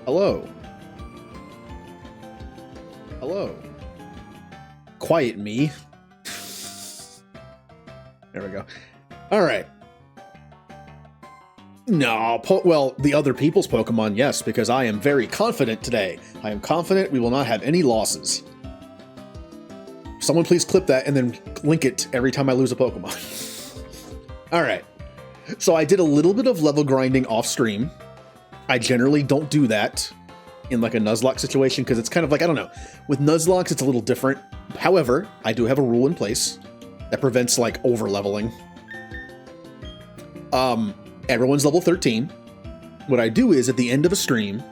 Hello. Hello. Quiet me. There we go. All right. No, well, the other people's Pokemon, yes, because I am very confident today. I am confident we will not have any losses. Someone please clip that and then link it every time I lose a Pokemon. All right. So I did a little bit of level grinding off stream. I generally don't do that in like a Nuzlocke situation because it's kind of like, I don't know. With Nuzlocks, it's a little different. However, I do have a rule in place that prevents like over leveling. Everyone's level 13. What I do is at the end of a stream,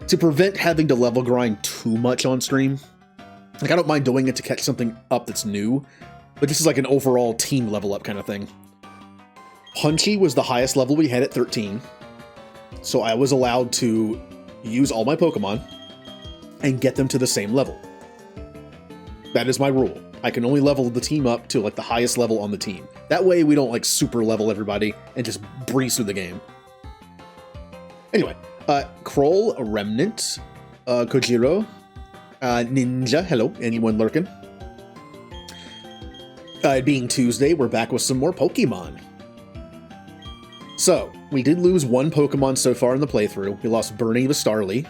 to prevent having to level grind too much on stream, like I don't mind doing it to catch something up that's new, but this is like an overall team level up kind of thing. Punchy was the highest level we had at 13, so I was allowed to use all my Pokemon and get them to the same level. That is my rule. I can only level the team up to like the highest level on the team. That way we don't like super level everybody and just breeze through the game. Anyway, Kroll, Remnant, Kojiro, Ninja, hello, anyone lurking? It being Tuesday, we're back with some more Pokemon. So, we did lose one Pokemon so far in the playthrough. We lost Bernie the Starly.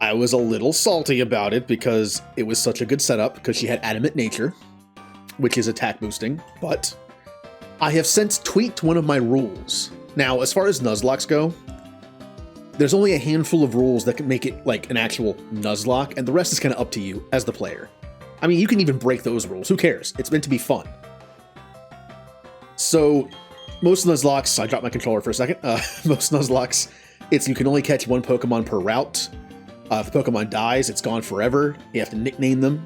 I was a little salty about it because it was such a good setup because she had Adamant Nature, which is attack boosting, but I have since tweaked one of my rules. Now, as far as Nuzlocks go, there's only a handful of rules that can make it like an actual Nuzlocke, and the rest is kind of up to you as the player. I mean, you can even break those rules. Who cares? It's meant to be fun. So, most Nuzlocks, I dropped my controller for a second. Most Nuzlocke, it's you can only catch one Pokemon per route. If the Pokemon dies, it's gone forever. You have to nickname them.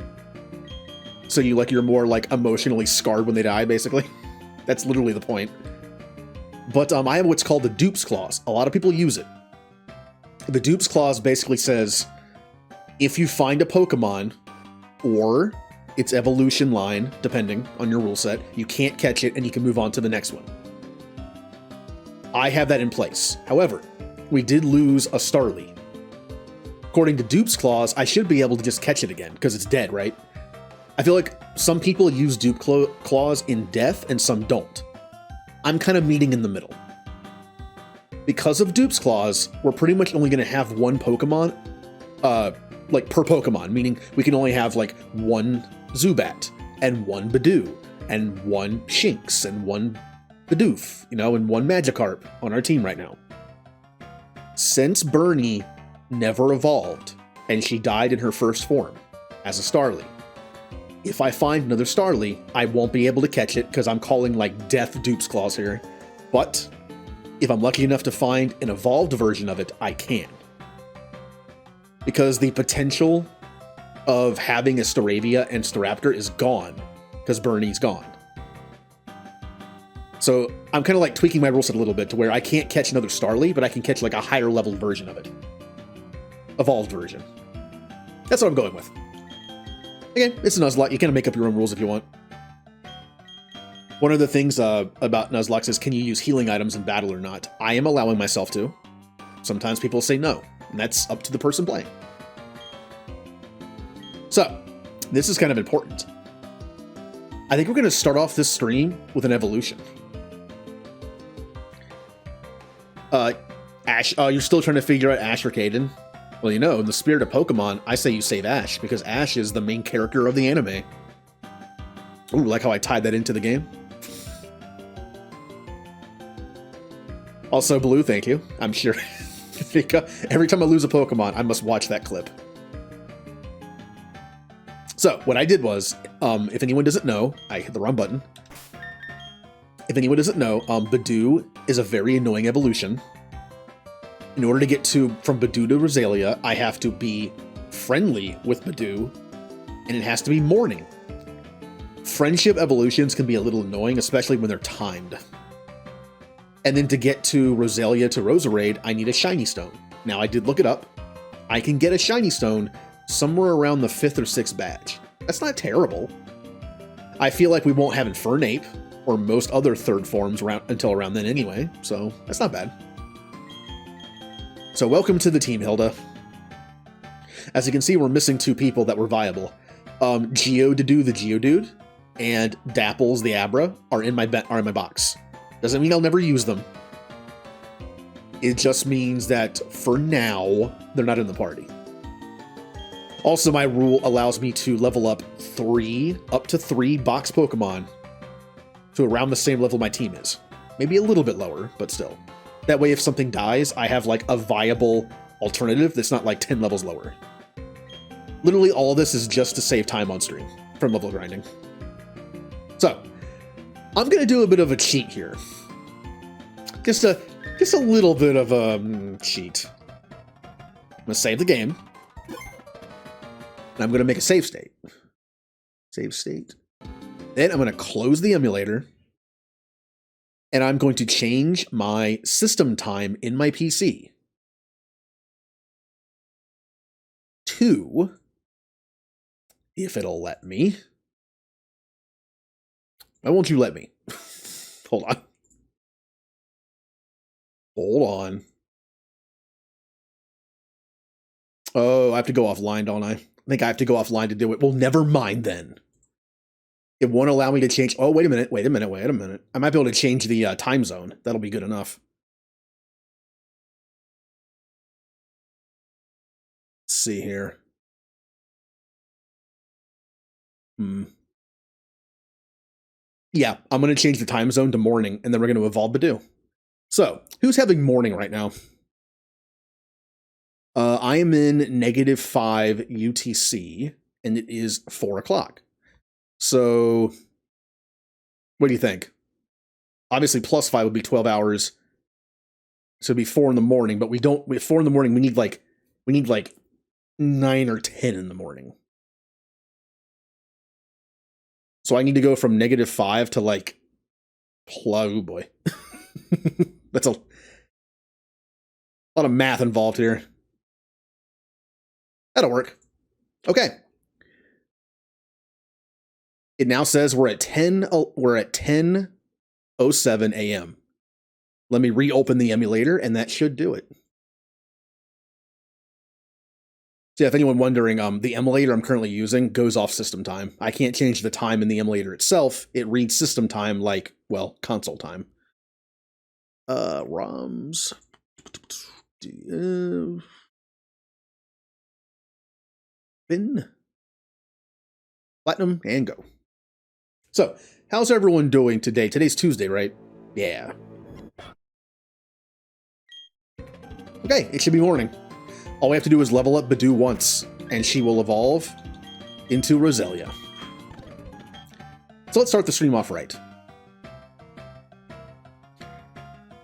So you're more like emotionally scarred when they die, basically. That's literally the point. But I have what's called the Dupes Clause. A lot of people use it. The Dupes Clause basically says, if you find a Pokemon, or its evolution line, depending on your rule set, you can't catch it and you can move on to the next one. I have that in place. However, we did lose a Starly. According to Dupes Clause, I should be able to just catch it again, because it's dead, right? I feel like some people use Dupe Clause in death, and some don't. I'm kind of meeting in the middle. Because of Dupes Clause, we're pretty much only going to have one Pokemon, like per Pokemon, meaning we can only have like one Zubat, and one Bidoof, and one Shinx, and one Bidoof, and one Magikarp on our team right now. Since Bernie never evolved, and she died in her first form as a Starly, if I find another Starly, I won't be able to catch it because I'm calling like Death Dupes Clause here. But if I'm lucky enough to find an evolved version of it, I can. Because the potential of having a Staravia and Staraptor is gone because Bernie's gone. So I'm kind of like tweaking my rule set a little bit to where I can't catch another Starly, but I can catch like a higher level version of it. Evolved version. That's what I'm going with. Again, it's a Nuzlocke. You kind of make up your own rules if you want. One of the things about Nuzlocke is, can you use healing items in battle or not? I am allowing myself to. Sometimes people say no, and that's up to the person playing. So, this is kind of important. I think we're going to start off this stream with an evolution. Ash, you're still trying to figure out Ash or Caden? Well, in the spirit of Pokemon, I say you save Ash, because Ash is the main character of the anime. Ooh, like how I tied that into the game. Also, Blue, thank you. I'm sure. Every time I lose a Pokemon, I must watch that clip. So, what I did was, if anyone doesn't know, I hit the wrong button. If anyone doesn't know, Bidoof is a very annoying evolution. In order to get from Bidoof to Roselia, I have to be friendly with Bidoof, and it has to be morning. Friendship evolutions can be a little annoying, especially when they're timed. And then to get to Roselia to Roserade, I need a Shiny Stone. Now, I did look it up. I can get a Shiny Stone somewhere around the 5th or 6th badge. That's not terrible. I feel like we won't have Infernape, or most other third forms until around then anyway, so that's not bad. So welcome to the team, Hilda. As you can see, we're missing 2 people that were viable. Geodude, the Geodude, and Dapples, the Abra, are in my box. Doesn't mean I'll never use them. It just means that, for now, they're not in the party. Also, my rule allows me to level up up to 3 box Pokemon to around the same level my team is. Maybe a little bit lower, but still. That way, if something dies, I have, like, a viable alternative that's not, like, 10 levels lower. Literally, all of this is just to save time on stream from level grinding. So, I'm going to do a bit of a cheat here. Just a little bit of a cheat. I'm going to save the game. And I'm going to make a save state. Save state. Then I'm going to close the emulator. And I'm going to change my system time in my PC to, if it'll let me. Why won't you let me? Hold on. Hold on. Oh, I have to go offline, don't I? I think I have to go offline to do it. Well, never mind then. It won't allow me to change. Oh, wait a minute. I might be able to change the time zone. That'll be good enough. Let's see here. Yeah, I'm going to change the time zone to morning, and then we're going to evolve Badoo. So, who's having morning right now? I am in -5 UTC, and it is 4 o'clock. So, what do you think? Obviously, +5 would be 12 hours. So it'd be 4 in the morning, but at 4 in the morning, we need like 9 or 10 in the morning. So I need to go from -5 to like, oh boy. That's a lot of math involved here. That'll work. Okay. It now says we're at 10:07 a.m. Let me reopen the emulator, and that should do it. So yeah, if anyone wondering, the emulator I'm currently using goes off system time. I can't change the time in the emulator itself. It reads system time like, well, console time. ROMs. Bin. Platinum, and go. So, how's everyone doing today? Today's Tuesday, right? Yeah. Okay, it should be morning. All we have to do is level up Badoo once, and she will evolve into Roselia. So let's start the stream off right.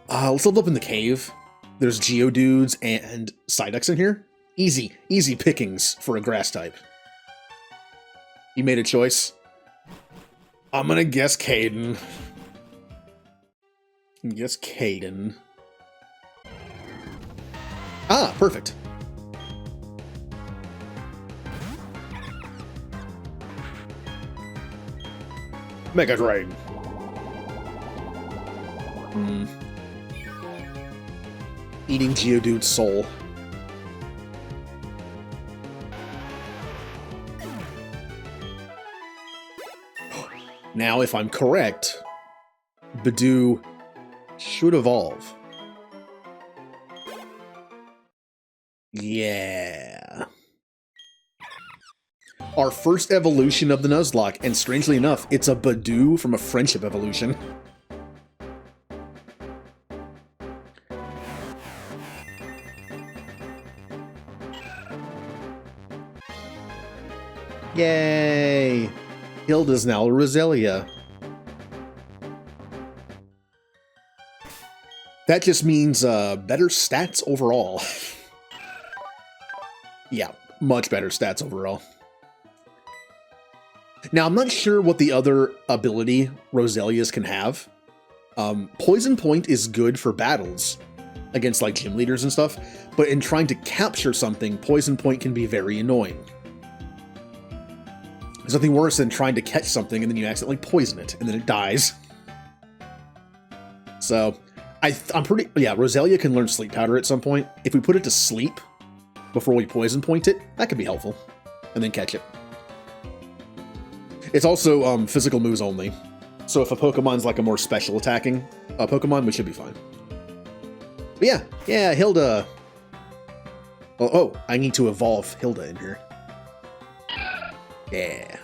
Let's level up in the cave. There's Geodudes and Psyducks in here. Easy pickings for a grass type. You made a choice. I'm gonna guess Caden. Ah, perfect. Mega Drain. Eating Geodude's soul. Now, if I'm correct, Badoo should evolve. Yeah. Our first evolution of the Nuzlocke, and strangely enough, it's a Badoo from a friendship evolution. Yay! Hilda's now a Roselia. That just means better stats overall. Yeah, much better stats overall. Now, I'm not sure what the other ability Roselias can have. Poison Point is good for battles against like gym leaders and stuff, but in trying to capture something, Poison Point can be very annoying. There's nothing worse than trying to catch something and then you accidentally poison it and then it dies. So I'm pretty... Yeah, Roselia can learn Sleep Powder at some point. If we put it to sleep before we Poison Point it, that could be helpful. And then catch it. It's also physical moves only. So if a Pokemon's like a more special attacking Pokemon, we should be fine. But yeah, Hilda. Oh, I need to evolve Hilda in here. Yeah.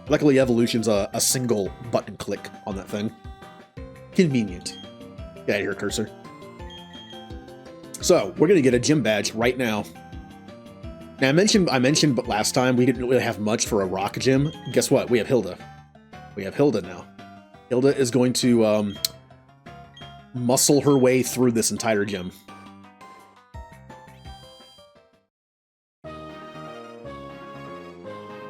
Luckily, evolution's a single button click on that thing. Convenient. Get out of here, cursor. So, we're gonna get a gym badge right now. Now, I mentioned, but last time we didn't really have much for a rock gym. Guess what? We have Hilda. We have Hilda now. Hilda is going to muscle her way through this entire gym.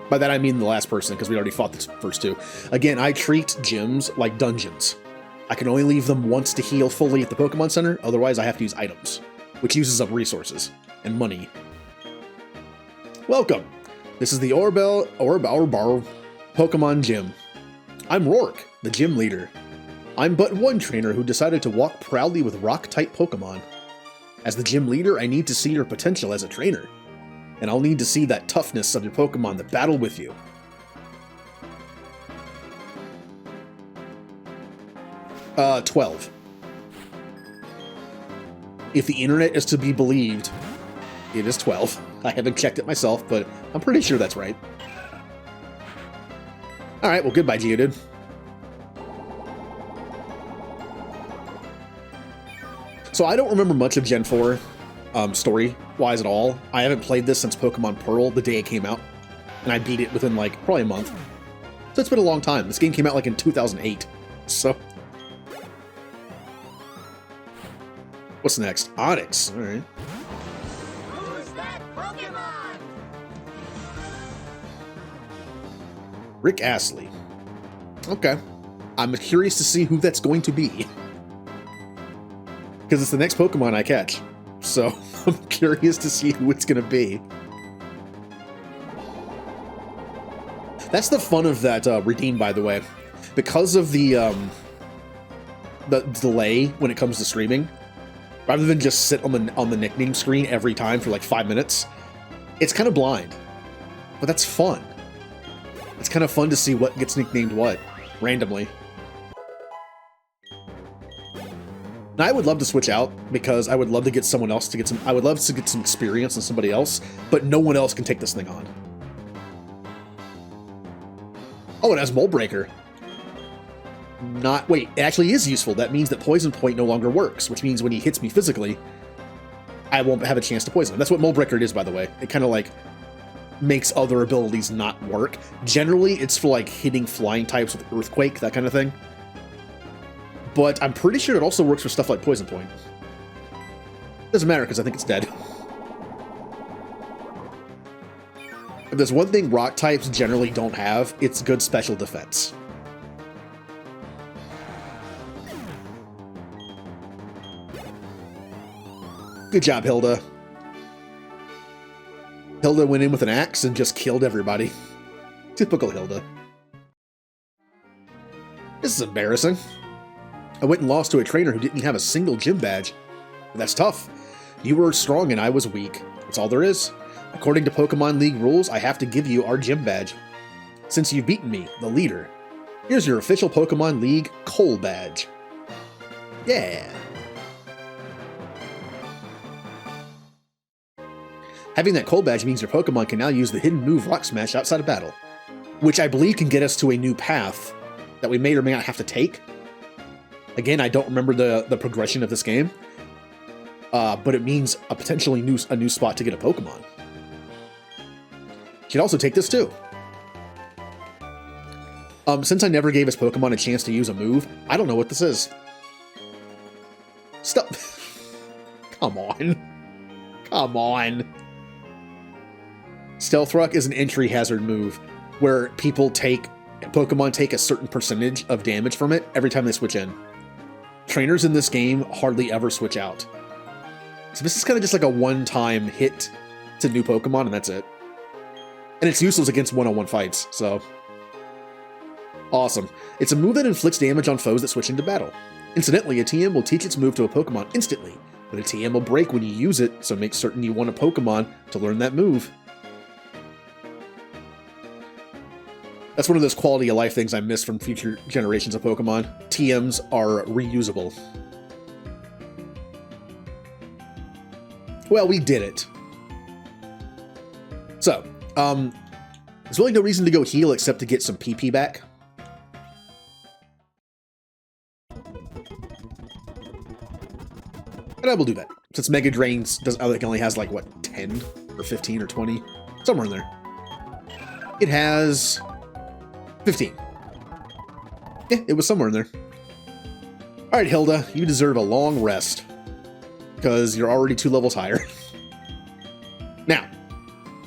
By that I mean the last person, because we already fought the first two. Again, I treat gyms like dungeons. I can only leave them once to heal fully at the Pokemon Center, otherwise I have to use items, which uses up resources and money. Welcome! This is the Orbar Pokemon Gym. I'm Rourke, the gym leader. I'm but one trainer who decided to walk proudly with rock-type Pokemon. As the gym leader, I need to see your potential as a trainer. And I'll need to see that toughness of your Pokemon that battle with you. Uh, 12. If the internet is to be believed, it is 12. I haven't checked it myself, but I'm pretty sure that's right. Alright, well goodbye, Geodude. So I don't remember much of Gen 4. Story-wise at all. I haven't played this since Pokemon Pearl, the day it came out, and I beat it within, like, probably a month. So it's been a long time. This game came out, like, in 2008. So... What's next? Onyx. Alright. Who's that Pokemon? Rick Astley. Okay. I'm curious to see who that's going to be. Because it's the next Pokemon I catch. So, I'm curious to see who it's going to be. That's the fun of that Redeem, by the way. Because of the delay when it comes to streaming, rather than just sit on the nickname screen every time for like 5 minutes, it's kind of blind. But that's fun. It's kind of fun to see what gets nicknamed what, randomly. Now, I would love to switch out, because I would love to get someone else to get some... I would love to get some experience on somebody else, but no one else can take this thing on. Oh, it has Mold Breaker. Wait, it actually is useful. That means that Poison Point no longer works, which means when he hits me physically, I won't have a chance to poison him. That's what Mold Breaker is, by the way. It kind of, like, makes other abilities not work. Generally, it's for, like, hitting flying types with Earthquake, that kind of thing. But I'm pretty sure it also works for stuff like Poison Point. Doesn't matter, because I think it's dead. If there's one thing rock types generally don't have, it's good special defense. Good job, Hilda. Hilda went in with an axe and just killed everybody. Typical Hilda. This is embarrassing. I went and lost to a trainer who didn't have a single gym badge. That's tough. You were strong and I was weak. That's all there is. According to Pokemon League rules, I have to give you our gym badge. Since you've beaten me, the leader, here's your official Pokemon League Coal badge. Yeah. Having that Coal badge means your Pokemon can now use the hidden move Rock Smash outside of battle, which I believe can get us to a new path that we may or may not have to take. Again, I don't remember the progression of this game, but it means a potentially a new spot to get a Pokemon. Should also take this too. Since I never gave his Pokemon a chance to use a move, I don't know what this is. Stop. Come on. Come on. Stealth Rock is an entry hazard move where Pokemon take a certain percentage of damage from it every time they switch in. Trainers in this game hardly ever switch out. So this is kind of just like a one-time hit to new Pokemon, and that's it. And it's useless against one-on-one fights, so... Awesome. It's a move that inflicts damage on foes that switch into battle. Incidentally, a TM will teach its move to a Pokemon instantly, but a TM will break when you use it, so make certain you want a Pokemon to learn that move. That's one of those quality of life things I miss from future generations of Pokemon. TMs are reusable. Well, we did it. So, there's really no reason to go heal except to get some PP back. And I will do that. Since Mega Drains does, I think only has like, what, 10 or 15 or 20? Somewhere in there. It has 15. Yeah, it was somewhere in there. Alright, Hilda, you deserve a long rest. Because you're already 2 levels higher. Now,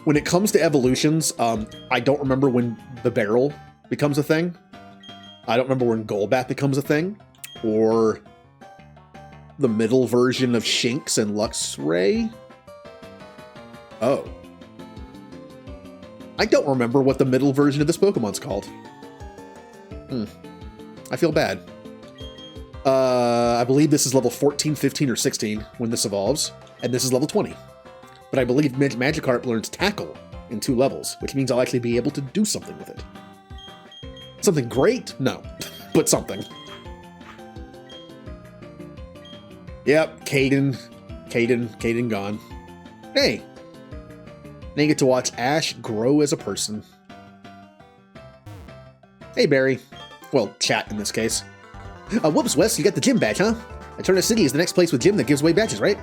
when it comes to evolutions, I don't remember when the barrel becomes a thing. I don't remember when Golbat becomes a thing. Or the middle version of Shinx and Luxray. Oh. I don't remember what the middle version of this Pokemon's called. I feel bad. I believe this is level 14, 15, or 16 when this evolves, and this is level 20. But I believe Magikarp learns Tackle in 2 levels, which means I'll actually be able to do something with it. Something great? No. But something. Yep, Caden gone. Hey! Now you get to watch Ash grow as a person. Hey, Barry. Well, chat in this case. Whoops, Wes, you got the gym badge, huh? Eterna City is the next place with gym that gives away badges, right?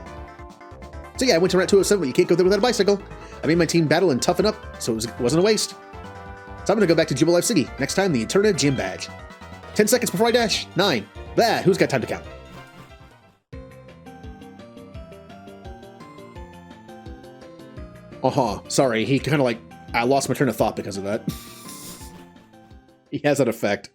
So yeah, I went to Route 207, but you can't go there without a bicycle. I made my team battle and toughen up, so it wasn't a waste. So I'm gonna go back to Jubilife City. Next time, the Eterna gym badge. 10 seconds before I dash. 9. Blah, who's got time to count? Sorry, he kind of like, I lost my train of thought because of that. He has that effect.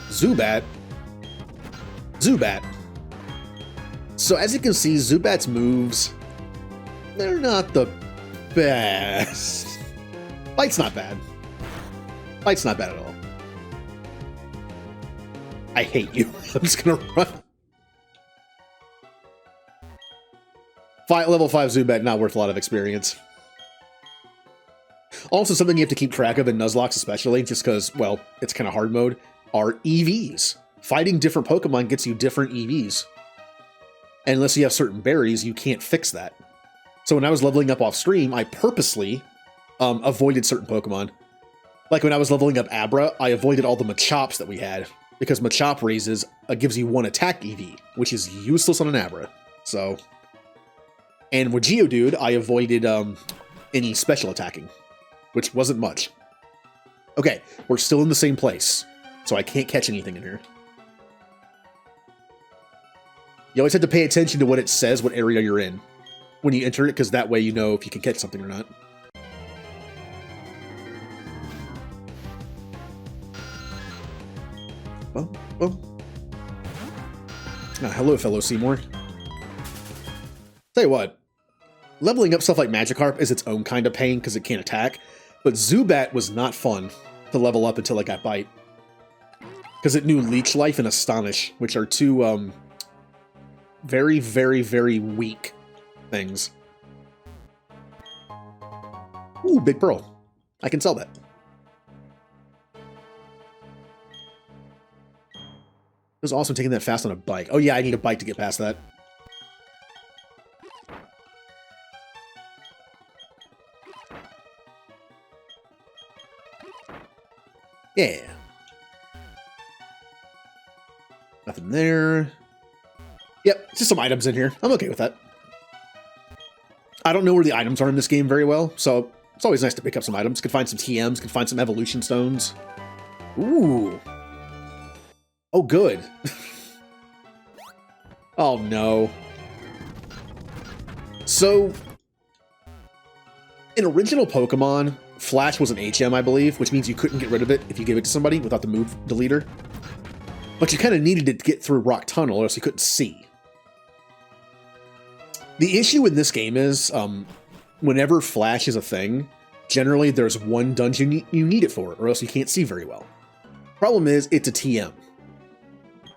Zubat. So as you can see, Zubat's moves, they're not the best. Bite's not bad. Bite's not bad at all. I hate you. I'm just gonna run. Level 5 Zubat, not worth a lot of experience. Also, something you have to keep track of in Nuzlocke especially, just because, well, it's kind of hard mode, are EVs. Fighting different Pokemon gets you different EVs. And unless you have certain berries, you can't fix that. So when I was leveling up off stream, I purposely avoided certain Pokemon. Like when I was leveling up Abra, I avoided all the Machops that we had, because Machop raises gives you 1 attack EV, which is useless on an Abra. So, and with Geodude, I avoided any special attacking, which wasn't much. Okay, we're still in the same place, so I can't catch anything in here. You always have to pay attention to what it says, what area you're in, when you enter it, because that way you know if you can catch something or not. Hello, fellow Seymour. Tell you what, leveling up stuff like Magikarp is its own kind of pain because it can't attack, but Zubat was not fun to level up until it got Bite. Because it knew Leech Life and Astonish, which are 2 very, very, very weak things. Ooh, Big Pearl. I can sell that. It was awesome taking that fast on a bike. Oh yeah, I need a bike to get past that. Yeah. Nothing there. Yep, just some items in here. I'm okay with that. I don't know where the items are in this game very well, so it's always nice to pick up some items. Could find some TMs, could find some evolution stones. Ooh. Oh, good. Oh, no. So, in original Pokemon, Flash was an HM, I believe, which means you couldn't get rid of it if you gave it to somebody without the move deleter. But you kind of needed it to get through Rock Tunnel, or else you couldn't see. The issue in this game is, whenever Flash is a thing, Generally, there's one dungeon you need it for, or else you can't see very well. Problem is, it's a TM.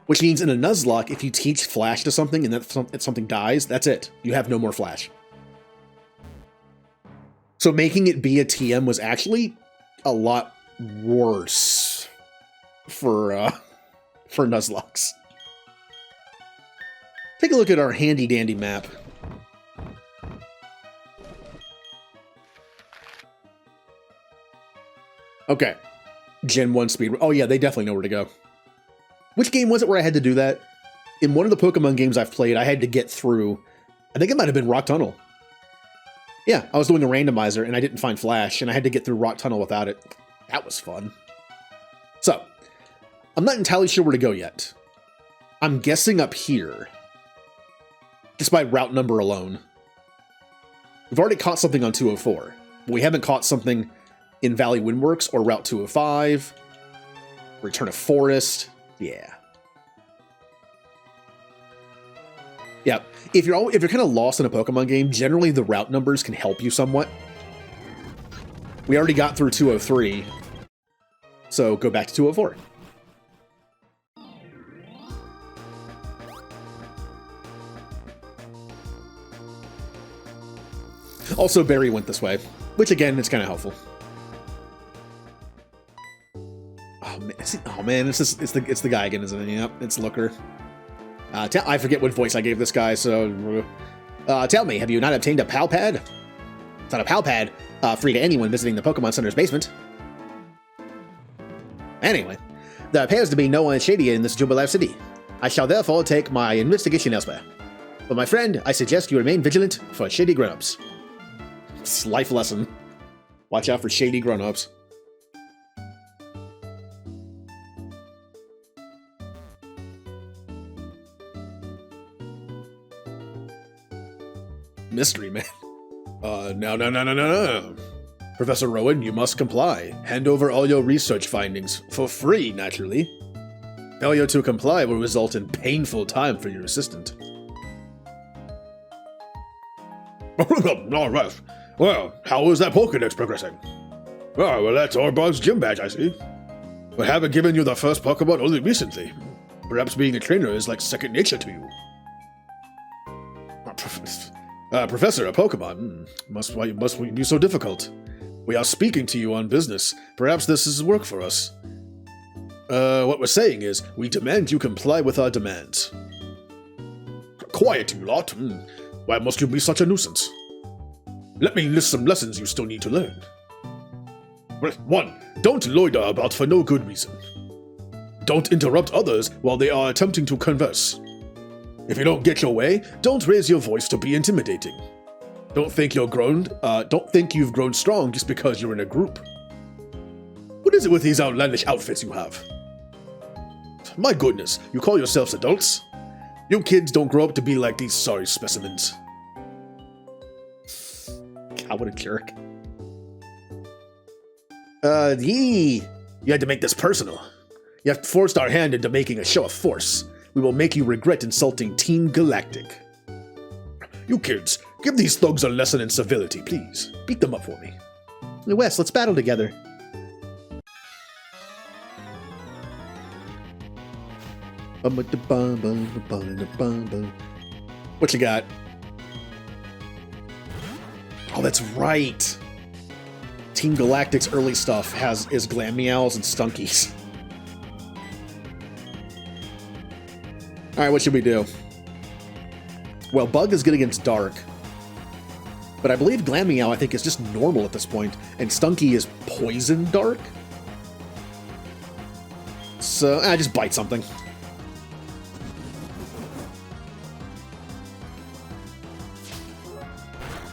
Which means in a Nuzlocke, if you teach Flash to something and that something dies, that's it. You have no more Flash. So making it be a TM was actually a lot worse for Nuzlocks. Take a look at our handy-dandy map. Okay. Gen 1 speed. Oh yeah, they definitely know where to go. Which game was it where I had to do that? In one of the Pokemon games I've played, I had to get through, I think it might have been Rock Tunnel. Yeah, I was doing a randomizer and I didn't find Flash, and I had to get through Rock Tunnel without it. That was fun. So, I'm not entirely sure where to go yet. I'm guessing up here. Just by route number alone. We've already caught something on 204. But we haven't caught something in Valley Windworks or Route 205. Return of Forest. Yeah. Yeah. If you're kind of lost in a Pokemon game, generally the route numbers can help you somewhat. We already got through 203. So go back to 204. Also, Barry went this way, which again, it's kind of helpful. Oh man, it's the guy again, isn't it? Yep, it's Looker. I forget what voice I gave this guy, so... tell me, have you not obtained a PAL pad? It's not a PAL pad, free to anyone visiting the Pokemon Center's basement. Anyway, there appears to be no one shady in this Jubilee City. I shall therefore take my investigation elsewhere. But my friend, I suggest you remain vigilant for shady grown-ups. It's a life lesson. Watch out for shady grown-ups. Mystery man. No. Professor Rowan, you must comply. Hand over all your research findings. For free, naturally. Failure to comply will result in painful time for your assistant. All right. Well, how is that Pokédex progressing? Oh, well, that's Orbog's gym badge, I see. We haven't given you the first Pokemon only recently. Perhaps being a trainer is like second nature to you. Professor, a Pokemon? Must be so difficult? We are speaking to you on business. Perhaps this is work for us. What we're saying is, we demand you comply with our demands. Quiet, you lot. Why must you be such a nuisance? Let me list some lessons you still need to learn. 1. Don't loiter about for no good reason. Don't interrupt others while they are attempting to converse. If you don't get your way, don't raise your voice to be intimidating. Don't think you've grown strong just because you're in a group. What is it with these outlandish outfits you have? My goodness, you call yourselves adults? You kids don't grow up to be like these sorry specimens. God, what a jerk. You had to make this personal. You have forced our hand into making a show of force. We will make you regret insulting Team Galactic. You kids, give these thugs a lesson in civility, please. Beat them up for me. Wes, let's battle together. What you got? Oh, that's right. Team Galactic's early stuff is Glammeows and Stunkies. Alright, what should we do? Well, Bug is good against Dark. But I believe Glammeow, I think, is just normal at this point. And Stunky is Poison Dark? So, I just bite something.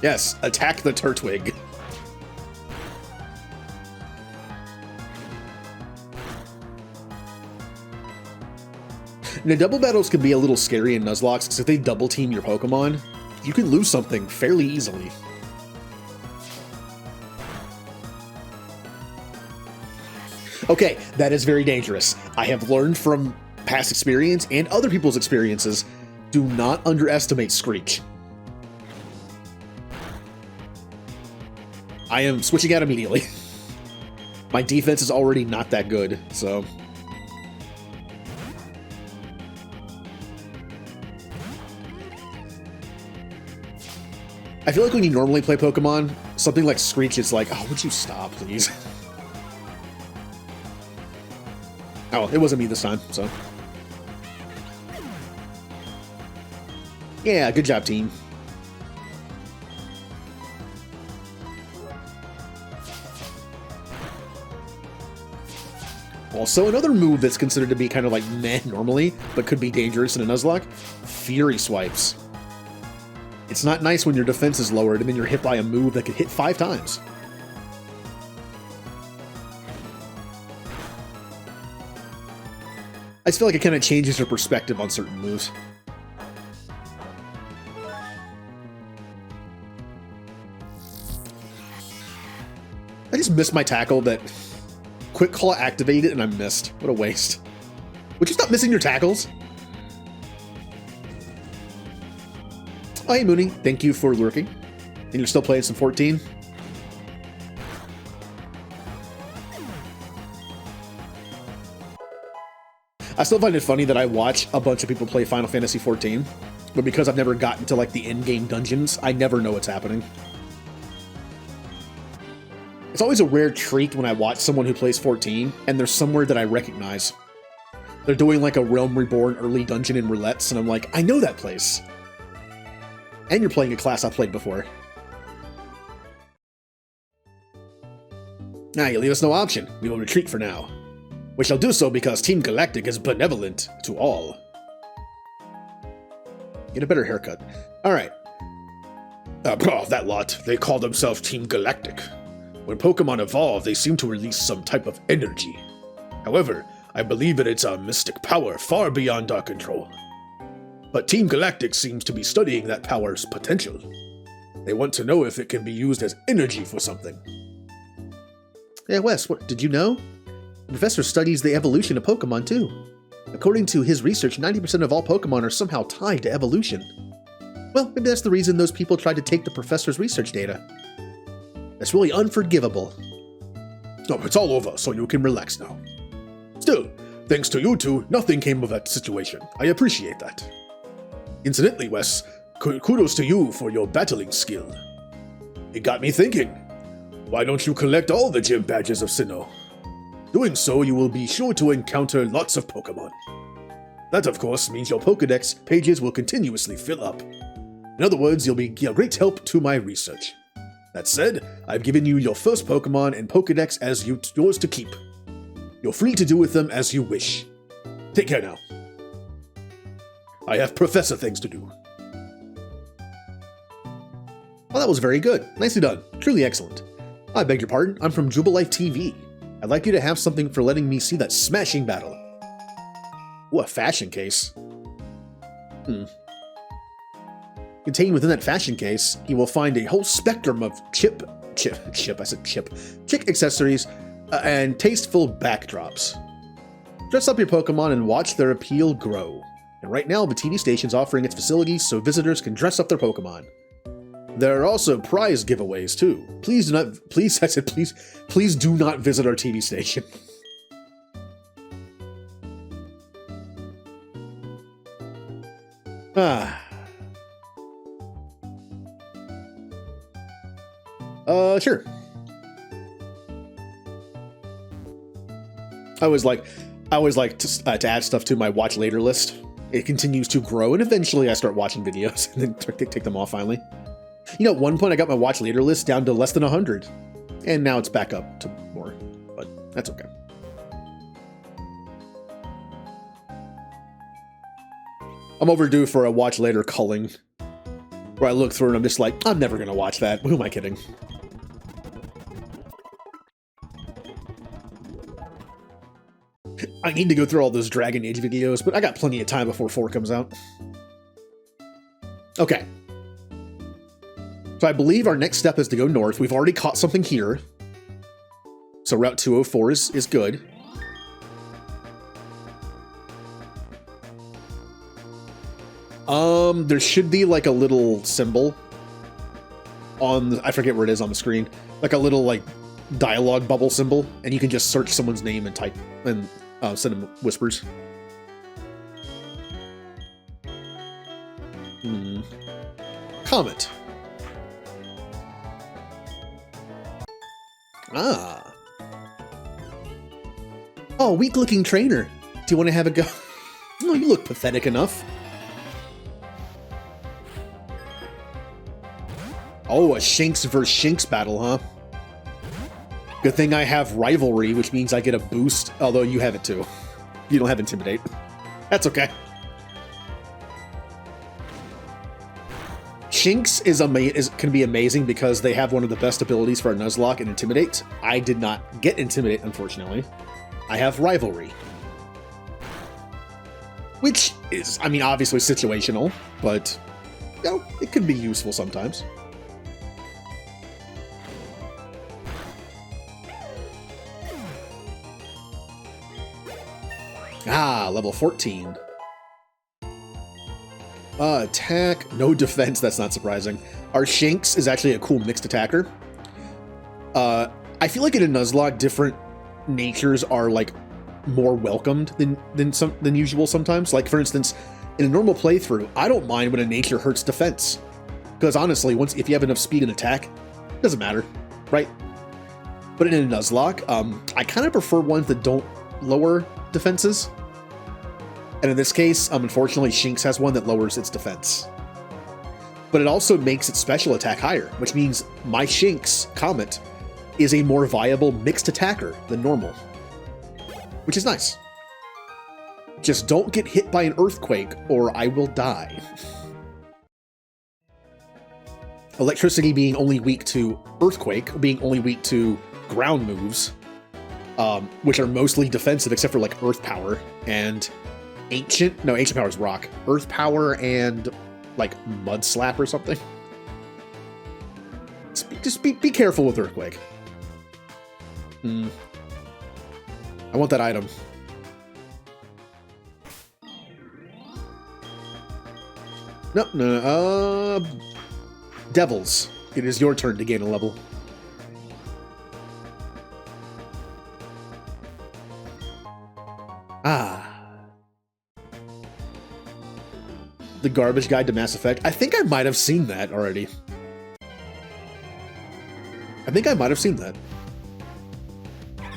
Yes, attack the Turtwig. Now, double battles can be a little scary in Nuzlocke, because if they double team your Pokemon, you can lose something fairly easily. Okay, that is very dangerous. I have learned from past experience and other people's experiences, do not underestimate Screech. I am switching out immediately. My defense is already not that good, so... I feel like when you normally play Pokemon, something like Screech is like, oh, would you stop, please? Oh, it wasn't me this time, so... Yeah, good job, team. Also, another move that's considered to be kind of like meh normally, but could be dangerous in a Nuzlocke, Fury Swipes. It's not nice when your defense is lowered and then you're hit by a move that could hit 5 times. I just feel like it kind of changes your perspective on certain moves. I just missed my tackle that Quick Claw activated and I missed. What a waste. Would you stop missing your tackles? Oh, hey, Mooney. Thank you for lurking. And you're still playing some 14? I still find it funny that I watch a bunch of people play Final Fantasy 14, but because I've never gotten to like the end-game dungeons, I never know what's happening. It's always a rare treat when I watch someone who plays 14, and there's somewhere that I recognize. They're doing like a Realm Reborn early dungeon in Roulettes, and I'm like, I know that place. And you're playing a class I played before. Now you leave us no option. We will retreat for now. We shall do so because Team Galactic is benevolent to all. Get a better haircut. Alright. That lot. They call themselves Team Galactic. When Pokemon evolve, they seem to release some type of energy. However, I believe that it's a mystic power far beyond our control. But Team Galactic seems to be studying that power's potential. They want to know if it can be used as energy for something. Yeah, Wes, what, did you know? The professor studies the evolution of Pokemon too. According to his research, 90% of all Pokemon are somehow tied to evolution. Well, maybe that's the reason those people tried to take the professor's research data. That's really unforgivable. No, it's all over, so you can relax now. Still, thanks to you two, nothing came of that situation. I appreciate that. Incidentally, Wes, kudos to you for your battling skill. It got me thinking. Why don't you collect all the gym badges of Sinnoh? Doing so, you will be sure to encounter lots of Pokemon. That, of course, means your Pokedex pages will continuously fill up. In other words, you'll be a great help to my research. That said, I've given you your first Pokemon and Pokedex as yours to keep. You're free to do with them as you wish. Take care now. I have professor things to do. Well, that was very good. Nicely done. Truly excellent. I beg your pardon, I'm from Jubilife TV. I'd like you to have something for letting me see that smashing battle. Ooh, a fashion case. Contained within that fashion case, you will find a whole spectrum of chick accessories and tasteful backdrops. Dress up your Pokemon and watch their appeal grow. And right now, the TV station's offering its facilities so visitors can dress up their Pokemon. There are also prize giveaways too. Please do not visit our TV station. Sure. I always like to add stuff to my watch later list. It continues to grow, and eventually I start watching videos and then take them off finally. You know, at one point I got my watch later list down to less than 100, and now it's back up to more, but that's okay. I'm overdue for a watch later culling, where I look through and I'm just like, I'm never gonna watch that. Who am I kidding? I need to go through all those Dragon Age videos, but I got plenty of time before 4 comes out. Okay. So I believe our next step is to go north. We've already caught something here. So Route 204 is good. There should be like a little symbol on the, I forget where it is on the screen, like a little like dialogue bubble symbol, and you can just search someone's name and type and send them whispers. Comment. Ah. Oh, weak-looking trainer. Do you want to have a go? Oh, you look pathetic enough. Oh, a Shinx versus Shinx battle, huh? Good thing I have Rivalry, which means I get a boost, although you have it too. You don't have Intimidate. That's okay. Shinx can be amazing because they have one of the best abilities for a Nuzlocke and Intimidate. I did not get Intimidate, unfortunately. I have Rivalry. Which is, I mean, obviously situational, but, you know, it can be useful sometimes. Ah, level 14. Attack, no defense, that's not surprising. Our Shinx is actually a cool mixed attacker. I feel like in a Nuzlocke, different natures are like more welcomed than usual sometimes. Like for instance, in a normal playthrough, I don't mind when a nature hurts defense. Because honestly, if you have enough speed and attack, it doesn't matter, right? But in a Nuzlocke, I kind of prefer ones that don't lower defenses. And in this case, unfortunately, Shinx has one that lowers its defense. But it also makes its special attack higher, which means my Shinx, Comet, is a more viable mixed attacker than normal. Which is nice. Just don't get hit by an earthquake, or I will die. Electricity being only weak to earthquake, being only weak to ground moves, which are mostly defensive except for like earth power and ancient power is rock. Earth power and like mud slap or something. Just be careful with earthquake. I want that item. No. Devils. It is your turn to gain a level. Ah. The Garbage Guide to Mass Effect. I think I might have seen that already.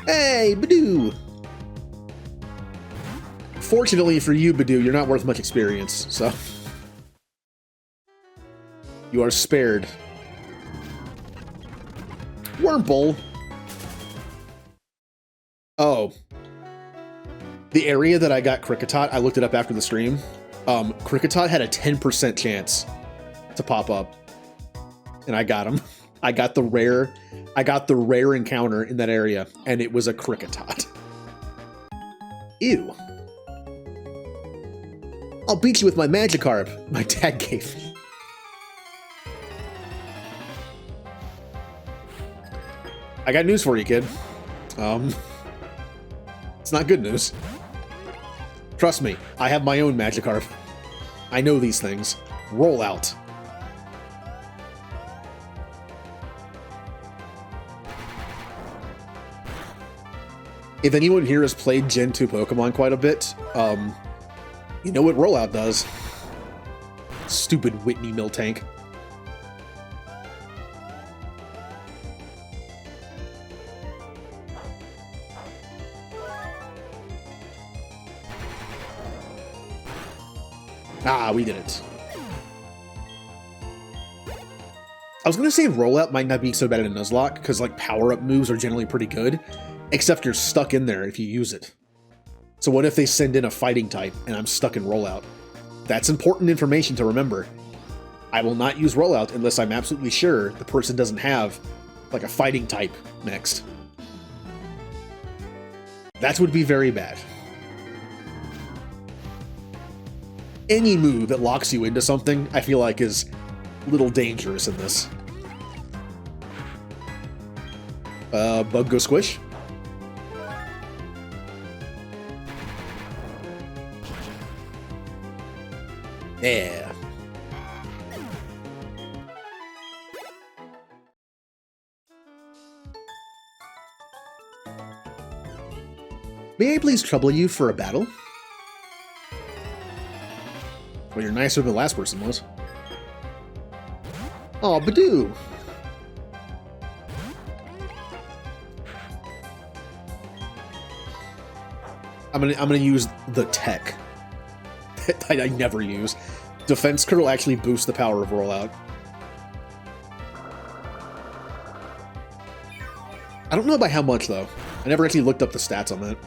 Hey, Badoo! Fortunately for you, Badoo, you're not worth much experience, so... You are spared. Wurmple! Oh. The area that I got Kricketot, I looked it up after the stream. Kricketot had a 10% chance to pop up. And I got him. I got the rare encounter in that area, and it was a Kricketot. Ew. I'll beat you with my Magikarp my dad gave me. I got news for you, kid. It's not good news. Trust me, I have my own Magikarp. I know these things. Roll out. If anyone here has played Gen 2 Pokemon quite a bit, you know what Rollout does. Stupid Whitney Miltank. Ah, we did it. I was gonna say Rollout might not be so bad in a Nuzlocke, because like power-up moves are generally pretty good, except you're stuck in there if you use it. So what if they send in a fighting type and I'm stuck in Rollout? That's important information to remember. I will not use Rollout unless I'm absolutely sure the person doesn't have like a fighting type next. That would be very bad. Any move that locks you into something, I feel like, is a little dangerous in this. Bug go squish. Yeah. May I please trouble you for a battle? Well, you're nicer than the last person was. Aw, Badoo! I'm gonna use the tech that I never use. Defense Curl actually boosts the power of Rollout. I don't know by how much, though. I never actually looked up the stats on that.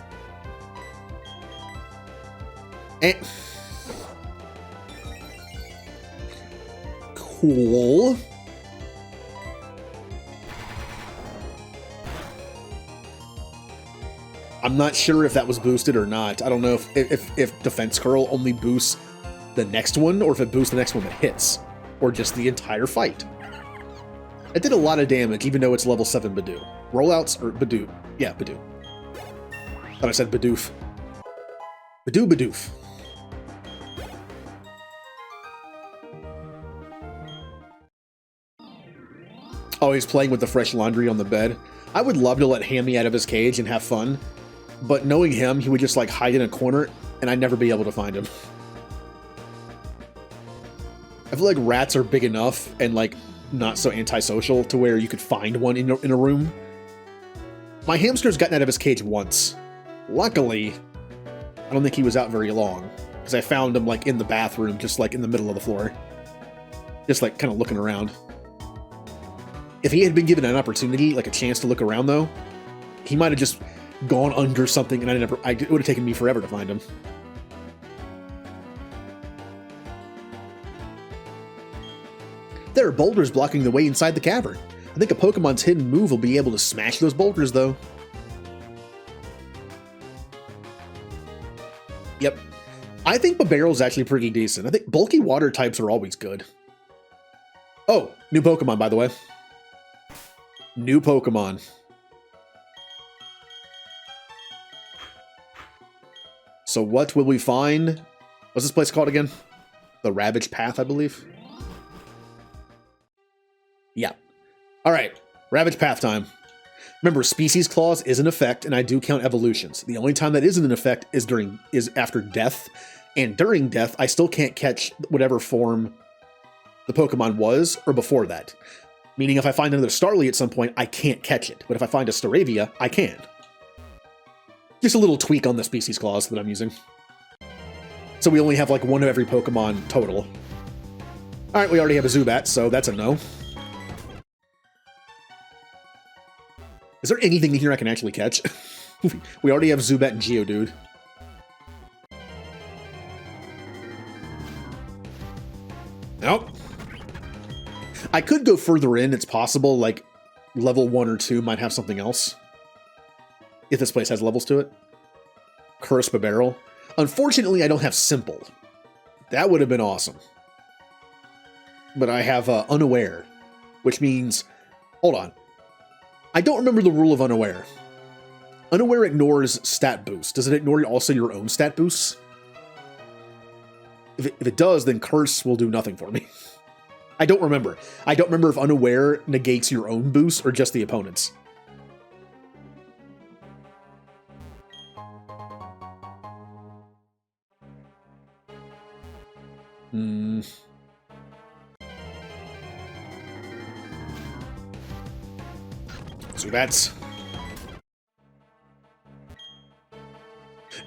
Cool. I'm not sure if that was boosted or not. I don't know if Defense Curl only boosts the next one, or if it boosts the next one that hits, or just the entire fight. It did a lot of damage, even though it's level 7 Badoo. Rollouts, or Badoo. Yeah, Badoo. Thought I said Badoof. Badoo Badoof. Oh, he's playing with the fresh laundry on the bed. I would love to let Hammy out of his cage and have fun, but knowing him, he would just like hide in a corner, and I'd never be able to find him. I feel like rats are big enough and like not so antisocial to where you could find one in a room. My hamster's gotten out of his cage once. Luckily, I don't think he was out very long, because I found him like in the bathroom, just like in the middle of the floor. Just like kind of looking around. If he had been given an opportunity, like a chance to look around though, he might have just gone under something, and it would have taken me forever to find him. There are boulders blocking the way inside the cavern. I think a Pokemon's hidden move will be able to smash those boulders, though. Yep. I think Babarrel's actually pretty decent. I think bulky water types are always good. Oh, new Pokemon, by the way. New Pokemon. So what will we find? What's this place called again? The Ravage Path, I believe. Yeah. All right. Ravage Path time. Remember, Species Clause is in effect, and I do count evolutions. The only time that isn't in effect is after death, and during death, I still can't catch whatever form the Pokemon was, or before that. Meaning, if I find another Starly at some point, I can't catch it. But if I find a Staravia, I can. Just a little tweak on the Species Clause that I'm using. So we only have like one of every Pokemon total. Alright, we already have a Zubat, so that's a no. Is there anything in here I can actually catch? We already have Zubat and Geodude. Nope. I could go further in, it's possible, like level 1 or 2 might have something else. If this place has levels to it. Curse Babarrel. Unfortunately, I don't have Simple. That would have been awesome. But I have Unaware, which means... Hold on. I don't remember the rule of Unaware. Unaware ignores stat boosts. Does it ignore also your own stat boosts? If it does, then Curse will do nothing for me. I don't remember. I don't remember if Unaware negates your own boosts or just the opponent's. Zubats.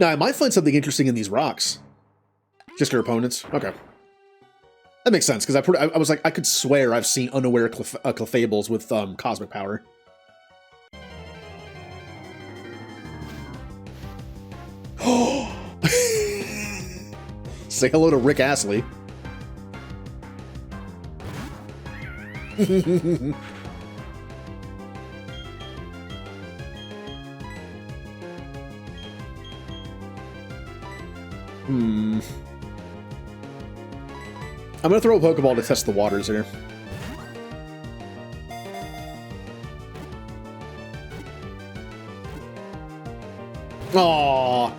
Now, I might find something interesting in these rocks. Just your opponents? Okay. That makes sense, because I was like, I could swear I've seen Unaware Clefables with Cosmic Power. Say hello to Rick Astley. I'm gonna throw a Pokeball to test the waters here. Aww.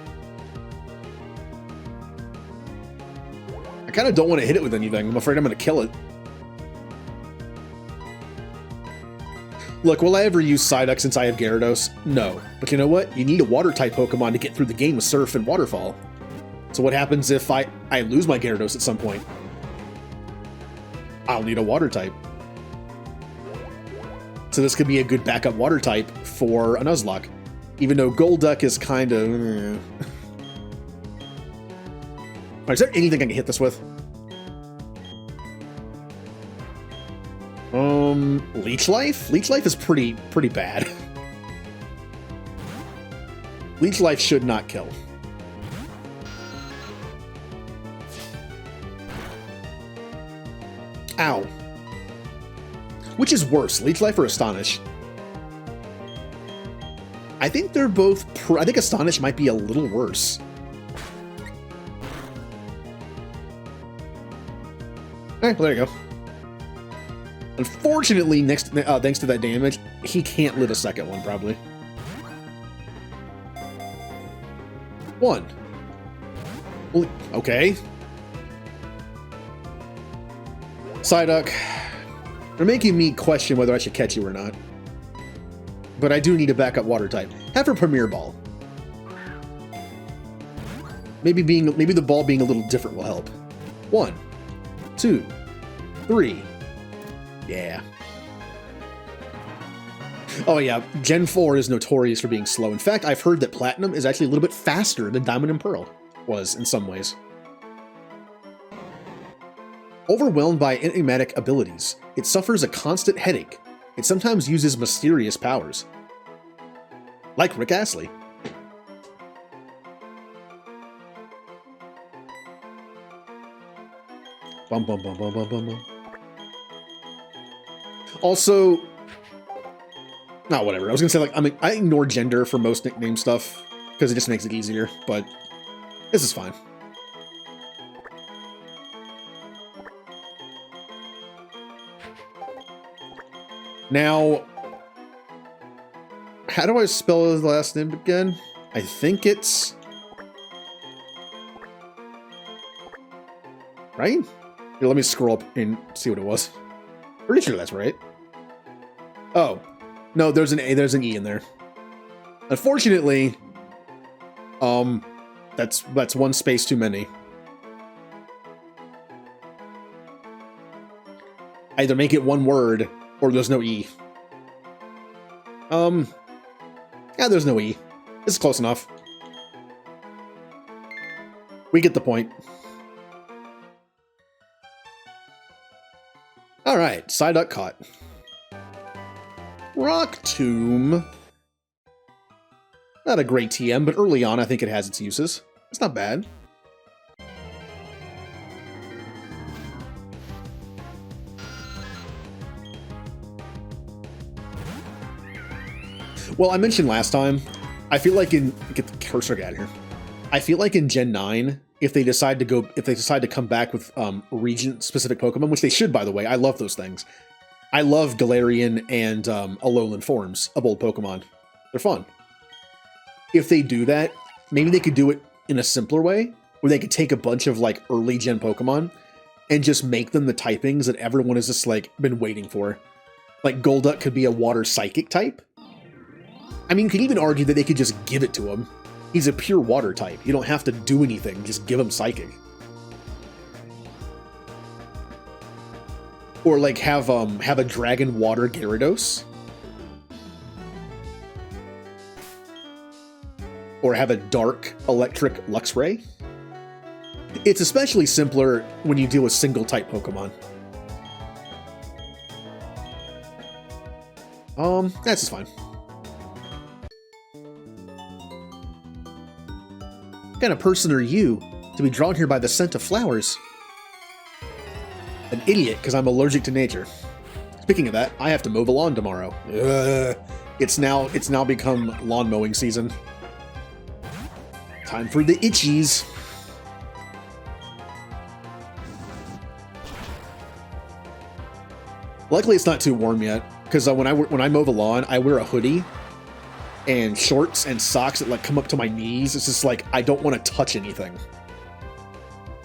I kind of don't want to hit it with anything. I'm afraid I'm gonna kill it. Look, will I ever use Psyduck since I have Gyarados? No. But you know what? You need a Water-type Pokemon to get through the game with Surf and Waterfall. So what happens if I lose my Gyarados at some point? I'll need a Water-type. So this could be a good backup Water-type for a Nuzlocke. Even though Golduck is kind of... Alright, is there anything I can hit this with? Leech Life? Leech Life is pretty bad. Leech Life should not kill. Ow. Which is worse, Leech Life or Astonish? I think they're both... I think Astonish might be a little worse. Alright, well, there you go. Unfortunately, thanks to that damage, he can't live a second one, probably. 1. Okay. Psyduck, you're making me question whether I should catch you or not. But I do need a backup water type. Have her Premier Ball. Maybe the ball being a little different will help. 1, 2, 3. Yeah. Oh yeah, Gen 4 is notorious for being slow. In fact, I've heard that Platinum is actually a little bit faster than Diamond and Pearl was in some ways. Overwhelmed by enigmatic abilities, it suffers a constant headache. It sometimes uses mysterious powers. Like Rick Astley. Bum bum bum bum bum bum bum. Also, not whatever. I was gonna say, like, I ignore gender for most nickname stuff because it just makes it easier, but this is fine. Now, how do I spell his last name again? I think it's... right? Here, let me scroll up and see what it was. Pretty sure that's right. Oh. No, there's an E in there. Unfortunately, that's one space too many. Either make it one word, or there's no E. Yeah, there's no E. This is close enough. We get the point. Alright, Psyduck caught. Rock Tomb. Not a great TM, but early on I think it has its uses. It's not bad. Well, I mentioned last time, I feel like get the cursor out of here. I feel like in Gen 9, if they decide to come back with region-specific Pokemon, which they should, by the way, I love those things. I love Galarian and Alolan forms of old Pokemon. They're fun. If they do that, maybe they could do it in a simpler way, where they could take a bunch of like early gen Pokemon and just make them the typings that everyone has just like been waiting for. Like Golduck could be a water psychic type. I mean, you could even argue that they could just give it to him. He's a pure water type. You don't have to do anything, just give him psychic. Or like have a dragon water Gyarados. Or have a dark electric Luxray. It's especially simpler when you deal with single type Pokemon. That's just fine. What kind of person are you to be drawn here by the scent of flowers? An idiot, because I'm allergic to nature. Speaking of that, I have to mow the lawn tomorrow. It's now become lawn mowing season. Time for the itchies. Luckily, it's not too warm yet, because when I mow the lawn, I wear a hoodie and shorts and socks that like come up to my knees. It's just like I don't want to touch anything.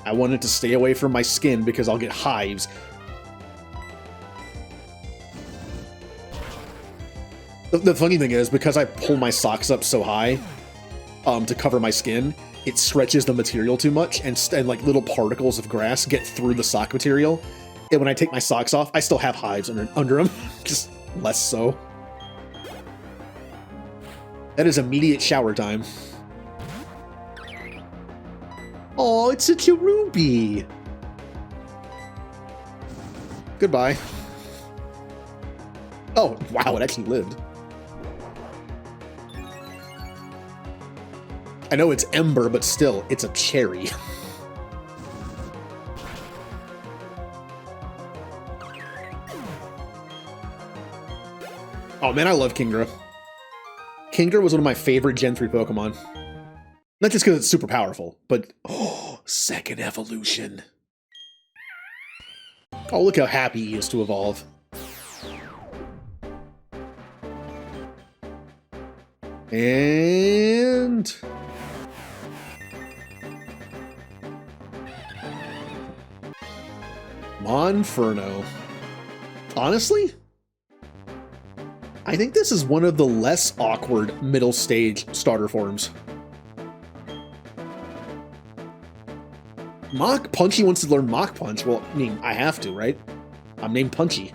I want it to stay away from my skin because I'll get hives. The funny thing is, because I pull my socks up so high to cover my skin, it stretches the material too much, and like little particles of grass get through the sock material. And when I take my socks off, I still have hives under them, just less so. That is immediate shower time. Oh, it's a Cherubi. Goodbye. Oh, wow, it actually lived. I know it's Ember, but still, it's a cherry. Oh man, I love Kingroot. Kingroot was one of my favorite Gen 3 Pokemon. Not just because it's super powerful, but oh, second evolution. Oh, look how happy he is to evolve. And... Monferno. Honestly, I think this is one of the less awkward middle stage starter forms. Punchy wants to learn Mach Punch. Well, I mean, I have to, right? I'm named Punchy.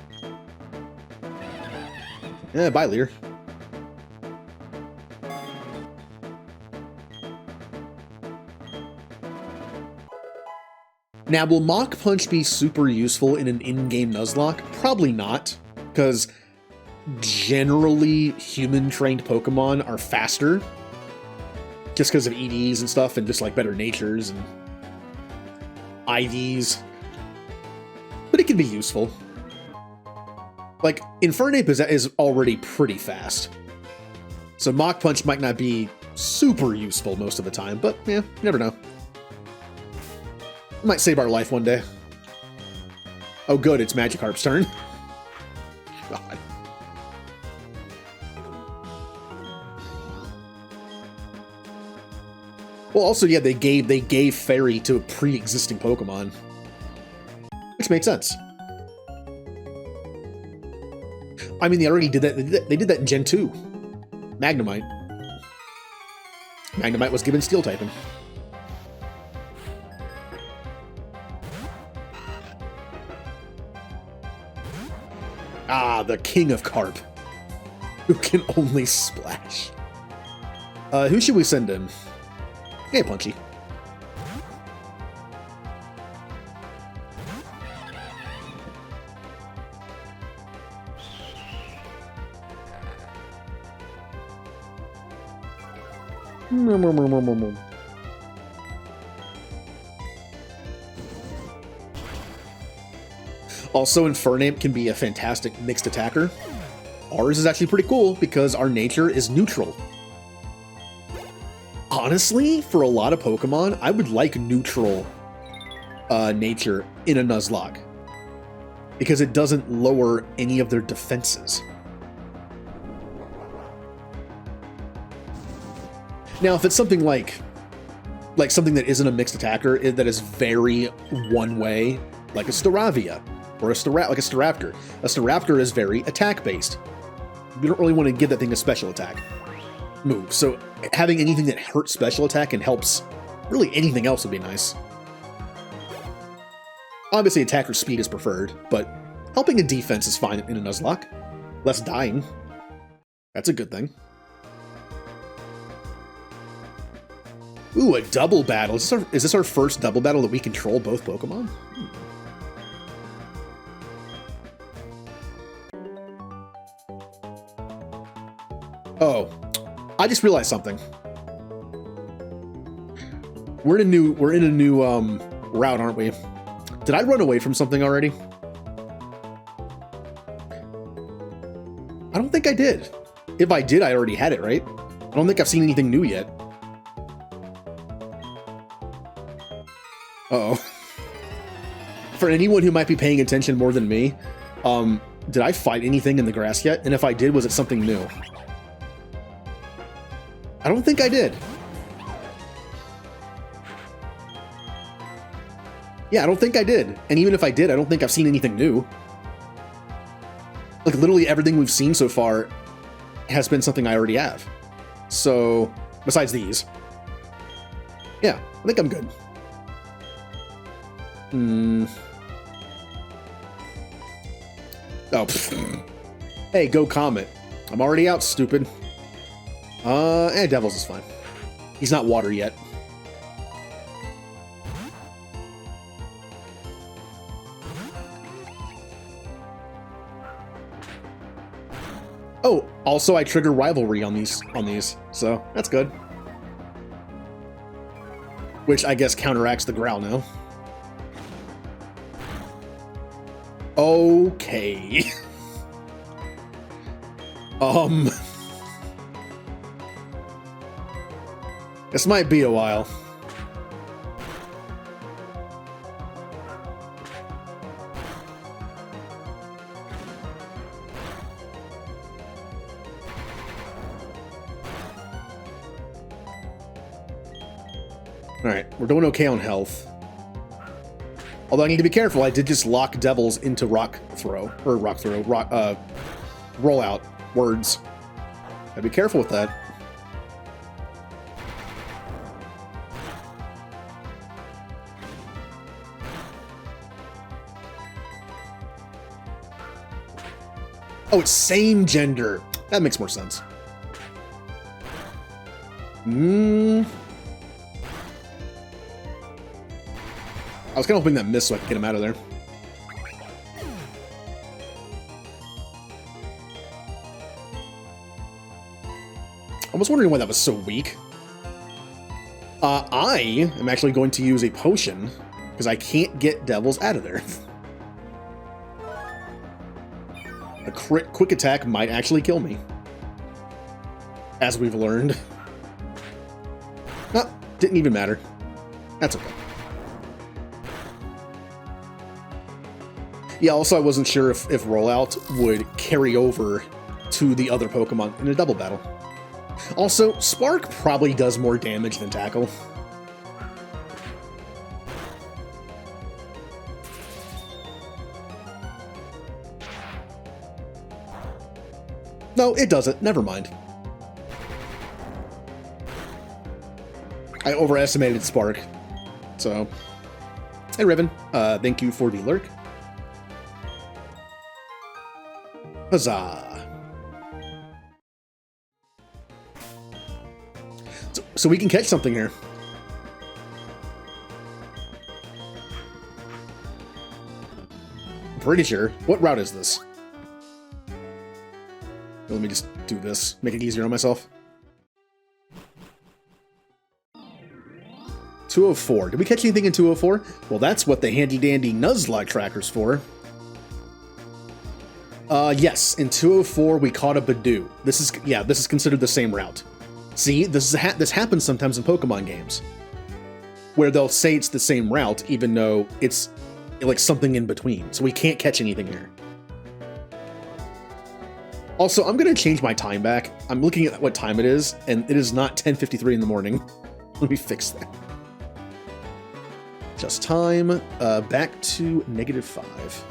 Yeah, bye, Lear. Now, will Mach Punch be super useful in an in-game Nuzlocke? Probably not, because generally human-trained Pokemon are faster, just because of EDs and stuff, and just like better natures and IVs. But it can be useful. Like, Infernape is already pretty fast, so Mach Punch might not be super useful most of the time, but yeah, you never know. Might save our life one day. Oh good, it's Magikarp's turn. God. Well, also, yeah, they gave Fairy to a pre-existing Pokemon, which makes sense. I mean, they already did that. They did that in Gen 2. Magnemite. Magnemite was given Steel typing. Ah, the King of Carp, who can only splash. Who should we send in? Hey, Punchy. Also, Infernape can be a fantastic mixed attacker. Ours is actually pretty cool because our nature is neutral. Honestly, for a lot of Pokemon, I would like neutral nature in a Nuzlocke, because it doesn't lower any of their defenses. Now, if it's something like something that isn't a mixed attacker, that is very one-way, like a Staravia, or like a Staraptor. A Staraptor is very attack-based. You don't really want to give that thing a special attack move, so having anything that hurts special attack and helps really anything else would be nice. Obviously, attacker speed is preferred, but helping a defense is fine in a Nuzlocke. Less dying. That's a good thing. Ooh, a double battle. Is this our first double battle that we control both Pokemon? Oh, I just realized something. We're in a new route, aren't we? Did I run away from something already? I don't think I did. If I did, I already had it, right? I don't think I've seen anything new yet. Uh-oh. For anyone who might be paying attention more than me, did I fight anything in the grass yet? And if I did, was it something new? I don't think I did. Yeah, I don't think I did. And even if I did, I don't think I've seen anything new. Like, literally everything we've seen so far has been something I already have. So, besides these. Yeah, I think I'm good. Oh, hey, go Comet. I'm already out, stupid. Devils is fine. He's not water yet. Oh, also I trigger rivalry on these, so that's good. Which I guess counteracts the growl now. Okay. This might be a while. Alright, we're doing okay on health. Although I need to be careful, I did just lock devils into roll out words. Gotta be careful with that. Oh, it's same gender. That makes more sense. I was kind of hoping that missed so I could get him out of there. I was wondering why that was so weak. I am actually going to use a potion because I can't get devils out of there. A quick attack might actually kill me, as we've learned. No, didn't even matter. That's okay. Yeah, also I wasn't sure if rollout would carry over to the other Pokemon in a double battle. Also, Spark probably does more damage than Tackle. No, it doesn't. Never mind. I overestimated Spark. So, hey Riven, thank you for the lurk. Huzzah! So we can catch something here. I'm pretty sure. What route is this? Let me just do this. Make it easier on myself. 204. Did we catch anything in 204? Well, that's what the handy-dandy Nuzlocke tracker's for. Yes, in 204 we caught a Badoo. This is considered the same route. See, this happens sometimes in Pokemon games, where they'll say it's the same route even though it's like something in between. So we can't catch anything here. Also, I'm gonna change my time back. I'm looking at what time it is, and it is not 10:53 in the morning. Let me fix that. Just time. Back to -5.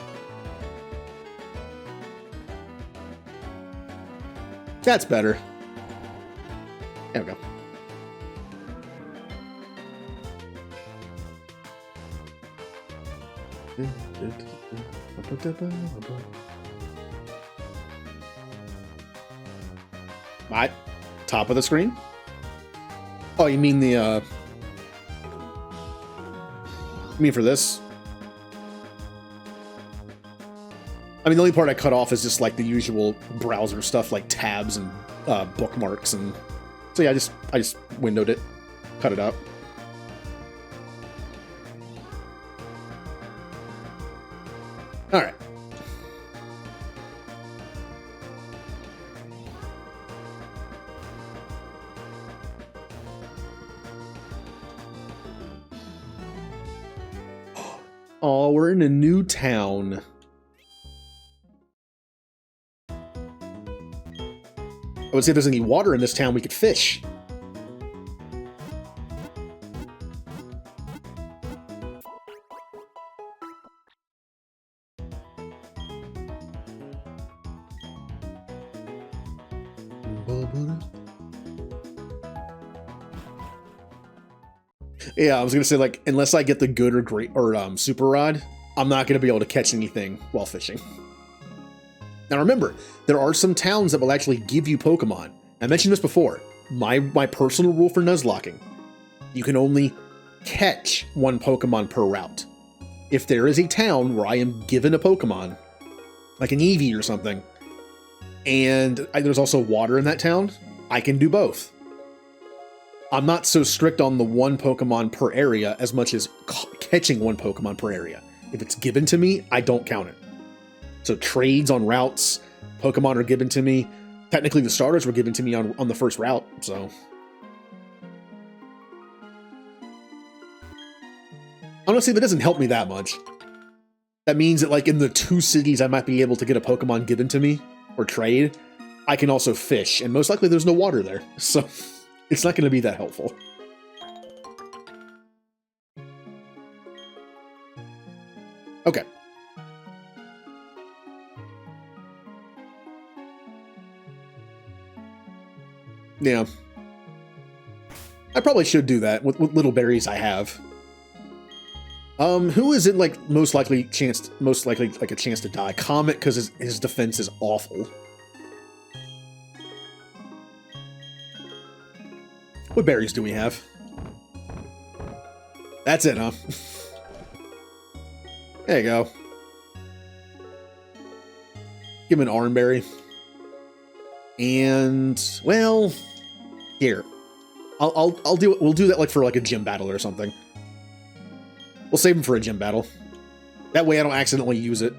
That's better. There we go. Right. Top of the screen? Oh, you mean the, you mean for this? I mean, the only part I cut off is just like the usual browser stuff like tabs and bookmarks, and so yeah, I just windowed it, cut it out. All right. Oh, we're in a new town. I would say if there's any water in this town, we could fish. Yeah, I was gonna say, like, unless I get the good or great or super rod, I'm not gonna be able to catch anything while fishing. Now remember, there are some towns that will actually give you Pokemon. I mentioned this before. My personal rule for Nuzlocking: you can only catch one Pokemon per route. If there is a town where I am given a Pokemon, like an Eevee or something, and there's also water in that town, I can do both. I'm not so strict on the one Pokemon per area as much as catching one Pokemon per area. If it's given to me, I don't count it. So trades on routes, Pokemon are given to me. Technically, the starters were given to me on the first route, so. Honestly, that doesn't help me that much. That means that, like, in the 2 cities I might be able to get a Pokemon given to me, or trade, I can also fish, and most likely there's no water there, so it's not going to be that helpful. Okay. Yeah. I probably should do that with little berries I have. Who is it, like, most likely like a chance to die? Comet, because his defense is awful. What berries do we have? That's it, huh? There you go. Give him an orange berry. And, well, here. I'll do it. We'll do that, like, for like a gym battle or something. We'll save him for a gym battle. That way I don't accidentally use it.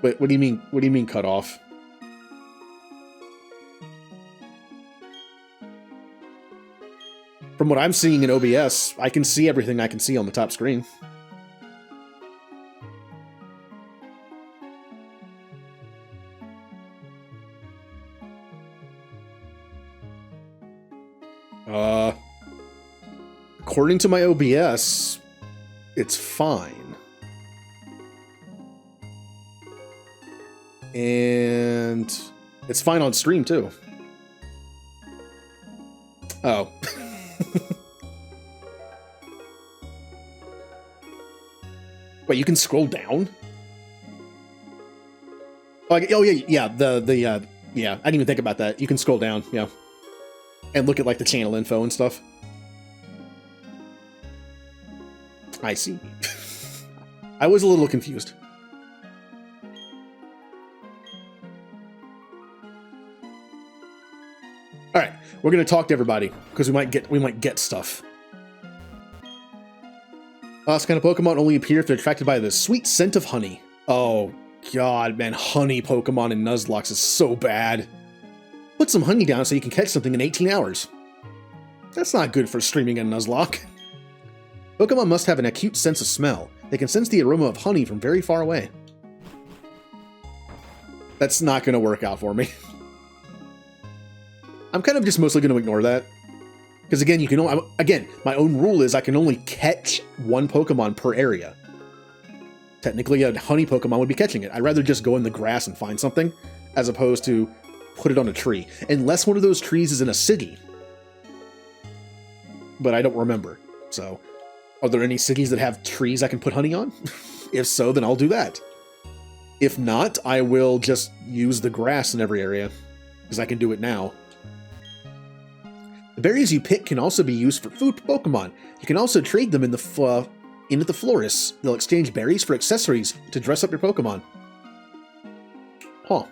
Wait, what do you mean? What do you mean cut off? From what I'm seeing in OBS, I can see everything I can see on the top screen. According to my OBS, it's fine. And it's fine on stream, too. Oh. Wait, you can scroll down? Like, oh yeah, yeah, yeah, I didn't even think about that. You can scroll down, yeah. And look at, like, the channel info and stuff. I see. I was a little confused. All right, we're gonna talk to everybody because we might get stuff. This kind of Pokemon only appear if they're attracted by the sweet scent of honey. Oh god, man, honey Pokemon in Nuzlocke is so bad. Put some honey down so you can catch something in 18 hours. That's not good for streaming in Nuzlocke. Pokemon must have an acute sense of smell. They can sense the aroma of honey from very far away. That's not going to work out for me. I'm kind of just mostly going to ignore that. Because again, my own rule is I can only catch one Pokemon per area. Technically, a honey Pokemon would be catching it. I'd rather just go in the grass and find something, as opposed to put it on a tree. Unless one of those trees is in a city. But I don't remember, so... Are there any cities that have trees I can put honey on? If so, then I'll do that. If not, I will just use the grass in every area, because I can do it now. The berries you pick can also be used for food Pokemon. You can also trade them in at the florists. They'll exchange berries for accessories to dress up your Pokemon. Huh.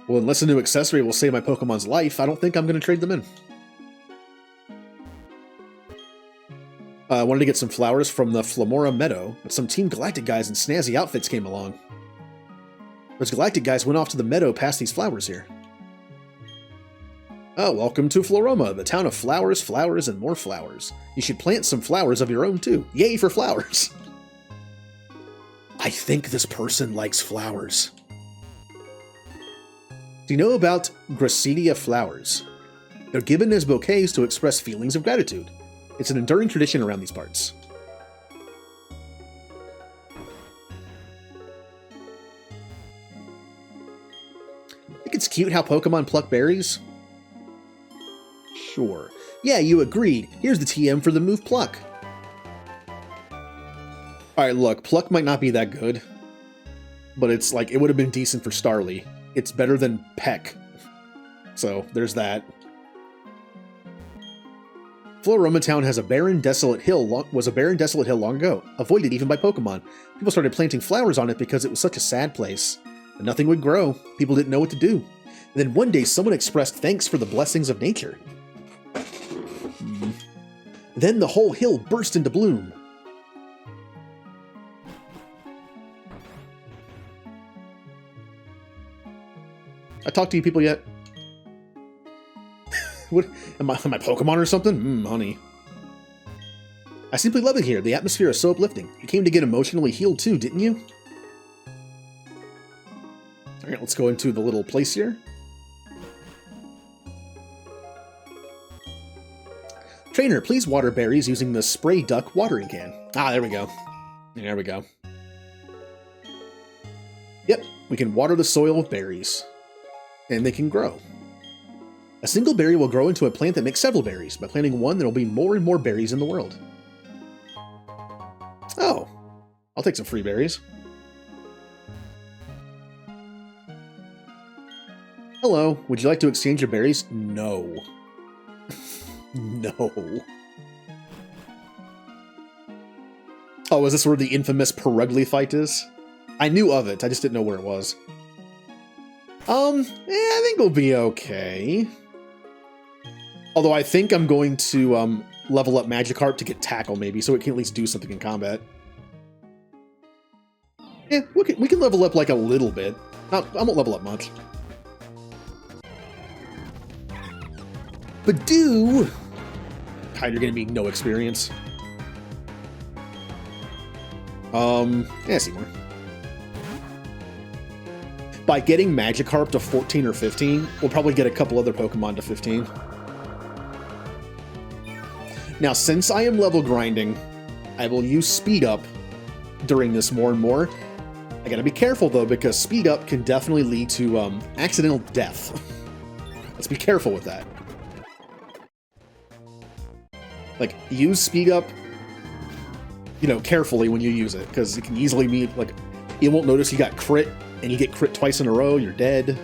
Well, unless a new accessory will save my Pokemon's life, I don't think I'm going to trade them in. I wanted to get some flowers from the Flamora Meadow, but some Team Galactic guys in snazzy outfits came along. Those Galactic guys went off to the meadow past these flowers here. Oh, welcome to Floroma, the town of flowers, flowers, and more flowers. You should plant some flowers of your own, too. Yay for flowers! I think this person likes flowers. Do you know about Gracidia flowers? They're given as bouquets to express feelings of gratitude. It's an enduring tradition around these parts. I think it's cute how Pokemon pluck berries. Sure. Yeah, you agreed. Here's the TM for the move Pluck. Alright, look, Pluck might not be that good, but it's like, it would have been decent for Starly. It's better than Peck. So, there's that. Floroma Town has a barren, desolate hill long ago, avoided even by Pokemon. People started planting flowers on it because it was such a sad place. But nothing would grow. People didn't know what to do. And then one day, someone expressed thanks for the blessings of nature. Then the whole hill burst into bloom. I talked to you people yet? What? Am I Pokemon or something? Honey. I simply love it here. The atmosphere is so uplifting. You came to get emotionally healed too, didn't you? Alright, let's go into the little place here. Trainer, please water berries using the Psyduck watering can. Ah, there we go. There we go. Yep, we can water the soil with berries. And they can grow. A single berry will grow into a plant that makes several berries. By planting one, there will be more and more berries in the world. Oh, I'll take some free berries. Hello, would you like to exchange your berries? No. No. Oh, is this where the infamous Perugly fight is? I knew of it, I just didn't know where it was. I think we'll be okay. Although I think I'm going to level up Magikarp to get Tackle, maybe, so it can at least do something in combat. Yeah, we can level up like a little bit. I won't level up much. But do... God, you're gonna be no experience. Yeah, Seymour. By getting Magikarp to 14 or 15, we'll probably get a couple other Pokemon to 15. Now, since I am level grinding, I will use Speed Up during this more and more. I gotta be careful, though, because Speed Up can definitely lead to accidental death. Let's be careful with that. Like, use Speed Up, you know, carefully when you use it, because it can easily be, like, you won't notice you got crit, and you get crit twice in a row, you're dead.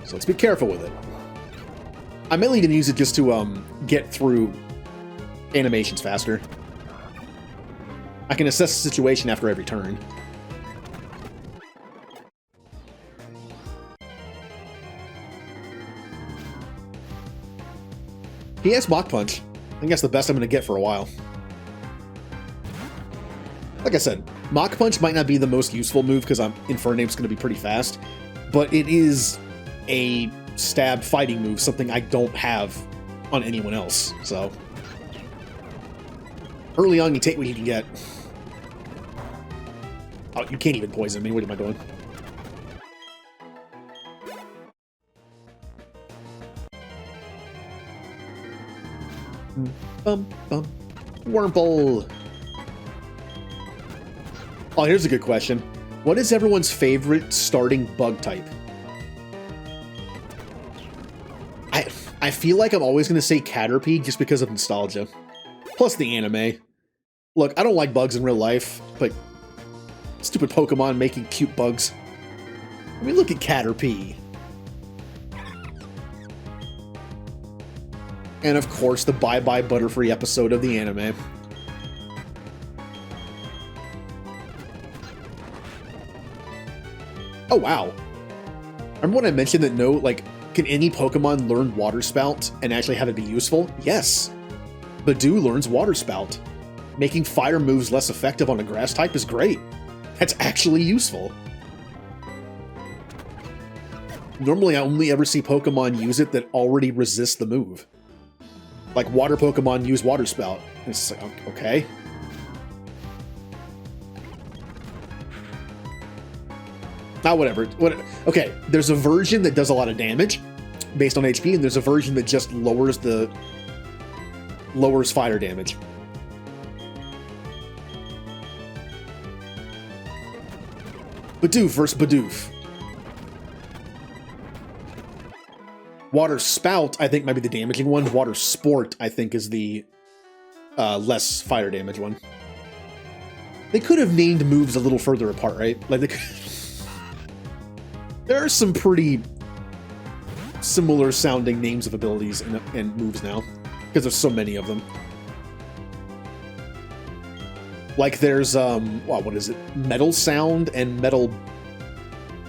So let's be careful with it. I'm mainly going to use it just to get through animations faster. I can assess the situation after every turn. He has Mach Punch. I think that's the best I'm going to get for a while. Like I said, Mach Punch might not be the most useful move because Infernape's going to be pretty fast, but it is a stab fighting move, something I don't have on anyone else, so... Early on, you take what you can get. Oh, you can't even poison me. What am I doing? Wurmple! Oh, here's a good question. What is everyone's favorite starting bug type? I feel like I'm always going to say Caterpie just because of nostalgia. Plus the anime. Look, I don't like bugs in real life, but stupid Pokemon making cute bugs. I mean, look at Caterpie. And of course, the Bye Bye Butterfree episode of the anime. Oh, wow. Remember when I mentioned that can any Pokemon learn Water Spout and actually have it be useful? Yes. Badoo learns Water Spout. Making fire moves less effective on a grass type is great. That's actually useful. Normally, I only ever see Pokemon use it that already resist the move. Like water Pokemon use Water Spout. It's like, okay. Whatever. Okay, there's a version that does a lot of damage, based on HP, and there's a version that just lowers fire damage. Bidoof versus Bidoof. Water Spout, I think, might be the damaging one. Water Sport, I think, is the less fire damage one. They could have named moves a little further apart, right? Like they could... There are some pretty similar sounding names of abilities and moves now, because there's so many of them. Like there's, wow, what is it? Metal Sound and Metal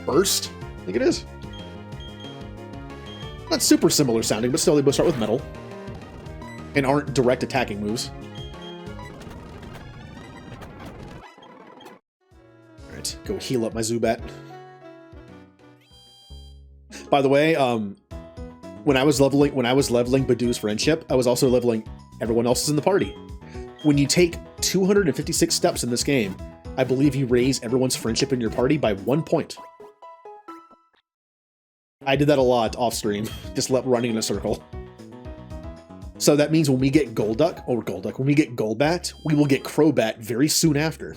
Burst? I think it is. Not super similar sounding, but still they both start with metal. And aren't direct attacking moves. Alright, go heal up my Zubat. By the way, when I was leveling Bidoof's friendship, I was also leveling everyone else's in the party. When you take 256 steps in this game, I believe you raise everyone's friendship in your party by 1 point. I did that a lot off stream, just running in a circle. So that means when we get when we get Golbat, we will get Crobat very soon after.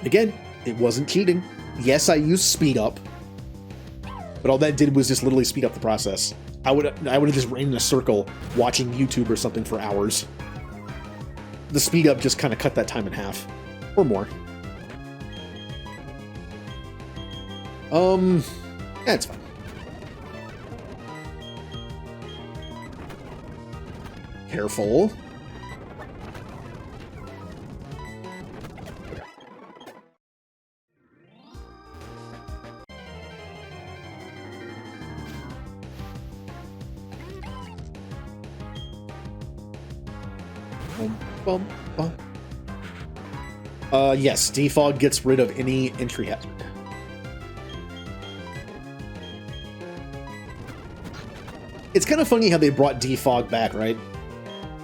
Again, it wasn't cheating. Yes, I used speed up, but all that did was just literally speed up the process. I would have just ran in a circle watching YouTube or something for hours. The speed up just kind of cut that time in half, or more. Yeah, it's fine. Careful. Bum, bum. Yes, Defog gets rid of any entry hazard. It's kind of funny how they brought Defog back, right?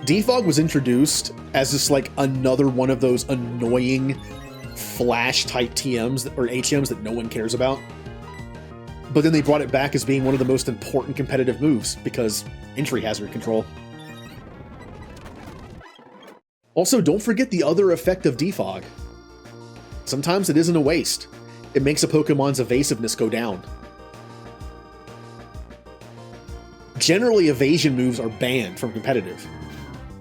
Defog was introduced as just like another one of those annoying flash-type TMs or HMs that no one cares about. But then they brought it back as being one of the most important competitive moves because entry hazard control. Also, don't forget the other effect of Defog. Sometimes it isn't a waste. It makes a Pokemon's evasiveness go down. Generally, evasion moves are banned from competitive.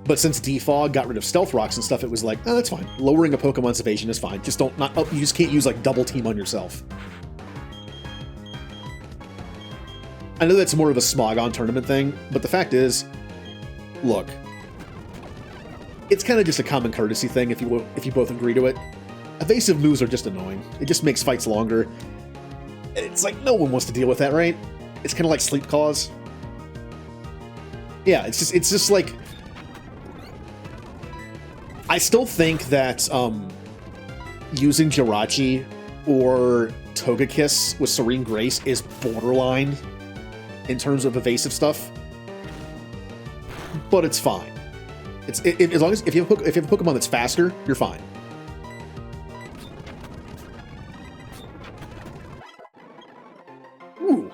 But since Defog got rid of Stealth Rocks and stuff, it was like, oh, that's fine. Lowering a Pokemon's evasion is fine. Just you just can't use like double team on yourself. I know that's more of a Smogon tournament thing, but the fact is, look, it's kind of just a common courtesy thing if you both agree to it. Evasive moves are just annoying. It just makes fights longer. It's like no one wants to deal with that, right? It's kind of like Sleep Cause. Yeah, it's just like I still think that using Jirachi or Togekiss with Serene Grace is borderline in terms of evasive stuff, but it's fine. As long as if you have a Pokemon that's faster, you're fine. Ooh.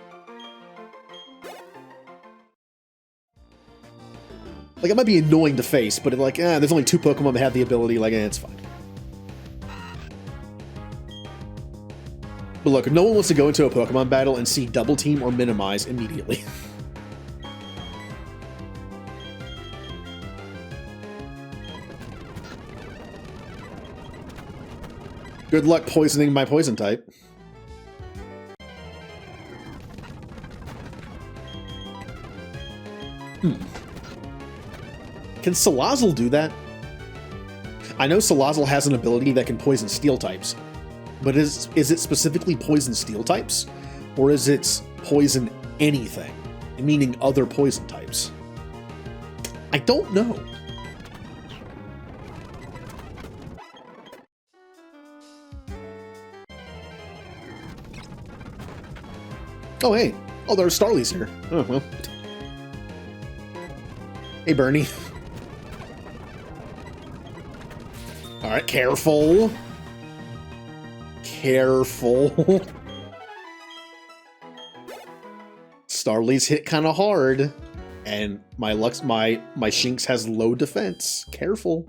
Like, it might be annoying to face, but like, there's only 2 Pokemon that have the ability, like, it's fine. But look, no one wants to go into a Pokemon battle and see Double Team or Minimize immediately. Good luck poisoning my poison type. Can Salazzle do that? I know Salazzle has an ability that can poison steel types, but is it specifically poison steel types? Or is it poison anything, meaning other poison types? I don't know. Oh, hey. Oh, there's Starly's here. Oh, well. Hey, Bernie. Alright, careful. Careful. Starly's hit kind of hard, and my Shinx has low defense. Careful.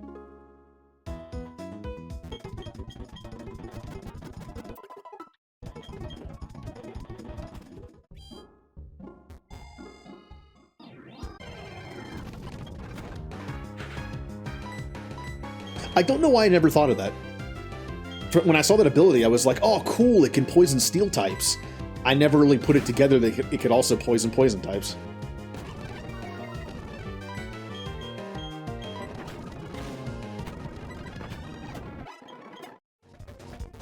I don't know why I never thought of that. When I saw that ability, I was like, oh, cool, it can poison steel types. I never really put it together that it could also poison types.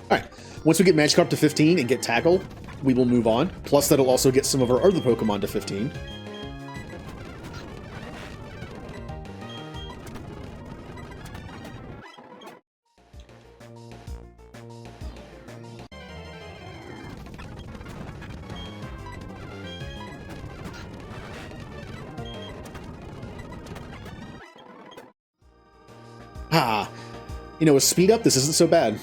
Alright, once we get Magikarp to 15 and get Tackle, we will move on. Plus, that'll also get some of our other Pokemon to 15. Ah, you know, with speed up, this isn't so bad.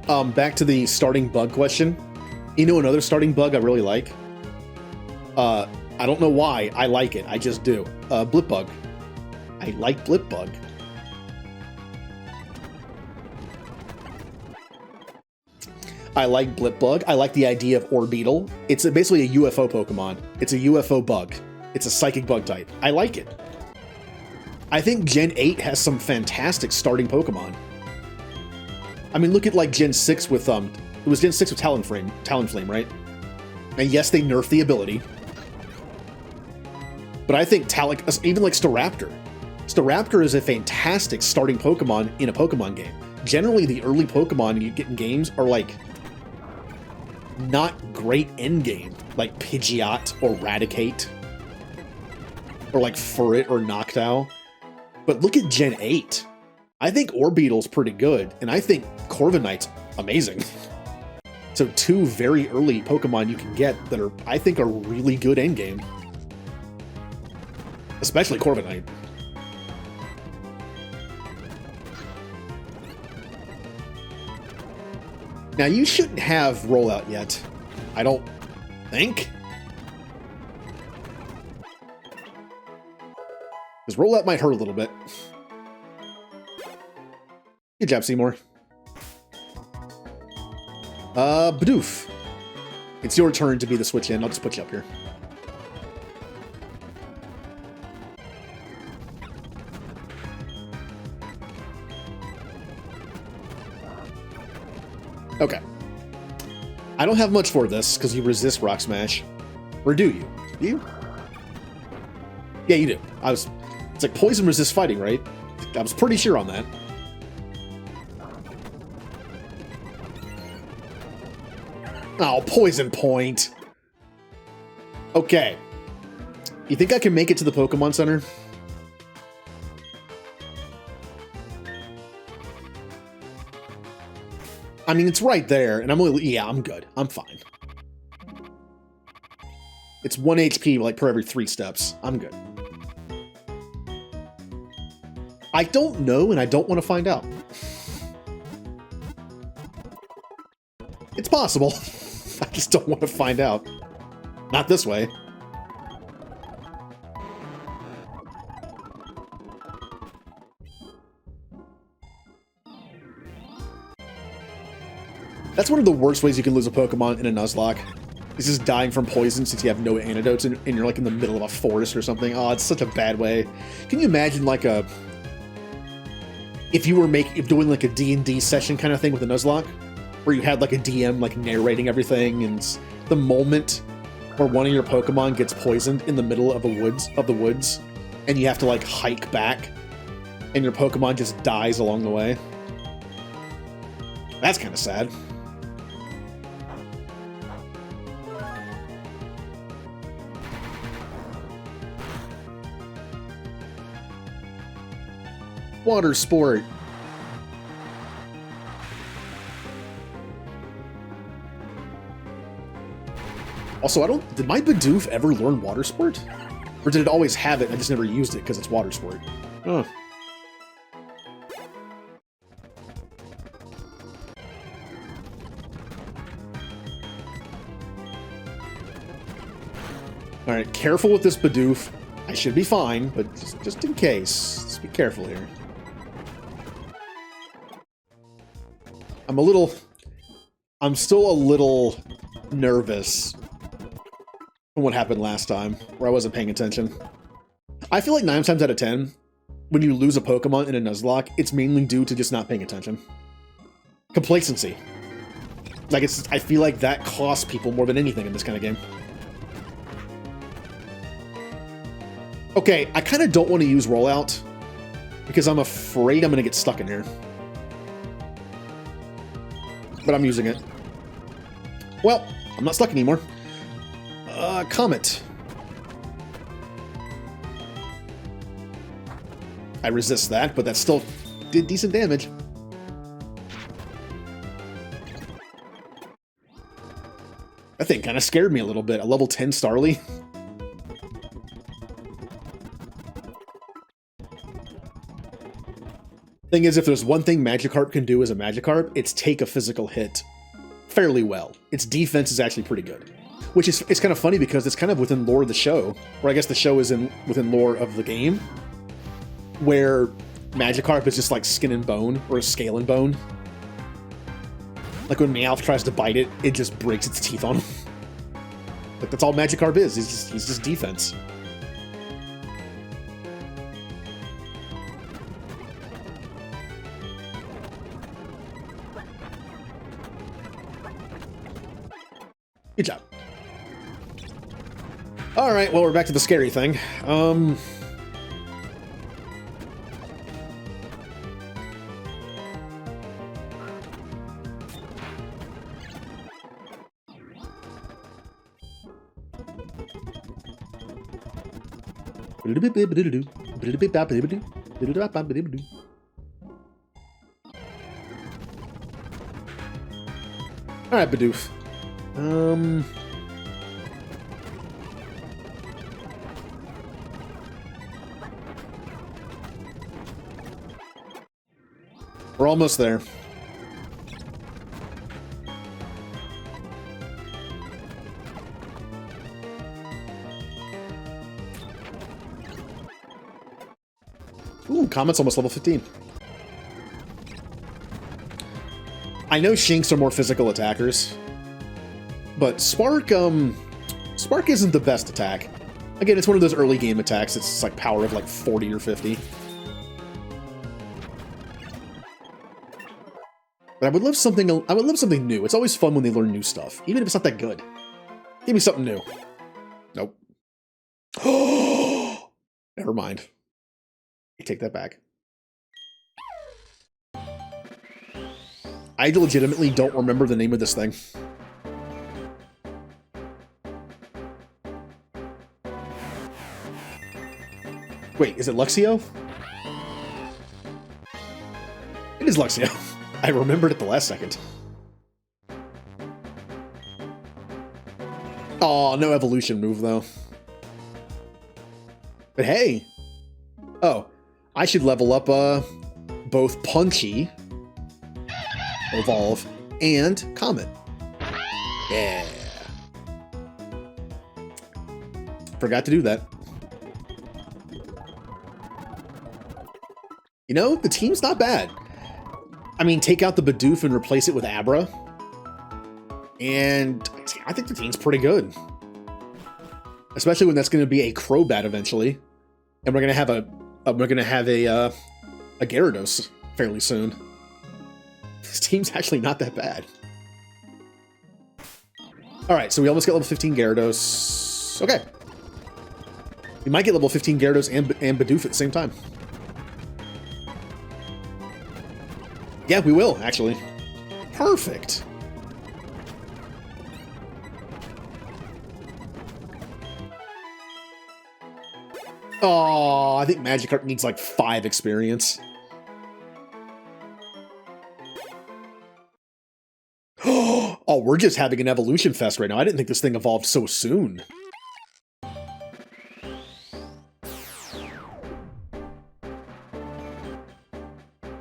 Oh, back to the starting bug question. You know another starting bug I really like? I don't know why I like it. I just do. Blip Bug. I like Blip Bug. I like Blip Bug. I like the idea of Orbeetle. It's basically a UFO Pokemon. It's a UFO bug. It's a psychic bug type. I like it. I think Gen 8 has some fantastic starting Pokemon. I mean, look at like Gen 6 with it was Gen 6 with Talonflame, right? And yes, they nerfed the ability. But I think even like Staraptor. Staraptor is a fantastic starting Pokemon in a Pokemon game. Generally, the early Pokemon you get in games are like not great end game, like Pidgeot or Raticate, or like Furret or Noctowl. But look at Gen 8. I think Orbeetle's pretty good, and I think Corviknight's amazing. So two very early Pokemon you can get that I think are really good endgame. Especially Corviknight. Now you shouldn't have rollout yet. I don't think. Because rollout might hurt a little bit. Good job, Seymour. Bidoof. It's your turn to be the switch in. I'll just put you up here. Okay. I don't have much for this, because you resist Rock Smash. Or do you? Do you? Yeah, you do. It's like poison resist fighting, right? I was pretty sure on that. Oh, Poison Point. Okay. You think I can make it to the Pokemon Center? I mean, it's right there, and I'm good. I'm fine. It's 1 HP, like, per every 3 steps. I'm good. I don't know, and I don't want to find out. It's possible. I just don't want to find out. Not this way. That's one of the worst ways you can lose a Pokemon in a Nuzlocke. It's just dying from poison since you have no antidotes and you're like in the middle of a forest or something. Oh, it's such a bad way. Can you imagine like if you were doing like a D&D session kind of thing with a Nuzlocke? Where you had like a DM like narrating everything, and the moment where one of your Pokemon gets poisoned in the middle of the woods, and you have to like hike back, and your Pokemon just dies along the way. That's kind of sad. Water Sport. Also, did my Bidoof ever learn Water Sport? Or did it always have it, I just never used it because it's Water Sport? Oh. Alright, careful with this Bidoof. I should be fine, but just in case. Just be careful here. I'm still a little nervous from what happened last time, where I wasn't paying attention. I feel like 9 times out of 10, when you lose a Pokemon in a Nuzlocke, it's mainly due to just not paying attention. Complacency. Like, I feel like that costs people more than anything in this kind of game. Okay, I kind of don't want to use Rollout, because I'm afraid I'm going to get stuck in here. But I'm using it. Well, I'm not stuck anymore. Comet. I resist that, but that still did decent damage. That thing kind of scared me a little bit. A level 10 Starly. Thing is, if there's one thing Magikarp can do as a Magikarp, it's take a physical hit fairly well. Its defense is actually pretty good. Which is, it's kind of funny because it's kind of within lore of the show, or I guess the show is within lore of the game, where Magikarp is just like skin and bone, or scale and bone. Like when Meowth tries to bite it, it just breaks its teeth on him. Like that's all Magikarp is, he's just defense. Good job. Alright, well, we're back to the scary thing. Alright, Bidoof. We're almost there. Ooh, Comet's almost level 15. I know Shinx are more physical attackers, but Spark isn't the best attack. Again, it's one of those early game attacks. It's like power of like 40 or 50. But I would love something new. It's always fun when they learn new stuff, even if it's not that good. Give me something new. Nope. Oh, never mind. I take that back. I legitimately don't remember the name of this thing. Wait, is it Luxio? It is Luxio. I remembered it the last second. Aw, no evolution move, though. But hey! Oh, I should level up, both Punchy, Evolve, and Comet. Yeah. Forgot to do that. You know, the team's not bad. I mean, take out the Bidoof and replace it with Abra, and I think the team's pretty good. Especially when that's going to be a Crobat eventually, and we're going to have a Gyarados fairly soon. This team's actually not that bad. All right, so we almost got level 15 Gyarados. Okay, we might get level 15 Gyarados and Bidoof at the same time. Yeah, we will, actually. Perfect. Oh, I think Magikarp needs like 5 experience. Oh, we're just having an evolution fest right now. I didn't think this thing evolved so soon.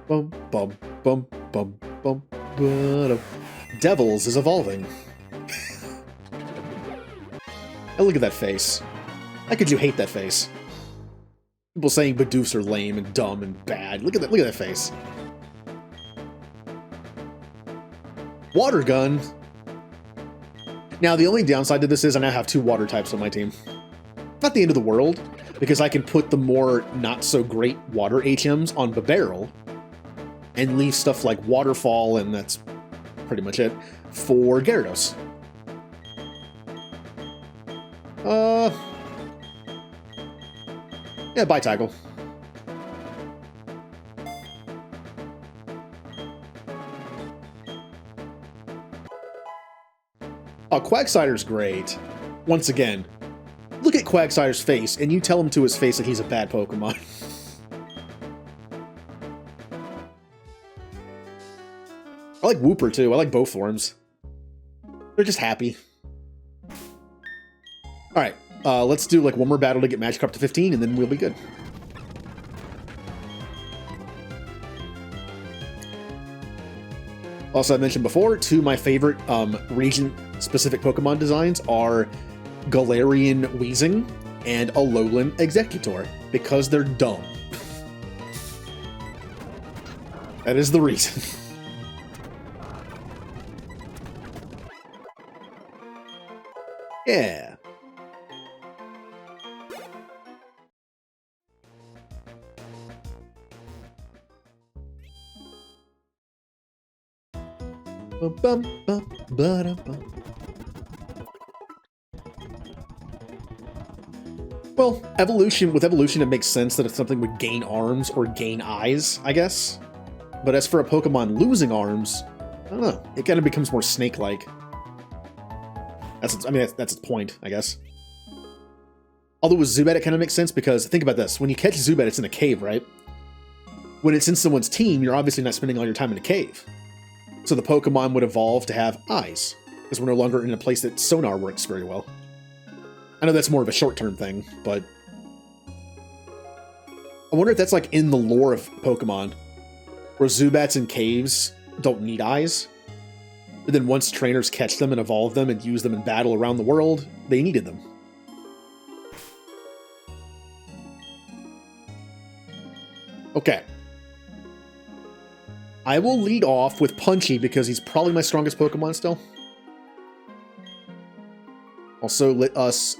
Bum, bum, bum, bum, bum, ba-dum. Devils is evolving. Oh, look at that face. How could you hate that face? People saying Bidoofs are lame and dumb and bad. Look at that face. Water gun. Now, the only downside to this is I now have 2 water types on my team. Not the end of the world, because I can put the more not-so-great water HMs on Babarrel and leave stuff like Waterfall, and that's pretty much it, for Gyarados. Yeah, bye, Tackle. Oh, Quagsire's great. Once again, look at Quagsire's face, and you tell him to his face that he's a bad Pokemon. I like Wooper, too. I like both forms. They're just happy. Alright, let's do like one more battle to get Magikarp to 15, and then we'll be good. Also, I mentioned before, 2 of my favorite region-specific Pokemon designs are Galarian Weezing and Alolan Executor, because they're dumb. That is the reason. Yeah. Well, with evolution, it makes sense that if something would gain arms or gain eyes, I guess. But as for a Pokemon losing arms, I don't know. It kind of becomes more snake-like. That's its point, I guess. Although with Zubat, it kind of makes sense because, think about this. When you catch Zubat, it's in a cave, right? When it's in someone's team, you're obviously not spending all your time in a cave. So the Pokemon would evolve to have eyes, because we're no longer in a place that sonar works very well. I know that's more of a short-term thing, but I wonder if that's like in the lore of Pokemon, where Zubats in caves don't need eyes, but then once trainers catch them and evolve them and use them in battle around the world, they needed them. Okay. I will lead off with Punchy because he's probably my strongest Pokemon still. Also, let us...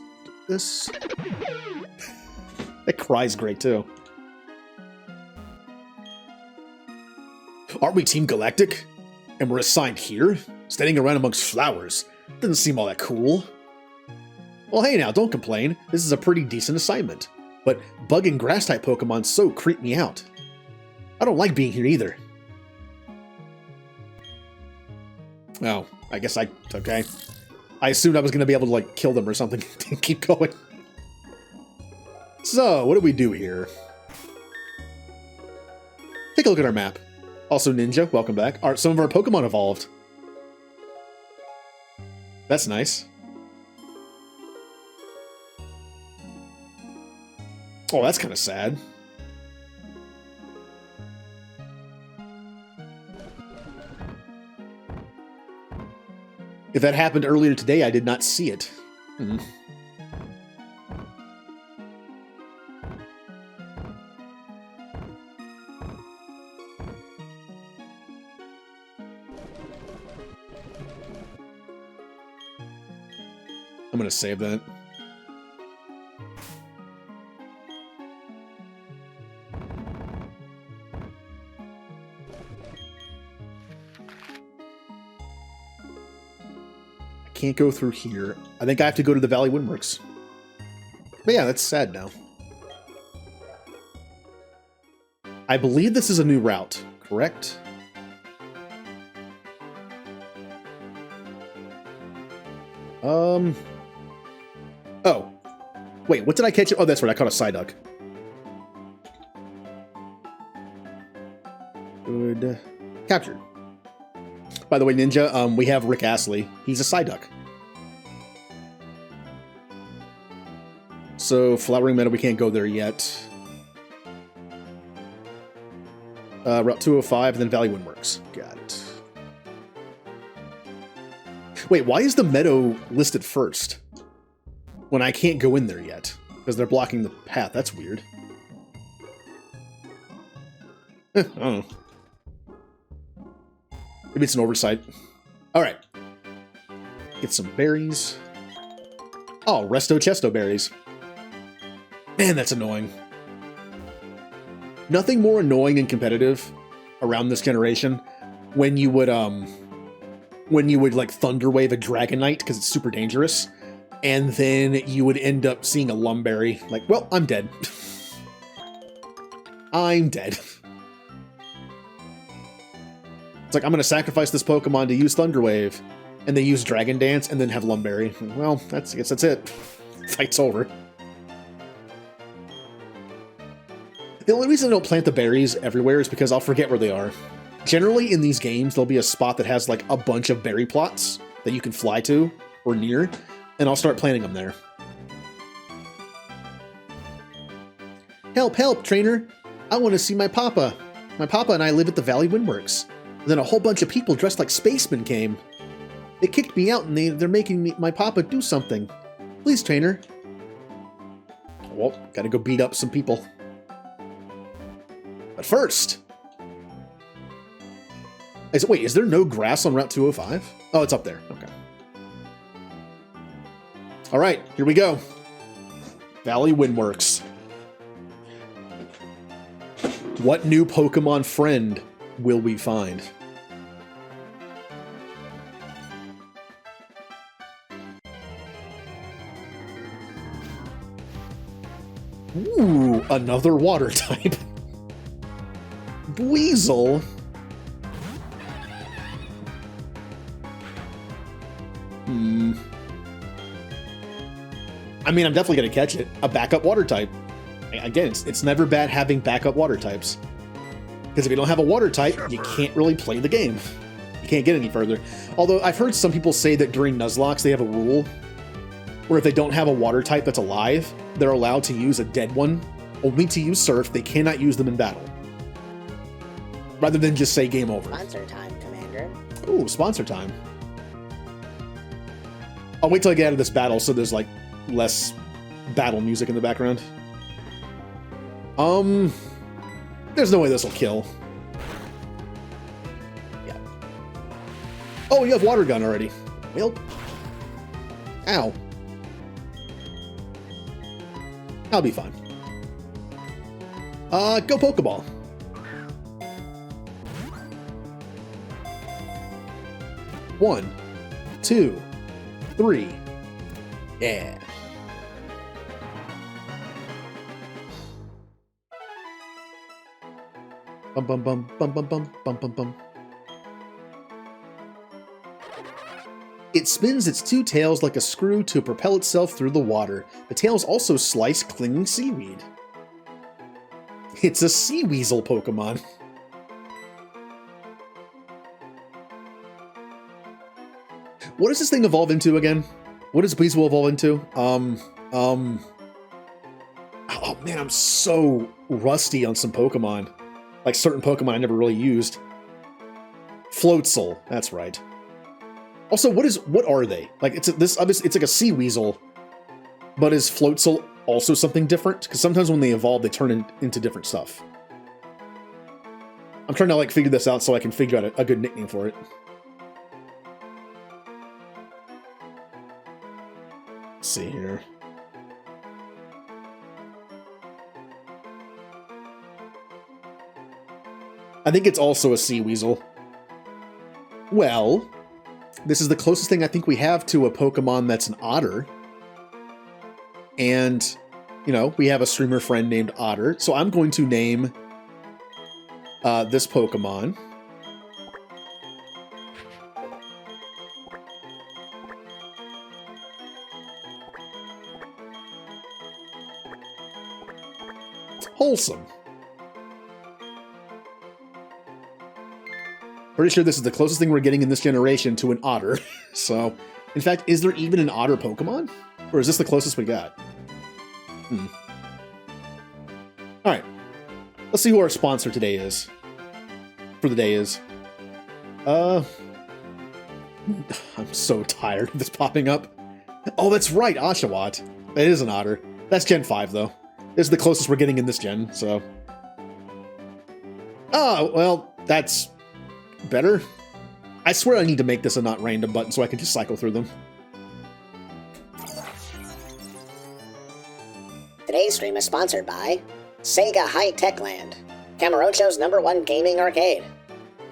this... That cry's great, too. Aren't we Team Galactic? And we're assigned here? Standing around amongst flowers. Doesn't seem all that cool. Well, hey now, don't complain. This is a pretty decent assignment. But bug and grass-type Pokemon so creep me out. I don't like being here either. Oh, I guess okay. I assumed I was going to be able to, like, kill them or something to keep going. So, what do we do here? Take a look at our map. Also, Ninja, welcome back. Some of our Pokemon evolved. That's nice. Oh, that's kind of sad. If that happened earlier today, I did not see it. Hmm. I'm going to save that. Can't go through here. I think I have to go to the Valley Windworks. But yeah, that's sad now. I believe this is a new route, correct? Oh. Wait, what did I catch? Oh, that's right, I caught a Psyduck. Good. Captured. By the way, Ninja, we have Rick Astley. He's a Psyduck. So, Flowering Meadow, we can't go there yet. Route 205, and then Valley Windworks. Got it. Wait, why is the meadow listed first? When I can't go in there yet. Because they're blocking the path. That's weird. I don't know. Maybe it's an oversight. Alright. Get some berries. Oh, Resto Chesto berries. Man, that's annoying. Nothing more annoying and competitive around this generation when you would like Thunder Wave a Dragonite because it's super dangerous, and then you would end up seeing a Lumberry. Like, well, I'm dead. I'm dead. It's like, I'm going to sacrifice this Pokemon to use Thunder Wave, and they use Dragon Dance and then have Lumberry. Well, I guess that's it. Fight's over. The only reason I don't plant the berries everywhere is because I'll forget where they are. Generally, in these games, there'll be a spot that has like a bunch of berry plots that you can fly to or near, and I'll start planting them there. Help, help, trainer! I want to see my papa. My papa and I live at the Valley Windworks. And then a whole bunch of people dressed like spacemen came. They kicked me out and they're making my papa do something. Please, trainer. Well, gotta go beat up some people. But first... Wait, is there no grass on Route 205? Oh, it's up there. Okay. Alright, here we go. Valley Windworks. What new Pokemon friend will we find? Ooh, another water type. Weasel. I mean, I'm definitely going to catch it. A backup water type. Again, it's never bad having backup water types. Because if you don't have a water type, you can't really play the game. You can't get any further. Although, I've heard some people say that during Nuzlocke, they have a rule where if they don't have a water type that's alive, they're allowed to use a dead one, only to use Surf. They cannot use them in battle. Rather than just say game over. Sponsor time, Commander. Ooh, sponsor time. I'll wait till I get out of this battle so there's, like, less battle music in the background. There's no way this will kill. Yeah. Oh, you have Water Gun already. Well. Ow. I'll be fine. Go Pokeball. One, two, three. Yeah. Bum bum bum bum bum bum bum bum bum. It spins its two tails like a screw to propel itself through the water. The tails also slice clinging seaweed. It's a sea weasel Pokemon. What does this thing evolve into again? What does Weasel evolve into? Oh man, I'm so rusty on some Pokemon. Like certain Pokemon I never really used. Floatzel, that's right. Also, what are they? Like it's like a sea weasel, but is Floatzel also something different? Because sometimes when they evolve, they turn into different stuff. I'm trying to like figure this out so I can figure out a good nickname for it. Let's see here. I think it's also a sea weasel. Well, this is the closest thing I think we have to a Pokemon that's an otter. And, you know, we have a streamer friend named Otter. So I'm going to name this Pokemon Wholesome. Pretty sure this is the closest thing we're getting in this generation to an otter. So, in fact, is there even an otter Pokemon? Or is this the closest we got? Alright. Let's see who our sponsor today is. For the day is. I'm so tired of this popping up. Oh, that's right, Oshawott. It is an otter. That's Gen 5, though. This is the closest we're getting in this gen, so... Oh, well, that's... better. I swear I need to make this a not random button so I can just cycle through them. Today's stream is sponsored by Sega High-Tech Land, Kamurocho's #1 gaming arcade.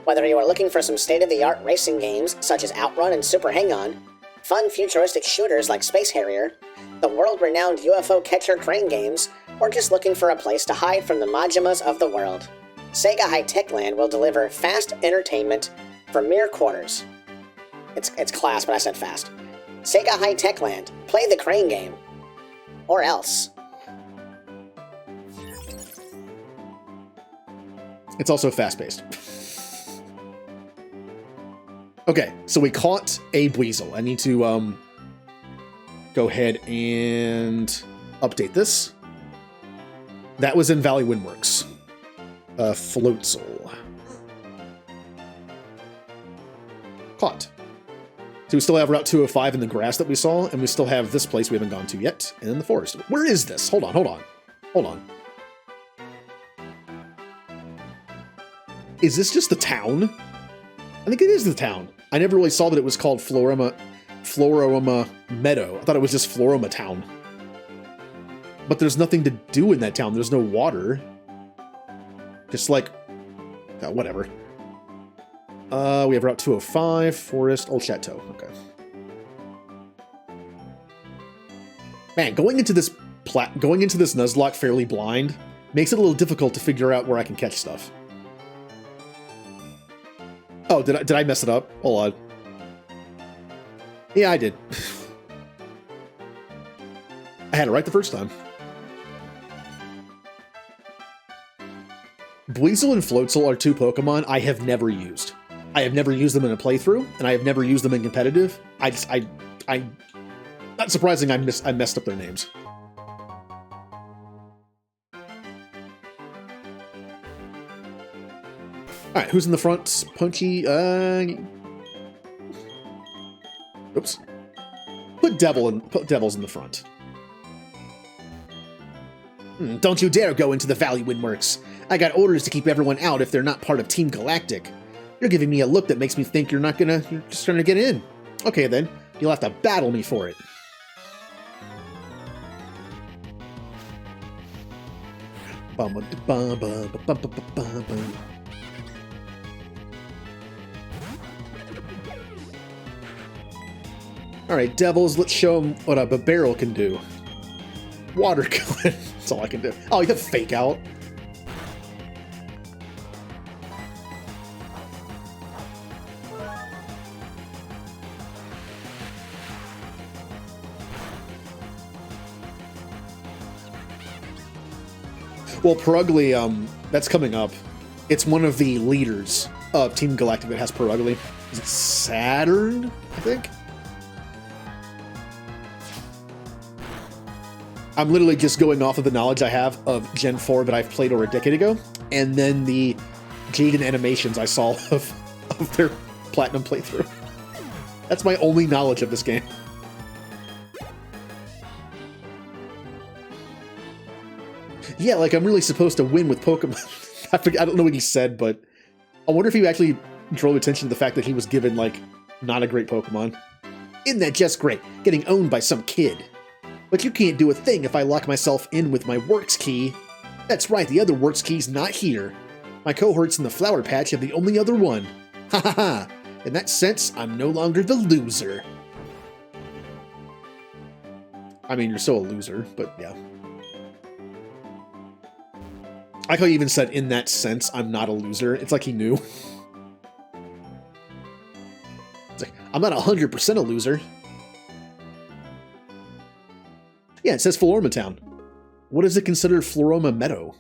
Whether you are looking for some state-of-the-art racing games such as Outrun and Super Hang-On, fun futuristic shooters like Space Harrier, the world-renowned UFO catcher crane games, or just looking for a place to hide from the Majimas of the world, Sega High-Tech Land will deliver fast entertainment for mere quarters. It's class, but I said fast. Sega High-Tech Land. Play the crane game. Or else. It's also fast-paced. Okay, so we caught a Weasel. I need to go ahead and update this. That was in Valley Windworks. Floatzel. Caught. So we still have Route 205 in the grass that we saw, and we still have this place we haven't gone to yet, and in the forest. Where is this? Hold on. Is this just the town? I think it is the town. I never really saw that it was called Floroma Meadow. I thought it was just Floroma Town. But there's nothing to do in that town. There's no water. Just like... oh, whatever. We have Route 205, Forest, Old Chateau. Okay. Man, going into this Nuzlocke fairly blind makes it a little difficult to figure out where I can catch stuff. Oh, did I mess it up? Hold on. Yeah, I did. I had it right the first time. Weasel and Floatzel are two Pokemon I have never used. I have never used them in a playthrough, and I have never used them in competitive. Not surprising I messed up their names. Alright, who's in the front? Punchy, oops. Put Devils in the front. Don't you dare go into the Valley Windworks. I got orders to keep everyone out if they're not part of Team Galactic. You're giving me a look that makes me think you're just trying to get in. Okay then, you'll have to battle me for it. Alright, Devils, let's show them what a barrel can do. Water gun. That's all I can do. Oh, you have Fake Out. Well, Perugly, that's coming up. It's one of the leaders of Team Galactic that has Perugly. Is it Saturn, I think? I'm literally just going off of the knowledge I have of Gen 4 that I've played over a decade ago, and then the Jaden animations I saw of their Platinum playthrough. That's my only knowledge of this game. Yeah, like I'm really supposed to win with Pokemon. I don't know what he said, but I wonder if he actually drove attention to the fact that he was given, like, not a great Pokemon. Isn't that just great? Getting owned by some kid. But you can't do a thing if I lock myself in with my Works key. That's right, the other Works key's not here. My cohorts in the Flower Patch have the only other one. Ha ha ha! In that sense, I'm no longer the loser. I mean, you're still a loser, but yeah. I like how he even said, in that sense, I'm not a loser. It's like he knew. It's like, I'm not 100% a loser. Yeah, it says Floroma Town. What is it considered Floroma Meadow?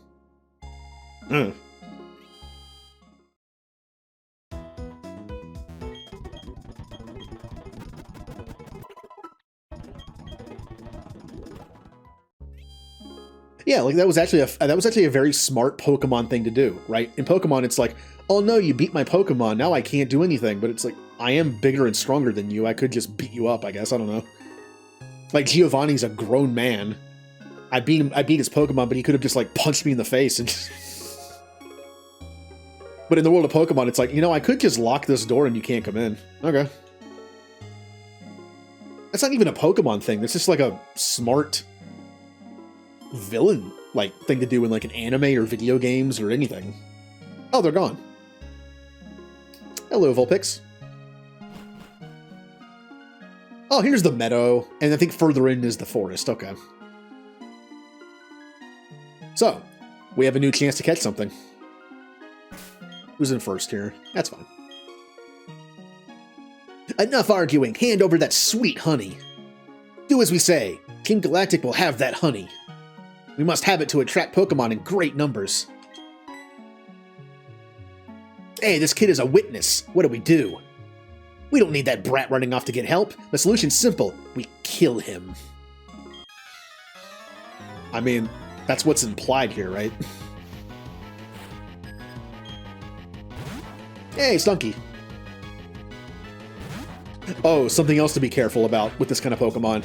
Yeah, like that was actually a very smart Pokemon thing to do, right? In Pokemon, it's like, oh no, you beat my Pokemon, now I can't do anything. But it's like, I am bigger and stronger than you. I could just beat you up, I guess. I don't know. Like Giovanni's a grown man. I beat his Pokemon, but he could have just like punched me in the face and. But in the world of Pokemon, it's like, I could just lock this door and you can't come in. Okay. That's not even a Pokemon thing. That's just like a smart villain like thing to do in like an anime or video games or anything. Oh, they're gone. Hello, Vulpix. Oh, here's the meadow, and I think further in is the forest. Okay. So, we have a new chance to catch something. Who's in first here? That's fine. Enough arguing. Hand over that sweet honey. Do as we say. Team Galactic will have that honey. We must have it to attract Pokemon in great numbers. Hey, this kid is a witness. What do? We don't need that brat running off to get help. The solution's simple. We kill him. I mean, that's what's implied here, right? Hey, Stunky. Oh, something else to be careful about with this kind of Pokemon.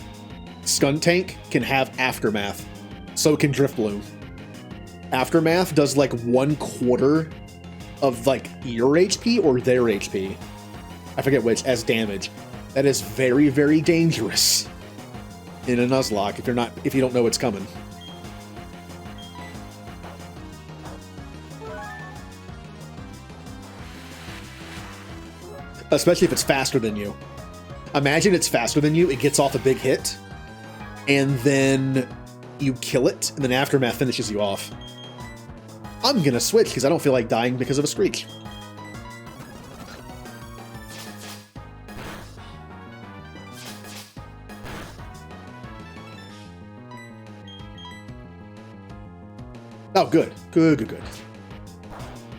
Skuntank can have Aftermath. So can Drifloon. Aftermath does like 1/4 of like your HP or their HP. I forget which, as damage. That is very, very dangerous in a Nuzlocke if you don't know what's coming. Especially if it's faster than you. Imagine it's faster than you, it gets off a big hit, and then you kill it, and then Aftermath finishes you off. I'm gonna switch because I don't feel like dying because of a Screech. Oh, good. Good.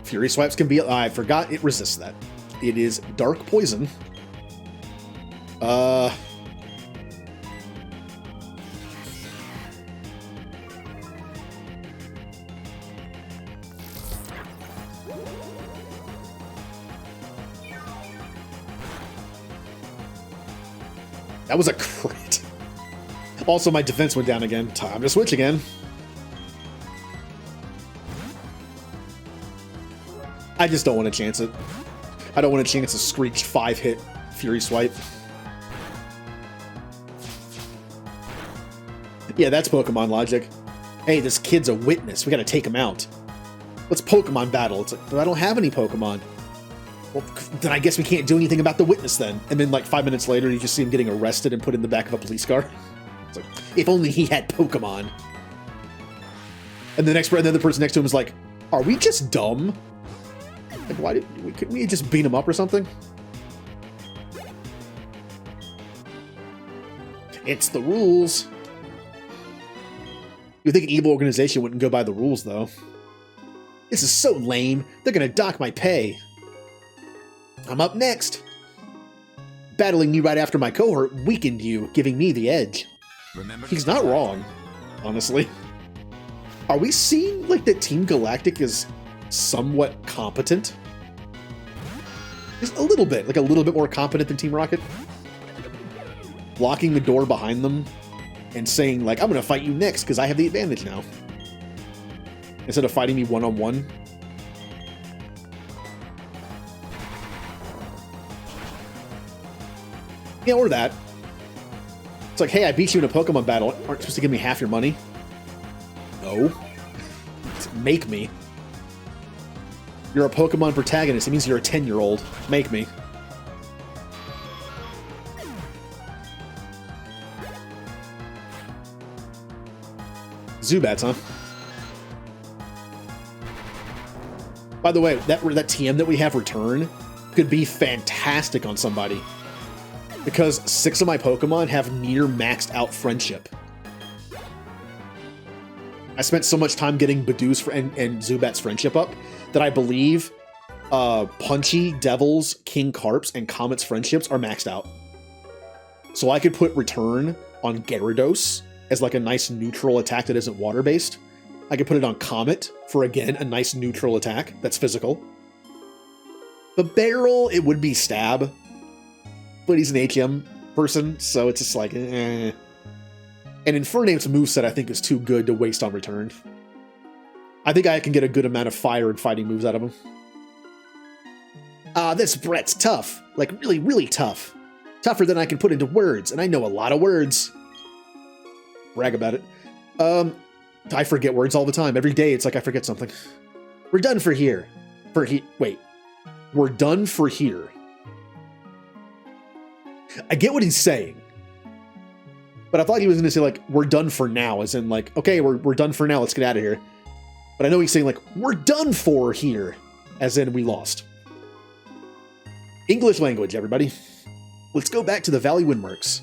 Fury Swipes can be... I forgot it resists that. It is Dark Poison. That was a crit. Also, my defense went down again. Time to switch again. I just don't want to chance it. I don't want to chance a Screech 5-hit Fury Swipe. Yeah, that's Pokemon logic. Hey, this kid's a witness. We gotta take him out. Let's Pokemon battle. It's like, but I don't have any Pokemon. Well, then I guess we can't do anything about the witness then. And then like 5 minutes later, you just see him getting arrested and put in the back of a police car. It's like, if only he had Pokemon. And the other person next to him is like, are we just dumb? Like, couldn't we just beat him up or something? It's the rules. You'd think an evil organization wouldn't go by the rules, though. This is so lame. They're gonna dock my pay. I'm up next. Battling you right after my cohort weakened you, giving me the edge. He's not wrong, honestly. Are we seeing, like, that Team Galactic is somewhat competent? Just a little bit more competent than Team Rocket. Blocking the door behind them and saying, like, I'm gonna fight you next because I have the advantage now. Instead of fighting me one-on-one. Yeah, or that. It's like, hey, I beat you in a Pokemon battle. Aren't you supposed to give me half your money? No. Make me. You're a Pokemon protagonist. It means you're a 10-year-old. Make me. Zubats, huh? By the way, that TM that we have return could be fantastic on somebody. Because 6 of my Pokemon have near maxed out friendship. I spent so much time getting Badoo's and Zubat's friendship up that I believe Punchy, Devil's, King Carp's, and Comet's friendships are maxed out. So I could put Return on Gyarados as like a nice neutral attack that isn't water-based, I could put it on Comet for, again, a nice neutral attack that's physical. The Barrel, it would be Stab, but he's an HM person, so it's just like, eh. And Infernape's moveset, I think, is too good to waste on return. I think I can get a good amount of fire and fighting moves out of him. This Brett's tough. Like, really, really tough. Tougher than I can put into words, and I know a lot of words. Brag about it. I forget words all the time. Every day, it's like I forget something. We're done for here. Wait. We're done for here. I get what he's saying. But I thought he was going to say, like, we're done for now, as in, like, okay, we're done for now, let's get out of here. But I know he's saying, like, we're done for here, as in we lost. English language, everybody. Let's go back to the Valley Windworks.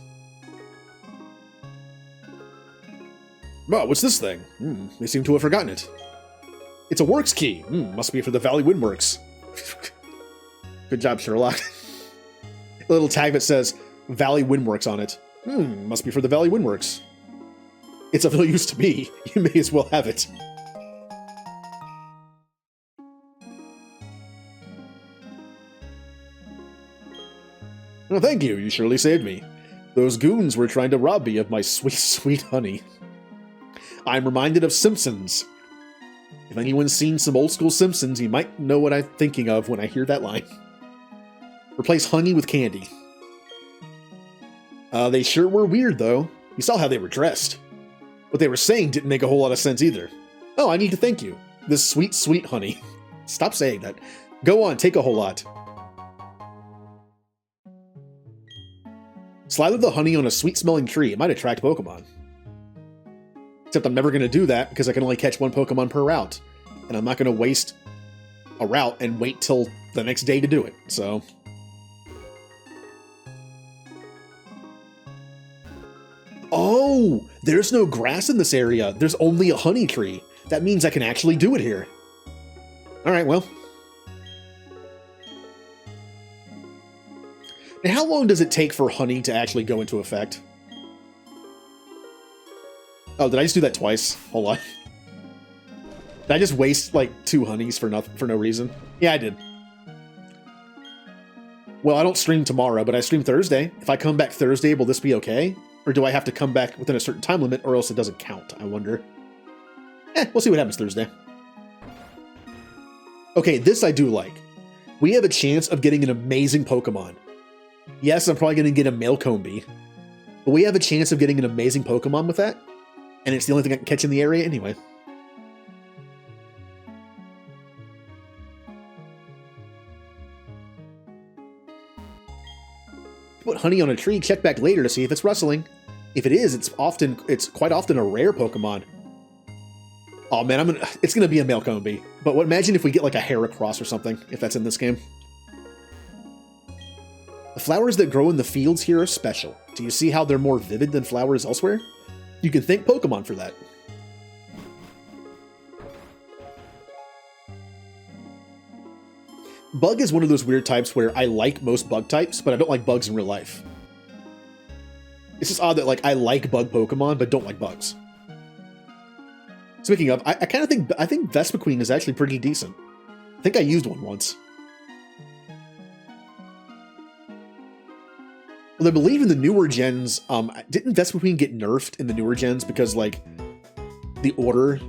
Oh, what's this thing? They seem to have forgotten it. It's a works key. Must be for the Valley Windworks. Good job, Sherlock. A little tag that says Valley Windworks on it. Must be for the Valley Windworks. It's of no use to me. You may as well have it. Well, thank you. You surely saved me. Those goons were trying to rob me of my sweet, sweet honey. I'm reminded of Simpsons. If anyone's seen some old school Simpsons, you might know what I'm thinking of when I hear that line. Replace honey with candy. They sure were weird, though. You saw how they were dressed. What they were saying didn't make a whole lot of sense either. Oh, I need to thank you. This sweet, sweet honey. Stop saying that. Go on, take a whole lot. Slather the honey on a sweet-smelling tree. It might attract Pokemon. Except I'm never going to do that because I can only catch one Pokemon per route. And I'm not going to waste a route and wait till the next day to do it, so... Oh! There's no grass in this area. There's only a honey tree. That means I can actually do it here. Alright, well... Now, how long does it take for honey to actually go into effect? Oh, did I just do that twice? Hold on. Did I just waste, like, 2 honeys for no reason? Yeah, I did. Well, I don't stream tomorrow, but I stream Thursday. If I come back Thursday, will this be okay? Or do I have to come back within a certain time limit, or else it doesn't count, I wonder. We'll see what happens Thursday. Okay, this I do like. We have a chance of getting an amazing Pokemon. Yes, I'm probably going to get a Malcombi, but we have a chance of getting an amazing Pokemon with that, and it's the only thing I can catch in the area anyway. Put honey on a tree, check back later to see if it's rustling. If it is, it's quite often a rare Pokemon. Oh man, it's gonna be a Malcombi. But imagine if we get like a Heracross or something, if that's in this game. The flowers that grow in the fields here are special. Do you see how they're more vivid than flowers elsewhere? You can thank Pokemon for that. Bug is one of those weird types where I like most bug types, but I don't like bugs in real life. It's just odd that like I like bug Pokemon, but don't like bugs. Speaking of, I think Vespiquen is actually pretty decent. I think I used one once. Well, I believe in the newer gens, didn't Vespiquen get nerfed in the newer gens because like the order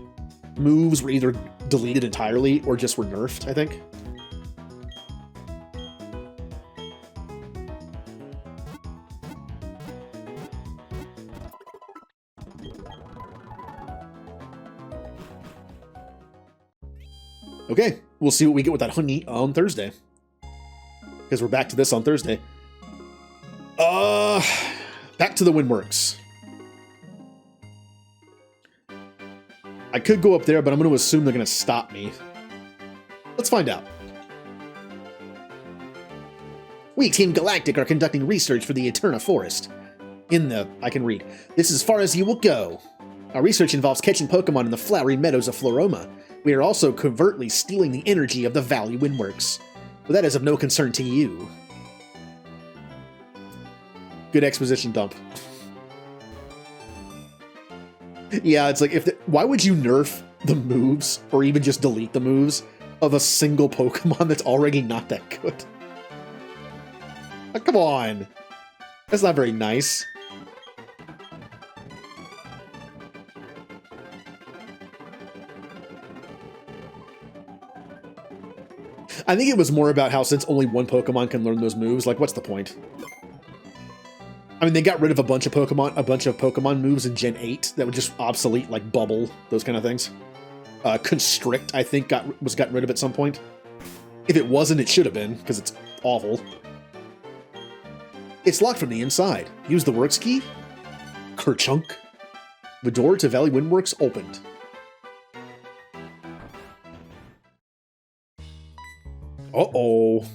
moves were either deleted entirely or just were nerfed, I think. Okay, we'll see what we get with that honey on Thursday. Because we're back to this on Thursday. Back to the Windworks. I could go up there, but I'm going to assume they're going to stop me. Let's find out. We, Team Galactic, are conducting research for the Eterna Forest. I can read. This is as far as you will go. Our research involves catching Pokemon in the flowery meadows of Floroma. We are also covertly stealing the energy of the Valley Windworks. But that is of no concern to you. Good exposition dump. Yeah, it's like, why would you nerf the moves, or even just delete the moves, of a single Pokemon that's already not that good. Oh, come on! That's not very nice. I think it was more about how since only one Pokemon can learn those moves, like, what's the point? I mean, they got rid of a bunch of Pokemon moves in Gen 8 that were just obsolete, like Bubble, those kind of things. Constrict, I think, was gotten rid of at some point. If it wasn't, it should have been, because it's awful. It's locked from the inside. Use the Works key. Kerchunk. The door to Valley Windworks opened. Uh-oh.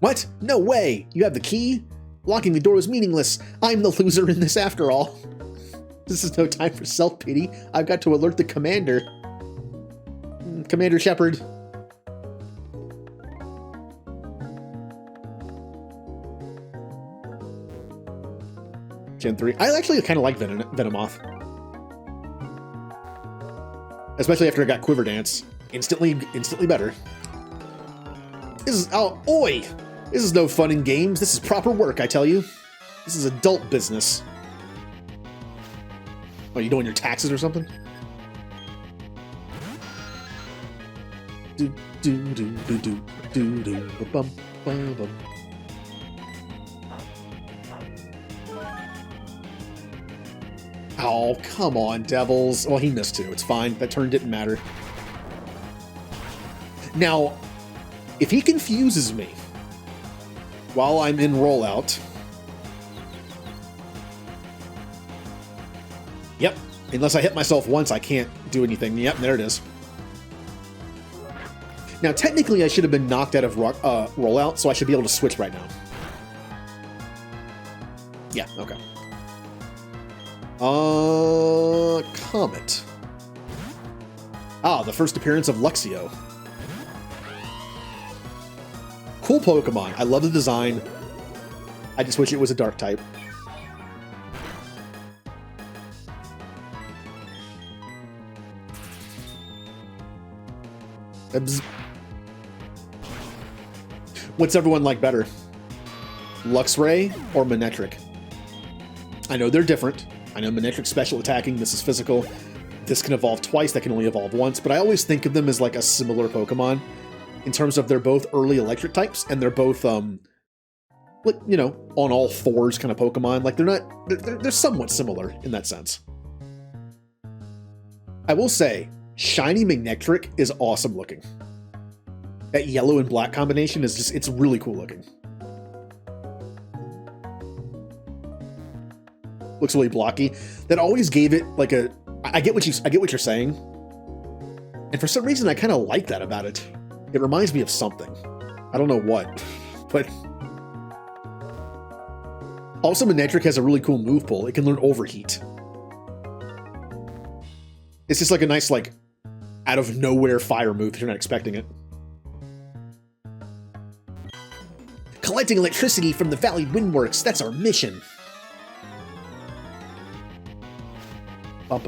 What? No way! You have the key? Locking the door was meaningless. I'm the loser in this after all. This is no time for self-pity. I've got to alert the commander. Commander Shepard. Gen 3. I actually kind of like Venomoth. Especially after I got Quiver Dance. Instantly better. This is, oh, oi! This is no fun and games. This is proper work, I tell you. This is adult business. Oh, you doing your taxes or something? Do do do do do do do bum bum bum. Oh, come on, Devils. Well, he missed too. It's fine. That turn didn't matter. Now, if he confuses me while I'm in rollout... Yep. Unless I hit myself once, I can't do anything. Yep, there it is. Now, technically, I should have been knocked out of rollout, so I should be able to switch right now. Yeah, okay. Comet. Ah, the first appearance of Luxio. Cool Pokemon. I love the design. I just wish it was a dark type. What's everyone like better? Luxray or Manectric? I know they're different. I know Manectric's special attacking, this is physical. This can evolve twice, that can only evolve once, but I always think of them as like a similar Pokemon in terms of they're both early electric types and they're both, like, you know, on all fours kind of Pokemon. Like they're somewhat similar in that sense. I will say, Shiny Manectric is awesome looking. That yellow and black combination is just, it's really cool looking. Looks really blocky. That always gave it like a, I get what you're saying. And for some reason I kind of like that about it. It reminds me of something. I don't know what, but also Manectric has a really cool move pool. It can learn Overheat. It's just like a nice, like, out of nowhere fire move if you're not expecting it. Collecting electricity from the Valley Windworks, that's our mission. Oh,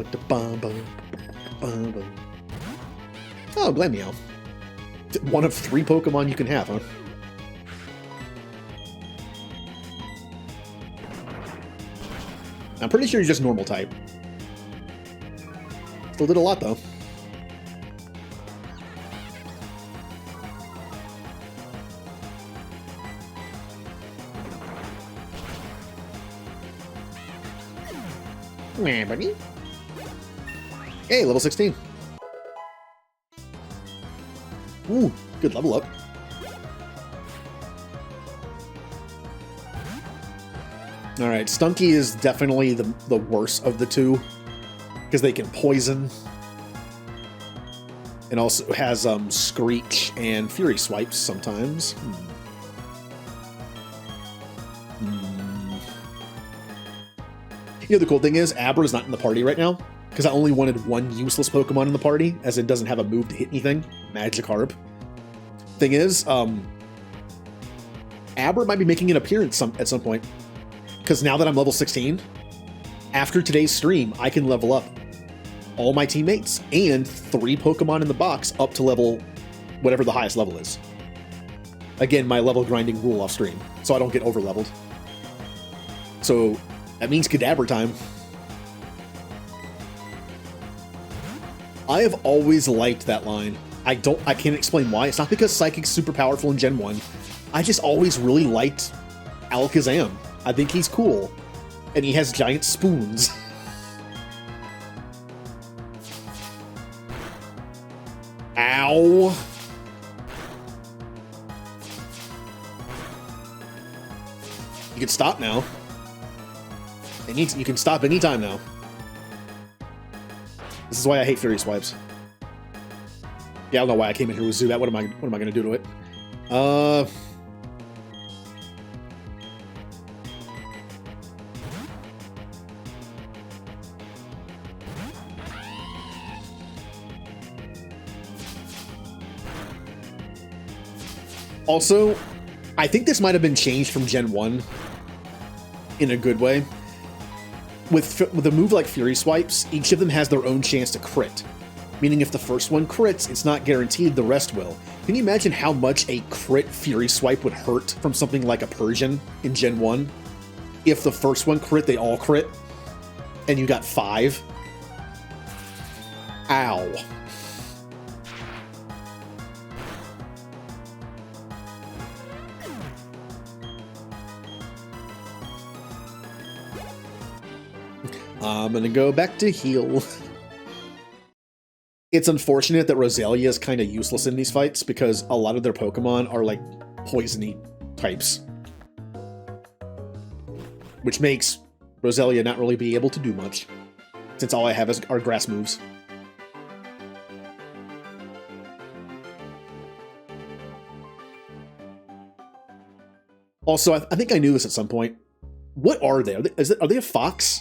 Glammeow. One of 3 Pokemon you can have, huh? I'm pretty sure you're just normal type. Still did a lot, though. Buddy. Hey, level 16. Ooh, good level up. Alright, Stunky is definitely the worst of the two, because they can poison. And also has Screech and Fury Swipes sometimes. You know, the cool thing is, Abra's not in the party right now, because I only wanted one useless Pokemon in the party, as it doesn't have a move to hit anything. Magikarp. Thing is, Abra might be making an appearance at some point, because now that I'm level 16, after today's stream, I can level up all my teammates and 3 Pokemon in the box up to level, whatever the highest level is. Again, my level grinding rule off stream, so I don't get over leveled. So that means Kadabra time. I have always liked that line. I can't explain why. It's not because Psychic's super powerful in Gen 1. I just always really liked Alakazam. I think he's cool. And he has giant spoons. Ow. You can stop now. You can stop anytime now. This is why I hate Fury Swipes. Yeah, I don't know why I came in here with Zubat. What am I gonna do to it? Also, I think this might have been changed from Gen 1 in a good way. With a move like Fury Swipes, each of them has their own chance to crit. Meaning if the first one crits, it's not guaranteed the rest will. Can you imagine how much a crit Fury Swipe would hurt from something like a Persian in Gen 1? If the first one crit, they all crit, and you got 5? Ow. I'm gonna go back to heal. It's unfortunate that Roselia is kind of useless in these fights because a lot of their Pokemon are like poisony types. Which makes Roselia not really be able to do much, since all I have are grass moves. Also, I think I knew this at some point. What are they? Are they a fox?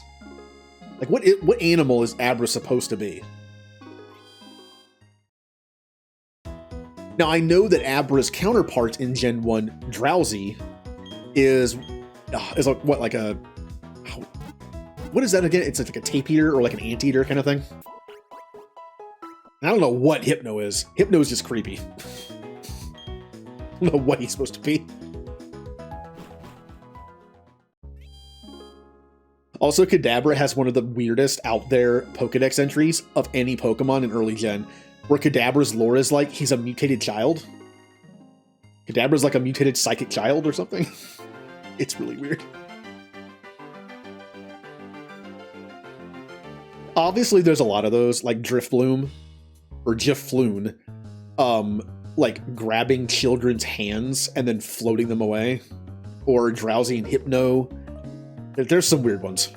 Like, what animal is Abra supposed to be? Now, I know that Abra's counterpart in Gen 1, Drowsy, is like, what, like a... What is that again? It's like a tapeater or like an anteater kind of thing? I don't know what Hypno is. Hypno is just creepy. I don't know what he's supposed to be. Also, Kadabra has one of the weirdest out there Pokedex entries of any Pokemon in early gen, where Kadabra's lore is like he's a mutated child. Kadabra's like a mutated psychic child or something. It's really weird. Obviously, there's a lot of those, like Drifloon or Gifloon, like grabbing children's hands and then floating them away, or Drowsy and Hypno. There's some weird ones.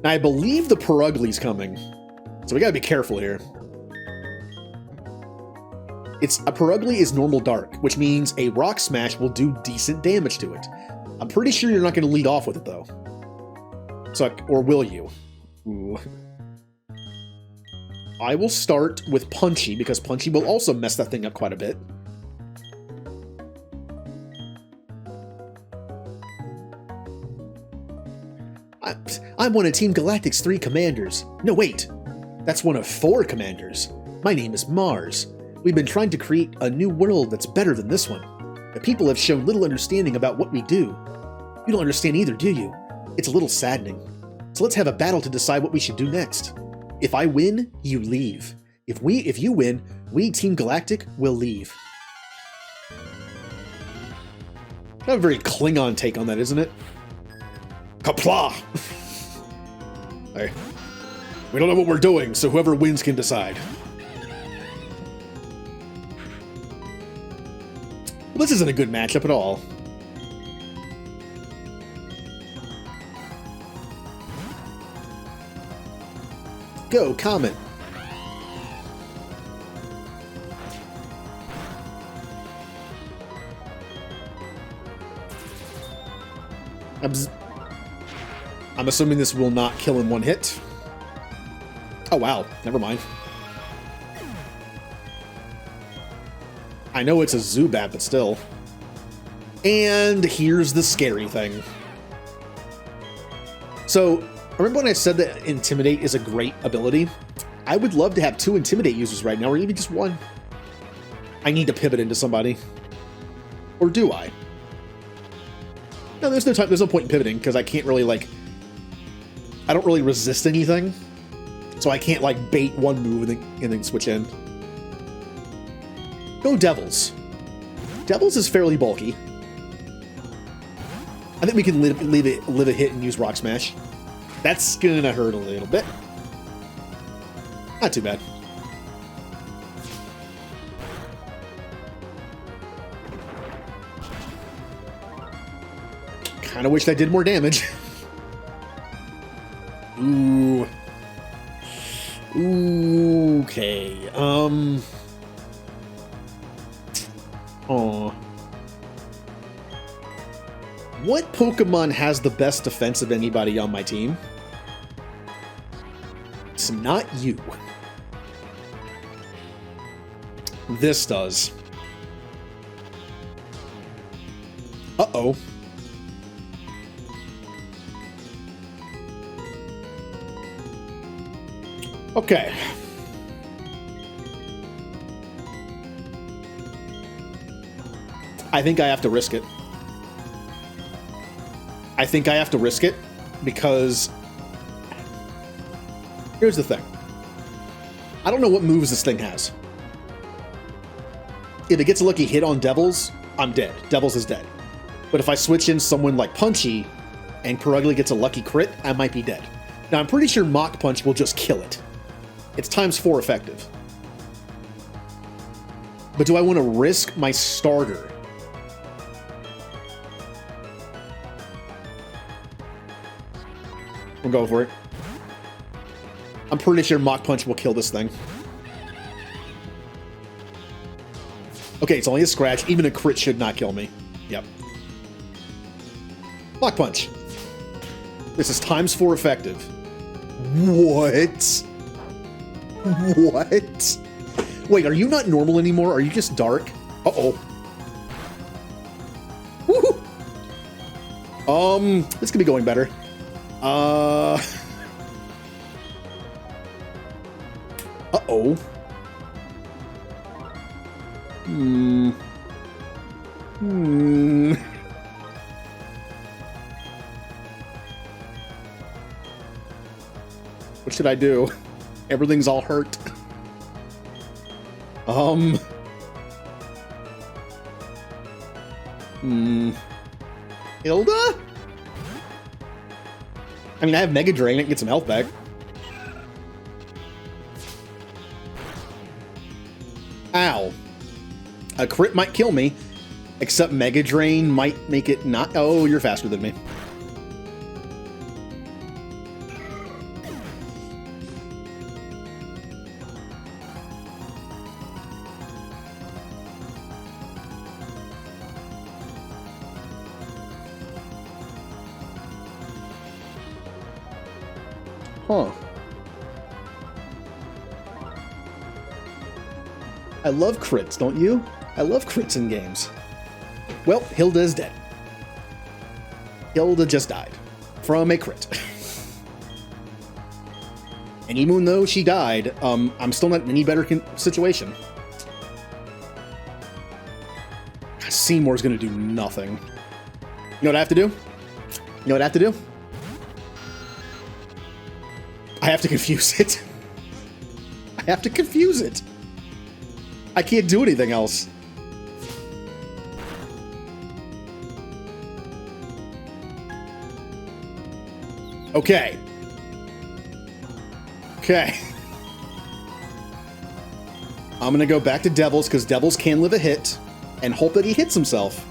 Now, I believe the Perugli's coming, so we gotta be careful here. A Perugly is normal dark, which means a Rock Smash will do decent damage to it. I'm pretty sure you're not gonna lead off with it though. So, or will you? Ooh. I will start with Punchy, because Punchy will also mess that thing up quite a bit. I'm one of Team Galactic's 3 commanders. No, wait. That's one of 4 commanders. My name is Mars. We've been trying to create a new world that's better than this one. The people have shown little understanding about what we do. You don't understand either, do you? It's a little saddening. So let's have a battle to decide what we should do next. If I win, you leave. If you win, we, Team Galactic, will leave. Kind of a very Klingon take on that, isn't it? Kapla! Hey, we don't know what we're doing, so whoever wins can decide. Well, this isn't a good matchup at all. Go, Comet. I'm assuming this will not kill in one hit. Oh wow, never mind. I know it's a Zubat, but still. And here's the scary thing. So, remember when I said that Intimidate is a great ability? I would love to have 2 Intimidate users right now, or even just 1. I need to pivot into somebody. Or do I? No, there's no time. There's no point in pivoting, because I can't really, like... I don't really resist anything. So I can't, like, bait one move and then switch in. Go Devils. Devils is fairly bulky. I think we can live a hit and use Rock Smash. That's gonna hurt a little bit. Not too bad. Kinda wished I did more damage. Ooh. Okay. Aw. What Pokemon has the best defense of anybody on my team? It's not you. This does. Uh-oh. Okay. I think I have to risk it. I think I have to risk it because here's the thing. I don't know what moves this thing has. If it gets a lucky hit on Devils, I'm dead. Devils is dead. But if I switch in someone like Punchy and Perugly gets a lucky crit, I might be dead. Now, I'm pretty sure Mach Punch will just kill it. It's ×4 effective. But do I want to risk my starter? I'm going for it. I'm pretty sure Mach Punch will kill this thing. Okay, it's only a scratch. Even a crit should not kill me. Yep. Mach Punch. This is ×4 effective. What? What? Wait, are you not normal anymore? Are you just dark? Uh-oh. Woohoo! This could be going better. Uh-oh. What should I do? Everything's all hurt. Hilda? I mean, I have Mega Drain. I can get some health back. Ow. A crit might kill me, except Mega Drain might make it not... Oh, you're faster than me. Huh. I love crits, don't you? I love crits in games. Well, Hilda is dead. Hilda just died from a crit. And even though she died, I'm still not in any better situation. Seymour's gonna do nothing. You know what I have to do? You know what I have to do? I have to confuse it. I have to confuse it. I can't do anything else. Okay. Okay. I'm gonna go back to Devils, because Devils can live a hit, and hope that he hits himself.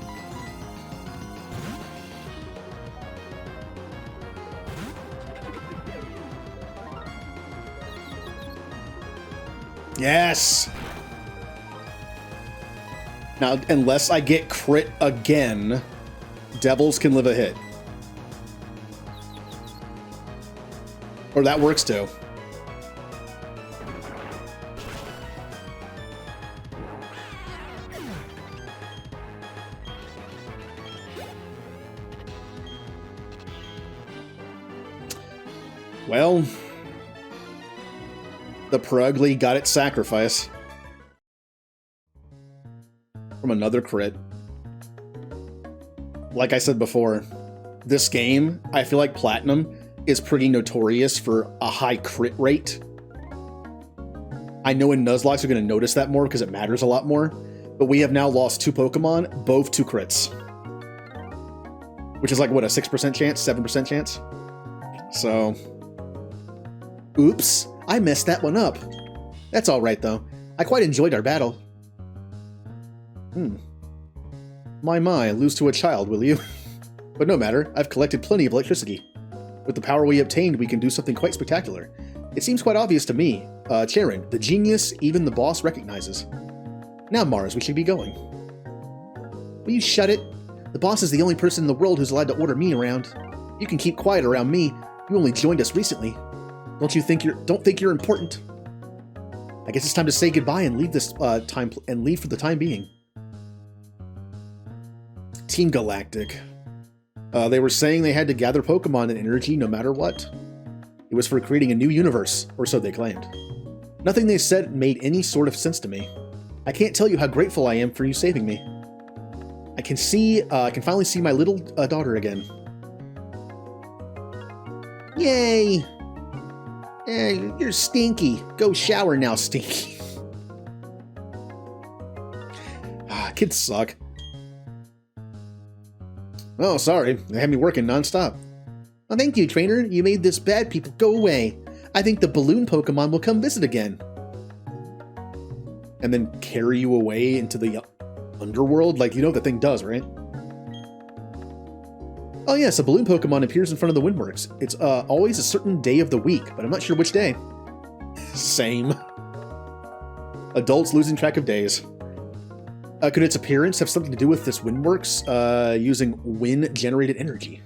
Yes! Now, unless I get crit again, Devils can live a hit. Or that works too. Well, the Prugly got its sacrifice from another crit. Like I said before, this game, I feel like Platinum is pretty notorious for a high crit rate. I know in Nuzlocke you're going to notice that more because it matters a lot more, but we have now lost 2 Pokemon, both 2 crits. Which is like, what, a 6% chance? 7% chance? So, oops, I messed that one up. That's alright though. I quite enjoyed our battle. My, lose to a child, will you? But no matter, I've collected plenty of electricity. With the power we obtained, we can do something quite spectacular. It seems quite obvious to me. Charon, the genius even the boss recognizes. Now, Mars, we should be going. Will you shut it? The boss is the only person in the world who's allowed to order me around. You can keep quiet around me. You only joined us recently. Don't think you're important. I guess it's time to say goodbye and leave this leave for the time being. Team Galactic. They were saying they had to gather Pokemon and energy no matter what. It was for creating a new universe, or so they claimed. Nothing they said made any sort of sense to me. I can't tell you how grateful I am for you saving me. I can finally see my little daughter again. Yay! You're stinky. Go shower now, Stinky. Kids suck. Oh, sorry. They had me working nonstop. Oh, thank you, trainer. You made this bad people go away. I think the balloon Pokemon will come visit again. And then carry you away into the underworld? Like, you know what the thing does, right? Oh yes, a balloon Pokemon appears in front of the Windworks. It's always a certain day of the week, but I'm not sure which day. Same. Adults losing track of days. Could its appearance have something to do with this Windworks using wind-generated energy?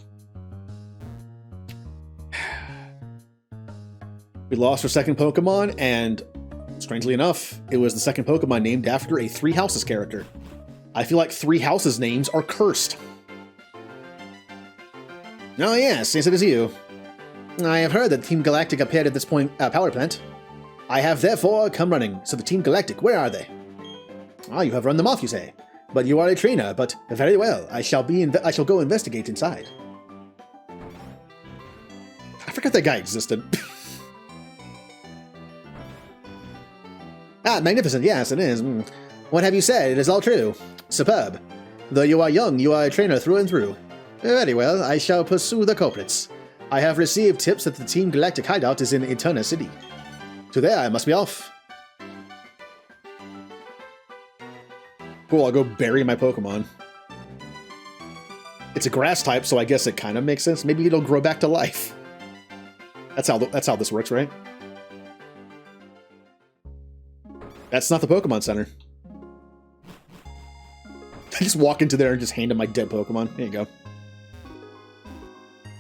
We lost our second Pokemon, and strangely enough, it was the second Pokemon named after a Three Houses character. I feel like Three Houses names are cursed. Oh yes, it is you. I have heard that Team Galactic appeared at this power plant. I have therefore come running. So the Team Galactic, where are they? Ah, you have run them off, you say. But you are a trainer, but very well. I shall go investigate inside. I forgot that guy existed. Ah, magnificent, yes, it is. What have you said? It is all true. Superb. Though you are young, you are a trainer through and through. Very well, I shall pursue the culprits. I have received tips that the Team Galactic hideout is in Eterna City. To there, I must be off. Cool, I'll go bury my Pokemon. It's a grass type, so I guess it kind of makes sense. Maybe it'll grow back to life. That's how this works, right? That's not the Pokemon Center. I just walk into there and just hand him my dead Pokemon. There you go.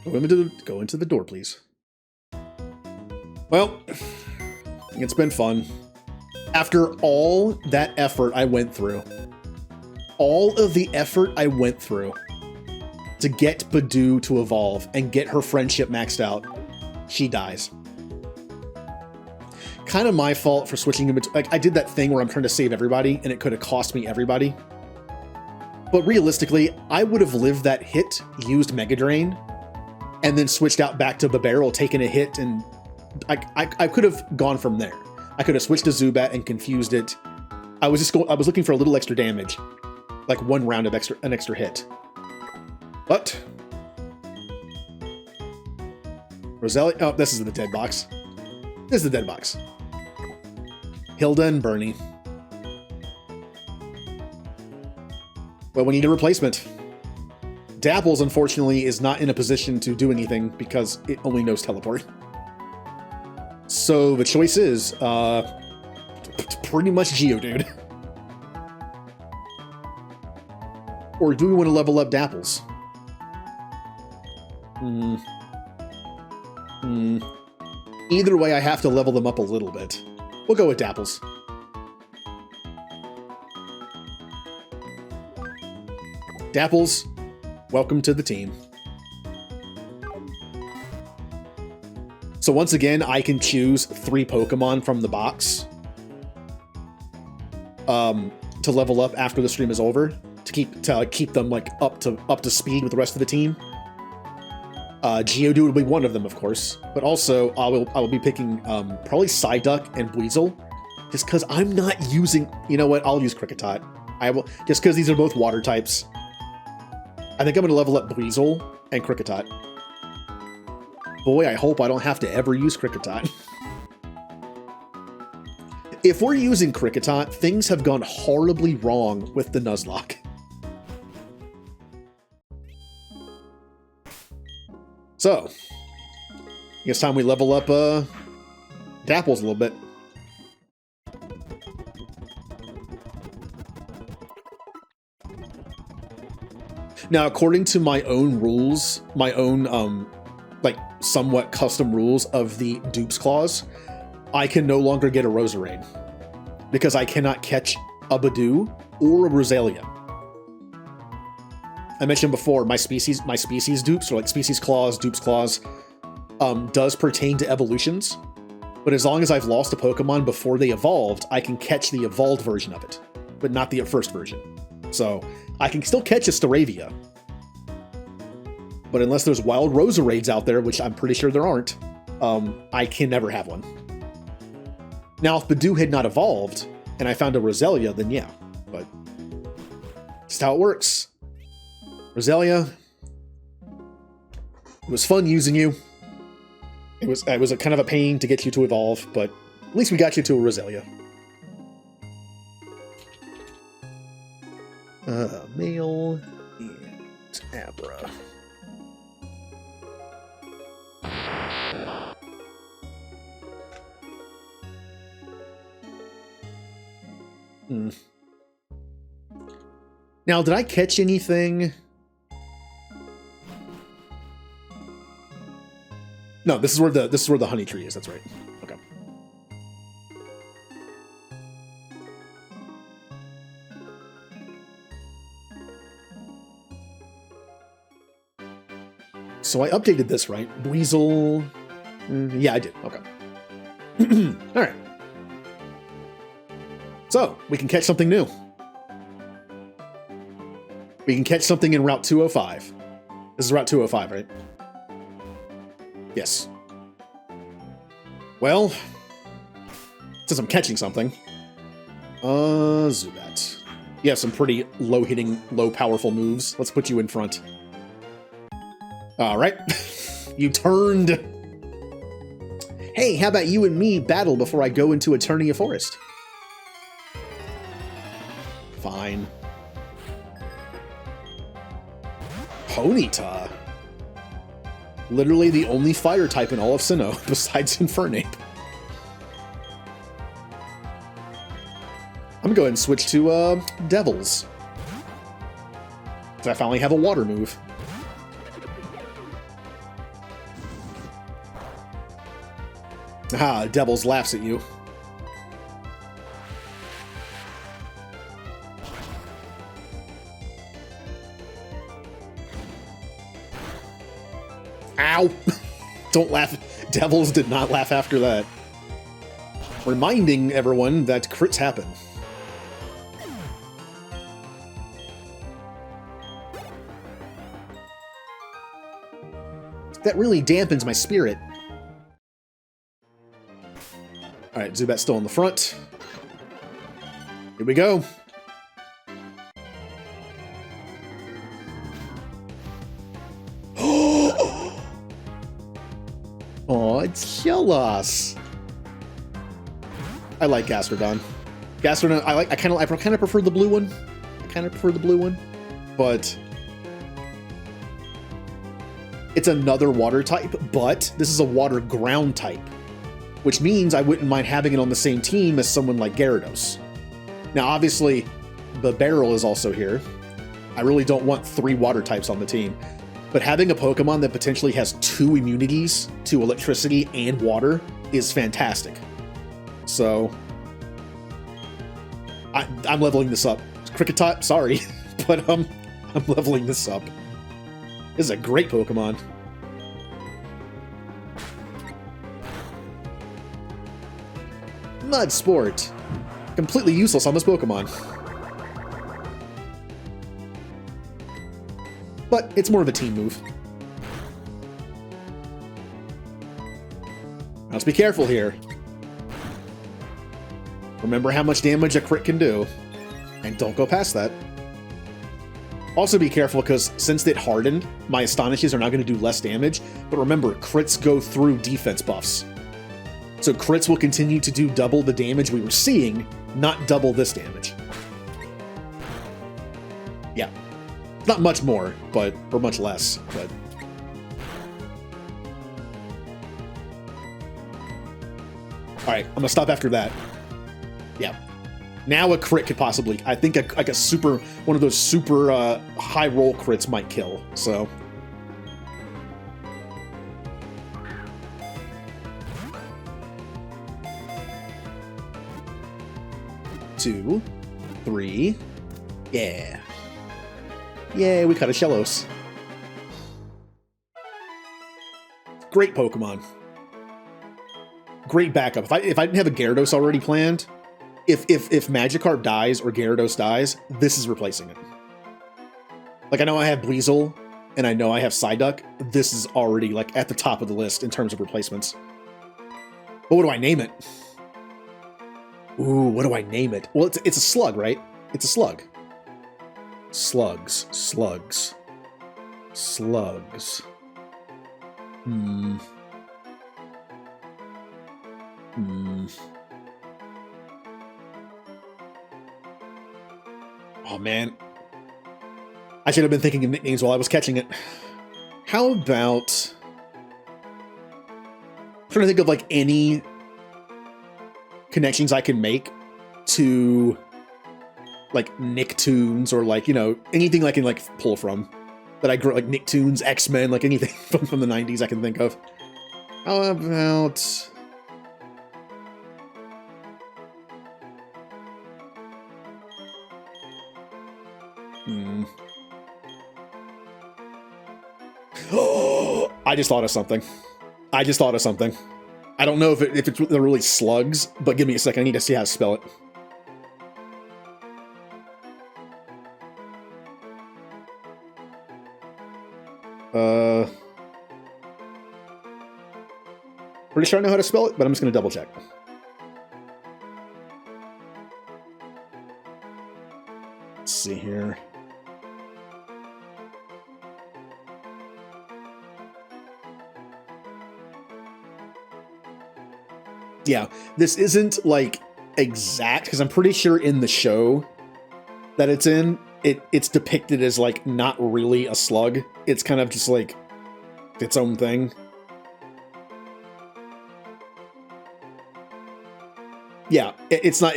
Go into the door, please. Well, it's been fun. After all that effort I went through, all of the effort I went through to get Badoo to evolve and get her friendship maxed out, she dies. Kind of my fault for switching in between. Like, I did that thing where I'm trying to save everybody, and it could have cost me everybody. But realistically, I would have lived that hit, used Mega Drain, and then switched out back to the barrel, taken a hit, and I could have gone from there. I could have switched to Zubat and confused it. I was looking for a little extra damage, like one round of an extra hit. But Roselia, oh, this is the dead box. This is the dead box. Hilda and Bernie. Well, we need a replacement. Dapples, unfortunately, is not in a position to do anything because it only knows teleport. So the choice is, pretty much Geodude. Or do we want to level up Dapples? Either way, I have to level them up a little bit. We'll go with Dapples. Dapples, welcome to the team. So once again, I can choose 3 Pokemon from the box to level up after the stream is over, to keep them like up to speed with the rest of the team. Geodude will be one of them, of course, but also I will be picking probably Psyduck and Weasel, just because I'm not using. You know what? I'll use Kricketot. I will, just because these are both water types. I think I'm going to level up Weasel and Kricketot. Boy, I hope I don't have to ever use Kricketot. If we're using Kricketot, things have gone horribly wrong with the Nuzlocke. So, I guess time we level up Dapples a little bit. Now, according to my own rules, my own like somewhat custom rules of the Dupes clause, I can no longer get a Roserade because I cannot catch a Badoo or a Roselia. I mentioned before, my species dupes, or like species clause, dupes clause, does pertain to evolutions, but as long as I've lost a Pokemon before they evolved, I can catch the evolved version of it, but not the first version. So I can still catch a Staravia, but unless there's wild Roserades out there, which I'm pretty sure there aren't, I can never have one. Now, if Badoo had not evolved and I found a Roselia, then yeah, but just how it works. Roselia, it was fun using you. It was a kind of a pain to get you to evolve, but at least we got you to a Roselia. Male and Abra. Now, did I catch anything? No, this is where the honey tree is. That's right. Okay. So I updated this, right? Weasel. Yeah, I did. Okay. All right. So we can catch something new. We can catch something in Route 205. This is Route 205, right? Yes. Well, since I'm catching something, Zubat. You have some pretty low-hitting, low-powerful moves. Let's put you in front. All right. You turned. Hey, how about you and me battle before I go into Eternia Forest? Fine. Ponyta. Literally the only fire type in all of Sinnoh besides Infernape. I'm gonna go ahead and switch to Devils. So I finally have a water move. Ah, Devils laughs at you. Ow! Don't laugh. Devils did not laugh after that. Reminding everyone that crits happen. That really dampens my spirit. Alright, Zubat's still in the front. Here we go. Oh, it's Shellos. I like Gastrodon. Gastrodon, I kind of prefer the blue one. But it's another water type, but this is a water ground type, which means I wouldn't mind having it on the same team as someone like Gyarados. Now, obviously, the Barrel is also here. I really don't want 3 water types on the team. But having a Pokemon that potentially has 2 immunities to electricity and water is fantastic. So, I'm leveling this up. Kricketot, sorry, but I'm leveling this up. This is a great Pokemon. Mud Sport. Completely useless on this Pokemon. But it's more of a team move. Let's be careful here. Remember how much damage a crit can do. And don't go past that. Also be careful because since it hardened, my Astonishes are now going to do less damage. But remember, crits go through defense buffs. So crits will continue to do double the damage we were seeing, not double this damage. Yeah. Not much more, but, or much less, but. Alright, I'm gonna stop after that. Yeah. Now a crit could possibly, I think like a super, one of those super high roll crits might kill, so. 2, 3, yeah. Yay, we caught a Shellos. Great Pokemon. Great backup. If I didn't have a Gyarados already planned, if Magikarp dies or Gyarados dies, this is replacing it. Like, I know I have Bleasel, and I know I have Psyduck. This is already, like, at the top of the list in terms of replacements. But what do I name it? Ooh, what do I name it? Well, it's a slug, right? It's a slug. Slugs. Slugs. Slugs. Oh, man. I should have been thinking of nicknames while I was catching it. How about... I'm trying to think of, like, any connections I can make to, like, Nicktoons or, like, you know, anything I can, like, pull from. That I grew, like, Nicktoons, X-Men, like, anything from the 90s I can think of. How about... Oh, I just thought of something. I don't know if it's they're really slugs, but give me a second. I need to see how to spell it. Pretty sure I know how to spell it, but I'm just going to double check. Let's see here. Yeah, this isn't, like, exact, because I'm pretty sure in the show that it's in, it's depicted as, like, not really a slug. It's kind of just, like, its own thing. Yeah, it's not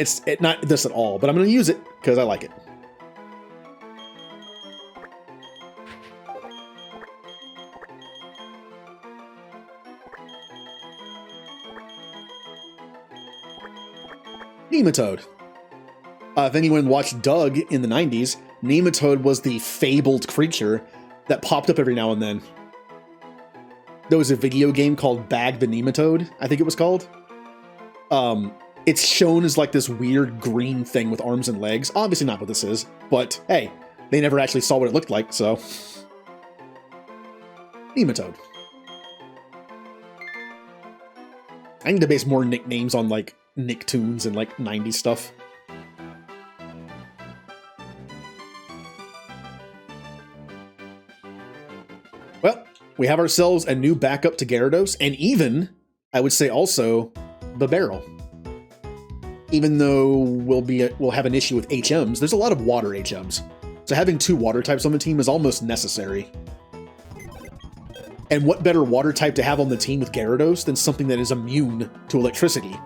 this at all, but I'm going to use it, because I like it. Nematode. If anyone watched Doug in the 90s, Nematode was the fabled creature that popped up every now and then. There was a video game called Bag the Nematode, I think it was called. It's shown as like this weird green thing with arms and legs. Obviously not what this is, but hey, they never actually saw what it looked like, so. Nematode. I need to base more nicknames on, like, Nicktoons and, like, 90s stuff. Well, we have ourselves a new backup to Gyarados, and even, I would say also, the Barrel. Even though we'll have an issue with HMs, there's a lot of water HMs. So having 2 water types on the team is almost necessary. And what better water type to have on the team with Gyarados than something that is immune to electricity?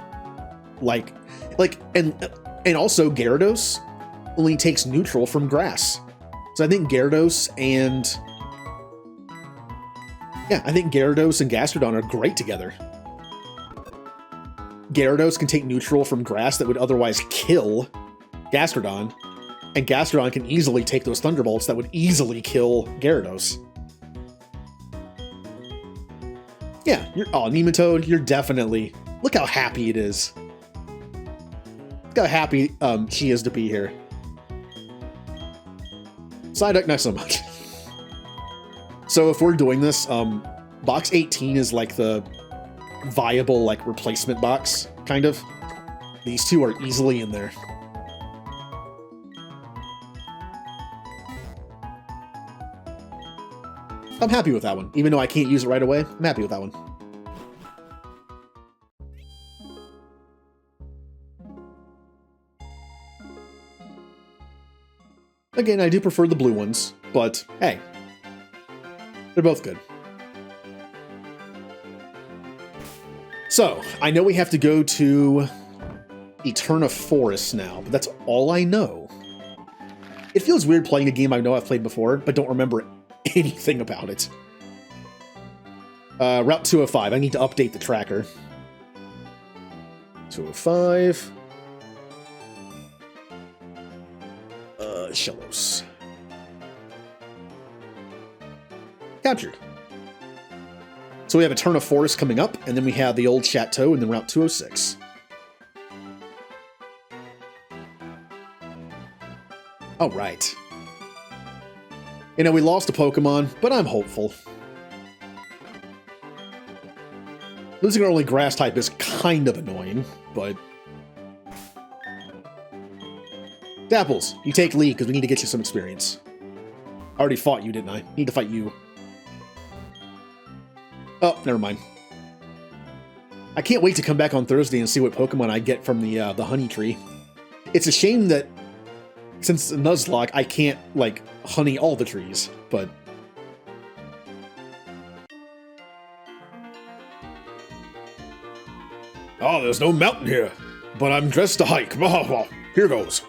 And also Gyarados only takes neutral from grass. So I think Gyarados and Gastrodon are great together. Gyarados can take neutral from grass that would otherwise kill Gastrodon, and Gastrodon can easily take those Thunderbolts that would easily kill Gyarados. Yeah, Nematode, you're definitely... Look how happy it is. Look how happy she is to be here. Psyduck, not so much. So if we're doing this, box 18 is like the viable like replacement box, kind of. These two are easily in there. I'm happy with that one. Even though I can't use it right away, I'm happy with that one. Again, I do prefer the blue ones, but hey, they're both good. So, I know we have to go to Eterna Forest now, but that's all I know. It feels weird playing a game I know I've played before, but don't remember anything about it. Route 205. I need to update the tracker. 205. Shellos. Captured. So we have Eterna Forest coming up, and then we have the old Chateau, and then Route 206. All right. You know, we lost a Pokemon, but I'm hopeful. Losing our only grass type is kind of annoying, but... Dapples, you take lead because we need to get you some experience. I already fought you, didn't I? Need to fight you. Oh, never mind. I can't wait to come back on Thursday and see what Pokemon I get from the honey tree. It's a shame that since Nuzlocke, I can't, like, honey all the trees, but... Oh, there's no mountain here, but I'm dressed to hike. Here goes.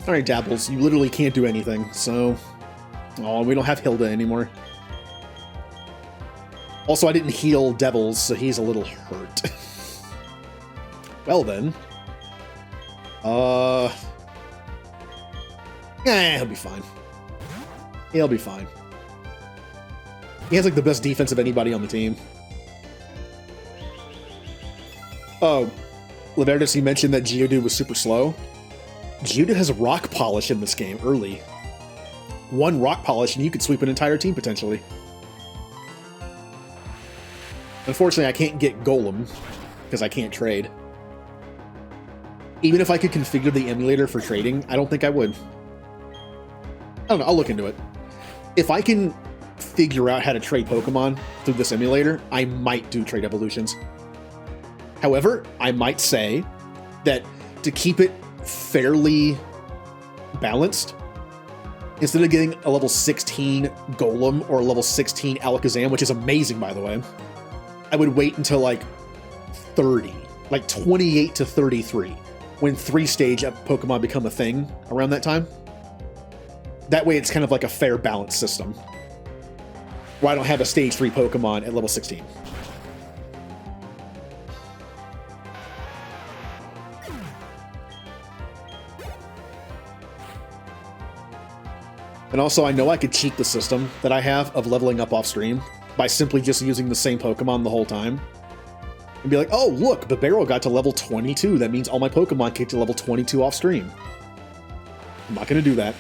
Alright, Dapples, you literally can't do anything, so... Oh, we don't have Hilda anymore. Also, I didn't heal Devils, so he's a little hurt. Well then. He'll be fine. He'll be fine. He has, like, the best defense of anybody on the team. Oh, Laverdis, you mentioned that Geodude was super slow. Geodude has a rock polish in this game, early. One rock polish and you could sweep an entire team, potentially. Unfortunately, I can't get Golem, because I can't trade. Even if I could configure the emulator for trading, I don't think I would. I don't know, I'll look into it. If I can figure out how to trade Pokemon through this emulator, I might do trade evolutions. However, I might say that to keep it fairly balanced, instead of getting a level 16 Golem or a level 16 Alakazam, which is amazing, by the way, I would wait until like 30, like 28 to 33, when 3-stage Pokemon become a thing around that time. That way it's kind of like a fair balance system, where I don't have a stage 3 Pokemon at level 16. And also, I know I could cheat the system that I have of leveling up off stream by simply just using the same Pokemon the whole time. And be like, oh, look, Babero got to level 22. That means all my Pokemon get to level 22 off stream. I'm not going to do that.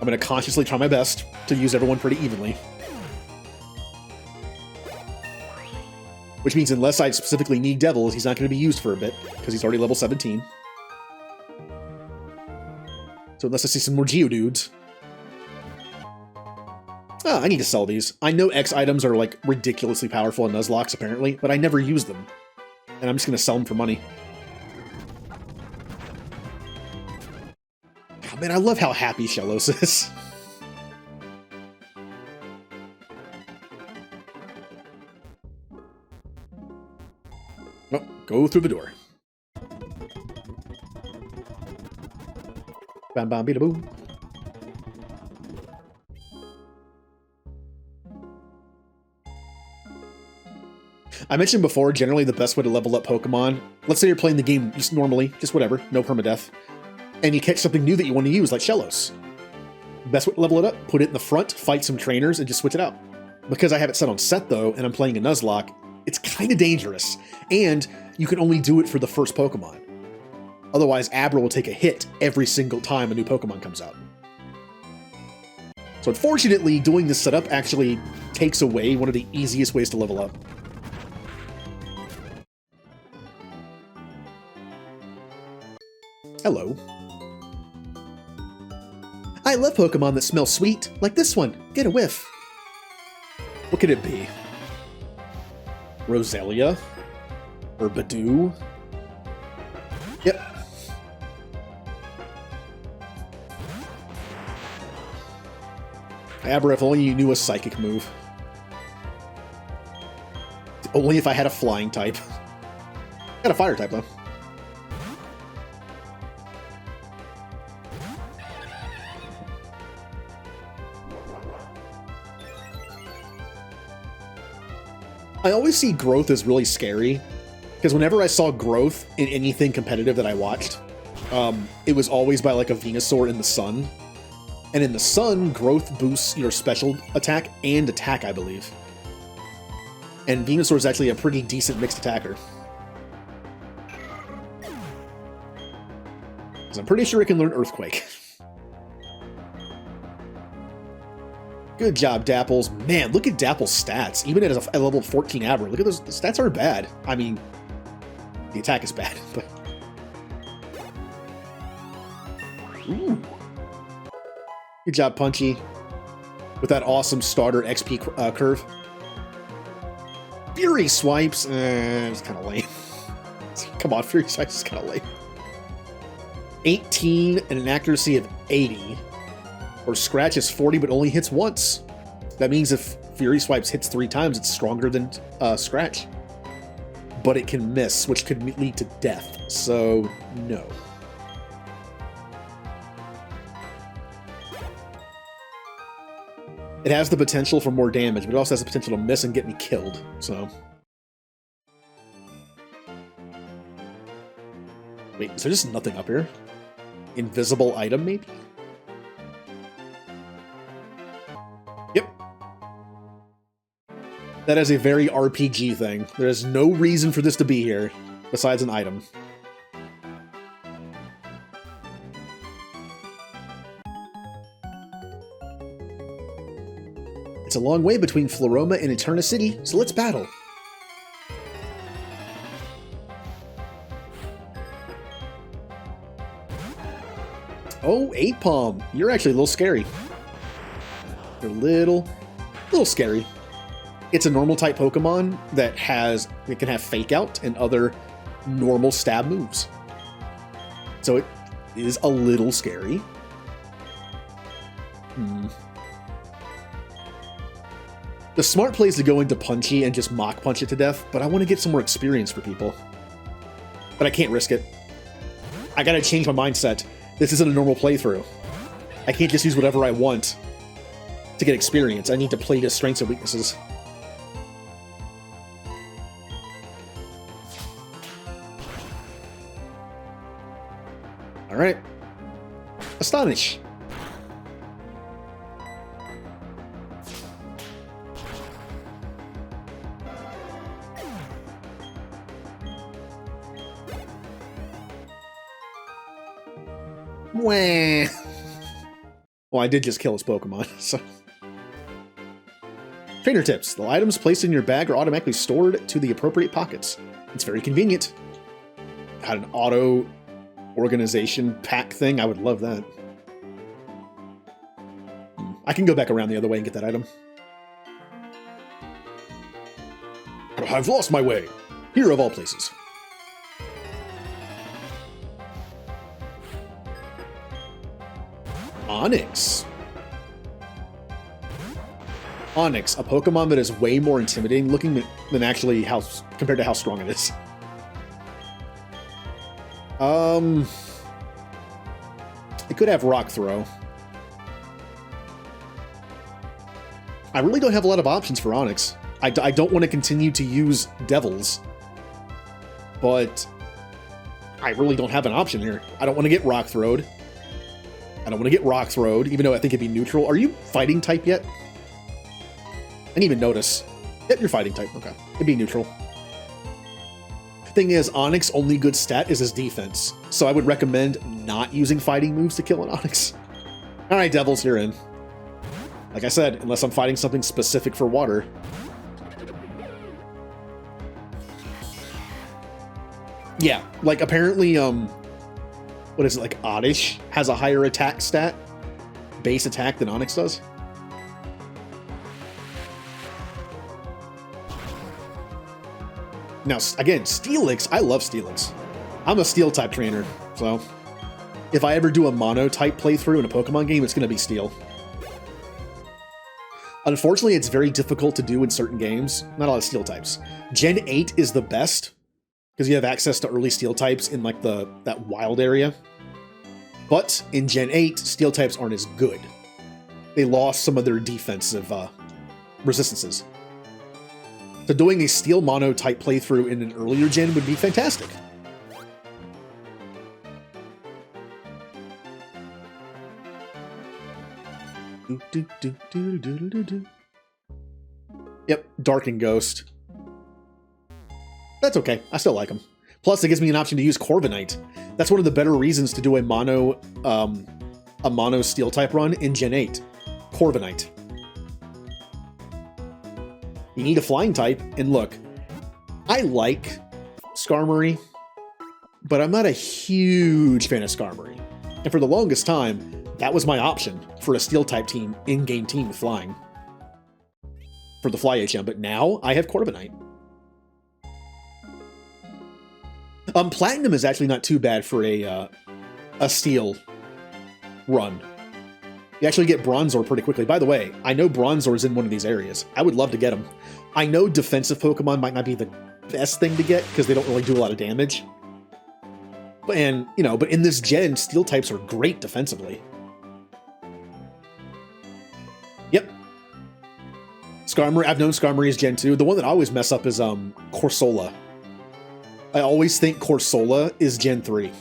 I'm going to consciously try my best to use everyone pretty evenly. Which means unless I specifically need Devils, he's not going to be used for a bit, because he's already level 17. So unless I see some more Geodudes. Ah, I need to sell these. I know X items are like ridiculously powerful in Nuzlocke, apparently, but I never use them. And I'm just going to sell them for money. Oh, man, I love how happy Shellos is. Oh, go through the door. Bam bam beat a boo. I mentioned before, generally the best way to level up Pokemon, let's say you're playing the game just normally, just whatever, no permadeath, and you catch something new that you want to use, like Shellos. Best way to level it up, put it in the front, fight some trainers, and just switch it out. Because I have it set on set though, and I'm playing a Nuzlocke, it's kind of dangerous, and you can only do it for the first Pokemon. Otherwise, Abra will take a hit every single time a new Pokemon comes out. So unfortunately, doing this setup actually takes away one of the easiest ways to level up. Hello. I love Pokemon that smell sweet, like this one. Get a whiff. What could it be? Roselia? Or Badoo? Yep. Abra, if only you knew a psychic move. Only if I had a flying type. Got a fire type, though. I always see growth as really scary, because whenever I saw growth in anything competitive that I watched, it was always by like a Venusaur in the sun. And in the sun, growth boosts your special attack and attack, I believe. And Venusaur is actually a pretty decent mixed attacker. Because I'm pretty sure it can learn Earthquake. Good job, Dapples. Man, look at Dapple's stats. Even at a level 14 Abra, look at those. The stats aren't bad. I mean, the attack is bad, but... Ooh. Good job, Punchy. With that awesome starter XP curve. Fury Swipes. It's kind of lame. Come on, Fury Swipes is kind of lame. 18 and an accuracy of 80. Or Scratch is 40 but only hits once. That means if Fury Swipes hits 3 times, it's stronger than Scratch. But it can miss, which could lead to death. So, no. It has the potential for more damage, but it also has the potential to miss and get me killed, so... Wait, is there just nothing up here? Invisible item, maybe? Yep. That is a very RPG thing. There is no reason for this to be here, besides an item. It's a long way between Floroma and Eterna City, so let's battle. Oh, 8-Palm. You're actually a little scary. They're a little scary. It's a normal type Pokemon that can have Fake Out and other normal stab moves. So it is a little scary. The smart play is to go into Punchy and just Mach Punch it to death, but I want to get some more experience for people. But I can't risk it. I gotta change my mindset. This isn't a normal playthrough. I can't just use whatever I want to get experience. I need to play to strengths and weaknesses. Alright. Astonish. Wah. Well, I did just kill his Pokemon, so... Trainer tips. The items placed in your bag are automatically stored to the appropriate pockets. It's very convenient. Had an auto organization pack thing. I would love that. I can go back around the other way and get that item. I've lost my way. Here of all places. Onix. Onix, a Pokemon that is way more intimidating looking than actually compared to how strong it is. It could have Rock Throw. I really don't have a lot of options for Onix. I don't want to continue to use Devils, but I really don't have an option here. I don't want to get Rock Throwed. I don't want to get Rock Throwed, even though I think it'd be neutral. Are you fighting type yet? I didn't even notice. Yep, you're fighting type. Okay. It'd be neutral. Thing is, Onyx only good stat is his defense, so I would recommend not using fighting moves to kill an Onyx. Alright, Devils, you're in. Like I said, unless I'm fighting something specific for water. Yeah, like apparently, what is it, like Oddish has a higher attack stat, base attack, than Onyx does? Now, again, Steelix, I love Steelix. I'm a Steel type trainer, so if I ever do a Mono type playthrough in a Pokemon game, it's going to be Steel. Unfortunately, it's very difficult to do in certain games. Not a lot of Steel types. Gen 8 is the best, because you have access to early Steel types in like that wild area. But in Gen 8, Steel types aren't as good. They lost some of their defensive resistances. So doing a Steel Mono type playthrough in an earlier gen would be fantastic. Yep, Dark and Ghost. That's okay. I still like them. Plus, it gives me an option to use Corviknight. That's one of the better reasons to do a mono Steel type run in Gen 8. Corviknight. You need a flying type, and look, I like Skarmory, but I'm not a huge fan of Skarmory. And for the longest time, that was my option for a Steel type team, in-game team with flying. For the Fly HM, but now I have Corviknight. Platinum is actually not too bad for a Steel run. You actually get Bronzor pretty quickly. By the way, I know Bronzor's in one of these areas. I would love to get him. I know defensive Pokemon might not be the best thing to get because they don't really do a lot of damage. But in this gen, Steel types are great defensively. Yep. Skarmory, I've known Skarmory is Gen 2. The one that I always mess up is Corsola. I always think Corsola is Gen 3.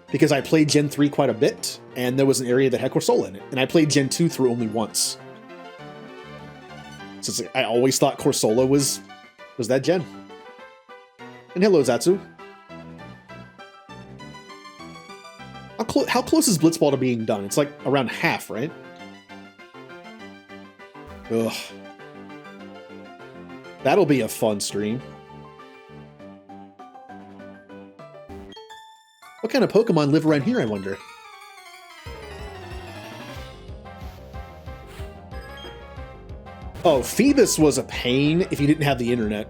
Because I played Gen 3 quite a bit, and there was an area that had Corsola in it, and I played Gen 2 through only once. So I always thought Corsola was that gen. And hello, Zatsu. How close is Blitzball to being done? It's like around half, right? Ugh. That'll be a fun stream. What kind of Pokemon live around here, I wonder? Oh, Phoebus was a pain if you didn't have the internet.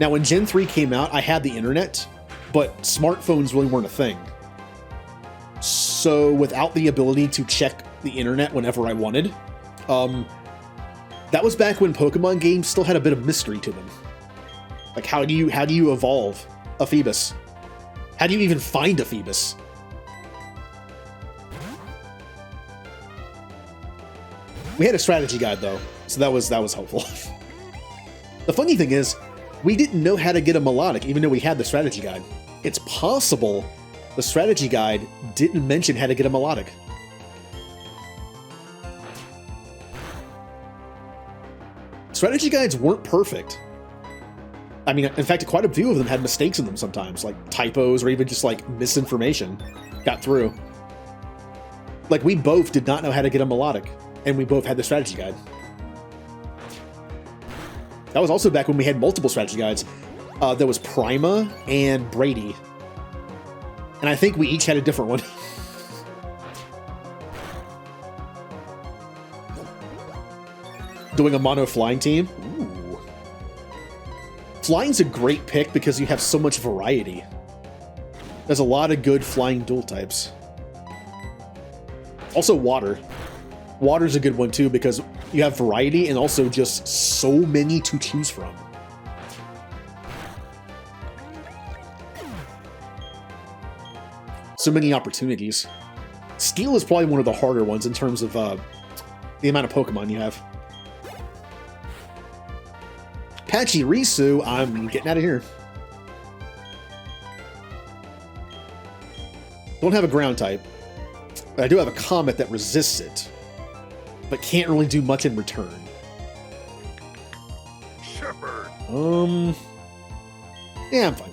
Now, when Gen 3 came out, I had the internet, but smartphones really weren't a thing. So, without the ability to check the internet whenever I wanted, that was back when Pokemon games still had a bit of mystery to them. Like, how do you evolve a Phoebus? How do you even find a Phoebus? We had a strategy guide though, so that was helpful. The funny thing is, we didn't know how to get a melodic even though we had the strategy guide. It's possible the strategy guide didn't mention how to get a melodic. Strategy guides weren't perfect. I mean, in fact, quite a few of them had mistakes in them sometimes, like typos or even just like misinformation got through. Like, we both did not know how to get a melodic, and we both had the strategy guide. That was also back when we had multiple strategy guides. There was Prima and Brady. And I think we each had a different one. Doing a mono flying team? Ooh. Flying's a great pick because you have so much variety. There's a lot of good flying dual types. Also water. Water's a good one too because you have variety and also just so many to choose from. So many opportunities. Steel is probably one of the harder ones in terms of the amount of Pokemon you have. Pachirisu, I'm getting out of here. Don't have a ground type. But I do have a Comet that resists it, but can't really do much in return. Shepherd. Yeah, I'm fine.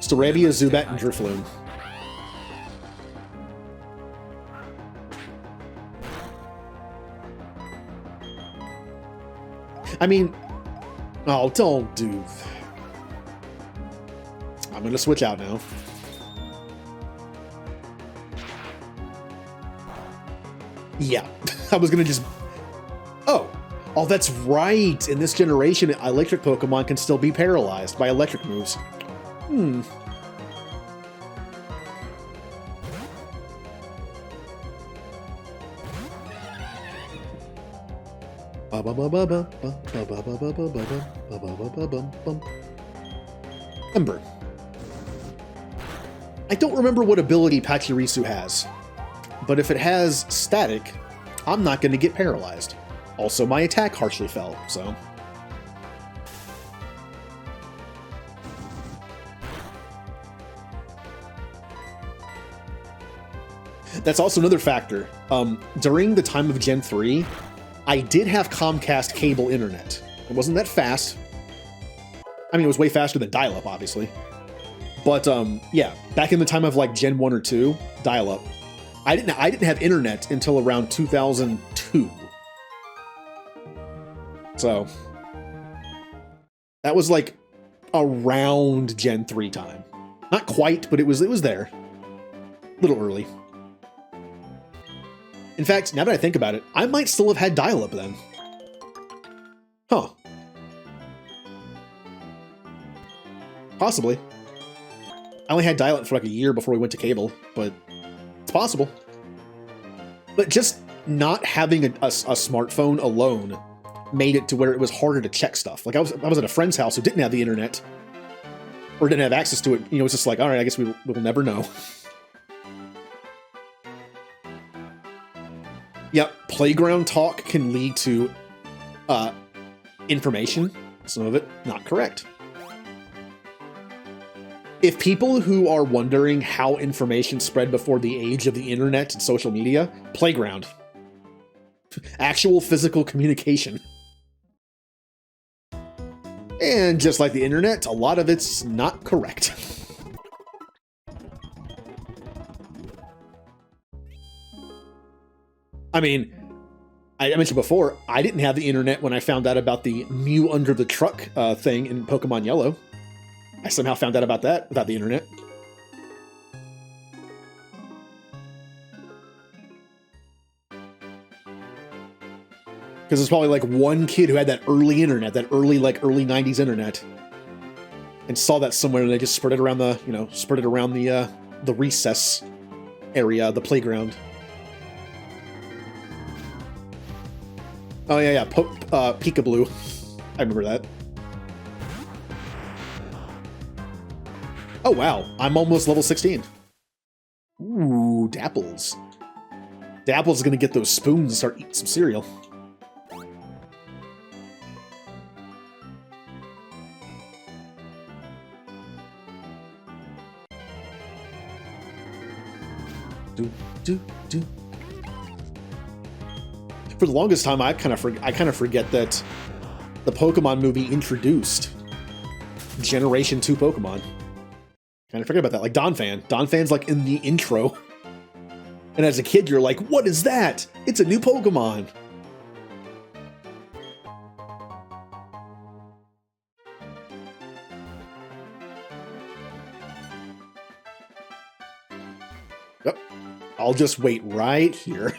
Staravia, Zubat, and Drifloon. I mean, oh, don't do. I'm gonna switch out now. Yeah, I was gonna just. Oh, that's right. In this generation, electric Pokemon can still be paralyzed by electric moves. Ember. I don't remember what ability Pachirisu has, but if it has static, I'm not going to get paralyzed. Also, my attack harshly fell, so... That's also another factor. During the time of Gen 3, I did have Comcast cable internet. It wasn't that fast. I mean, it was way faster than dial-up, obviously. But, yeah, back in the time of, like, Gen 1 or 2, dial-up, I didn't have internet until around 2002. So, that was, like, around Gen 3 time. Not quite, but it was there. A little early. In fact, now that I think about it, I might still have had dial-up then. Huh. Possibly. I only had dial-up for like a year before we went to cable, but it's possible. But just not having a smartphone alone made it to where it was harder to check stuff. Like I was at a friend's house who didn't have the internet or didn't have access to it. You know, it's just like, all right, I guess we'll never know. Yep, playground talk can lead to information. Some of it not correct. If people who are wondering how information spread before the age of the internet and social media, playground. Actual physical communication. And just like the internet, a lot of it's not correct. I mean, I mentioned before, I didn't have the internet when I found out about the Mew under the truck thing in Pokemon Yellow. I somehow found out about that without the internet. Because there's probably like one kid who had that early internet, that early 90s internet, and saw that somewhere, and they just spread it around the recess area, the playground. Oh yeah, Peekaboo. I remember that. Oh wow, I'm almost level 16. Ooh, Dapples. Dapples is gonna get those spoons and start eating some cereal. Do. For the longest time, I kind of forget that the Pokemon movie introduced Generation 2 Pokemon. Kind of forget about that. Like Donphan. Donphan's like in the intro. And as a kid, you're like, what is that? It's a new Pokemon. Yep. I'll just wait right here.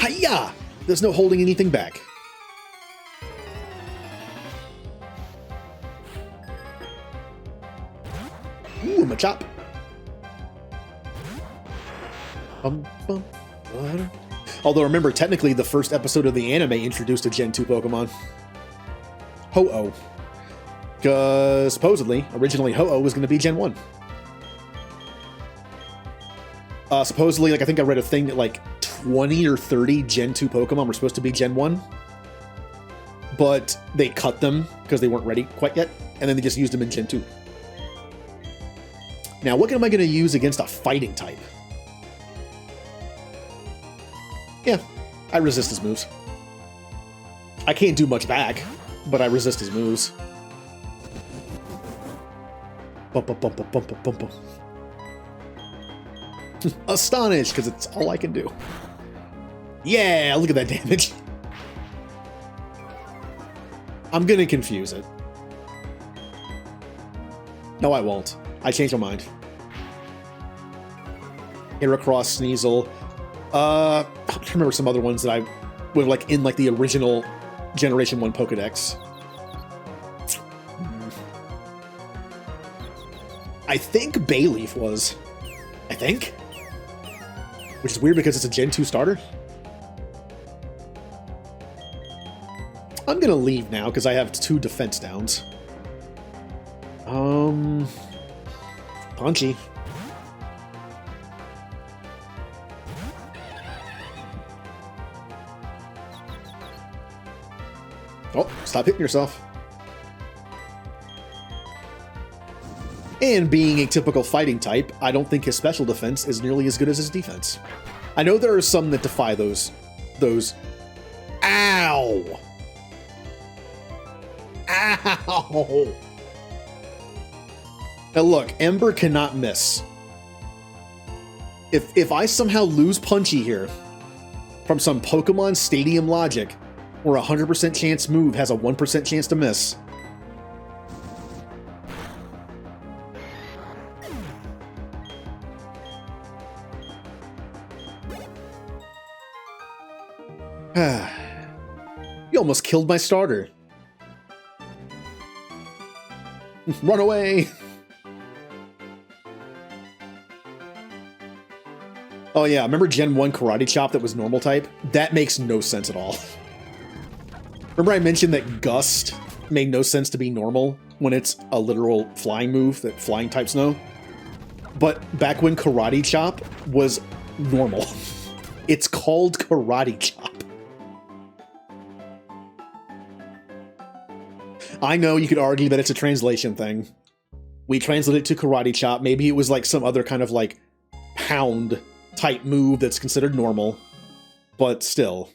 Hiya! There's no holding anything back. Ooh, Machop. Although remember, technically the first episode of the anime introduced a Gen 2 Pokemon. Ho-Oh. Because supposedly, originally Ho-Oh was going to be Gen 1. Supposedly, like I think I read a thing that like 20 or 30 Gen 2 Pokemon were supposed to be Gen 1, but they cut them because they weren't ready quite yet, and then they just used them in Gen 2. Now, what am I going to use against a fighting type? Yeah, I resist his moves. I can't do much back, but I resist his moves. Bum, bum, bum, bum, bum, bum, bum. Astonished, because it's all I can do. Yeah, look at that damage. I'm gonna confuse it. No, I won't. I changed my mind. Heracross, Sneasel. I remember some other ones that I were like in like the original Generation 1 Pokedex. I think Bayleaf was. I think? Which is weird because it's a Gen 2 starter. I'm gonna leave now because I have 2 defense downs. Punchy. Oh, stop hitting yourself. And being a typical fighting type, I don't think his special defense is nearly as good as his defense. I know there are some that defy those... Ow! Ow! Now look, Ember cannot miss. If I somehow lose Punchy here, from some Pokemon Stadium logic, where a 100% chance move has a 1% chance to miss, you almost killed my starter. Run away! Oh yeah, remember Gen 1 Karate Chop that was normal type? That makes no sense at all. Remember I mentioned that Gust made no sense to be normal when it's a literal flying move that flying types know? But back when Karate Chop was normal. It's called Karate Chop. I know you could argue that it's a translation thing. We translated it to Karate Chop. Maybe it was like some other kind of like pound type move that's considered normal, but still.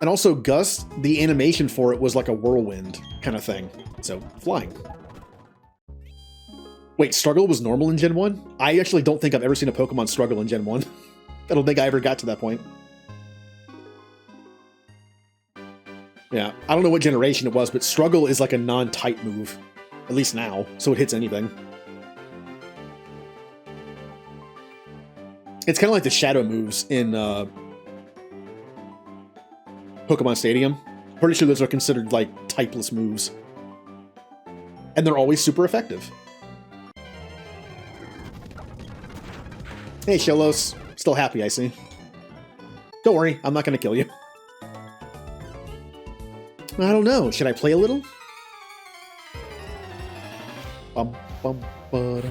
And also Gust, the animation for it was like a whirlwind kind of thing. So, flying. Wait, Struggle was normal in Gen 1? I actually don't think I've ever seen a Pokemon struggle in Gen 1. I don't think I ever got to that point. Yeah, I don't know what generation it was, but Struggle is like a non-type move. At least now, so it hits anything. It's kind of like the Shadow moves in Pokemon Stadium. Pretty sure those are considered like typeless moves. And they're always super effective. Hey, Shellos. Still happy, I see. Don't worry, I'm not going to kill you. I don't know. Should I play a little? Bum, bum, ba-da,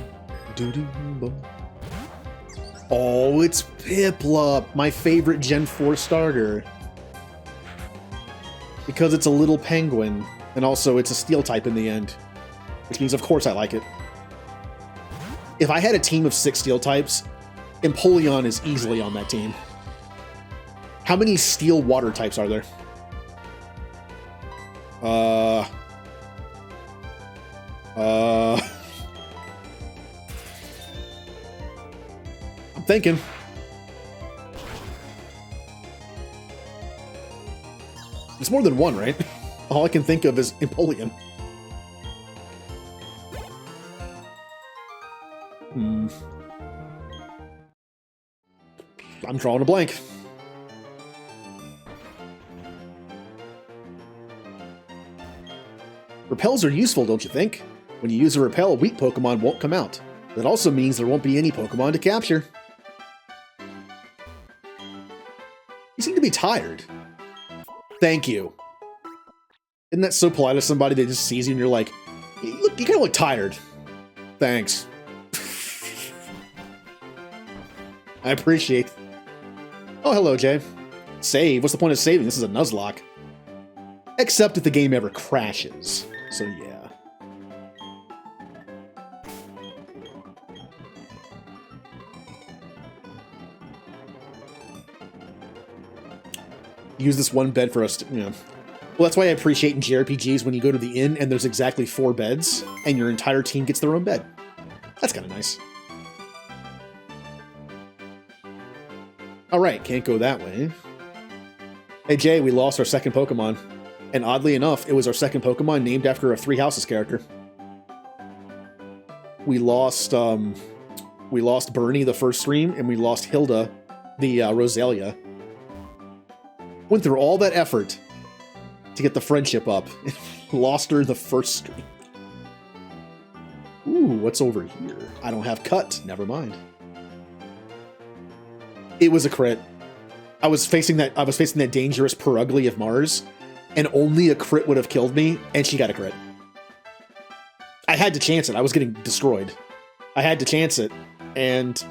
doo-doo, bum. Oh, it's Piplup, my favorite Gen 4 starter. Because it's a little penguin, and also it's a steel type in the end. Which means, of course, I like it. If I had a team of 6 steel types, Empoleon is easily on that team. How many steel water types are there? I'm thinking. It's more than one, right? All I can think of is Empoleon. I'm drawing a blank. Repels are useful, don't you think? When you use a repel, weak Pokemon won't come out. That also means there won't be any Pokemon to capture. You seem to be tired. Thank you. Isn't that so polite of somebody that just sees you and you're like, you kind of look tired. Thanks. I appreciate. Oh, hello, Jay. Save. What's the point of saving? This is a Nuzlocke. Except if the game ever crashes. So, yeah. Use this one bed for us to, Well, that's why I appreciate in JRPGs when you go to the inn and there's exactly 4 beds, and your entire team gets their own bed. That's kind of nice. Alright, can't go that way. Hey Jay, we lost our second Pokemon. And oddly enough, it was our second Pokemon named after a Three Houses character. We lost Bernie the first stream, and we lost Hilda, the Roselia. Went through all that effort to get the friendship up. Lost her the first stream. Ooh, what's over here? I don't have cut. Never mind. It was a crit. I was facing that dangerous Perugly of Mars, and only a crit would have killed me, and she got a crit. I had to chance it. I was getting destroyed. I had to chance it, and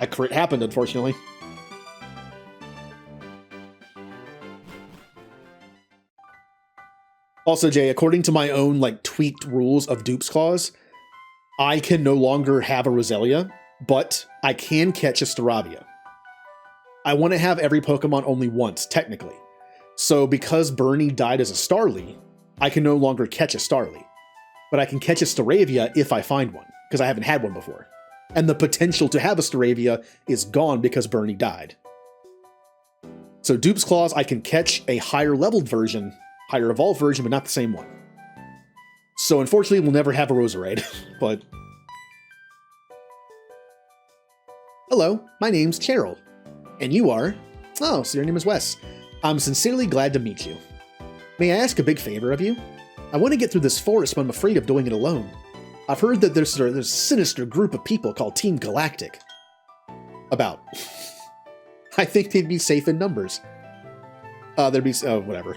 a crit happened, unfortunately. Also, Jay, according to my own tweaked rules of Dupe's Claws, I can no longer have a Roselia, but I can catch a Staravia. I want to have every Pokemon only once, technically. So because Bernie died as a Starly, I can no longer catch a Starly. But I can catch a Staravia if I find one, because I haven't had one before. And the potential to have a Staravia is gone because Bernie died. So Dupe's Claws, I can catch a higher leveled version, higher evolved version, but not the same one. So unfortunately, we'll never have a Roserade, but... Hello, my name's Cheryl. And you are? Oh, so your name is Wes. I'm sincerely glad to meet you. May I ask a big favor of you? I want to get through this forest, but I'm afraid of doing it alone. I've heard that there's a sinister group of people called Team Galactic. About. I think they'd be safe in numbers. Whatever.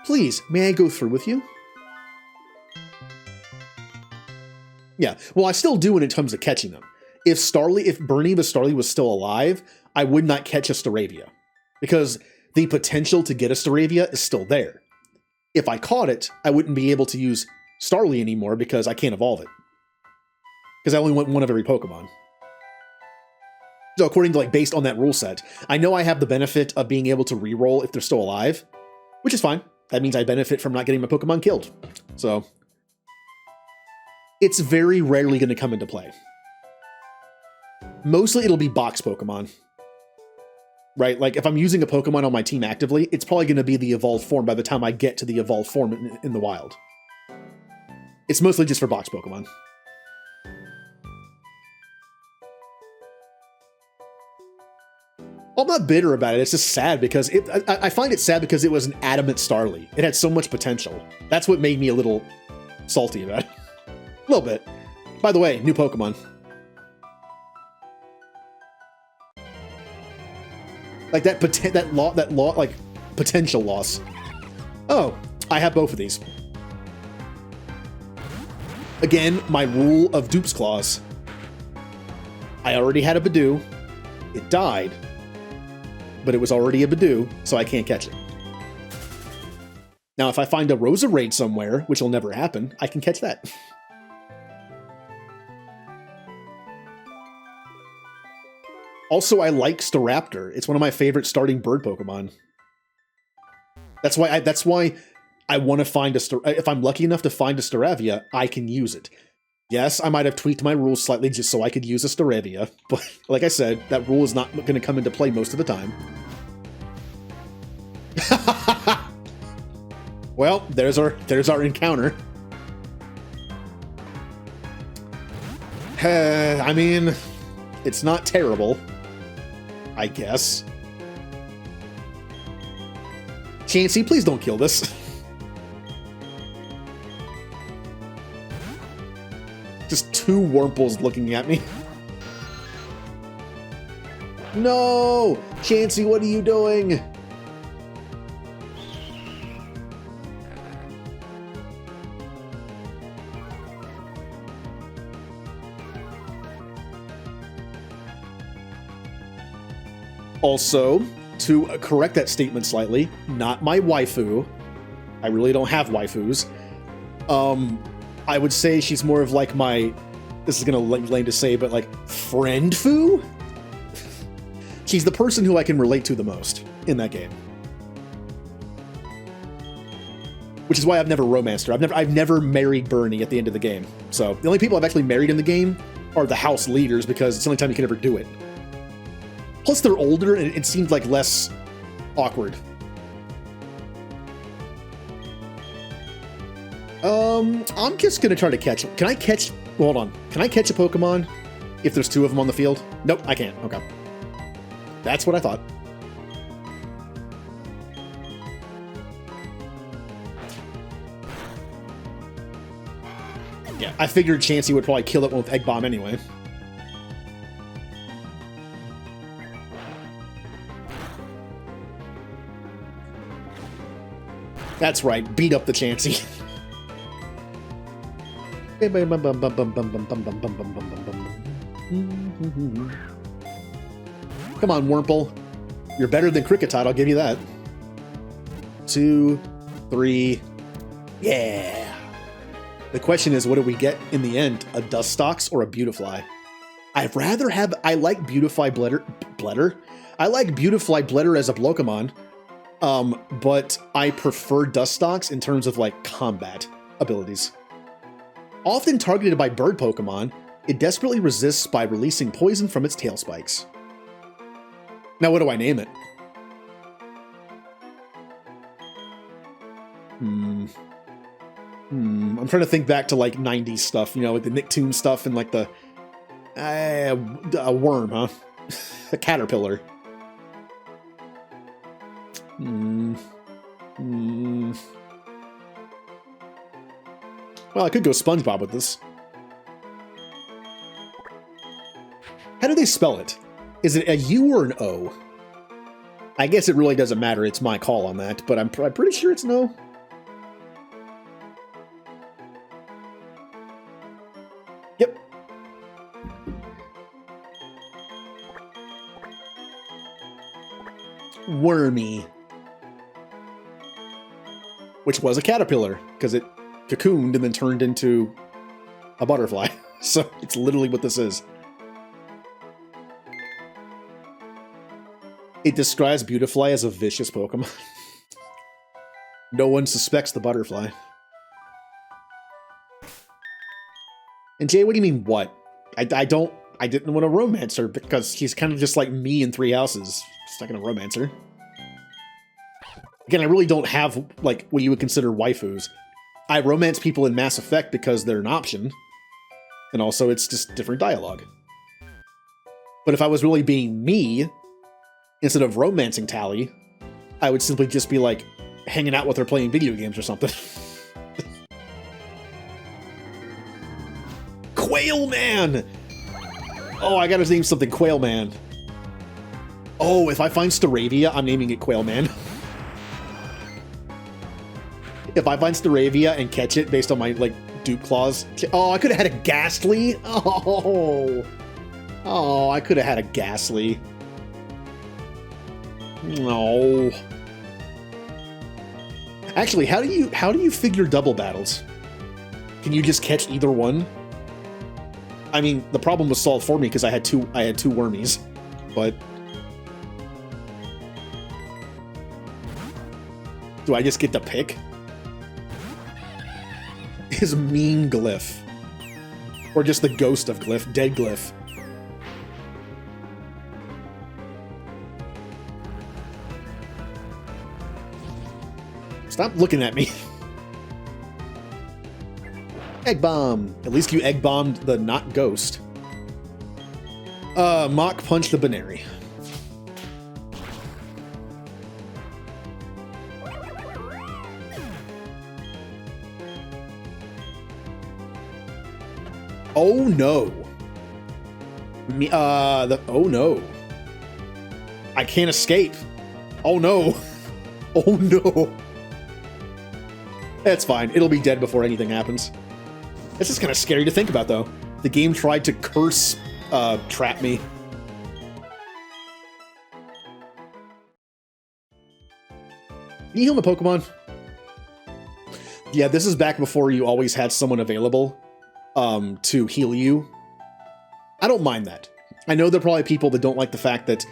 Please, may I go through with you? Yeah, well, I still do it in terms of catching them. If Bernie the Starly was still alive, I would not catch a Staravia, because the potential to get a Staravia is still there. If I caught it, I wouldn't be able to use Starly anymore because I can't evolve it. Because I only want one of every Pokemon. So according to, based on that rule set, I know I have the benefit of being able to reroll if they're still alive, which is fine. That means I benefit from not getting my Pokemon killed. So, it's very rarely going to come into play. Mostly it'll be box Pokemon. Right? If I'm using a Pokemon on my team actively, it's probably going to be the evolved form by the time I get to the evolved form in the wild. It's mostly just for box Pokemon. I'm not bitter about it, it's just sad because I find it sad because it was an adamant Starly. It had so much potential. That's what made me a little salty about it. A little bit. By the way, new Pokemon. Potential loss. Oh, I have both of these. Again, my rule of Dupe's Claws. I already had a Bidoof. It died. But it was already a Bidoof, so I can't catch it. Now, if I find a Roserade somewhere, which will never happen, I can catch that. Also, I like Staraptor. It's one of my favorite starting bird Pokemon. That's why I want to find if I'm lucky enough to find a Staravia, I can use it. Yes, I might have tweaked my rules slightly just so I could use a Staravia, but like I said, that rule is not going to come into play most of the time. Well, there's our encounter. I mean, it's not terrible, I guess. Chansey, please don't kill this. Just 2 Wurmples looking at me. No! Chansey, what are you doing? Also, to correct that statement slightly, not my waifu. I really don't have waifus. I would say she's more of like my, this is gonna lame to say, but like friend-fu? She's the person who I can relate to the most in that game. Which is why I've never romanced her. I've never married Bernie at the end of the game. So the only people I've actually married in the game are the house leaders because it's the only time you can ever do it. Plus they're older and it seemed like less awkward. I'm just gonna try to catch it. Can I catch, hold on. Can I catch a Pokemon if there's two of them on the field? Nope, I can't. Okay. That's what I thought. Yeah, I figured Chansey would probably kill it with Egg Bomb anyway. That's right, beat up the Chansey. Come on, Wurmple. You're better than Cricketide, I'll give you that. 2, 3, yeah. The question is, what do we get in the end? A Dustox or a Beautifly? I'd rather have, I like Beautifly Bledder. I like Beautifly Bledder as a Blocomon, but I prefer Dustox in terms of like combat abilities. Often targeted by bird Pokemon, it desperately resists by releasing poison from its tail spikes. Now, what do I name it? I'm trying to think back to like 90s stuff, you know, with the Nicktoon stuff and like the a worm, huh? A caterpillar. Well, I could go SpongeBob with this. How do they spell it? Is it a U or an O? I guess it really doesn't matter. It's my call on that, but I'm pretty sure it's an O. Yep. Wormy. Which was a caterpillar, because it cocooned and then turned into a butterfly. So it's literally what this is. It describes Beautifly as a vicious Pokemon. No one suspects the butterfly. And Jay, what do you mean, what? I didn't want to romance her because she's kind of just like me in Three Houses. Just not gonna romance her. Again, I really don't have, like, what you would consider waifus. I romance people in Mass Effect because they're an option. And also, it's just different dialogue. But if I was really being me, instead of romancing Tally, I would simply just be, like, hanging out with her playing video games or something. Quail Man! Oh, I gotta name something Quail Man. Oh, if I find Staravia, I'm naming it Quail Man. If I find Staravia and catch it based on my, like, dupe claws. Oh, I could have had a Ghastly. Oh, I could have had a Ghastly. No. Actually, how do you figure double battles? Can you just catch either one? I mean, the problem was solved for me because I had two Wormies, but do I just get to pick? His mean Glyph. Or just the ghost of Glyph, dead Glyph. Stop looking at me. Egg Bomb. At least you Egg Bombed the not ghost. Mach Punch the Banary. Oh no. Oh no. I can't escape. Oh no. Oh no. That's fine. It'll be dead before anything happens. It's just kind of scary to think about, though. The game tried to curse trap me. Can you heal my Pokemon? Yeah, this is back before you always had someone available to heal you. I don't mind that. I know there are probably people that don't like the fact that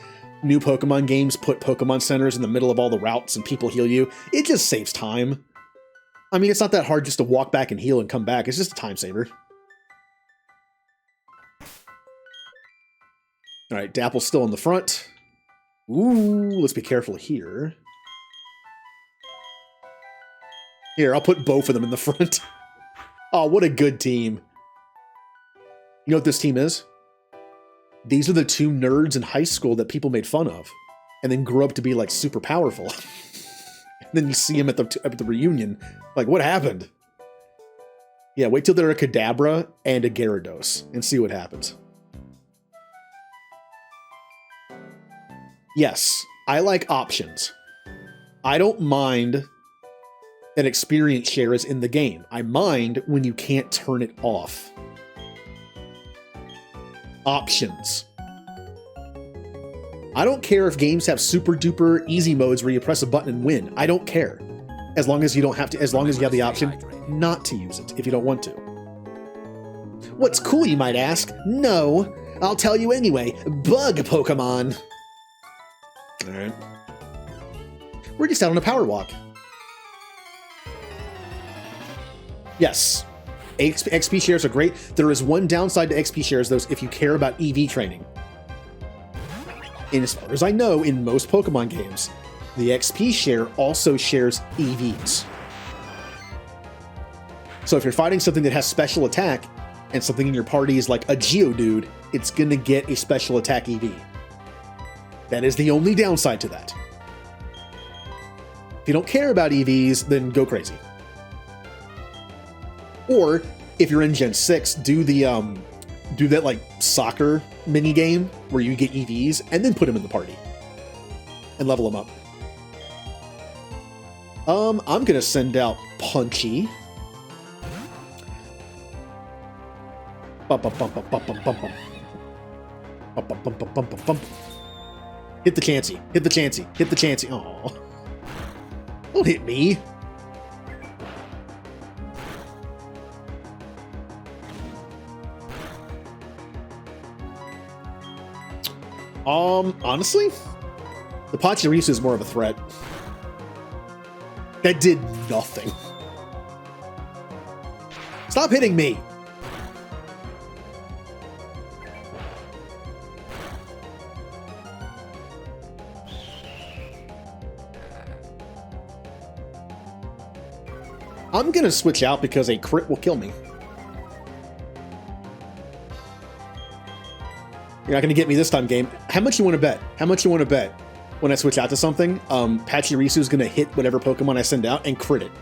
new Pokemon games put Pokemon centers in the middle of all the routes and people heal you. It just saves time. I mean, it's not that hard just to walk back and heal and come back. It's just a time saver. All right, Dapple's still in the front. Ooh, let's be careful here. Here, I'll put both of them in the front. Oh, what a good team. You know what this team is? These are the two nerds in high school that people made fun of and then grew up to be like super powerful. And then you see them at the reunion. Like, what happened? Yeah, wait till they're a Kadabra and a Gyarados and see what happens. Yes, I like options. I don't mind an experience share is in the game. I mind when you can't turn it off. Options. I don't care if games have super duper easy modes where you press a button and win. I don't care. As long as you don't have to, as long as you have the option not to use it if you don't want to. What's cool, you might ask? No, I'll tell you anyway. Bug Pokemon. All right. We're just out on a power walk. Yes. XP shares are great. There is one downside to XP shares, though, if you care about EV training. And as far as I know, in most Pokemon games, the XP share also shares EVs. So if you're fighting something that has special attack, and something in your party is like a Geodude, it's going to get a special attack EV. That is the only downside to that. If you don't care about EVs, then go crazy. Or if you're in Gen 6, do that like soccer mini game where you get EVs and then put them in the party and level them up. I'm gonna send out Punchy. Hit the Chansey. Hit the Chansey. Hit the Chansey. Aww. Don't hit me. Honestly, the Pachirisu is more of a threat. That did nothing. Stop hitting me! I'm gonna switch out because a crit will kill me. You're not going to get me this time, game. How much you want to bet? How much you want to bet when I switch out to something? Pachirisu is going to hit whatever Pokemon I send out and crit it.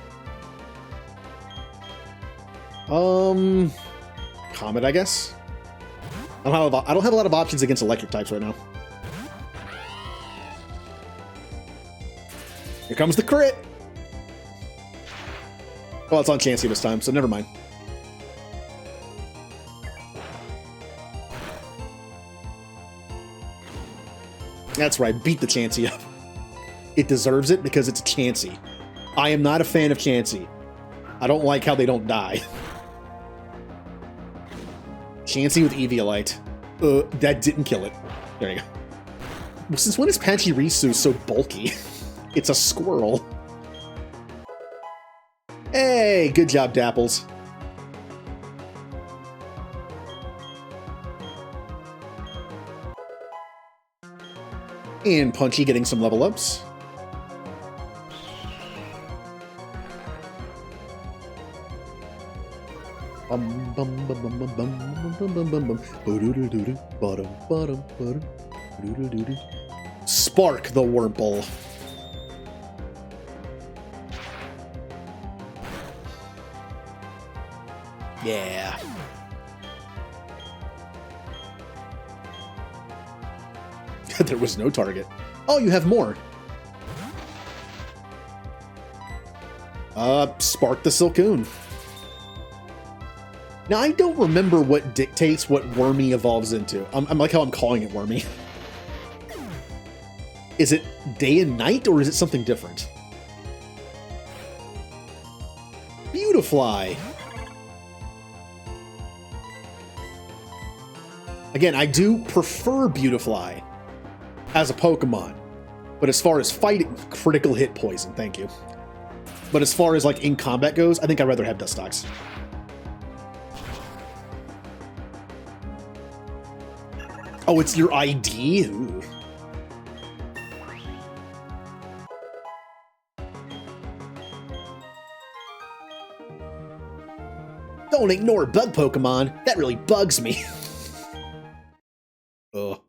Comet, I guess? I don't have a lot of options against electric types right now. Here comes the crit! Well, it's on Chansey this time, so never mind. That's right, beat the Chansey up. It deserves it because it's a Chansey. I am not a fan of Chansey. I don't like how they don't die. Chansey with Eviolite. That didn't kill it. There you go. Well, since when is Pachirisu so bulky? It's a squirrel. Hey, good job, Dapples. And Punchy getting some level ups. Spark the Wurmple. Yeah. There was no target. Oh, you have more. Spark the Silcoon. Now, I don't remember what dictates what Wormy evolves into. I'm like how I'm calling it Wormy. Is it day and night, or is it something different? Beautifly. Again, I do prefer Beautifly as a Pokemon, but as far as fighting, critical hit poison, thank you. But as far as like in combat goes, I think I'd rather have Dustox. Oh, it's your ID? Ooh. Don't ignore bug Pokemon. That really bugs me. Ugh.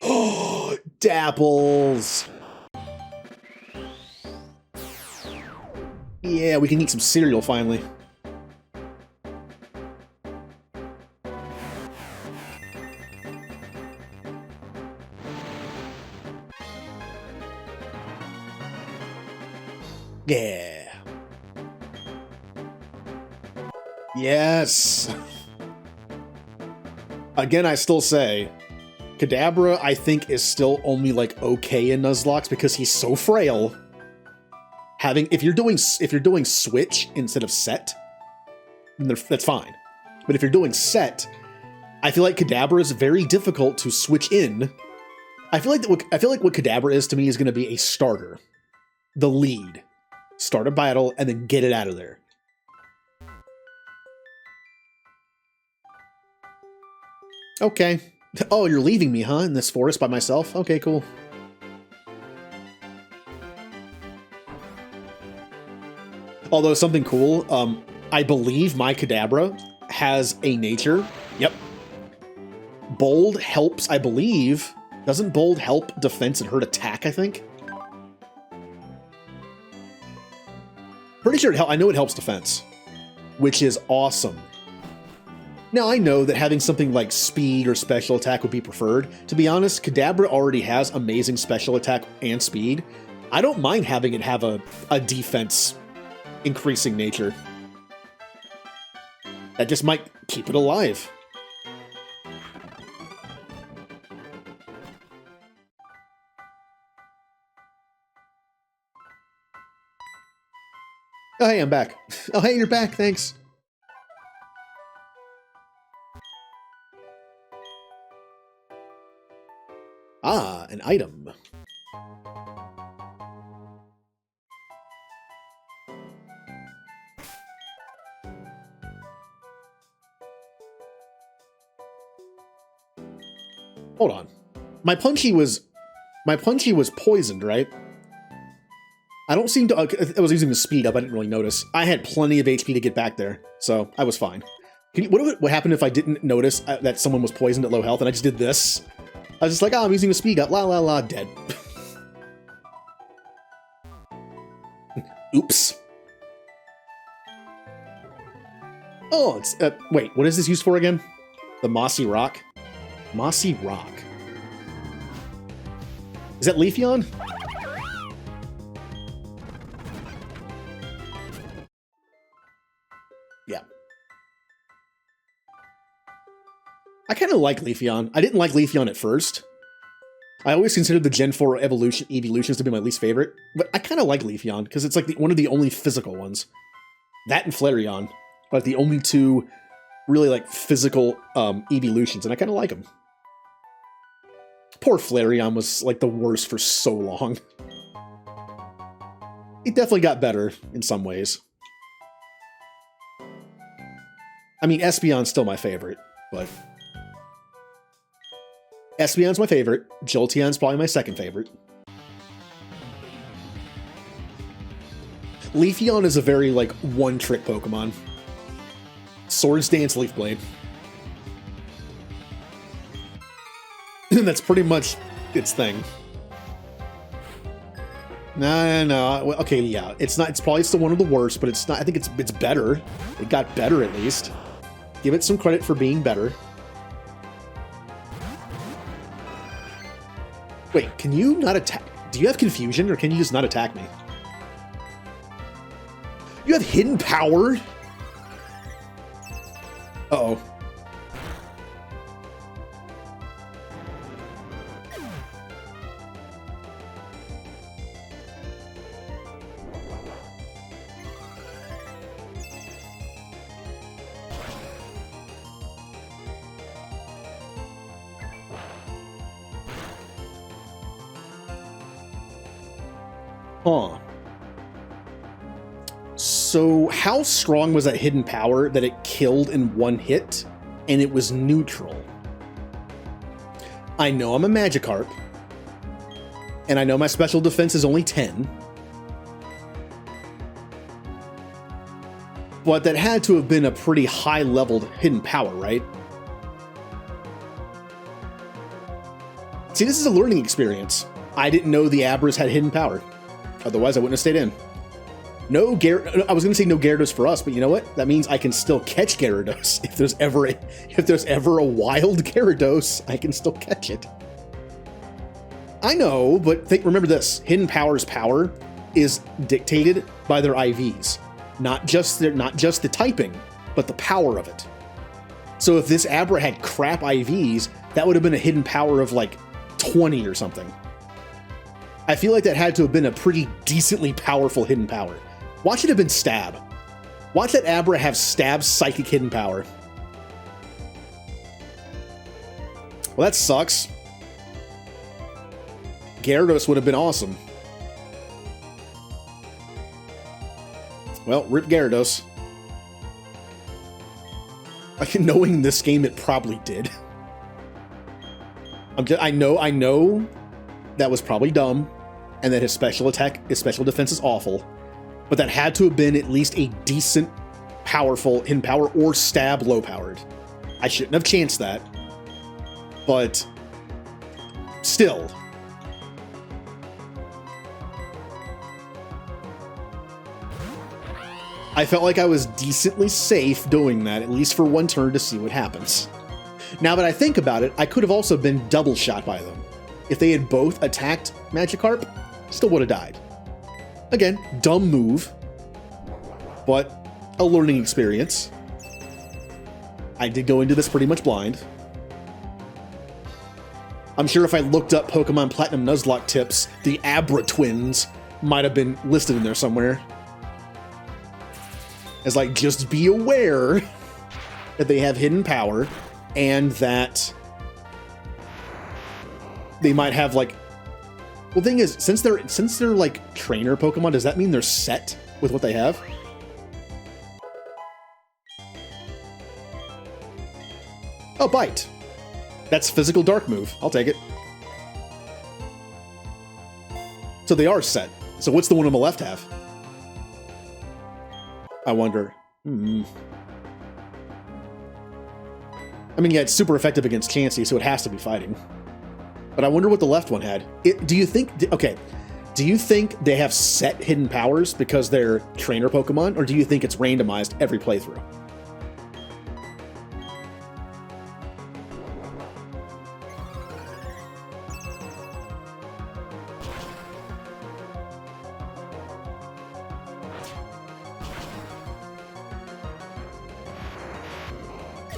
Oh, Dapples. Yeah, we can eat some cereal finally. Yeah. Yes. Again, I still say, Kadabra, I think, is still only like okay in Nuzlocke because he's so frail. If you're doing switch instead of set, then that's fine. But if you're doing set, I feel like Kadabra is very difficult to switch in. I feel like what Kadabra is to me is going to be a starter, the lead, start a battle, and then get it out of there. Okay. Oh, you're leaving me, huh? In this forest by myself? Okay, cool. Although something cool, I believe my Kadabra has a nature. Yep. Bold helps, I believe. Doesn't Bold help defense and hurt attack, I think? Pretty sure I know it helps defense, which is awesome. Now, I know that having something like speed or special attack would be preferred. To be honest, Kadabra already has amazing special attack and speed. I don't mind having it have a defense increasing nature. That just might keep it alive. Oh, hey, I'm back. Oh, hey, you're back, thanks. Ah, an item. Hold on. My Punchy was poisoned, right? I don't seem to... I was using the speed up, I didn't really notice. I had plenty of HP to get back there, so I was fine. What happened if I didn't notice that someone was poisoned at low health and I just did this? I was just like, oh, I'm using the speed up, la la la, dead. Oops. Oh, it's... wait, what is this used for again? The Mossy Rock? Mossy Rock. Is that Leafeon? Yeah. I kind of like Leafeon. I didn't like Leafeon at first. I always considered the Gen 4 evolutions to be my least favorite, but I kind of like Leafeon because it's like one of the only physical ones. That and Flareon are like the only two really like physical evolutions, and I kind of like them. Poor Flareon was like the worst for so long. It definitely got better in some ways. I mean, Espeon's still my favorite, but... Espeon's my favorite. Jolteon's probably my second favorite. Leafeon is a very, like, one-trick Pokemon. Swords Dance, Leaf Blade. That's pretty much its thing. No. Okay, yeah. It's not. It's probably still one of the worst, but it's not. I think it's better. It got better at least. Give it some credit for being better. Wait, can you not attack? Do you have confusion, or can you just not attack me? You have hidden power? Uh-oh. Huh. So how strong was that hidden power that it killed in one hit, and it was neutral? I know I'm a Magikarp, and I know my special defense is only 10, but that had to have been a pretty high-leveled hidden power, right? See, this is a learning experience. I didn't know the Abras had hidden power. Otherwise, I wouldn't have stayed in. I was going to say no Gyarados for us, but you know what? That means I can still catch Gyarados. If there's ever a wild Gyarados, I can still catch it. I know, but remember this. Hidden Power's power is dictated by their IVs. Not just the typing, but the power of it. So if this Abra had crap IVs, that would have been a hidden power of like 20 or something. I feel like that had to have been a pretty decently powerful hidden power. Watch it have been Stab. Watch that Abra have Stab's psychic hidden power. Well, that sucks. Gyarados would have been awesome. Well, rip Gyarados. Like, knowing this game, it probably did. I know that was probably dumb, and that his special defense is awful, but that had to have been at least a decent, powerful hidden power, or Stab low-powered. I shouldn't have chanced that, but still. I felt like I was decently safe doing that, at least for one turn, to see what happens. Now that I think about it, I could have also been double shot by them. If they had both attacked Magikarp, still would have died. Again, dumb move, but a learning experience. I did go into this pretty much blind. I'm sure if I looked up Pokemon Platinum Nuzlocke tips, the Abra twins might have been listed in there somewhere. As like, just be aware that they have hidden power, and that they might have like... Well, the thing is, since they're like trainer Pokemon, does that mean they're set with what they have? Oh, Bite. That's physical dark move. I'll take it. So they are set. So what's the one on the left have? I wonder. I mean, yeah, it's super effective against Chansey, so it has to be fighting. But I wonder what the left one had. Do you think they have set hidden powers because they're trainer Pokemon, or do you think it's randomized every playthrough?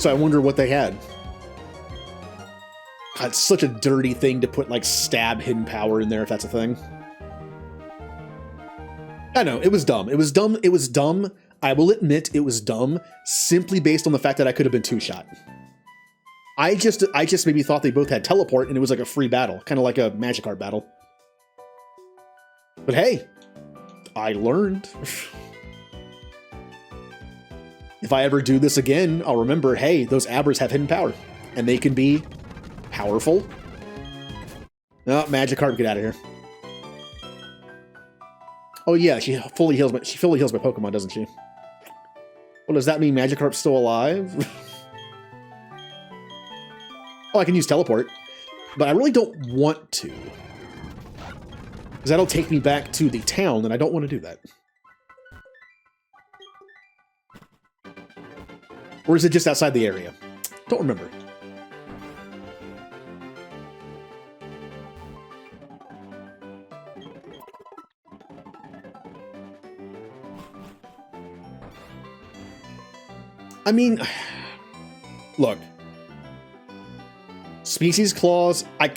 So I wonder what they had. God, it's such a dirty thing to put, like, Stab hidden power in there, if that's a thing. I know, it was dumb. It was dumb. It was dumb. I will admit it was dumb, simply based on the fact that I could have been two-shot. I just maybe thought they both had teleport, and it was like a free battle, kind of like a Magikarp battle. But hey, I learned. If I ever do this again, I'll remember, hey, those Abras have hidden power, and they can be powerful. No, Magikarp, get out of here. Oh yeah, she fully heals my Pokemon, doesn't she? Well, does that mean Magikarp's still alive? Oh, I can use teleport, but I really don't want to, because that'll take me back to the town, and I don't want to do that. Or is it just outside the area? Don't remember. I mean, look. Species clause, I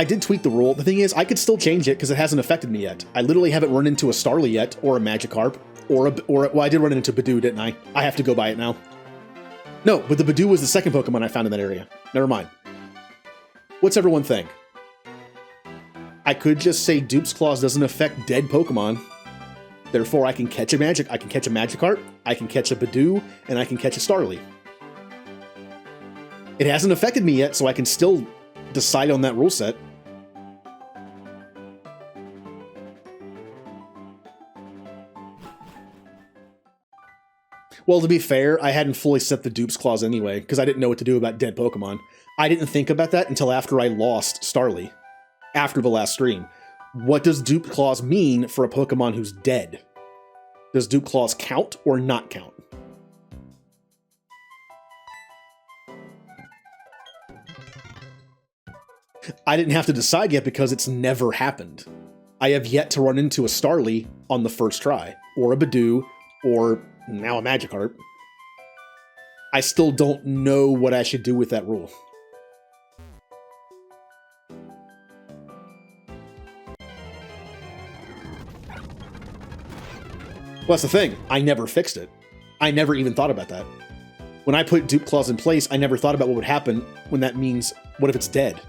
did tweak the rule. The thing is, I could still change it because it hasn't affected me yet. I literally haven't run into a Starly yet, or a Magikarp, well, I did run into Badoo, didn't I? I have to go by it now. No, but the Badoo was the second Pokemon I found in that area. Never mind. What's everyone think? I could just say Dupe's Claws doesn't affect dead Pokemon. Therefore, I can catch a Magikarp, I can catch a Badoo, and I can catch a Starly. It hasn't affected me yet, so I can still decide on that rule set. Well, to be fair, I hadn't fully set the Dupe's Claws anyway, because I didn't know what to do about dead Pokemon. I didn't think about that until after I lost Starly, after the last stream. What does Dupe Claws mean for a Pokemon who's dead? Does Dupe Claws count or not count? I didn't have to decide yet because it's never happened. I have yet to run into a Starly on the first try, or a Badoo, or now a Magikarp. I still don't know what I should do with that rule. Well, that's the thing. I never fixed it. I never even thought about that. When I put Dupe Claws in place, I never thought about what would happen when that means, what if it's dead?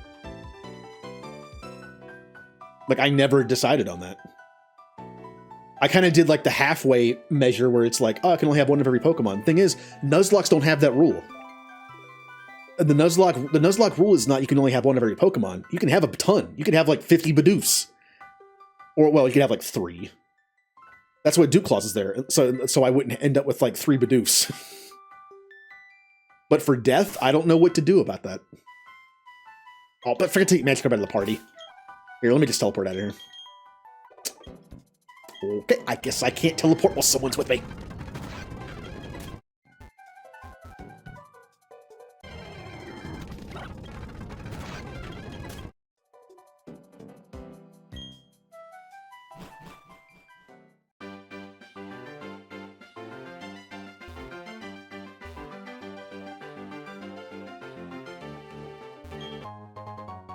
Like, I never decided on that. I kind of did like the halfway measure where it's like, oh, I can only have one of every Pokemon. Thing is, Nuzlocks don't have that rule. The Nuzlocke rule is not you can only have one of every Pokemon. You can have a ton. You can have like 50 Badoofs. Or, well, you could have like 3. That's what Dupe Claws is there. So I wouldn't end up with like 3 Badoofs. But for death, I don't know what to do about that. Oh, but forget to take Magikarp out of the party. Here, let me just teleport out of here. Okay, I guess I can't teleport while someone's with me.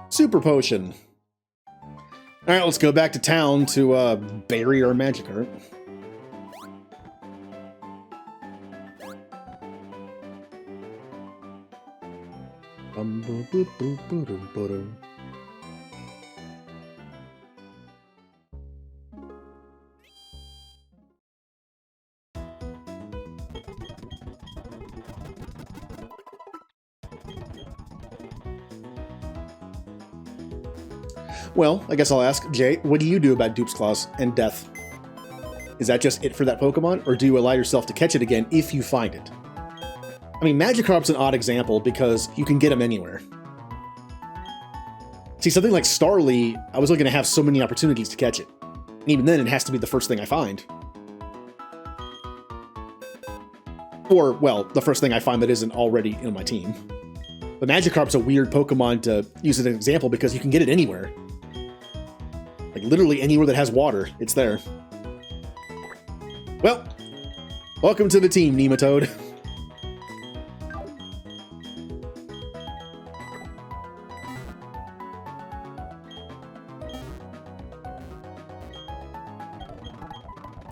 Super Potion. Alright, let's go back to town to bury our Magikarp. Well, I guess I'll ask, Jay, what do you do about Dupe's Claws and death? Is that just it for that Pokemon, or do you allow yourself to catch it again if you find it? I mean, Magikarp's an odd example because you can get him anywhere. See, something like Starly, I was only going to have so many opportunities to catch it. And even then, it has to be the first thing I find. Or, well, the first thing I find that isn't already in my team. But Magikarp's a weird Pokemon to use as an example because you can get it anywhere. Like, literally anywhere that has water, it's there. Well, welcome to the team, Nematode.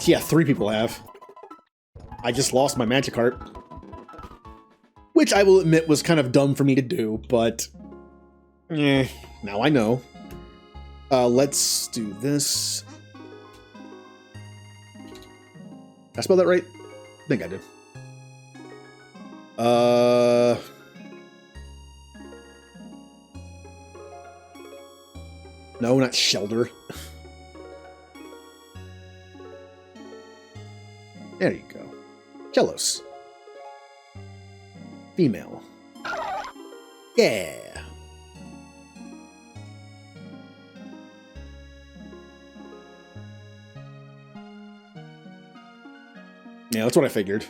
Yeah, 3 people have. I just lost my Magikarp. Which I will admit was kind of dumb for me to do, but... now I know. Let's do this. Did I spell that right? I think I did. No, not Shelter. There you go. Jellos. Female. Yeah. Yeah, that's what I figured.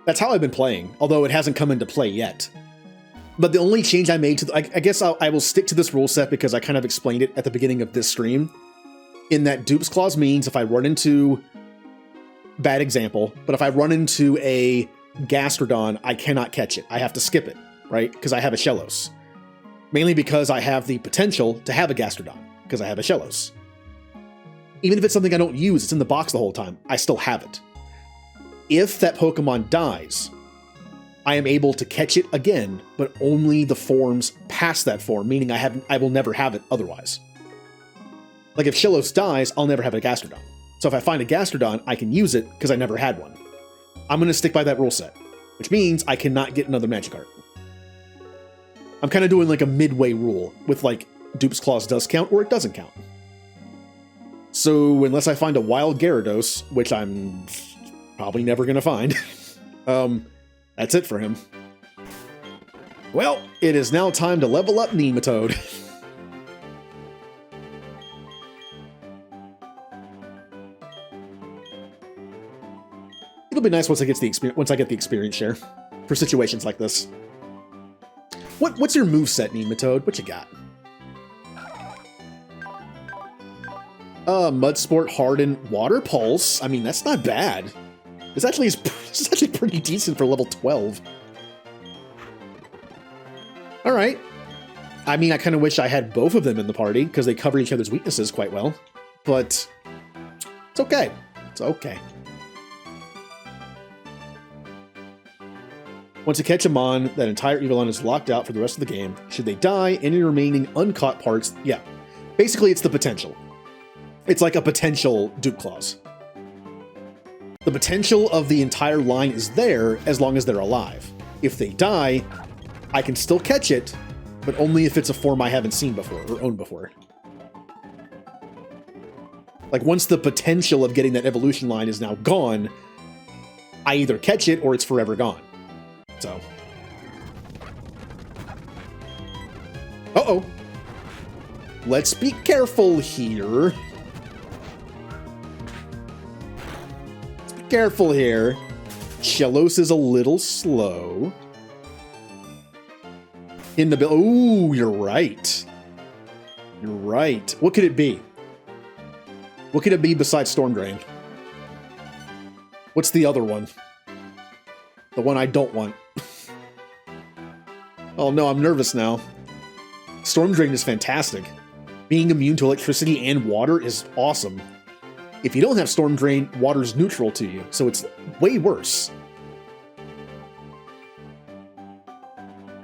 That's how I've been playing, although it hasn't come into play yet. But the only change I made to... I guess I will stick to this rule set because I kind of explained it at the beginning of this stream. In that Dupe's Claws means if I run into... Bad example, but if I run into a Gastrodon, I cannot catch it. I have to skip it, right? Because I have a Shellos. Mainly because I have the potential to have a Gastrodon, because I have a Shellos. Even if it's something I don't use, it's in the box the whole time, I still have it. If that Pokemon dies, I am able to catch it again, but only the forms past that form, meaning I will never have it otherwise. Like if Shellos dies, I'll never have a Gastrodon. So if I find a Gastrodon, I can use it because I never had one. I'm going to stick by that rule set, which means I cannot get another Magikarp. I'm kind of doing like a midway rule with like Dupe's Claws does count or it doesn't count. So unless I find a wild Gyarados, which I'm probably never going to find, that's it for him. Well, it is now time to level up Nematode. It'll be nice once I get the experience share for situations like this. What's your moveset, Nematode? What you got? Mud Sport, Harden, Water Pulse. I mean, that's not bad. It's actually pretty decent for level 12. All right. I mean, I kind of wish I had both of them in the party because they cover each other's weaknesses quite well. But it's okay. It's okay. Once you catch them on, that entire Evolon is locked out for the rest of the game. Should they die, any remaining uncaught parts... Yeah. Basically, it's the potential. It's like a potential Dupe Claws. The potential of the entire line is there as long as they're alive. If they die, I can still catch it, but only if it's a form I haven't seen before or owned before. Like, once the potential of getting that evolution line is now gone, I either catch it or it's forever gone. So. Uh-oh. Let's be careful here. Careful here. Shellos is a little slow. In the bill. Ooh, you're right. You're right. What could it be? What could it be besides Storm Drain? What's the other one? The one I don't want. Oh no, I'm nervous now. Storm Drain is fantastic. Being immune to electricity and water is awesome. If you don't have Storm Drain, water's neutral to you, so it's way worse.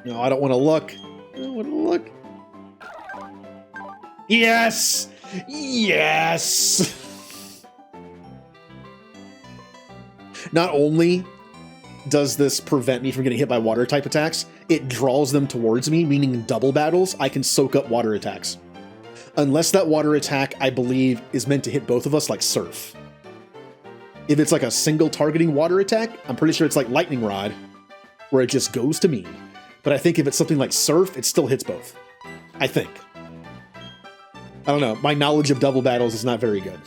No, I don't want to look. I don't want to look. Yes! Yes! Not only does this prevent me from getting hit by water type attacks, it draws them towards me, meaning in double battles, I can soak up water attacks. Unless that water attack, I believe, is meant to hit both of us like Surf. If it's like a single targeting water attack, I'm pretty sure it's like Lightning Rod, where it just goes to me. But I think if it's something like Surf, it still hits both. I think. I don't know. My knowledge of double battles is not very good.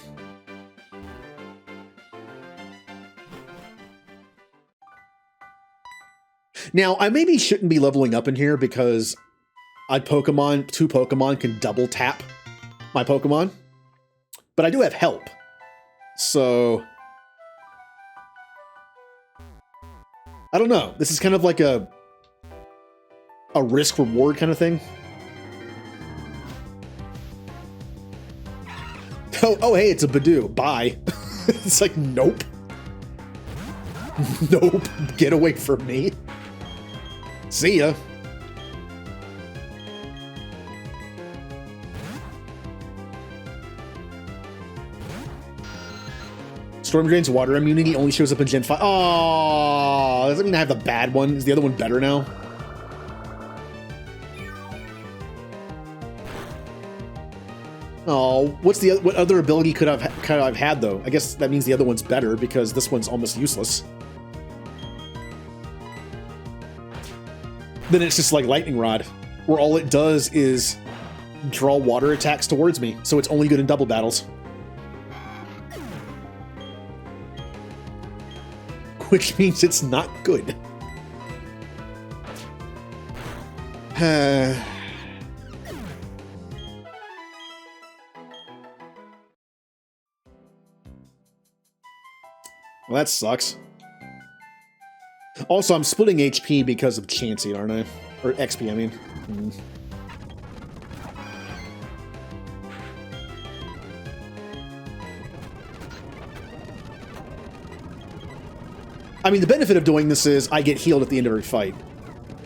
Now, I maybe shouldn't be leveling up in here because two Pokemon can double tap my Pokemon, but I do have help. So I don't know. This is kind of like a risk reward kind of thing. Oh, hey, it's a Badoo. Bye. It's like, nope. Nope. Get away from me. See ya. Storm Drain's water immunity only shows up in Gen 5. Oh, does that mean I have the bad one? Is the other one better now? Oh, what other ability could I've had though? I guess that means the other one's better because this one's almost useless. Then it's just like Lightning Rod, where all it does is draw water attacks towards me, so it's only good in double battles. Which means it's not good. Well, that sucks. Also, I'm splitting HP because of Chansey, aren't I? Or XP, I mean. I mean, the benefit of doing this is I get healed at the end of every fight.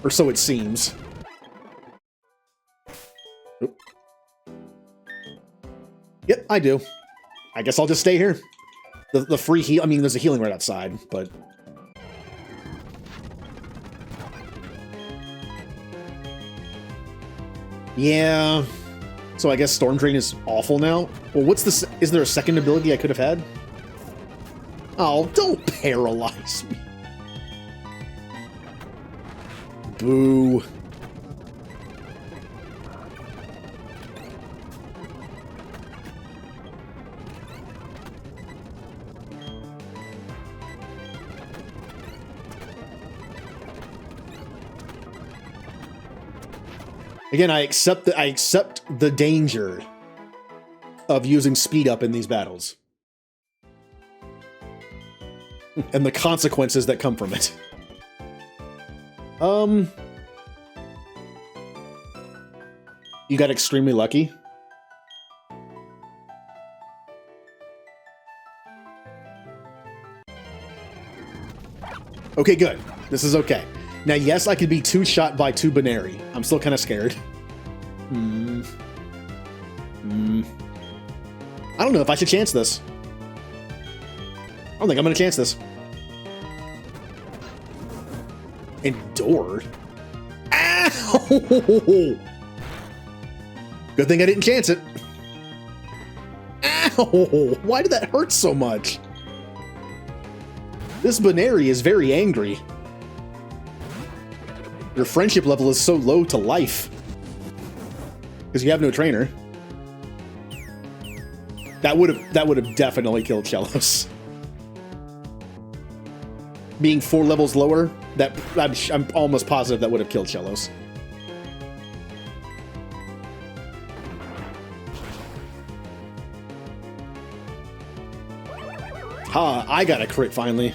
Or so it seems. Oop. Yep, I do. I guess I'll just stay here. The free heal... I mean, there's a healing right outside, but... Yeah... So I guess Storm Drain is awful now? Well, what's the... Is there a second ability I could have had? Oh, don't paralyze me. Boo. Again, I accept the danger of using speed up in these battles. And the consequences that come from it. You got extremely lucky. Okay, good. This is okay. Now, yes, I could be two-shot by two Baneri. I'm still kind of scared. I don't know if I should chance this. I don't think I'm going to chance this. Endured? Ow! Good thing I didn't chance it. Ow! Why did that hurt so much? This Baneri is very angry. Your friendship level is so low to life. Because you have no trainer. That would have definitely killed Chelos. Being 4 levels lower, I'm almost positive that would have killed Chelos. Ha, I got a crit finally.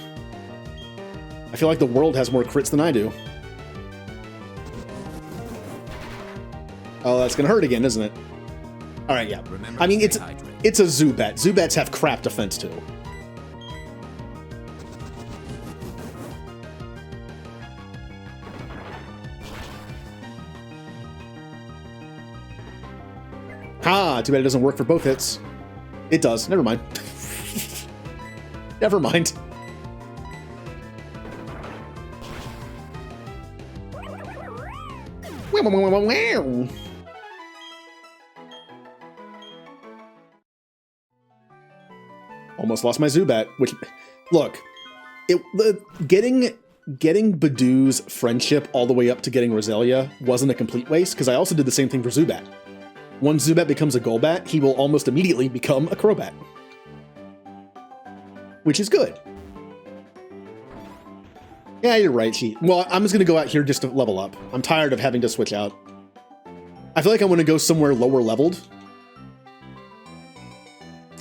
I feel like the world has more crits than I do. Oh, that's gonna hurt again, isn't it? Alright, yeah. I mean, it's a Zubat. Zubats have crap defense too. Ha! Too bad it doesn't work for both hits. It does. Never mind. Never mind. Almost lost my Zubat, which, look, getting Badoo's friendship all the way up to getting Roselia wasn't a complete waste, because I also did the same thing for Zubat. Once Zubat becomes a Golbat, he will almost immediately become a Crobat. Which is good. Yeah, you're right, Cheat. Well, I'm just going to go out here just to level up. I'm tired of having to switch out. I feel like I want to go somewhere lower leveled.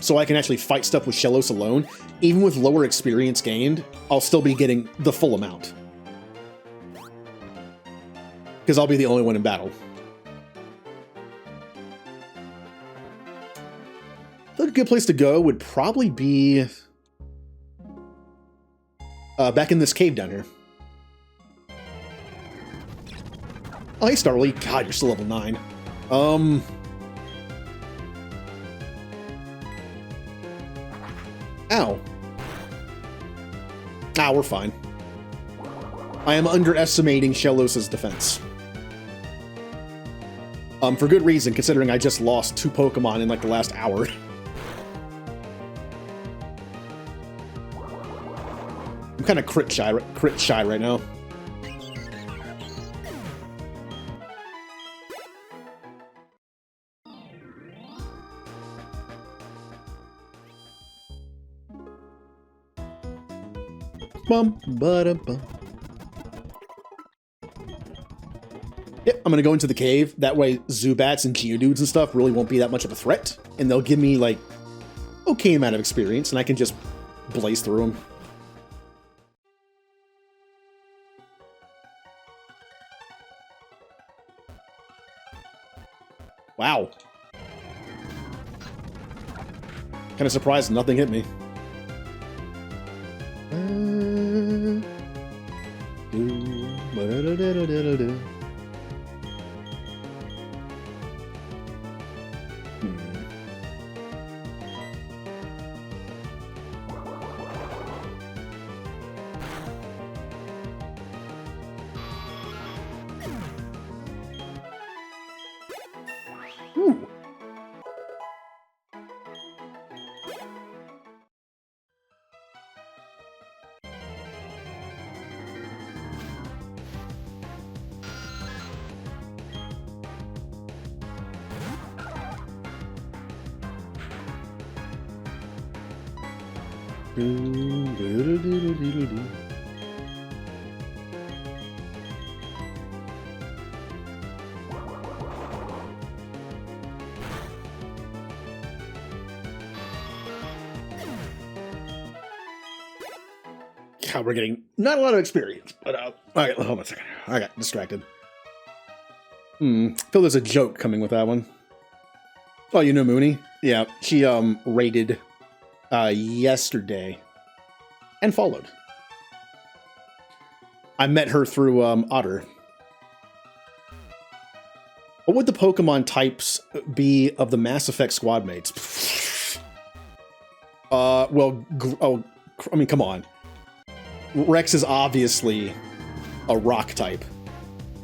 So I can actually fight stuff with Chelos alone. Even with lower experience gained, I'll still be getting the full amount. Because I'll be the only one in battle. I think a good place to go would probably be... back in this cave down here. Oh, hey, Starly. God, you're still level 9. Ow. Ah, we're fine. I am underestimating Chelos' defense. For good reason, considering I just lost 2 Pokemon in, like, the last hour. I'm kind of crit shy right now. Bum, ba-da-bum. Yep, I'm gonna go into the cave. That way Zubats and Geodudes and stuff really won't be that much of a threat. And they'll give me, like, okay amount of experience, and I can just blaze through them. Wow. Kind of surprised nothing hit me. God, we're getting not a lot of experience, but all right, hold on a second. I got distracted. I feel there's a joke coming with that one. Oh, you know Mooney? Yeah, she raided yesterday and followed. I met her through Otter. What would the Pokemon types be of the Mass Effect squad mates? Well, I mean, come on. Rex is obviously a rock type.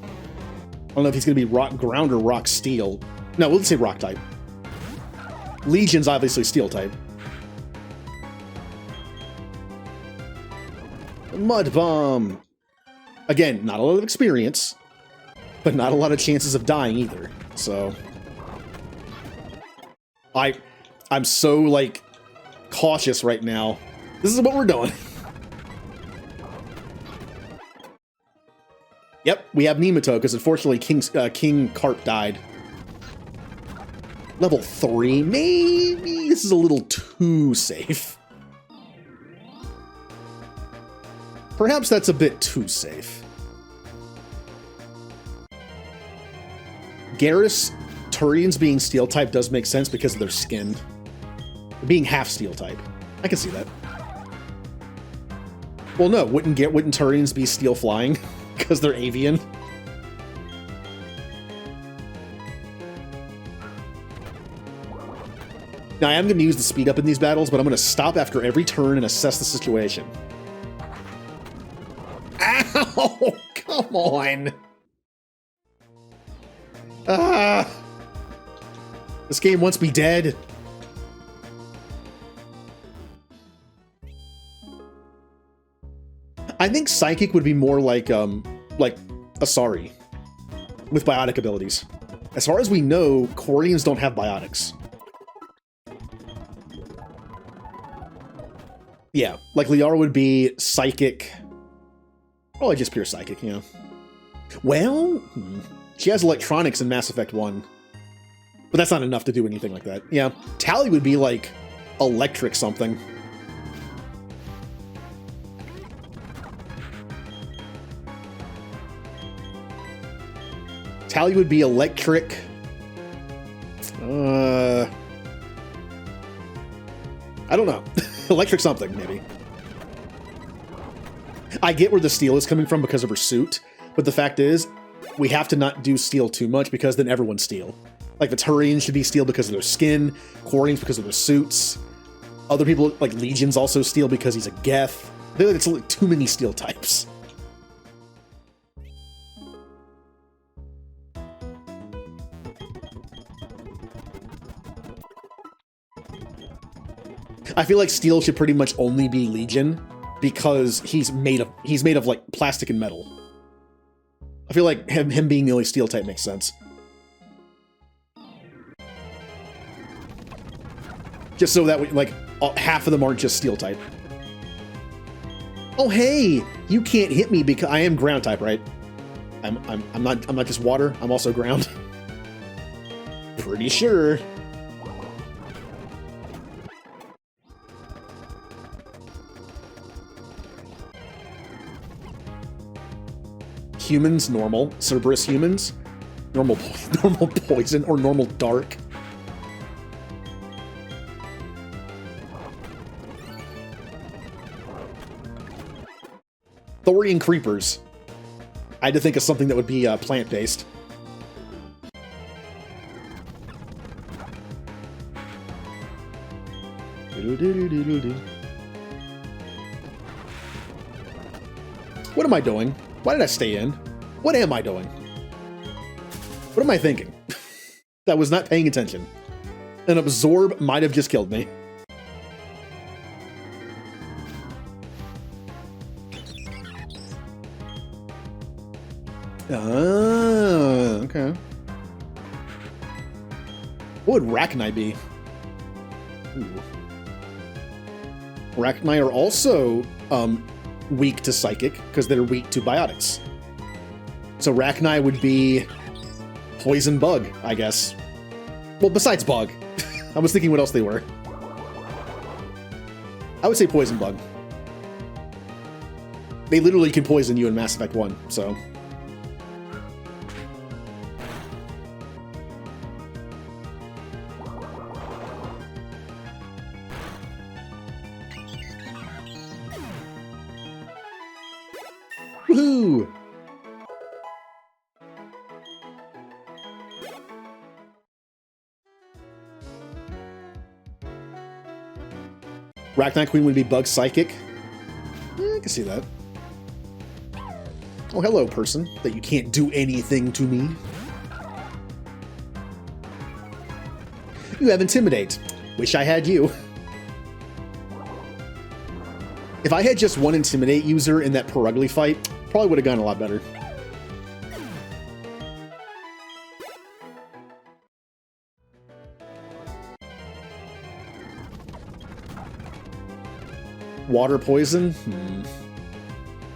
I don't know if he's going to be rock ground or rock steel. No, we'll say rock type. Legion's obviously steel type. Mud Bomb. Again, not a lot of experience, but not a lot of chances of dying either. So I'm so like cautious right now. This is what we're doing. Yep, we have Nemoto, because unfortunately King Carp died. Level 3? Maybe this is a little too safe. Perhaps that's a bit too safe. Garrus, Turians being steel type does make sense because of their skin. Being half steel type. I can see that. Well, no, wouldn't Turians be steel flying? Because they're avian. Now, I am going to use the speed up in these battles, but I'm going to stop after every turn and assess the situation. Ow! Come on! This game wants me dead. I think Psychic would be more like Asari with biotic abilities. As far as we know, Corians don't have biotics. Yeah, like Liara would be Psychic. Probably just pure Psychic, you know. Well, she has electronics in Mass Effect 1. But that's not enough to do anything like that. Yeah, Tally would be like electric something. Tally would be electric. I don't know. Electric something, maybe. I get where the steel is coming from because of her suit, but the fact is, we have to not do steel too much because then everyone's steel. Like the Turians should be steel because of their skin, Quarians because of their suits. Other people, like Legion's also steel because he's a Geth. I feel like it's like too many steel types. I feel like steel should pretty much only be Legion because he's made of like plastic and metal. I feel like him being the only steel type makes sense. Just so that we, like half of them aren't just steel type. Oh hey, you can't hit me because I am ground type, right? I'm not just water. I'm also ground. Pretty sure. Humans, normal. Cerberus humans, normal poison or normal dark. Thorian creepers. I had to think of something that would be plant-based. What am I doing? Why did I stay in? What am I doing? What am I thinking? That was not paying attention. An absorb might have just killed me. Okay. What would Rachni be? Ooh. Arachni are also weak to Psychic, because they're weak to Biotics. So Arachni would be Poison Bug, I guess. Well, besides Bug. I was thinking what else they were. I would say Poison Bug. They literally can poison you in Mass Effect 1, so... Woohoo! Arachnite Queen would be Bug Psychic. I can see that. Oh, hello, person. That you can't do anything to me. You have Intimidate. Wish I had you. If I had just one Intimidate user in that Perugly fight, probably would have gone a lot better. Water Poison?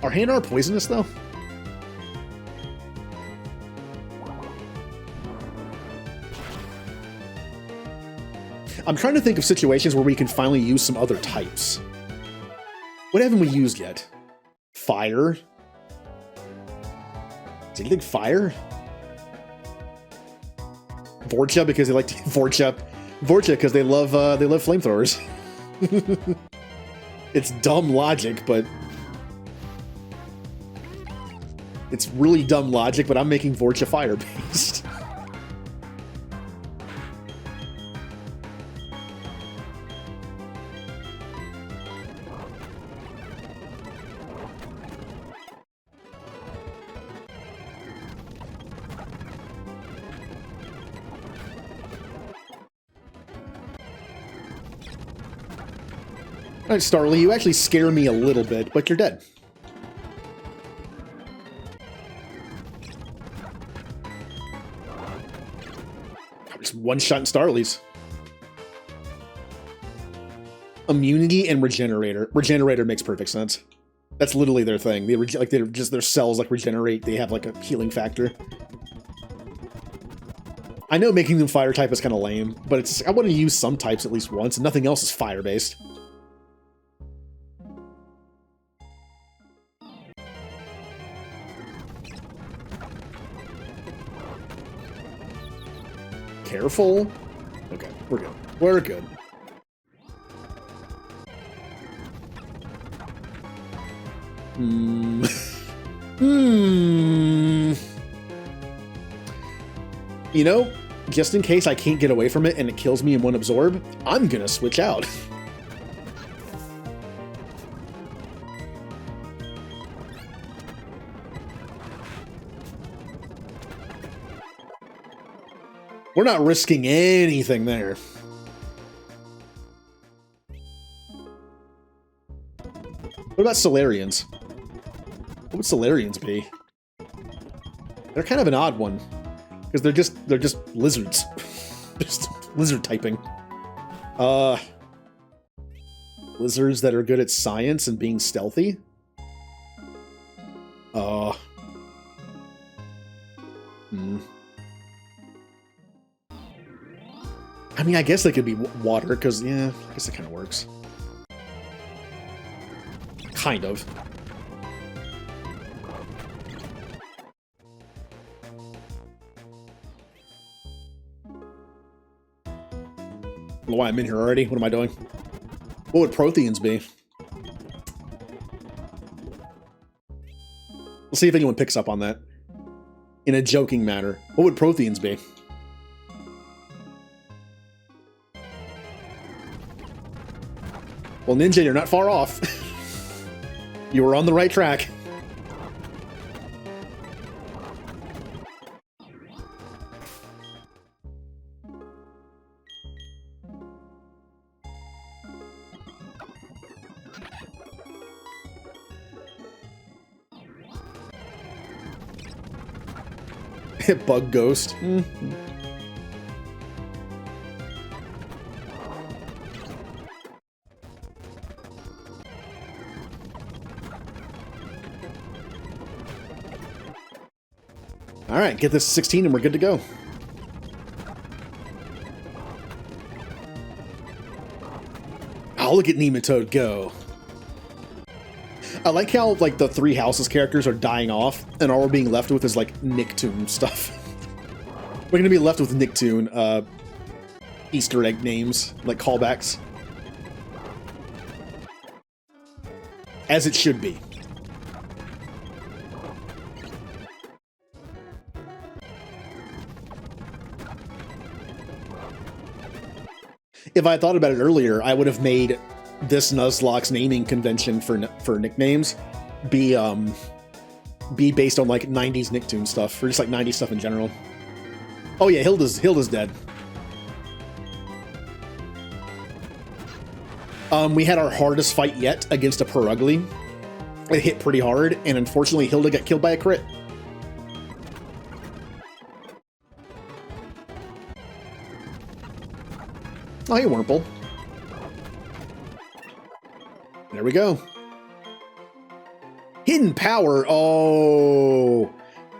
Are Hanar poisonous, though? I'm trying to think of situations where we can finally use some other types. What haven't we used yet? Fire? Is anything fire? Vorcha because they like to Vorcha because they love flamethrowers. It's dumb logic, but it's really dumb logic. But I'm making Vorcha fire based. Alright, Starly, you actually scare me a little bit, but you're dead. Just one-shot Starly's. Immunity and Regenerator. Regenerator makes perfect sense. That's literally their thing. Their cells like regenerate. They have like a healing factor. I know making them fire type is kind of lame, but it's I want to use some types at least once, and nothing else is fire-based. Careful. Okay, we're good. We're good. You know, just in case I can't get away from it and it kills me in one absorb, I'm gonna switch out. We're not risking anything there. What about Solarians? What would Solarians be? They're kind of an odd one. Because they're just lizards. Just lizard typing. Lizards that are good at science and being stealthy? I mean, I guess they could be water, because, yeah, I guess it kind of works. Kind of. I don't know why I'm in here already. What am I doing? What would Protheans be? We'll see if anyone picks up on that. In a joking manner. What would Protheans be? Well, Ninja, you're not far off. You were on the right track. Bug Ghost. Alright, get this 16 and we're good to go. Oh, look at Nematode go. I like how, like, the three houses characters are dying off, and all we're being left with is, like, Nicktoon stuff. We're gonna be left with Nicktoon, Easter egg names, like callbacks. As it should be. If I had thought about it earlier, I would have made this Nuzlocke's naming convention for nicknames be based on like 90s Nicktoon stuff, or just like 90s stuff in general. Oh yeah, Hilda's dead. We had our hardest fight yet against a Perugly. It hit pretty hard, and unfortunately Hilda got killed by a crit. Oh, hey, Wurmple. There we go. Hidden power. Oh,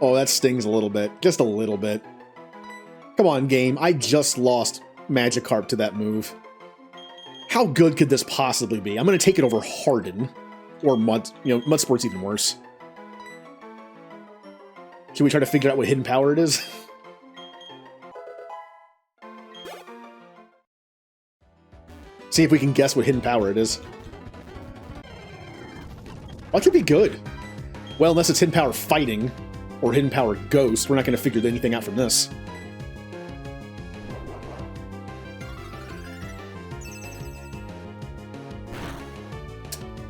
that stings a little bit. Just a little bit. Come on, game. I just lost Magikarp to that move. How good could this possibly be? I'm going to take it over Harden. Or Mud. You know, Mudsport's even worse. Should we try to figure out what hidden power it is? See if we can guess what hidden power it is. That could be good. Well, unless it's hidden power fighting or hidden power ghost, we're not going to figure anything out from this.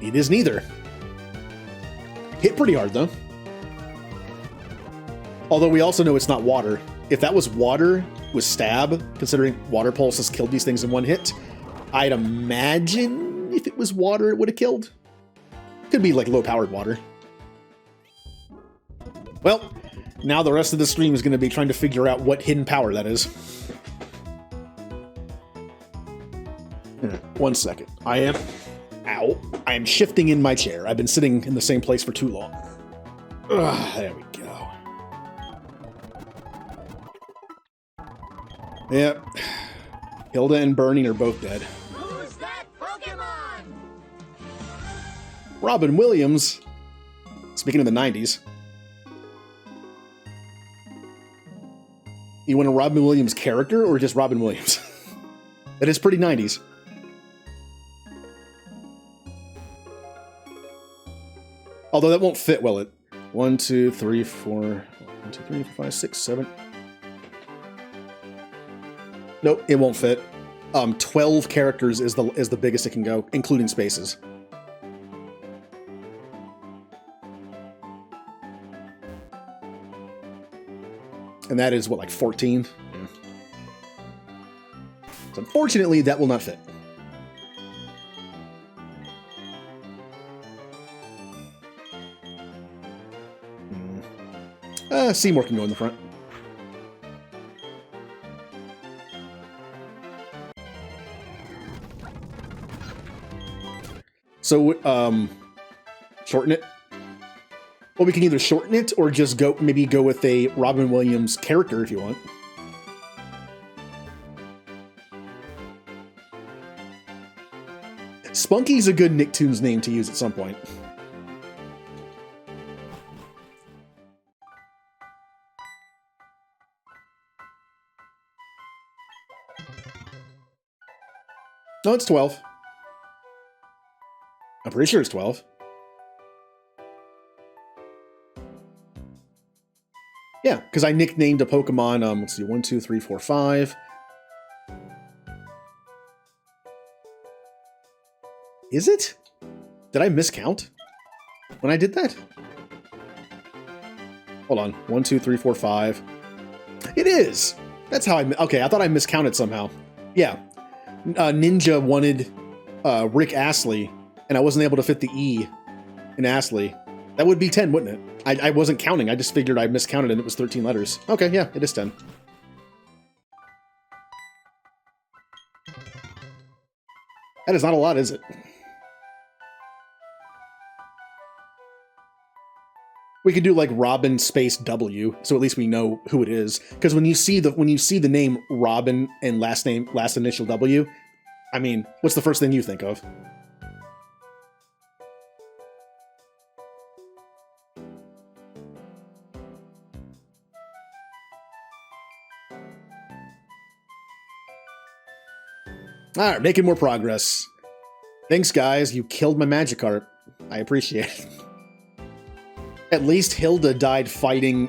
It is neither. Hit pretty hard, though. Although we also know it's not water. If that was water with stab, considering water pulse has killed these things in one hit, I'd imagine if it was water, it would have killed. Could be like low-powered water. Well, now the rest of the stream is going to be trying to figure out what hidden power that is. 1 second. Ow. I am shifting in my chair. I've been sitting in the same place for too long. Ugh, there we go. Yep. Hilda and Burning are both dead. Who's that Pokemon? Robin Williams. Speaking of the 90s. You want a Robin Williams character or just Robin Williams? That is pretty 90s. Although that won't fit well at 1, 2, 3, 4, 1, 2, 3, 4, 5, 6, 7. Nope, it won't fit. 12 characters is the biggest it can go, including spaces. And that is what, like 14? Yeah. So unfortunately, that will not fit. Seymour can go in the front. So, shorten it. Well, we can either shorten it or just maybe go with a Robin Williams character if you want. Spunky's a good Nicktoons name to use at some point. No, it's 12. I'm pretty sure it's 12. Yeah, because I nicknamed a Pokemon, let's see, 1, 2, 3, 4, 5. Is it? Did I miscount when I did that? Hold on. 1, 2, 3, 4, 5. It is! That's how okay, I thought I miscounted somehow. Yeah. Ninja wanted Rick Astley, and I wasn't able to fit the E in Astley. That would be 10, wouldn't it? I wasn't counting. I just figured I miscounted and it was 13 letters. Okay, yeah, it is 10. That is not a lot, is it? We could do like Robin space W, so at least we know who it is. Because when you see the name Robin and last initial W, I mean, what's the first thing you think of? All right, making more progress. Thanks, guys. You killed my Magikarp. I appreciate it. At least Hilda died fighting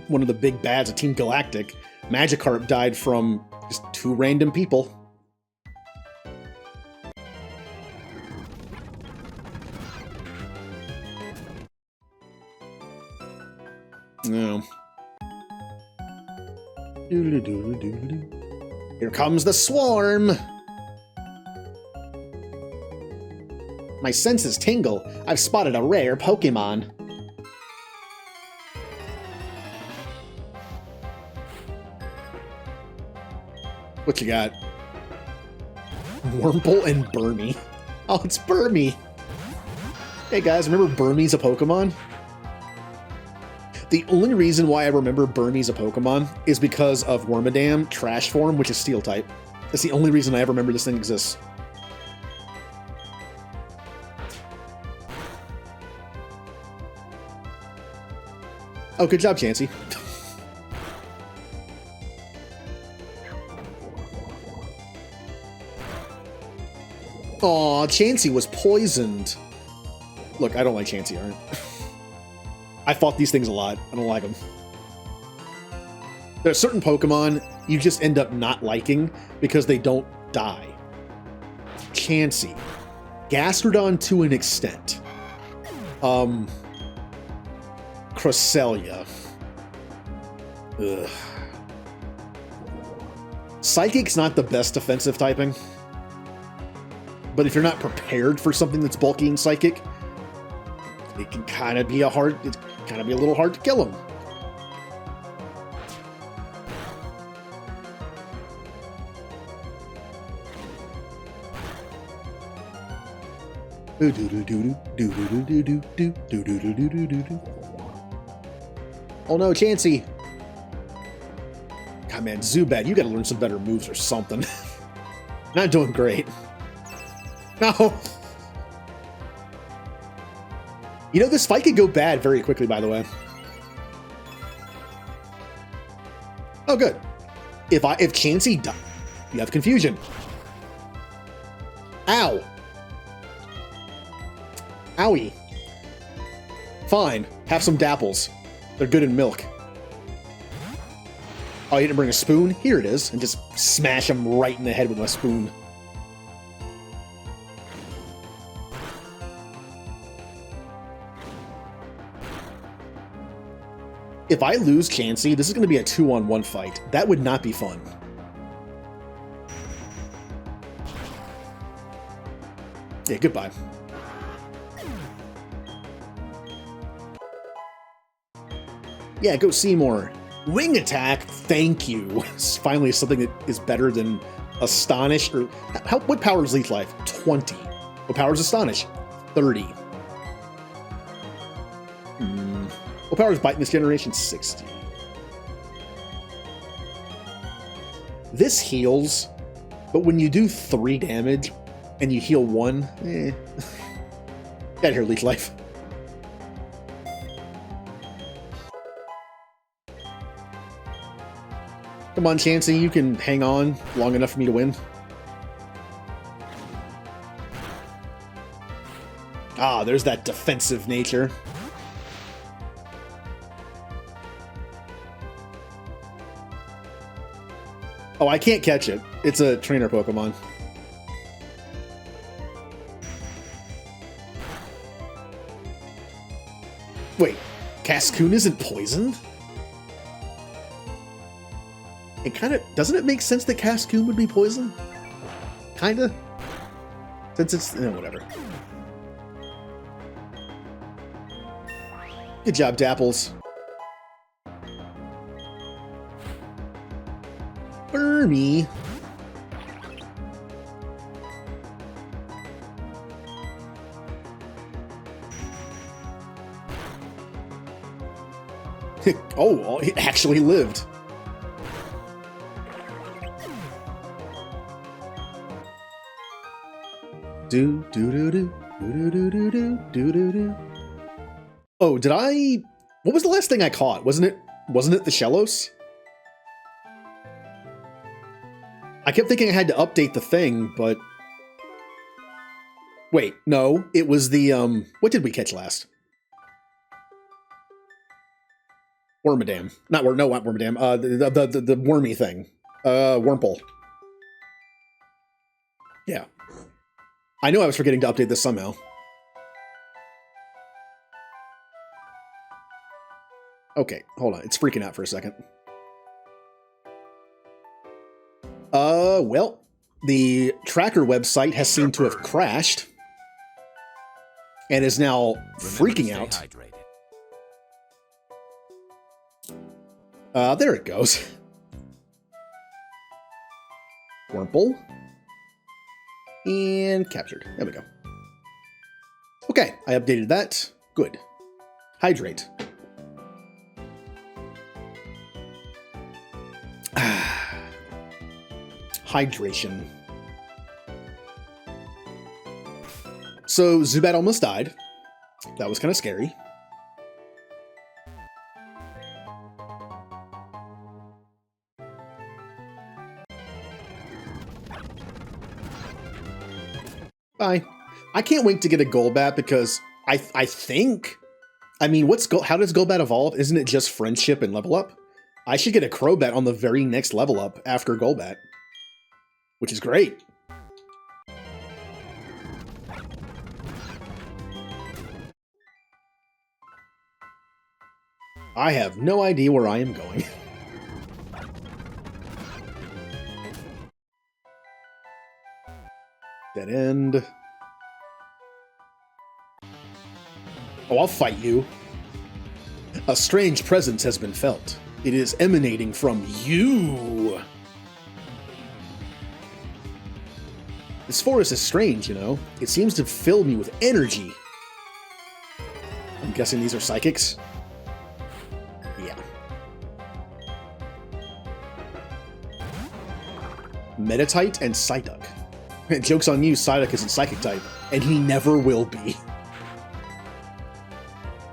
one of the big bads of Team Galactic. Magikarp died from just 2 random people. No. Here comes the swarm! My senses tingle. I've spotted a rare Pokemon. What you got? Wurmple and Burmy. Oh, it's Burmy! Hey guys, remember Burmy's a Pokemon? The only reason why I remember Burmy's a Pokemon is because of Wormadam Trash Form, which is Steel-type. That's the only reason I ever remember this thing exists. Oh, good job, Chansey. Aw, Chansey was poisoned. Look, I don't like Chansey, alright? I fought these things a lot. I don't like them. There are certain Pokemon you just end up not liking because they don't die. Chansey. Gastrodon to an extent. Cresselia. Ugh. Psychic's not the best defensive typing. But if you're not prepared for something that's bulky and Psychic, it can kind of be a little hard to kill him. Oh no, Chansey! God man, Zubat, you gotta learn some better moves or something. Not doing great. No! You know, this fight could go bad very quickly, by the way. Oh, good. If Chansey dies, you have confusion. Ow! Owie. Fine. Have some dapples. They're good in milk. Oh, you didn't bring a spoon? Here it is. And just smash him right in the head with my spoon. If I lose Chansey, this is going to be a 2-on-1 fight. That would not be fun. Yeah, goodbye. Yeah, go Seymour. Wing attack? Thank you. Finally something that is better than Astonish. Or what power is Leech Life? 20. What power is Astonish? 30. What power is Bite in this generation? 60. This heals, but when you do 3 damage and you heal 1, Get out of here, Leech Life. Come on, Chansey, you can hang on long enough for me to win. Ah, there's that defensive nature. Oh, I can't catch it. It's a trainer Pokemon. Wait, Cascoon isn't poisoned? It kind of... Doesn't it make sense that Cascoon would be poisoned? Kinda? Since it's... whatever. Good job, Dapples. Burmy. Oh, it actually lived. Do do do do do do do do do do do. Oh, did I? What was the last thing I caught? Wasn't it the Shellos? I kept thinking I had to update the thing, but wait, no, it was the What did we catch last? Wormadam, not Wormadam. The wormy thing, Wurmple. Yeah, I knew I was forgetting to update this somehow. Okay, hold on. It's freaking out for a second. Well, the tracker website has seemed to have crashed and is now freaking out. There it goes. Wurmple. And captured. There we go. Okay, I updated that. Good. Hydrate. Hydration. So Zubat almost died. That was kind of scary. Bye. I can't wait to get a Golbat because I think, I mean, how does Golbat evolve? Isn't it just friendship and level up? I should get a Crobat on the very next level up after Golbat, which is great. I have no idea where I am going. Dead end. Oh, I'll fight you. A strange presence has been felt. It is emanating from you. This forest is strange, you know. It seems to fill me with energy. I'm guessing these are psychics. Yeah. Meditite and Psyduck. Joke's on you, Psyduck isn't psychic type, and he never will be.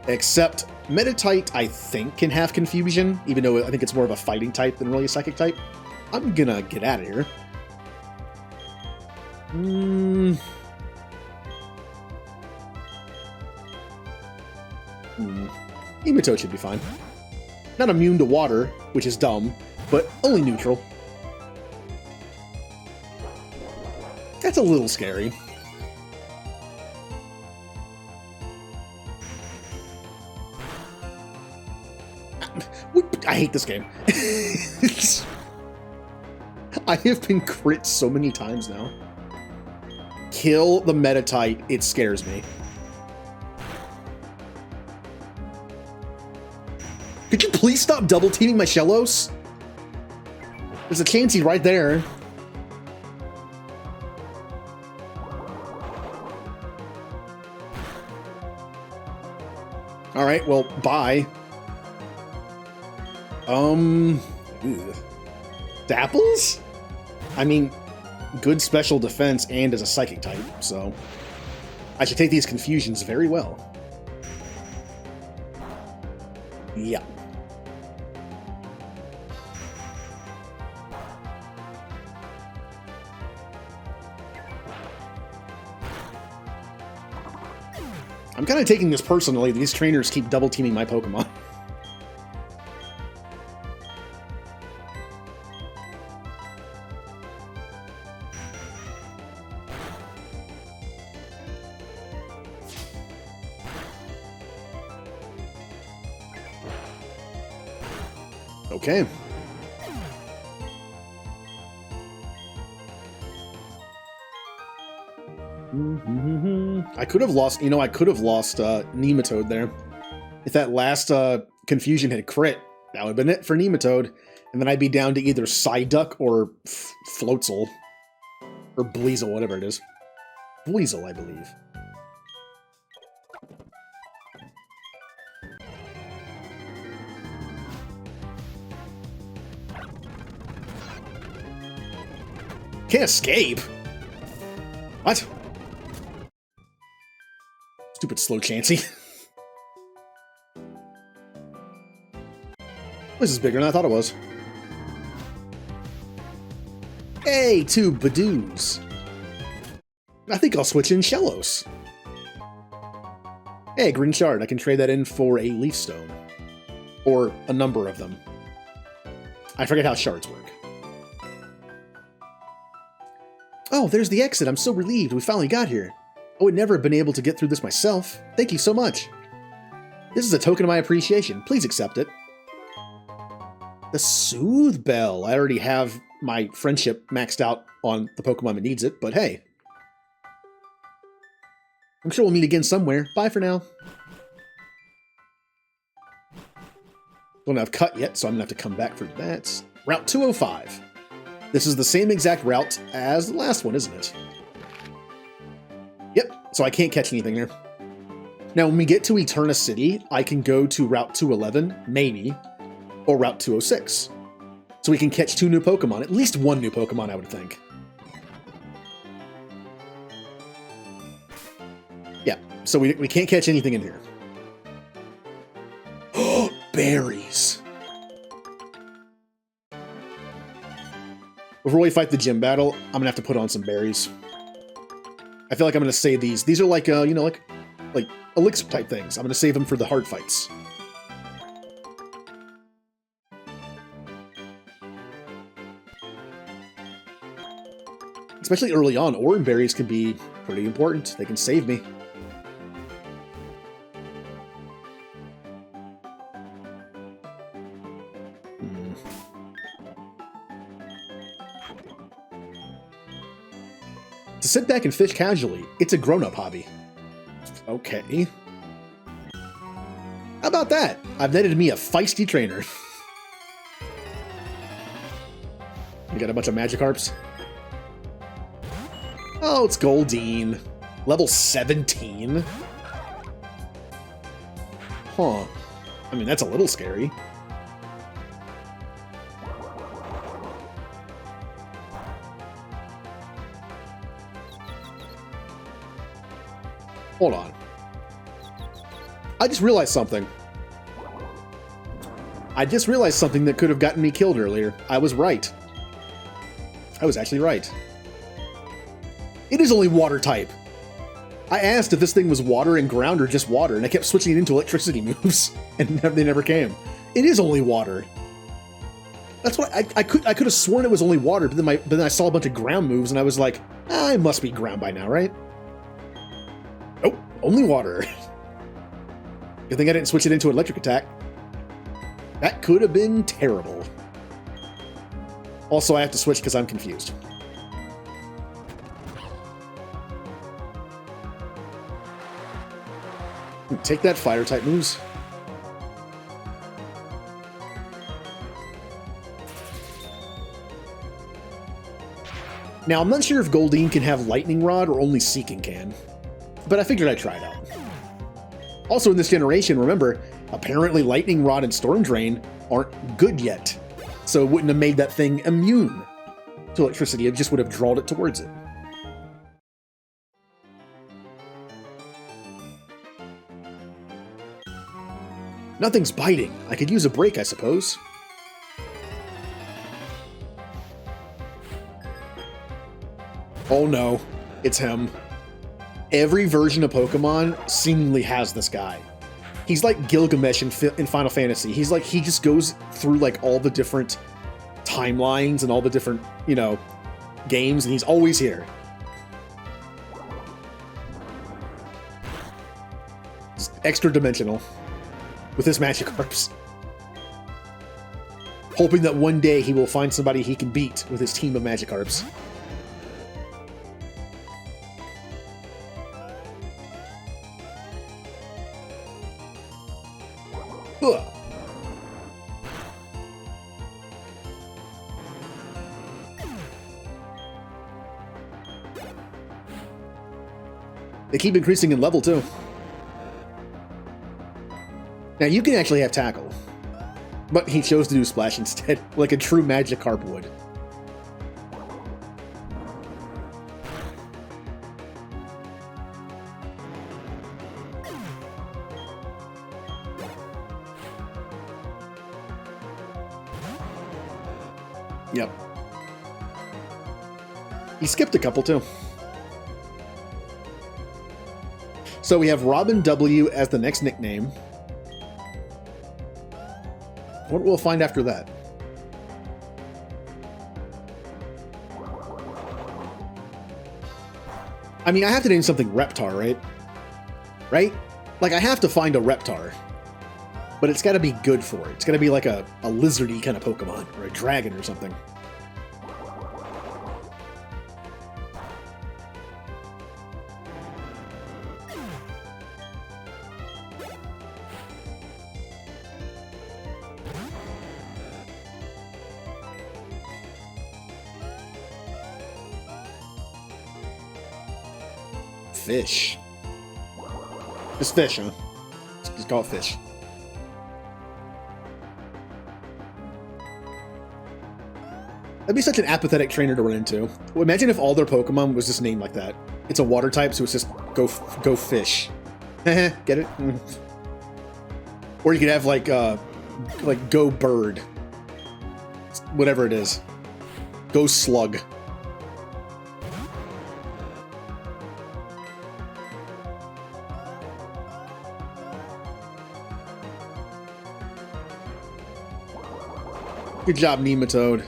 Except Meditite, I think, can have confusion, even though I think it's more of a fighting type than really a psychic type. I'm gonna get out of here. Nematode should be fine. Not immune to water, which is dumb, but only neutral. That's a little scary. I hate this game. I have been crit so many times now. Kill the Meditite, it scares me. Could you please stop double teaming my Shellos? There's a Chansey right there. Alright, well, bye. Dapples? I mean, good special defense and as a psychic type, so I should take these confusions very well. Yeah. I'm kind of taking this personally. These trainers keep double teaming my Pokemon. Okay. I could have lost, I could have lost Nematode there. If that last confusion had crit, that would have been it for Nematode. And then I'd be down to either Psyduck or Floatzel. Or Bleasel, whatever it is. Bleasel, I believe. Can't escape? What? Stupid slow chancy. This is bigger than I thought it was. Hey, 2 Badoos. I think I'll switch in Shellos. Hey, green shard. I can trade that in for a leaf stone. Or a number of them. I forget how shards work. Oh, there's the exit. I'm so relieved we finally got here. I would never have been able to get through this myself. Thank you so much. This is a token of my appreciation. Please accept it. The Soothe Bell. I already have my friendship maxed out on the Pokemon that needs it, but hey. I'm sure we'll meet again somewhere. Bye for now. Don't have cut yet, so I'm going to have to come back for that. Route 205. This is the same exact route as the last one, isn't it? Yep, so I can't catch anything there. Now, when we get to Eterna City, I can go to Route 211, maybe, or Route 206. So we can catch 2 new Pokemon. At least 1 new Pokemon, I would think. Yeah, so we can't catch anything in here. Oh, berries! Before we fight the gym battle, I'm gonna have to put on some berries. I feel like I'm gonna save these. These are like, you know, like elixir type things. I'm gonna save them for the hard fights. Especially early on, Oran berries can be pretty important. They can save me. To sit back and fish casually, it's a grown-up hobby. Okay. How about that? I've netted me a feisty trainer. We got a bunch of Magikarps. Oh, it's Goldeen. Level 17? Huh. I mean, that's a little scary. Hold on. I just realized something. I just realized something that could have gotten me killed earlier. I was right. I was actually right. It is only water type. I asked if this thing was water and ground or just water, and I kept switching it into electricity moves, and they never came. It is only water. That's what I could have sworn it was only water, but then I saw a bunch of ground moves, and I was like, it must be ground by now, right? Nope, only water. Good thing I didn't switch it into electric attack. That could have been terrible. Also, I have to switch because I'm confused. Take that, fire type moves. Now, I'm not sure if Goldeen can have Lightning Rod or only Seeking can, but I figured I'd try it out. Also, in this generation, remember, apparently Lightning Rod and Storm Drain aren't good yet, so it wouldn't have made that thing immune to electricity. It just would have drawn it towards it. Nothing's biting. I could use a break, I suppose. Oh no, it's him. Every version of Pokemon seemingly has this guy. He's like Gilgamesh in Final Fantasy. He just goes through like all the different timelines and all the different, games, and he's always here. Just extra dimensional with his Magikarps. Hoping that one day he will find somebody he can beat with his team of Magikarps. Ugh. They keep increasing in level too. Now you can actually have Tackle, but he chose to do Splash instead, like a true Magikarp would. Yep. He skipped a couple, too. So we have Robin W as the next nickname. What we'll find after that? I mean, I have to name something Reptar, right? Right? Like, I have to find a Reptar. But it's got to be good for it. It's got to be like a lizardy kind of Pokemon, or a dragon or something. Fish. Just fish, huh? Just call it fish. That'd be such an apathetic trainer to run into. Well, imagine if all their Pokemon was just named like that. It's a water type, so it's just go fish. Get it? Or you could have like go bird. Whatever it is. Go slug. Good job, Nematode.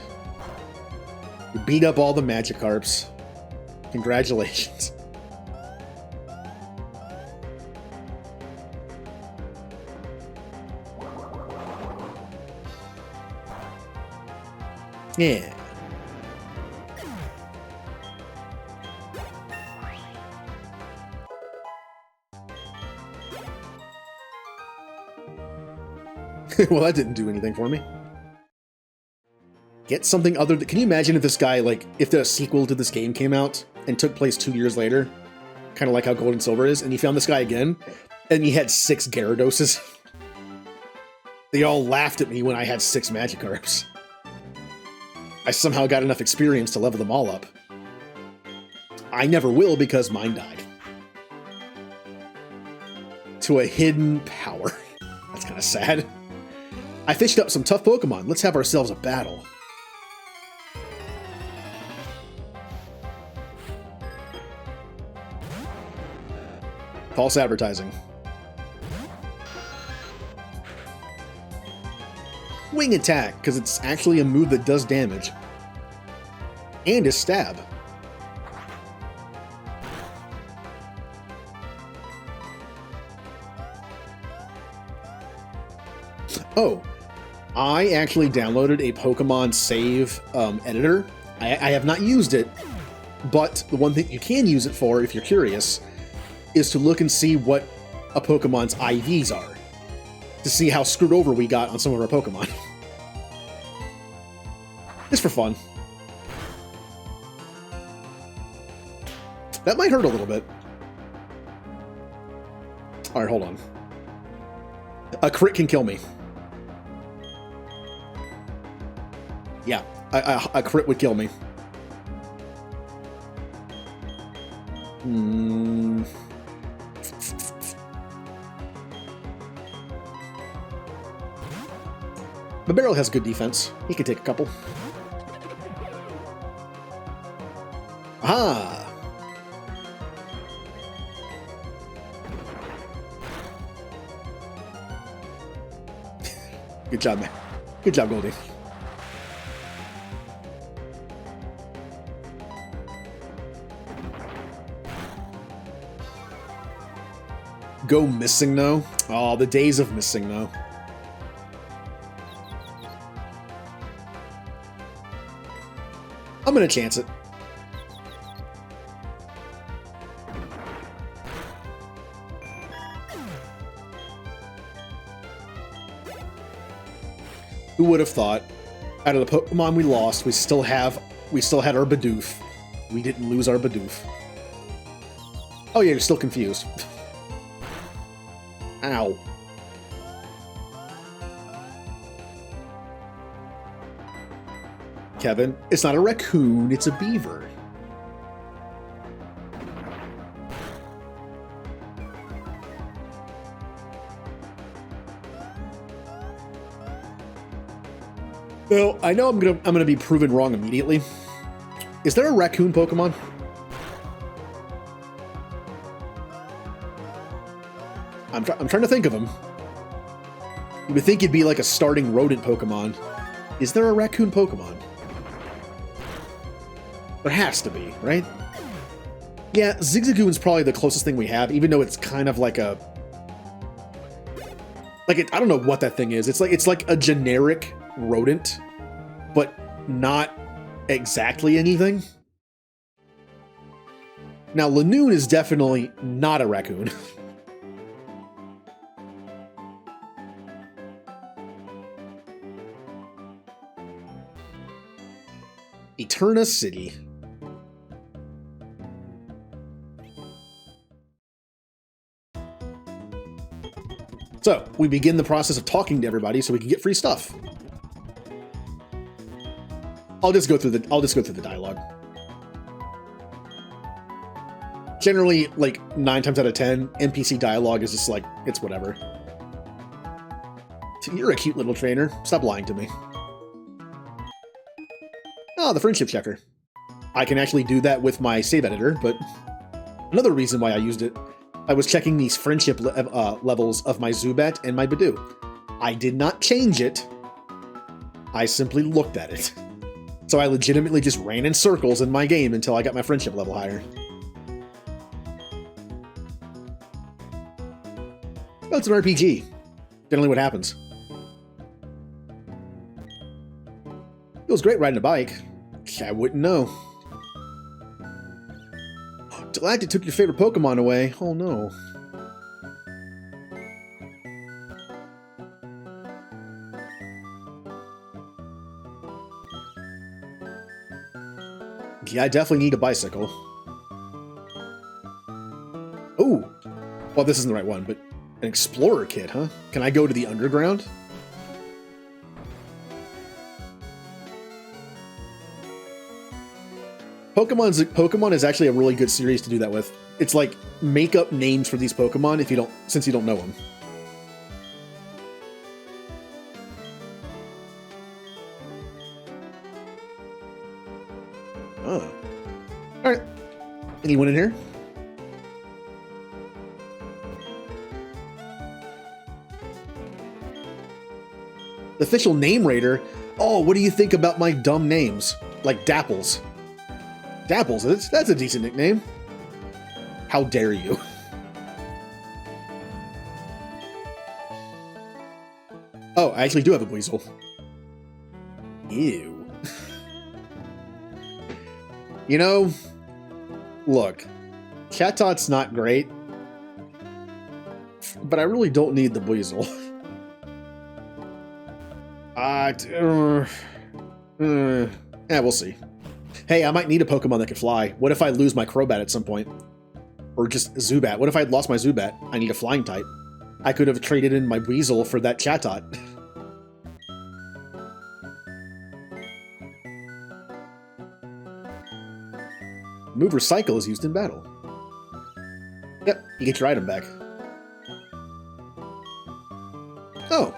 You beat up all the Magikarps. Congratulations. Yeah. Well, that didn't do anything for me. Get something other than... Can you imagine if this guy, like, if the sequel to this game came out and took place 2 years later, kind of like how Gold and Silver is, and you found this guy again, and he had 6 Gyarados. They all laughed at me when I had 6 Magikarps. I somehow got enough experience to level them all up. I never will because mine died. To a hidden power. That's kind of sad. I fished up some tough Pokemon. Let's have ourselves a battle. False advertising. Wing attack, because it's actually a move that does damage. And is stab. Oh, I actually downloaded a Pokemon save editor. I have not used it, but the one thing you can use it for, if you're curious, is to look and see what a Pokemon's IVs are. To see how screwed over we got on some of our Pokemon. Just for fun. That might hurt a little bit. Alright, hold on. A crit can kill me. Yeah, a crit would kill me. The barrel has good defense. He can take a couple. Aha! Good job, man. Good job, Goldie. Go missing no? Oh, the days of missing no. I'm gonna chance it. Who would have thought? Out of the Pokemon we lost, we still had our Bidoof. We didn't lose our Bidoof. Oh yeah, you're still confused. Ow. Kevin, it's not a raccoon, it's a beaver. Well, I know I'm gonna be proven wrong immediately. Is there a raccoon Pokemon? I'm trying to think of him. You would think it'd be like a starting rodent Pokemon. Is there a raccoon Pokemon? There has to be, right? Yeah, Zigzagoon's probably the closest thing we have, even though it's kind of like a... I don't know what that thing is. It's like a generic rodent, but not exactly anything. Now, Lanoon is definitely not a raccoon. Eterna City. So, we begin the process of talking to everybody so we can get free stuff. I'll just go through the dialogue. Generally, like 9 times out of 10, NPC dialogue is just like, it's whatever. You're a cute little trainer. Stop lying to me. Oh, the friendship checker. I can actually do that with my save editor, but another reason why I used it, I was checking these friendship levels of my Zubat and my Badoo. I did not change it. I simply looked at it. So I legitimately just ran in circles in my game until I got my friendship level higher. Oh, it's an RPG. Generally what happens. Feels great riding a bike. I wouldn't know. Galactic took your favorite Pokemon away. Oh no. Yeah, I definitely need a bicycle. Oh! Well, this isn't the right one, but an Explorer kit, huh? Can I go to the underground? Pokemon is actually a really good series to do that with. It's like, make up names for these Pokemon since you don't know them. Oh. Alright. Anyone in here? The official name raider? Oh, what do you think about my dumb names? Like Dapples. Dapples, that's a decent nickname. How dare you? Oh, I actually do have a Weasel. Ew. You know, look, Chatot not great, but I really don't need the Weasel. Yeah, we'll see. Hey, I might need a Pokemon that can fly. What if I lose my Crobat at some point? Or just Zubat? What if I lost my Zubat? I need a flying type. I could have traded in my Weasel for that Chatot. Move Recycle is used in battle. Yep, you get your item back. Oh.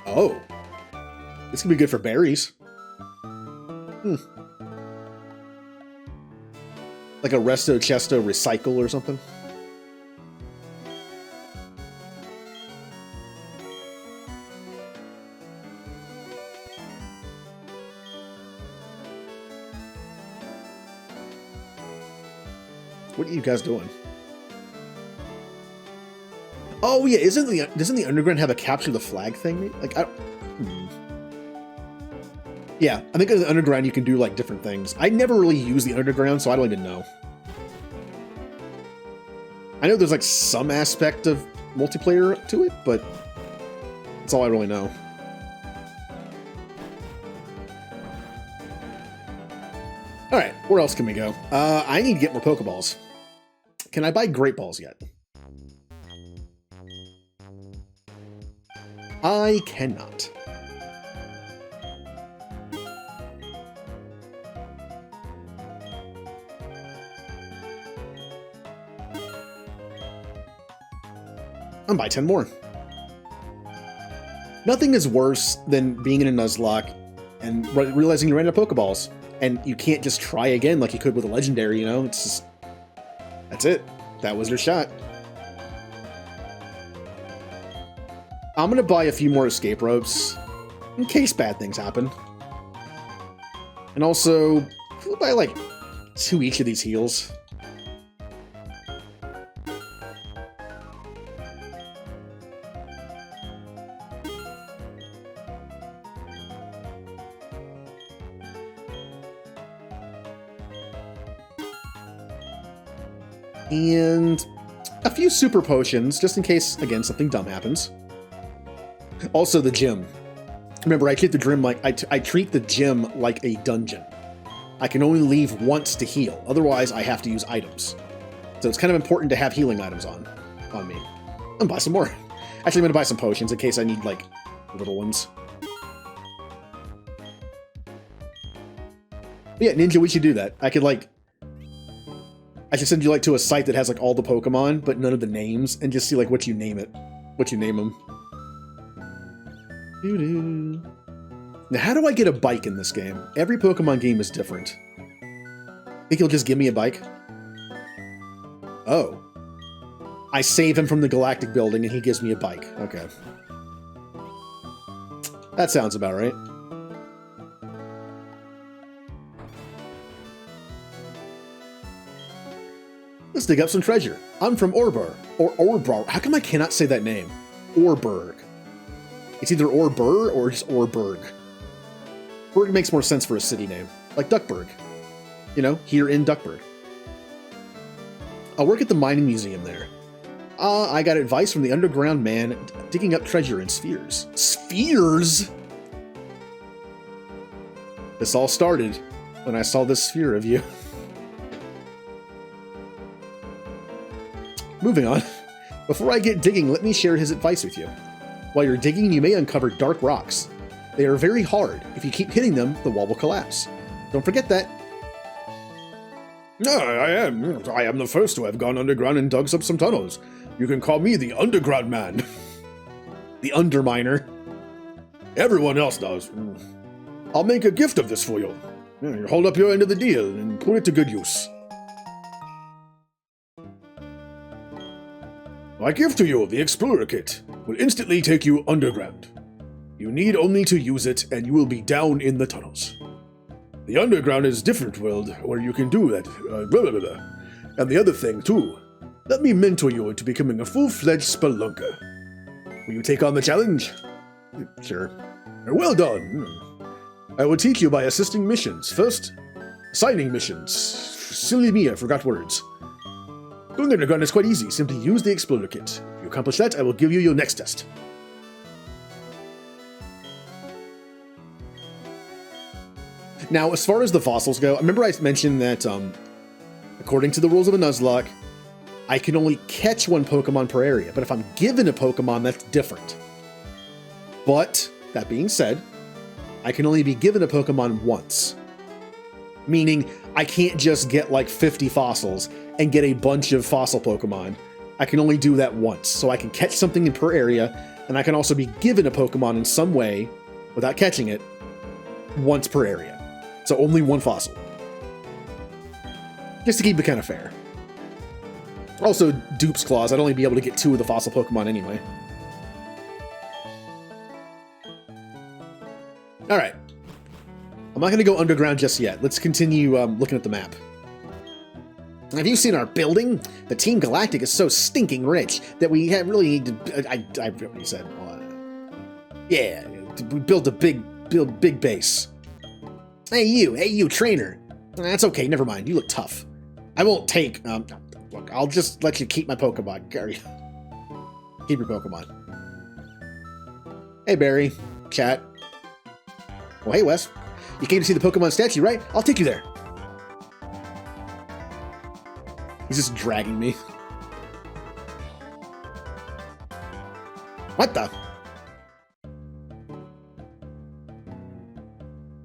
Oh. This can be good for berries. Like a Resto Chesto Recycle or something. What are you guys doing? Oh yeah, doesn't the underground have a capture the flag thing? Like Yeah, I think in the underground you can do like different things. I never really use the underground, so I don't even know. I know there's like some aspect of multiplayer to it, but that's all I really know. Alright, where else can we go? I need to get more Pokeballs. Can I buy Great Balls yet? I cannot. I'm buy 10 more. Nothing is worse than being in a Nuzlocke and realizing you ran out of Pokeballs. And you can't just try again like you could with a legendary, you know? It's just... That's it. That was your shot. I'm gonna buy a few more escape ropes in case bad things happen. And also, we'll buy like 2 each of these heals. And a few super potions, just in case, again, something dumb happens. Also, the gym. Remember, I treat the gym like I treat the gym like a dungeon. I can only leave once to heal. Otherwise, I have to use items. So it's kind of important to have healing items on me. I'm gonna buy some more. Actually, I'm gonna buy some potions in case I need, like, little ones. But yeah, Ninja, we should do that. I should send you, like, to a site that has, like, all the Pokemon, but none of the names, and just see, like, what you name them. Doo-doo. Now, how do I get a bike in this game? Every Pokemon game is different. Think he'll just give me a bike? Oh. I save him from the Galactic Building, and he gives me a bike. Okay. That sounds about right. Let's dig up some treasure. I'm from Orbar. Or Orbar. How come I cannot say that name? Orberg. It's either Orbur or just Orberg. Berg makes more sense for a city name. Like Duckburg. You know, here in Duckburg. I'll work at the mining museum there. I got advice from the underground man digging up treasure in spheres. Spheres?! This all started when I saw this sphere of you. Moving on. Before I get digging, let me share his advice with you. While you're digging, you may uncover dark rocks. They are very hard. If you keep hitting them, the wall will collapse. Don't forget that. No, I am the first to have gone underground and dug up some tunnels. You can call me the Underground Man. The Underminer. Everyone else does. I'll make a gift of this for you. Hold up your end of the deal and put it to good use. My gift to you, the Explorer Kit, will instantly take you underground. You need only to use it, and you will be down in the tunnels. The underground is a different world where you can do that. And the other thing, too. Let me mentor you into becoming a full-fledged spelunker. Will you take on the challenge? Sure. Well done. I will teach you by assisting missions. First, signing missions. Silly me, I forgot words. Going underground is quite easy. Simply use the Explorer Kit. If you accomplish that, I will give you your next test. Now, as far as the fossils go, remember I mentioned that, according to the rules of a Nuzlocke, I can only catch one Pokemon per area, but if I'm given a Pokemon, that's different. But, that being said, I can only be given a Pokemon once. Meaning, I can't just get like 50 fossils and get a bunch of fossil Pokemon. I can only do that once, so I can catch something in per area, and I can also be given a Pokemon in some way, without catching it, once per area. So only one fossil. Just to keep it kind of fair. Also, Dupe's Claws, I'd only be able to get 2 of the fossil Pokemon anyway. Alright. I'm not going to go underground just yet. Let's continue looking at the map. Have you seen our building? The Team Galactic is so stinking rich that we really need to... I already said... yeah, we build a big base. Hey you, trainer. That's okay, never mind. You look tough. I won't take... look, I'll just let you keep my Pokemon. Keep your Pokemon. Hey, Barry. Chat. Oh, hey, Wes. You came to see the Pokemon statue, right? I'll take you there. He's just dragging me. What the?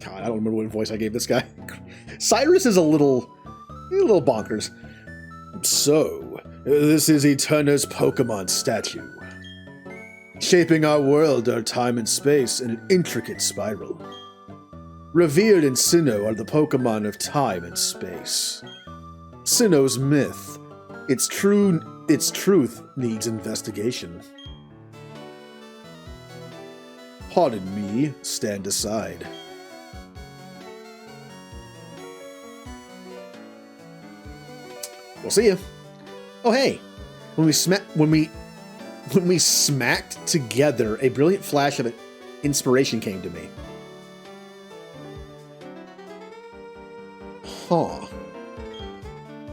God, I don't remember what voice I gave this guy. Cyrus is a little bonkers. So, this is Eterna's Pokemon statue. Shaping our world, our time and space in an intricate spiral. Revered in Sinnoh are the Pokemon of time and space. Sinnoh's myth, its truth needs investigation. Pardon me, stand aside. We'll see ya. Oh hey, when we smacked together, a brilliant flash of inspiration came to me. Huh.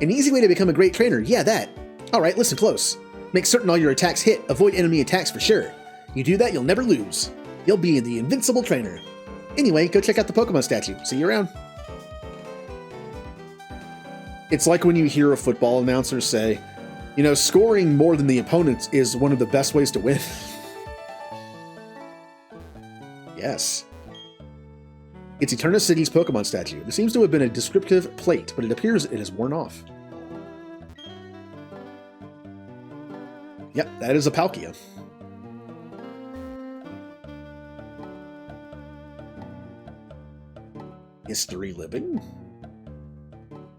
An easy way to become a great trainer. Yeah, that. Alright, listen close. Make certain all your attacks hit. Avoid enemy attacks for sure. You do that, you'll never lose. You'll be the invincible trainer. Anyway, go check out the Pokemon statue. See you around. It's like when you hear a football announcer say, you know, scoring more than the opponent is one of the best ways to win. Yes. It's Eterna City's Pokemon statue. There seems to have been a descriptive plate, but it appears it has worn off. Yep, that is a Palkia. History living?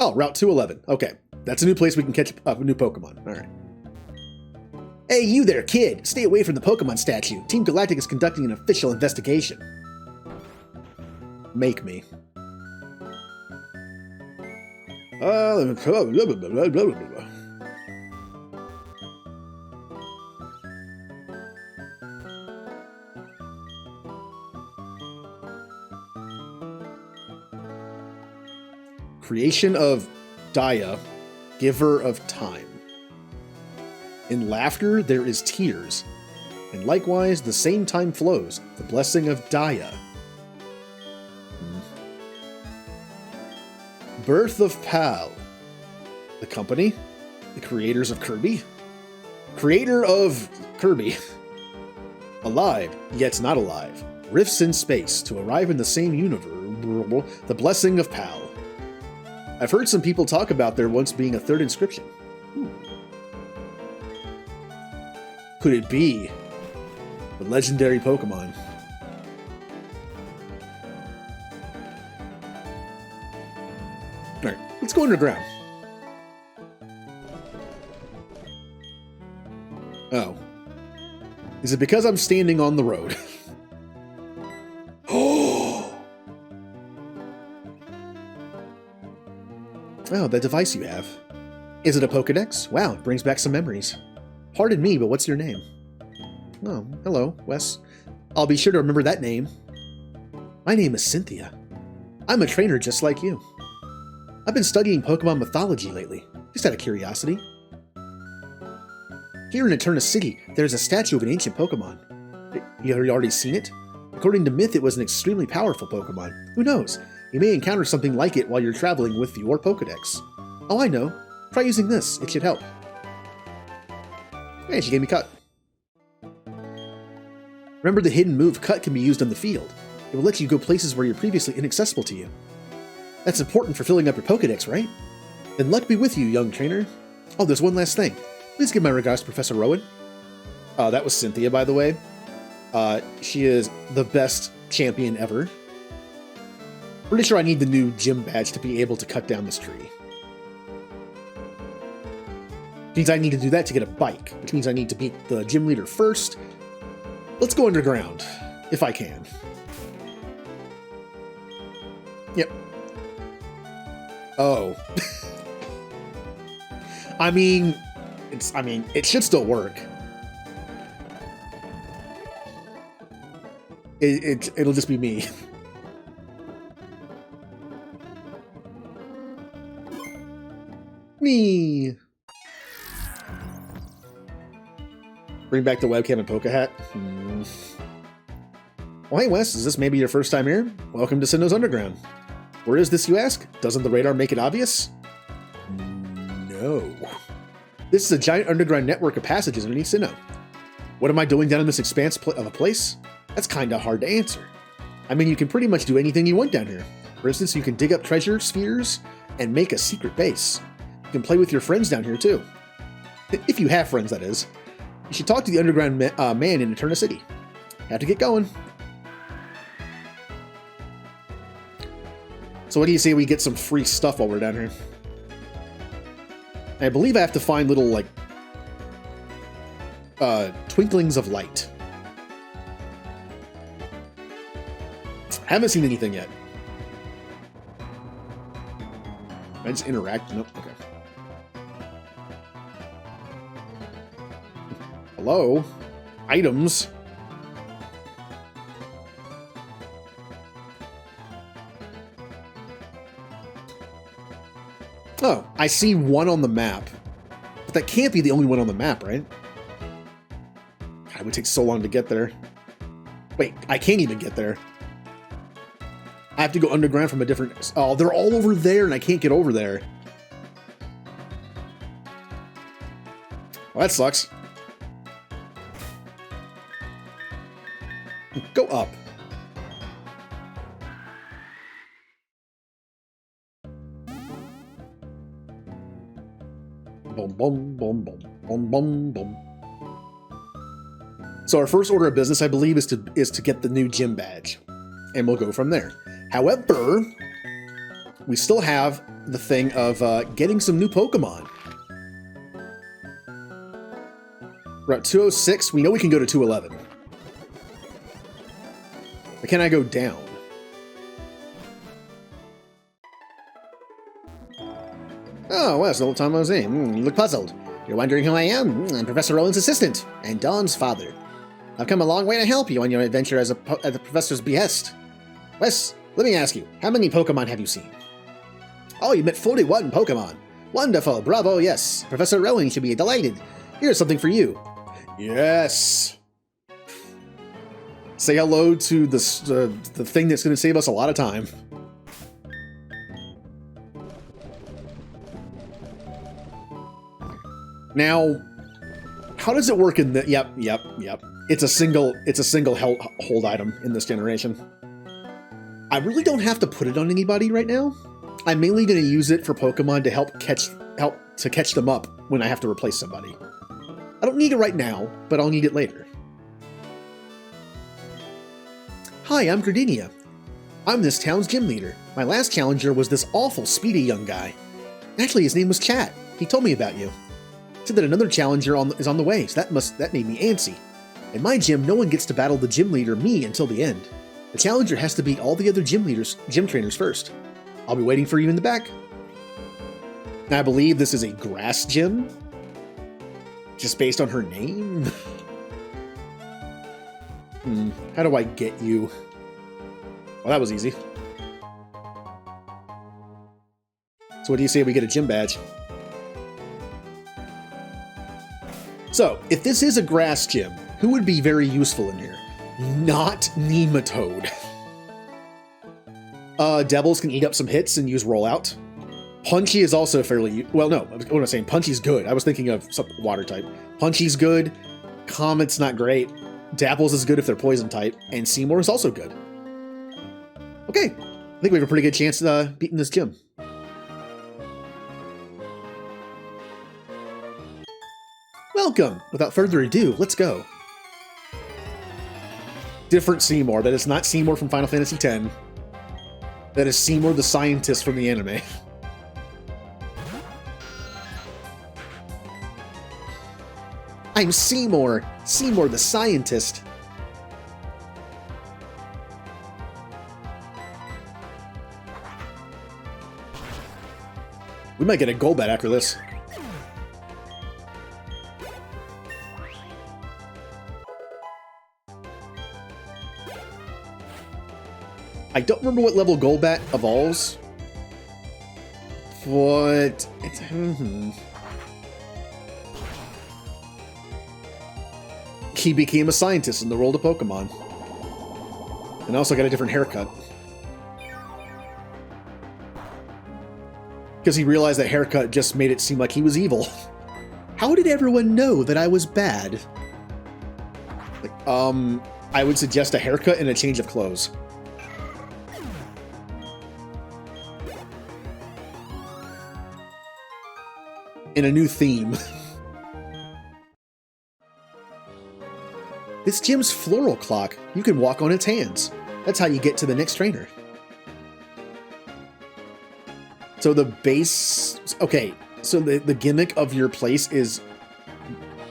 Oh, Route 211. Okay, that's a new place we can catch up a new Pokemon. All right. Hey, you there, kid! Stay away from the Pokemon statue. Team Galactic is conducting an official investigation. Make me. Creation of Daya, giver of time. In laughter there is tears, and likewise the same time flows, the blessing of Daya. Birth of Pal. The company? The creators of Kirby? Creator of Kirby. Alive, yet not alive. Rifts in space to arrive in the same universe. The blessing of Pal. I've heard some people talk about there once being a third inscription. Could it be the legendary Pokemon? Alright, let's go underground. Oh. Is it because I'm standing on the road? Oh, that device you have. Is it a Pokedex? Wow, it brings back some memories. Pardon me, but what's your name? Oh, hello, Wes. I'll be sure to remember that name. My name is Cynthia. I'm a trainer just like you. I've been studying Pokemon mythology lately, just out of curiosity. Here in Eterna City, there's a statue of an ancient Pokemon. You already seen it? According to myth, it was an extremely powerful Pokemon. Who knows? You may encounter something like it while you're traveling with your Pokedex. Oh, I know. Try using this. It should help. Hey, she gave me Cut. Remember the hidden move Cut can be used on the field. It will let you go places where you're previously inaccessible to you. That's important for filling up your Pokedex, right? Then luck be with you, young trainer. Oh, there's one last thing. Please give my regards to Professor Rowan. That was Cynthia, by the way. She is the best champion ever. Pretty sure I need the new gym badge to be able to cut down this tree. Which means I need to do that to get a bike, which means I need to beat the gym leader first. Let's go underground, if I can. Yep. Oh. I mean, it should still work. It'll just be me. Me. Bring back the webcam and Poke Hat. Well, hey Wes, is this maybe your first time here? Welcome to Sinnoh's Underground. Where is this, you ask? Doesn't the radar make it obvious? No. This is a giant underground network of passages underneath Sinnoh. What am I doing down in this expanse of a place? That's kinda hard to answer. I mean, you can pretty much do anything you want down here. For instance, you can dig up treasure spheres and make a secret base. You can play with your friends down here too. If you have friends, that is. You should talk to the underground man in Eterna City. Have to get going. So what do you say we get some free stuff while we're down here? I believe I have to find little, like, twinklings of light. Haven't seen anything yet. I just interact? Nope, okay. Hello? Items? Oh, I see one on the map. But that can't be the only one on the map, right? God, it would take so long to get there. Wait, I can't even get there. I have to go underground from a different... Oh, they're all over there and I can't get over there. Well, that sucks. Go up. Boom, boom, boom, boom, boom, boom, boom. So our first order of business, I believe, is to get the new gym badge, and we'll go from there. However, we still have the thing of getting some new Pokemon. We're at 206. We know we can go to 211. But can I go down? Oh, well, that's the whole time I was in. You look puzzled. You're wondering who I am? I'm Professor Rowan's assistant, and Dawn's father. I've come a long way to help you on your adventure at the professor's behest. Wes, let me ask you, how many Pokemon have you seen? Oh, you met 41 Pokemon. Wonderful, bravo, yes. Professor Rowan should be delighted. Here's something for you. Yes. Say hello to the thing that's going to save us a lot of time. Now, how does it work in the... Yep. It's a single hold item in this generation. I really don't have to put it on anybody right now. I'm mainly going to use it for Pokemon to help catch them up when I have to replace somebody. I don't need it right now, but I'll need it later. Hi, I'm Gardenia. I'm this town's gym leader. My last challenger was this awful speedy young guy. Actually, his name was Chat. He told me about you. Said that another challenger is on the way, so that made me antsy. In my gym, no one gets to battle the gym leader, me, until the end. The challenger has to beat all the other gym trainers first. I'll be waiting for you in the back. Now, I believe this is a grass gym, just based on her name. How do I get you? Well, that was easy. So what do you say we get a gym badge? So, if this is a grass gym, who would be very useful in here? Not Nematode. Devils can eat up some hits and use rollout. Punchy is also fairly... Well, no, what am I saying? Punchy's good. I was thinking of some water type. Punchy's good. Comet's not great. Dapples is good if they're poison type. And Seymour is also good. Okay. I think we have a pretty good chance of beating this gym. Welcome! Without further ado, let's go. Different Seymour. That is not Seymour from Final Fantasy X. That is Seymour the scientist from the anime. I'm Seymour! Seymour the scientist! We might get a Golbat after this. I don't remember what level Golbat evolves. But it's... He became a scientist in the world of Pokemon. And also got a different haircut. Because he realized that haircut just made it seem like he was evil. How did everyone know that I was bad? Like, I would suggest a haircut and a change of clothes. And a new theme. This gym's floral clock. You can walk on its hands. That's how you get to the next trainer. So the base... Okay, so the gimmick of your place is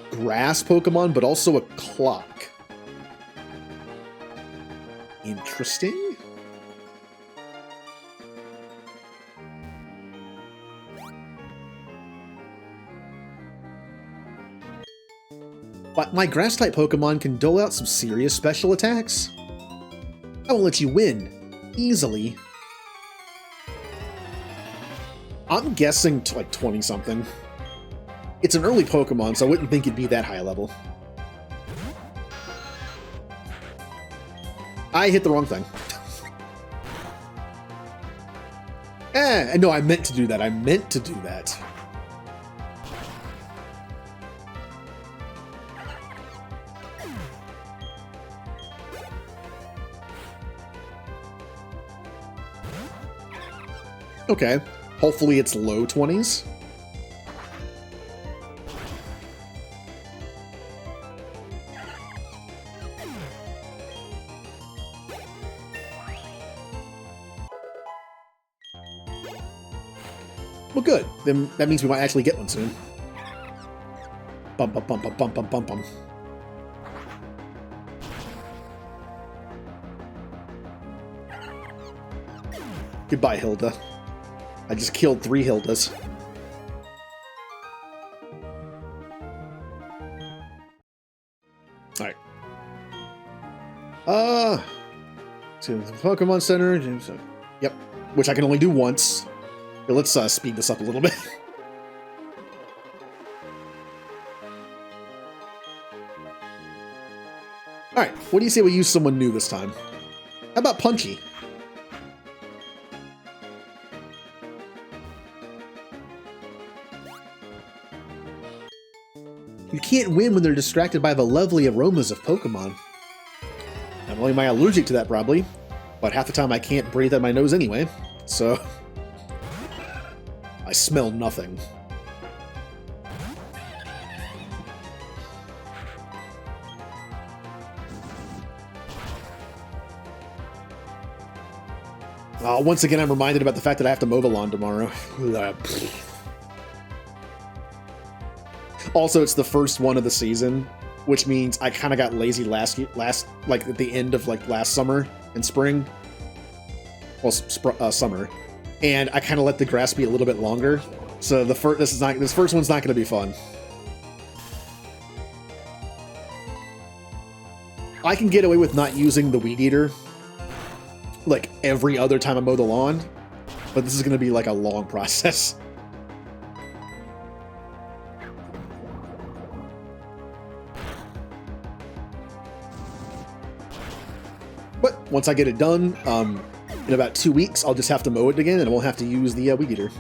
grass Pokemon, but also a clock. Interesting. But my grass-type Pokemon can dole out some serious special attacks. I won't let you win easily. I'm guessing like 20-something. It's an early Pokemon, so I wouldn't think it'd be that high level. I hit the wrong thing. No, I meant to do that. I meant to do that. Okay. Hopefully it's low 20s. Well, good. Then that means we might actually get one soon. Bum bum bum bum bum bum bum bum. Goodbye, Hilda. I just killed 3 Hildas. Alright. To the Pokemon Center. Yep. Which I can only do once. Here, let's speed this up a little bit. Alright, what do you say we use someone new this time? How about Punchy? You can't win when they're distracted by the lovely aromas of Pokemon. Not only am I allergic to that, probably, but half the time I can't breathe out my nose anyway, so... I smell nothing. Once again, I'm reminded about the fact that I have to mow the lawn tomorrow. Also, it's the first one of the season, which means I kind of got lazy last like at the end of like last summer and spring. Well, summer, and I kind of let the grass be a little bit longer. So this first one's not going to be fun. I can get away with not using the weed eater like every other time I mow the lawn, but this is going to be like a long process. But once I get it done, in about 2 weeks, I'll just have to mow it again, and I won't have to use the weed eater.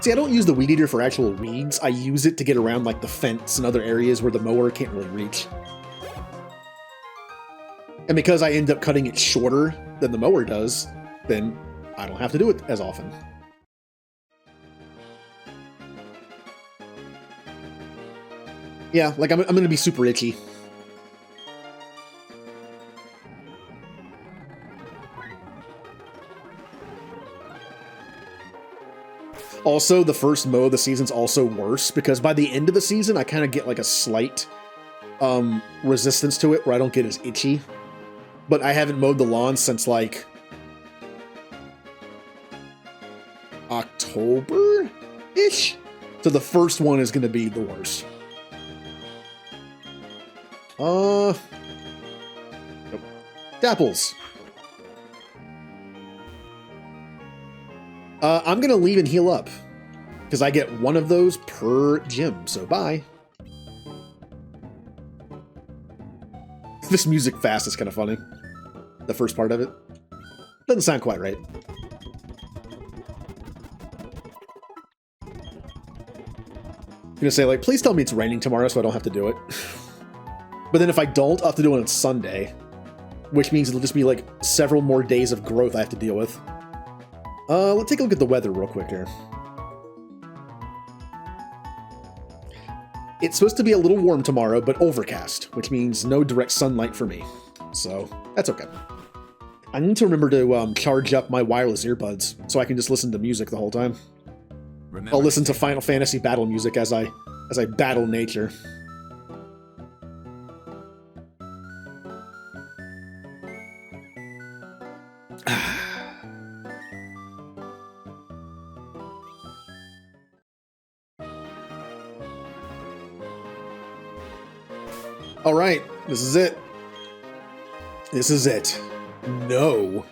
See, I don't use the weed eater for actual weeds. I use it to get around like the fence and other areas where the mower can't really reach. And because I end up cutting it shorter than the mower does, then I don't have to do it as often. Yeah, like I'm going to be super itchy. Also, the first mow of the season's also worse, because by the end of the season, I kind of get like a slight resistance to it, where I don't get as itchy. But I haven't mowed the lawn since like October-ish? So the first one is going to be the worst. Nope. Dapples. I'm gonna leave and heal up, because I get one of those per gym, so bye. This music fast is kind of funny. The first part of it. Doesn't sound quite right. I'm gonna say, like, please tell me it's raining tomorrow so I don't have to do it. But then if I don't, I'll have to do it on Sunday, which means it'll just be, like, several more days of growth I have to deal with. Let's take a look at the weather real quick here. It's supposed to be a little warm tomorrow, but overcast, which means no direct sunlight for me. So, that's okay. I need to remember to charge up my wireless earbuds so I can just listen to music the whole time. I'll listen to Final Fantasy battle music as I battle nature. All right, this is it. This is it. No.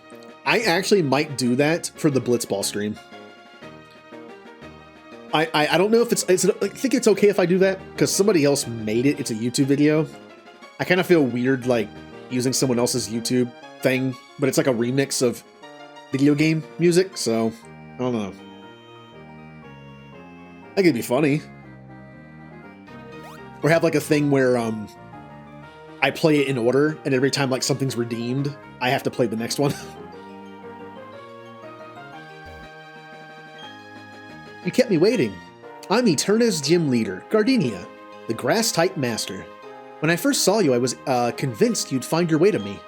I actually might do that for the Blitzball stream. I don't know if I think it's okay if I do that, because somebody else made it. It's a YouTube video. I kind of feel weird, like, using someone else's YouTube thing, but it's like a remix of video game music, so I don't know. I think it'd be funny. Or have like a thing where I play it in order, and every time like something's redeemed, I have to play the next one. You kept me waiting. I'm Eterna's gym leader, Gardenia, the grass-type master. When I first saw you, I was convinced you'd find your way to me.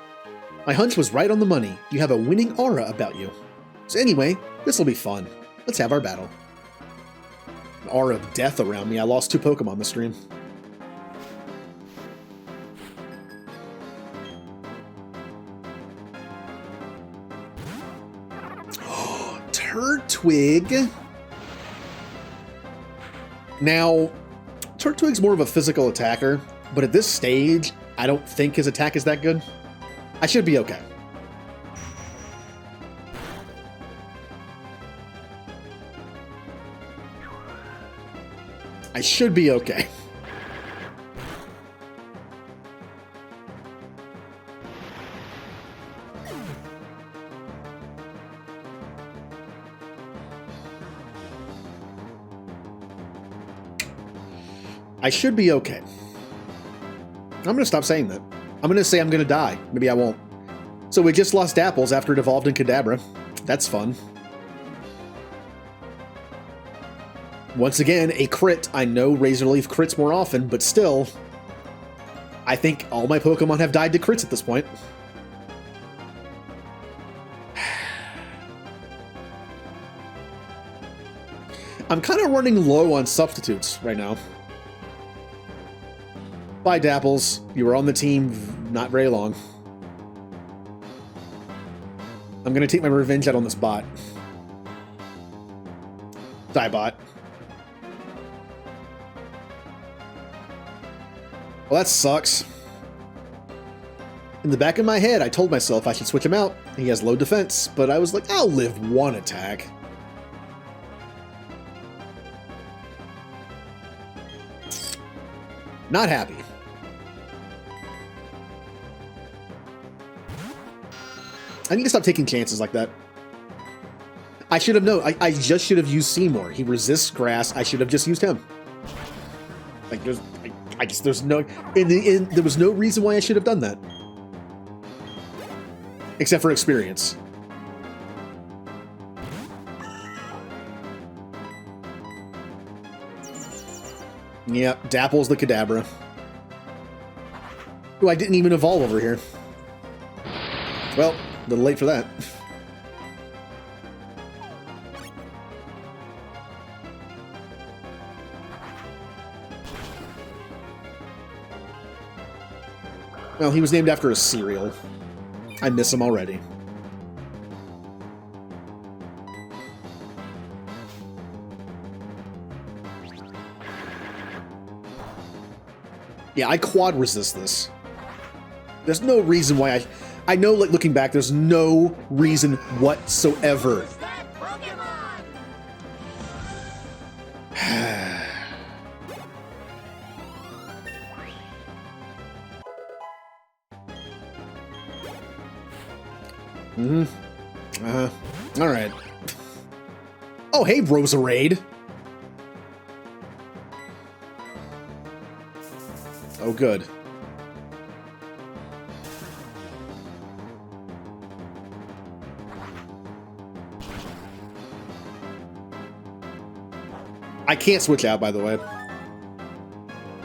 My hunch was right on the money. You have a winning aura about you. So anyway, this will be fun. Let's have our battle. An aura of death around me. I lost 2 Pokemon this stream. Turtwig. Now, Turtwig's more of a physical attacker, but at this stage, I don't think his attack is that good. I should be okay. I should be okay. I should be okay. I'm going to stop saying that. I'm going to say I'm going to die. Maybe I won't. So we just lost Apples after it evolved in Kadabra. That's fun. Once again, a crit. I know Razor Leaf crits more often, but still, I think all my Pokemon have died to crits at this point. I'm kind of running low on substitutes right now. Bye, Dapples. You were on the team not very long. I'm going to take my revenge out on this bot. Die, bot. Well, that sucks. In the back of my head, I told myself I should switch him out. He has low defense, but I was like, I'll live 1 attack. Not happy. I need to stop taking chances like that. I should have known. I just should have used Seymour. He resists grass. I should have just used him. Like, there's no... there was no reason why I should have done that. Except for experience. Yep, Dapple's the Kadabra. Ooh, I didn't even evolve over here. Well, a little late for that. Well, he was named after a cereal. I miss him already. Yeah, I quad resist this. There's no reason why I know, like, looking back, there's no reason whatsoever. Who's that Pokemon? Alright. Oh, hey, Roserade. Oh, good. I can't switch out, by the way.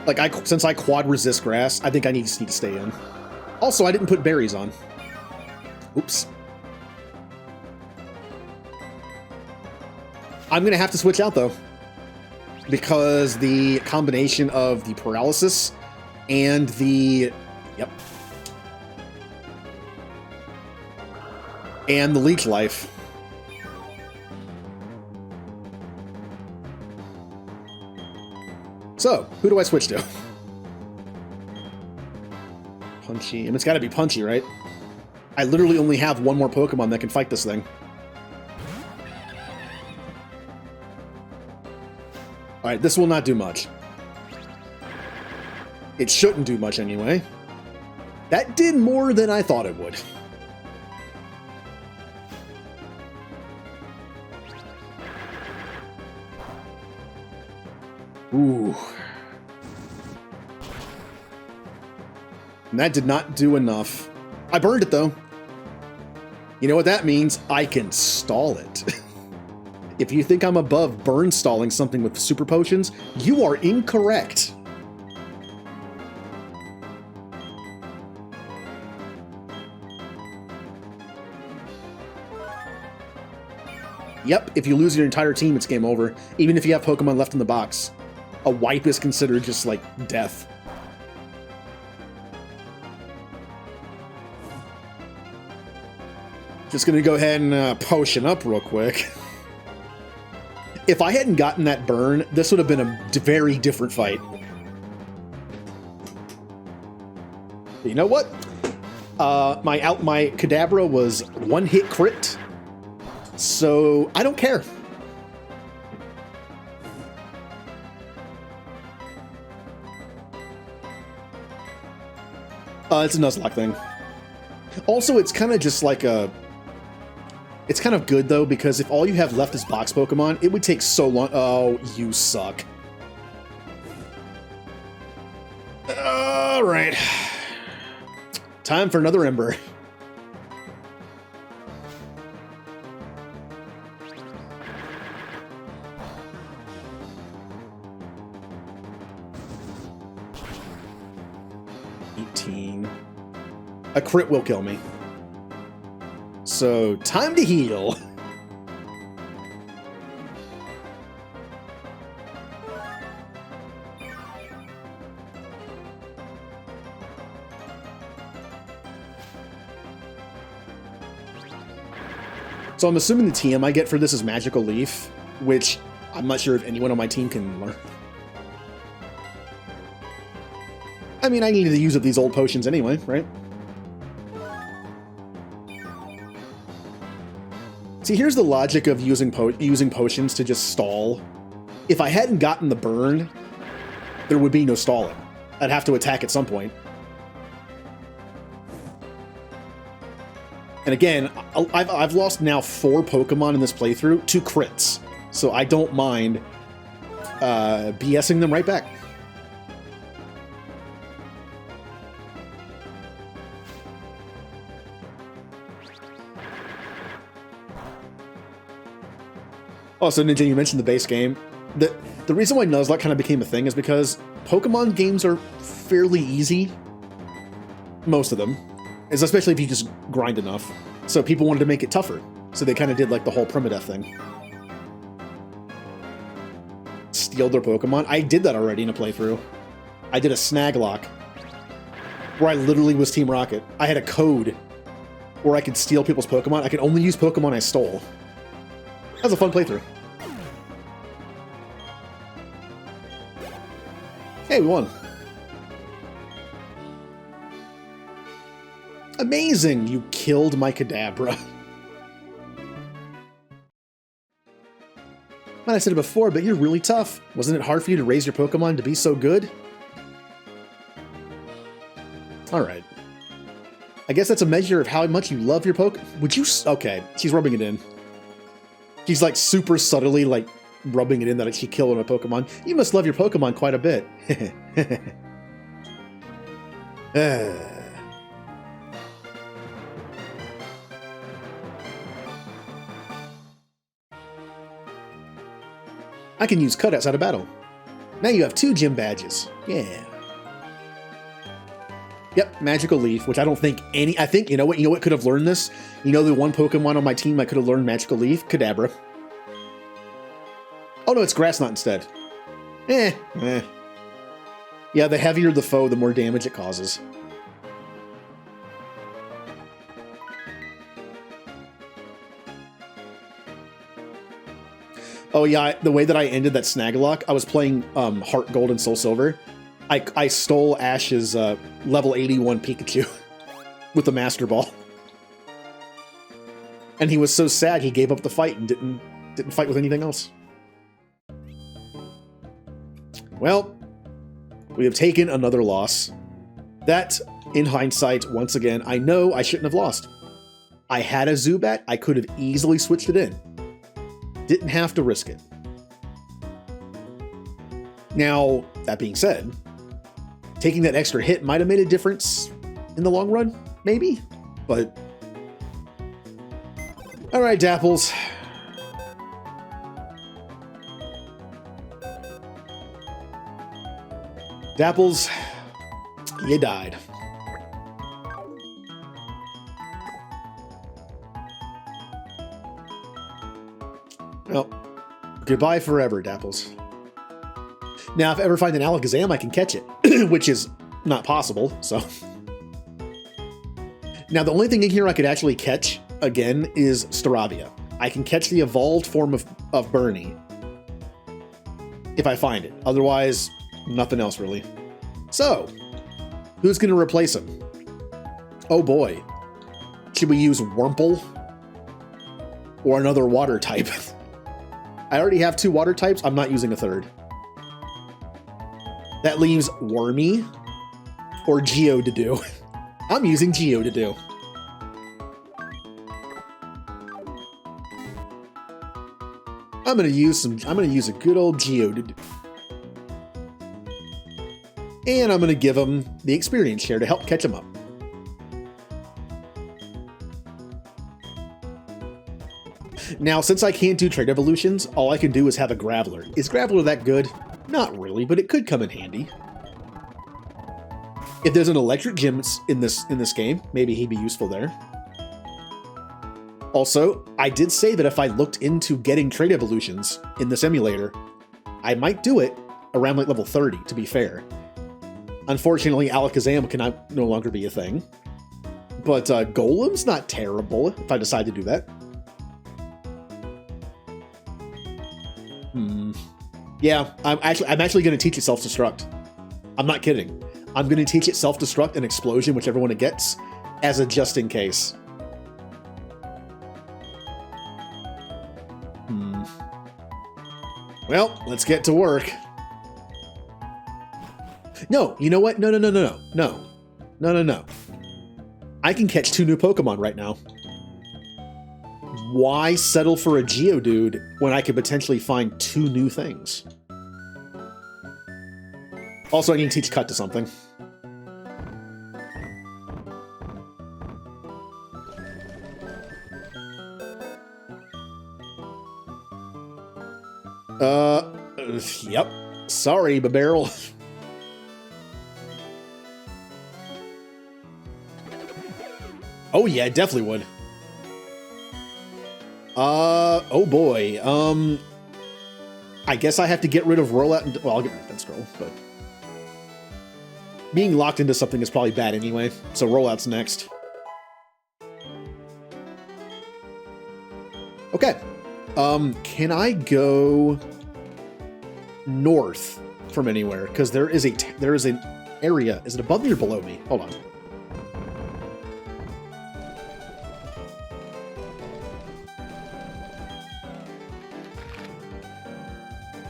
Like, since I quad resist grass, I think I just need to stay in. Also, I didn't put berries on. Oops. I'm going to have to switch out, though. Because the combination of the paralysis and the... Yep. And the leech life. So, who do I switch to? Punchy. I mean, it's got to be Punchy, right? I literally only have one more Pokemon that can fight this thing. Alright, this will not do much. It shouldn't do much anyway. That did more than I thought it would. Ooh. And that did not do enough. I burned it, though. You know what that means? I can stall it. If you think I'm above burn stalling something with super potions, you are incorrect. Yep, if you lose your entire team, it's game over. Even if you have Pokemon left in the box. A wipe is considered just like death. Just gonna go ahead and potion up real quick. If I hadn't gotten that burn, this would have been a very different fight. But you know what? My Kadabra was one hit crit, so I don't care. It's a Nuzlocke thing. Also, it's kind of just like a... It's kind of good, though, because if all you have left is box Pokemon, it would take so long... Oh, you suck. Alright. Time for another Ember. A crit will kill me. So, time to heal. So I'm assuming the TM I get for this is Magical Leaf, which I'm not sure if anyone on my team can learn. I mean, I needed to use up these old potions anyway, right? See, here's the logic of using potions to just stall. If I hadn't gotten the burn, there would be no stalling. I'd have to attack at some point. And again, I've lost now 4 Pokemon in this playthrough to crits, so I don't mind BSing them right back. Also, Ninja, you mentioned the base game. The reason why Nuzlocke kind of became a thing is because Pokemon games are fairly easy. Most of them. Especially if you just grind enough. So people wanted to make it tougher. So they kind of did like the whole permadeath thing. Steal their Pokemon. I did that already in a playthrough. I did a snag lock. Where I literally was Team Rocket. I had a code where I could steal people's Pokemon. I could only use Pokemon I stole. That was a fun playthrough. Hey, we won. Amazing! You killed my Kadabra. Man, I said it before, but you're really tough. Wasn't it hard for you to raise your Pokemon to be so good? Alright. I guess that's a measure of how much you love your Pokemon. Would you... Okay, she's rubbing it in. She's like super subtly like rubbing it in that she killed my Pokemon. You must love your Pokemon quite a bit. I can use cut outside of battle. Now you have 2 gym badges. Yeah. Yep, Magical Leaf, which I don't think any... I think, you know what could have learned this? You know the one Pokemon on my team that could have learned Magical Leaf? Kadabra. Oh no, it's Grass Knot instead. Eh. Yeah, the heavier the foe, the more damage it causes. Oh yeah, the way that I ended that Snagalock, I was playing Heart Gold and Soul Silver. I stole Ash's level 81 Pikachu with the Master Ball. And he was so sad he gave up the fight and didn't fight with anything else. Well, we have taken another loss. That, in hindsight, once again, I know I shouldn't have lost. I had a Zubat, I could have easily switched it in. Didn't have to risk it. Now, that being said, taking that extra hit might have made a difference in the long run, maybe, but... Alright, Dapples. Dapples, you died. Well, goodbye forever, Dapples. Now, if I ever find an Alakazam, I can catch it, which is not possible, so... Now, the only thing in here I could actually catch, again, is Staravia. I can catch the evolved form of Bernie if I find it. Otherwise, nothing else, really. So, who's going to replace him? Oh boy. Should we use Wurmple? Or another water type? I already have 2 water types. I'm not using a third. That leaves Wormy or Geodude. I'm using Geodude. I'm gonna use a good old Geodude. And I'm gonna give him the experience share to help catch him up. Now, since I can't do trade evolutions, all I can do is have a Graveler. Is Graveler that good? Not really, but it could come in handy. If there's an electric gym in this game, maybe he'd be useful there. Also, I did say that if I looked into getting trade evolutions in this emulator, I might do it around like level 30, to be fair. Unfortunately, Alakazam can no longer be a thing. But Golem's not terrible if I decide to do that. Yeah, I'm actually going to teach it self-destruct. I'm not kidding. I'm going to teach it self-destruct and explosion, whichever one it gets, as a just in case. Well, let's get to work. No, you know what? No. I can catch 2 new Pokemon right now. Why settle for a Geodude when I could potentially find 2 new things? Also, I need to teach Cut to something. Yep. Sorry, Babarrel. Oh yeah, definitely would. Oh boy. I guess I have to get rid of Rollout and... Well, I'll get rid of Fence Scroll, but... Being locked into something is probably bad anyway, so Rollout's next. Okay. Can I go north from anywhere? Because there is an area. Is it above me or below me? Hold on.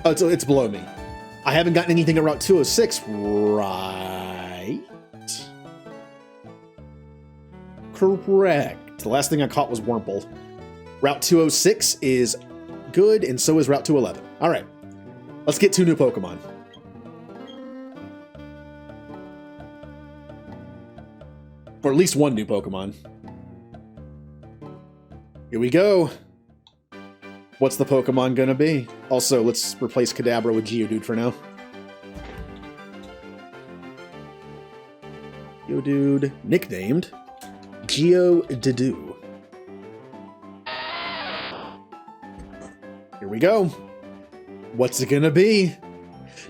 Oh, it's below me. I haven't gotten anything at Route 206, right? Correct. The last thing I caught was Wurmple. Route 206 is good, and so is Route 211. All right. Let's get 2 new Pokemon. Or at least 1 new Pokemon. Here we go. What's the Pokemon gonna be? Also, let's replace Kadabra with Geodude for now. Geodude, nicknamed Geodude. Here we go. What's it gonna be?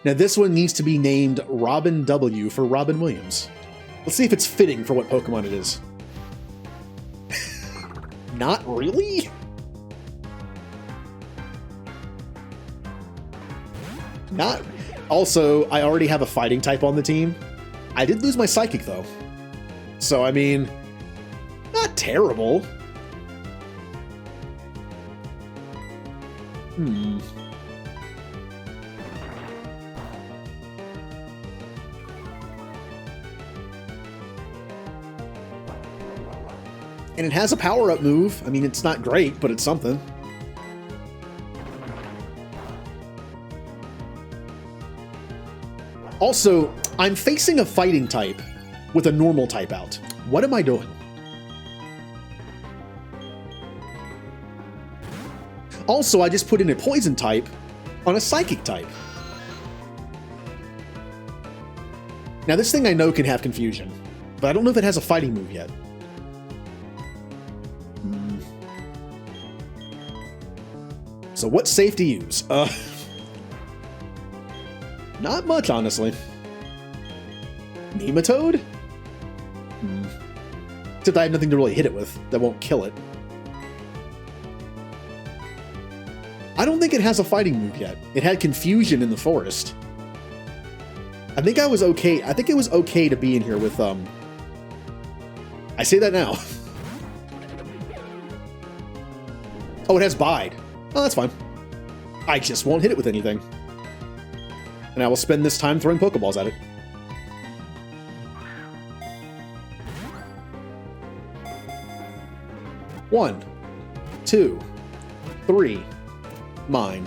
Now this one needs to be named Robin W for Robin Williams. Let's see if it's fitting for what Pokemon it is. Not really? Not. Also, I already have a fighting type on the team. I did lose my Psychic though. So, I mean, not terrible. And it has a power-up move. I mean, it's not great, but it's something. Also, I'm facing a fighting type with a normal type out. What am I doing? Also, I just put in a poison type on a psychic type. Now, this thing I know can have confusion, but I don't know if it has a fighting move yet. So what's safe to use? Not much, honestly. Nematode? Except I have nothing to really hit it with that won't kill it. I don't think it has a fighting move yet. It had confusion in the forest. I think I was okay. I think it was okay to be in here with, I say that now. Oh, it has Bide. Oh, that's fine. I just won't hit it with anything. And I will spend this time throwing Pokeballs at it. One, two, three. Mine.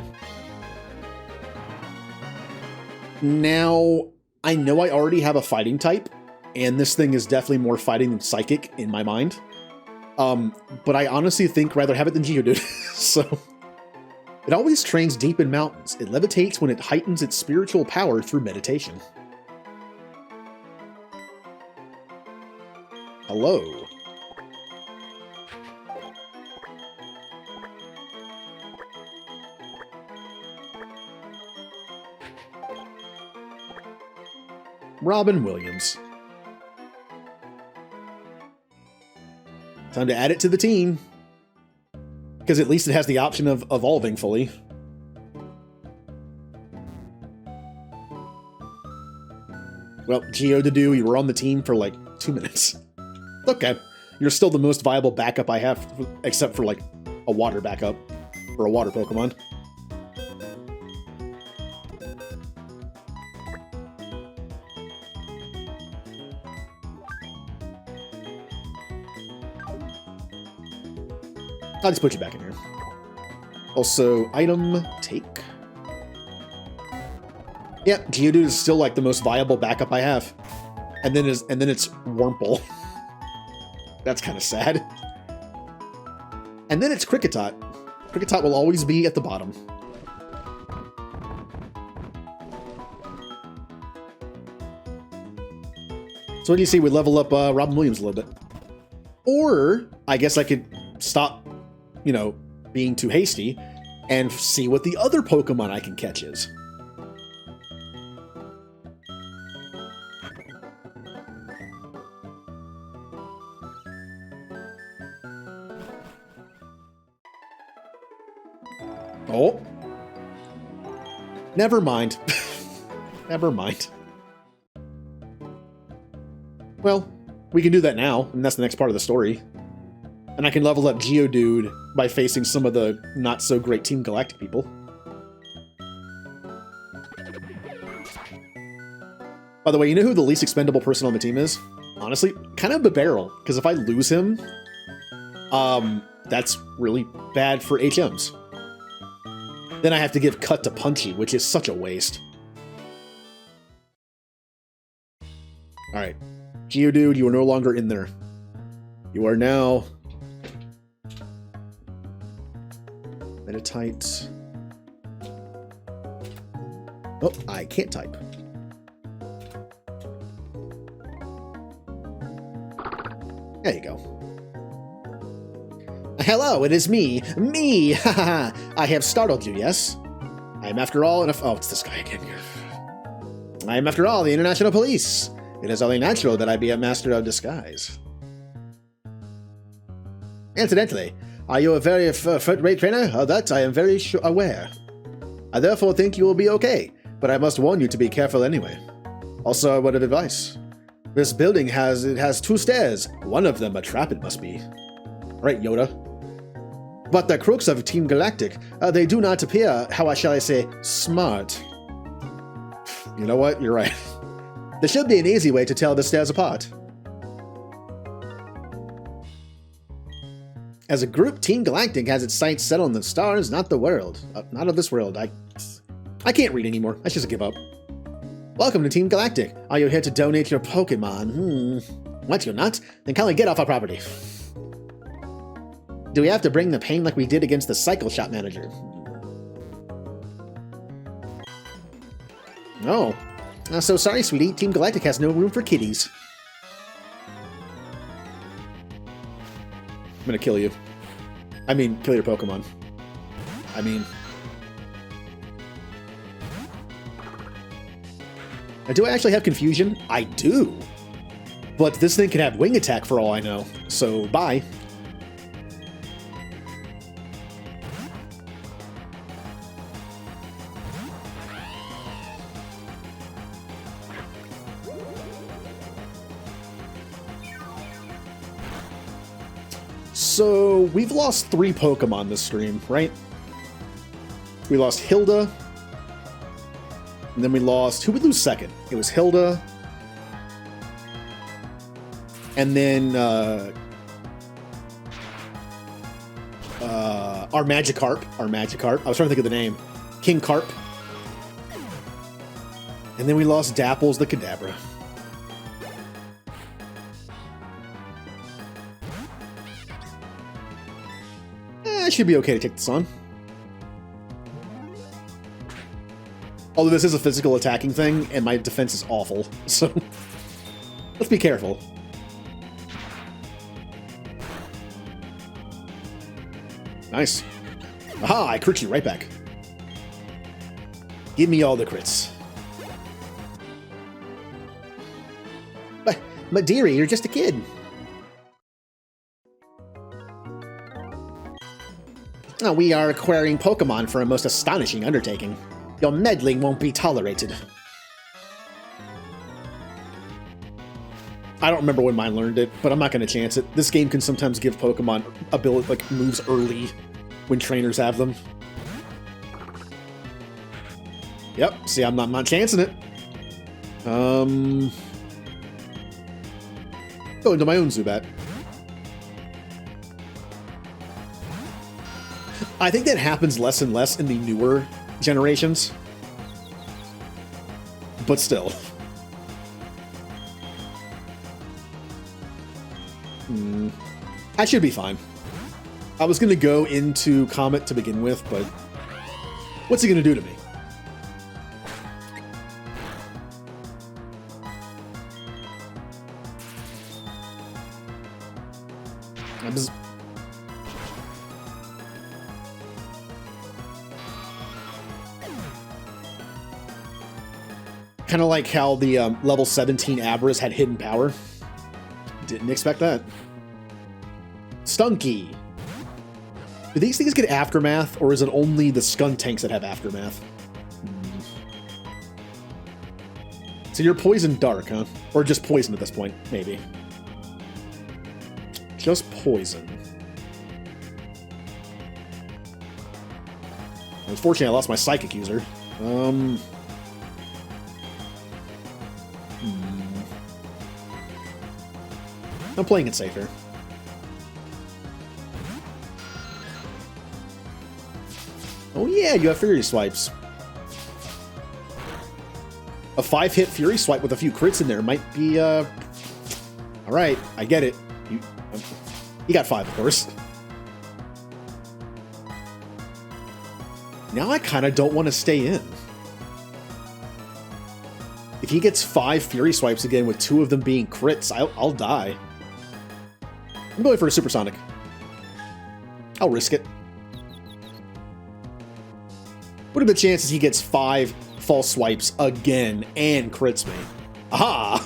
Now, I know I already have a fighting type, and this thing is definitely more fighting than psychic in my mind. But I honestly think rather have it than Geodude. So, it always trains deep in mountains. It levitates when it heightens its spiritual power through meditation. Hello. Robin Williams. Time to add it to the team. Because at least it has the option of evolving fully. Well, Geodude, you were on the team for like 2 minutes. Okay. You're still the most viable backup I have, except for like a water backup. Or a water Pokemon. I'll just put you back in here. Also, item, take. Yeah, Geodude is still like the most viable backup I have. And then it's Wurmple. That's kind of sad. And then it's Kricketot. Kricketot will always be at the bottom. So what do you see? We level up Robin Williams a little bit. Or, I guess I could stop, you know, being too hasty and see what the other Pokemon I can catch is. Oh. Never mind. Never mind. Well, we can do that now, and that's the next part of the story. And I can level up Geodude by facing some of the not-so-great Team Galactic people. By the way, you know who the least expendable person on the team is? Honestly, kind of Barrel, because if I lose him, that's really bad for HMs. Then I have to give Cut to Punchy, which is such a waste. Alright. Geodude, you are no longer in there. You are now... Meditite. Oh, I can't type. There you go. Hello, it is me! Me! Haha! I have startled you, yes? I I am after all oh, it's this guy again. I am after all the International Police. It is only natural that I be a master of disguise. Incidentally, are you a very first-rate trainer? Of that I am very aware. I therefore think you will be okay, but I must warn you to be careful anyway. Also, a word of advice. This building has 2 stairs. One of them a trap it must be. Right, Yoda? But the crooks of Team Galactic, they do not appear, how shall I say, smart. You know what? You're right. There should be an easy way to tell the stairs apart. As a group, Team Galactic has its sights set on the stars, not the world. Not of this world. I can't read anymore. I should just give up. Welcome to Team Galactic. Are you here to donate your Pokemon? What, you're not? Then kindly get off our property. Do we have to bring the pain like we did against the Cycle Shop manager? No. So sorry, sweetie. Team Galactic has no room for kitties. I'm gonna kill you. I mean, kill your Pokemon. Do I actually have confusion? I do. But this thing can have wing attack for all I know. So, bye. So, we've lost 3 Pokemon this stream, right? We lost Hilda. And then we lost... Who would lose second? It was Hilda. And then... our Magikarp. I was trying to think of the name. Kingroot. And then we lost Dapples the Kadabra. I should be okay to take this on. Although this is a physical attacking thing, and my defense is awful, so let's be careful. Nice. Aha, I crit you right back. Give me all the crits. But dearie, you're just a kid. Oh, we are acquiring Pokemon for a most astonishing undertaking. Your meddling won't be tolerated. I don't remember when mine learned it, but I'm not going to chance it. This game can sometimes give Pokemon ability, like moves early when trainers have them. Yep, see, I'm not chancing it. Go into my own Zubat. I think that happens less and less in the newer generations. But still. I should be fine. I was going to go into Comet to begin with, but what's he going to do to me? I'm just... Kind of like how the level 17 Abras had hidden power. Didn't expect that. Stunky. Do these things get Aftermath, or is it only the Skuntanks that have Aftermath? So you're Poison Dark, huh? Or just Poison at this point, maybe. Just Poison. Unfortunately, I lost my Psychic user. I'm playing it safer. Oh yeah, you have Fury Swipes. A 5-hit Fury Swipe with a few crits in there might be, Alright, I get it. You got 5, of course. Now I kind of don't want to stay in. If he gets 5 Fury Swipes again with 2 of them being crits, I'll die. I'm going for a Supersonic. I'll risk it. What are the chances he gets 5 false swipes again and crits me? Aha!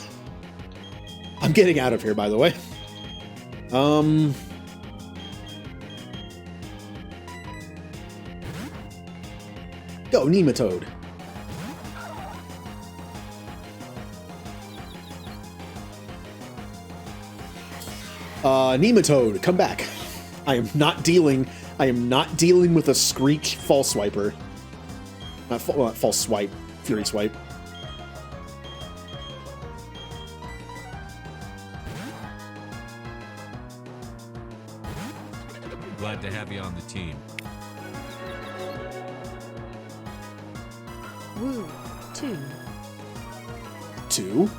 I'm getting out of here, by the way. Go, Nematode. Nematode, come back. I am not dealing with a Screech false swiper. Not false swipe, Fury swipe. Glad to have you on the team. Woo, 2. 2.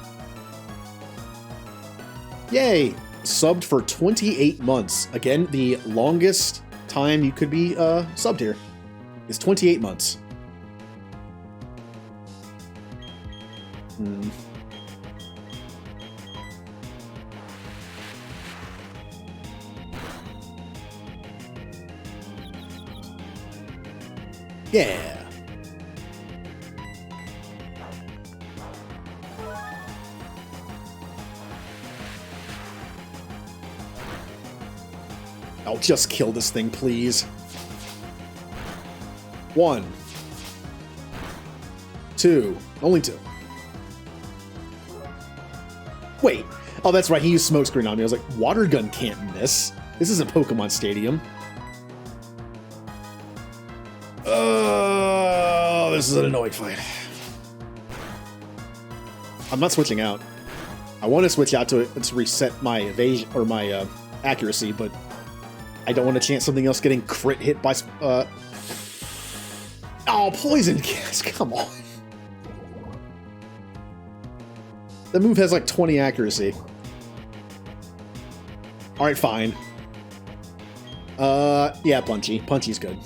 Yay! Subbed for 28 months. Again, the longest time you could be subbed here is 28 months. Yeah. I'll just kill this thing, please. 1. 2. Only 2. Wait. Oh, that's right. He used smokescreen on me. I was like, water gun can't miss. This isn't Pokemon Stadium. Oh, this is an annoying fight. I'm not switching out. I want to switch out to it to reset my evasion or my accuracy, but I don't want to chance something else getting crit hit by oh, poison gas, come on. The move has like 20 accuracy. Alright, fine. Yeah, Punchy. Punchy's good.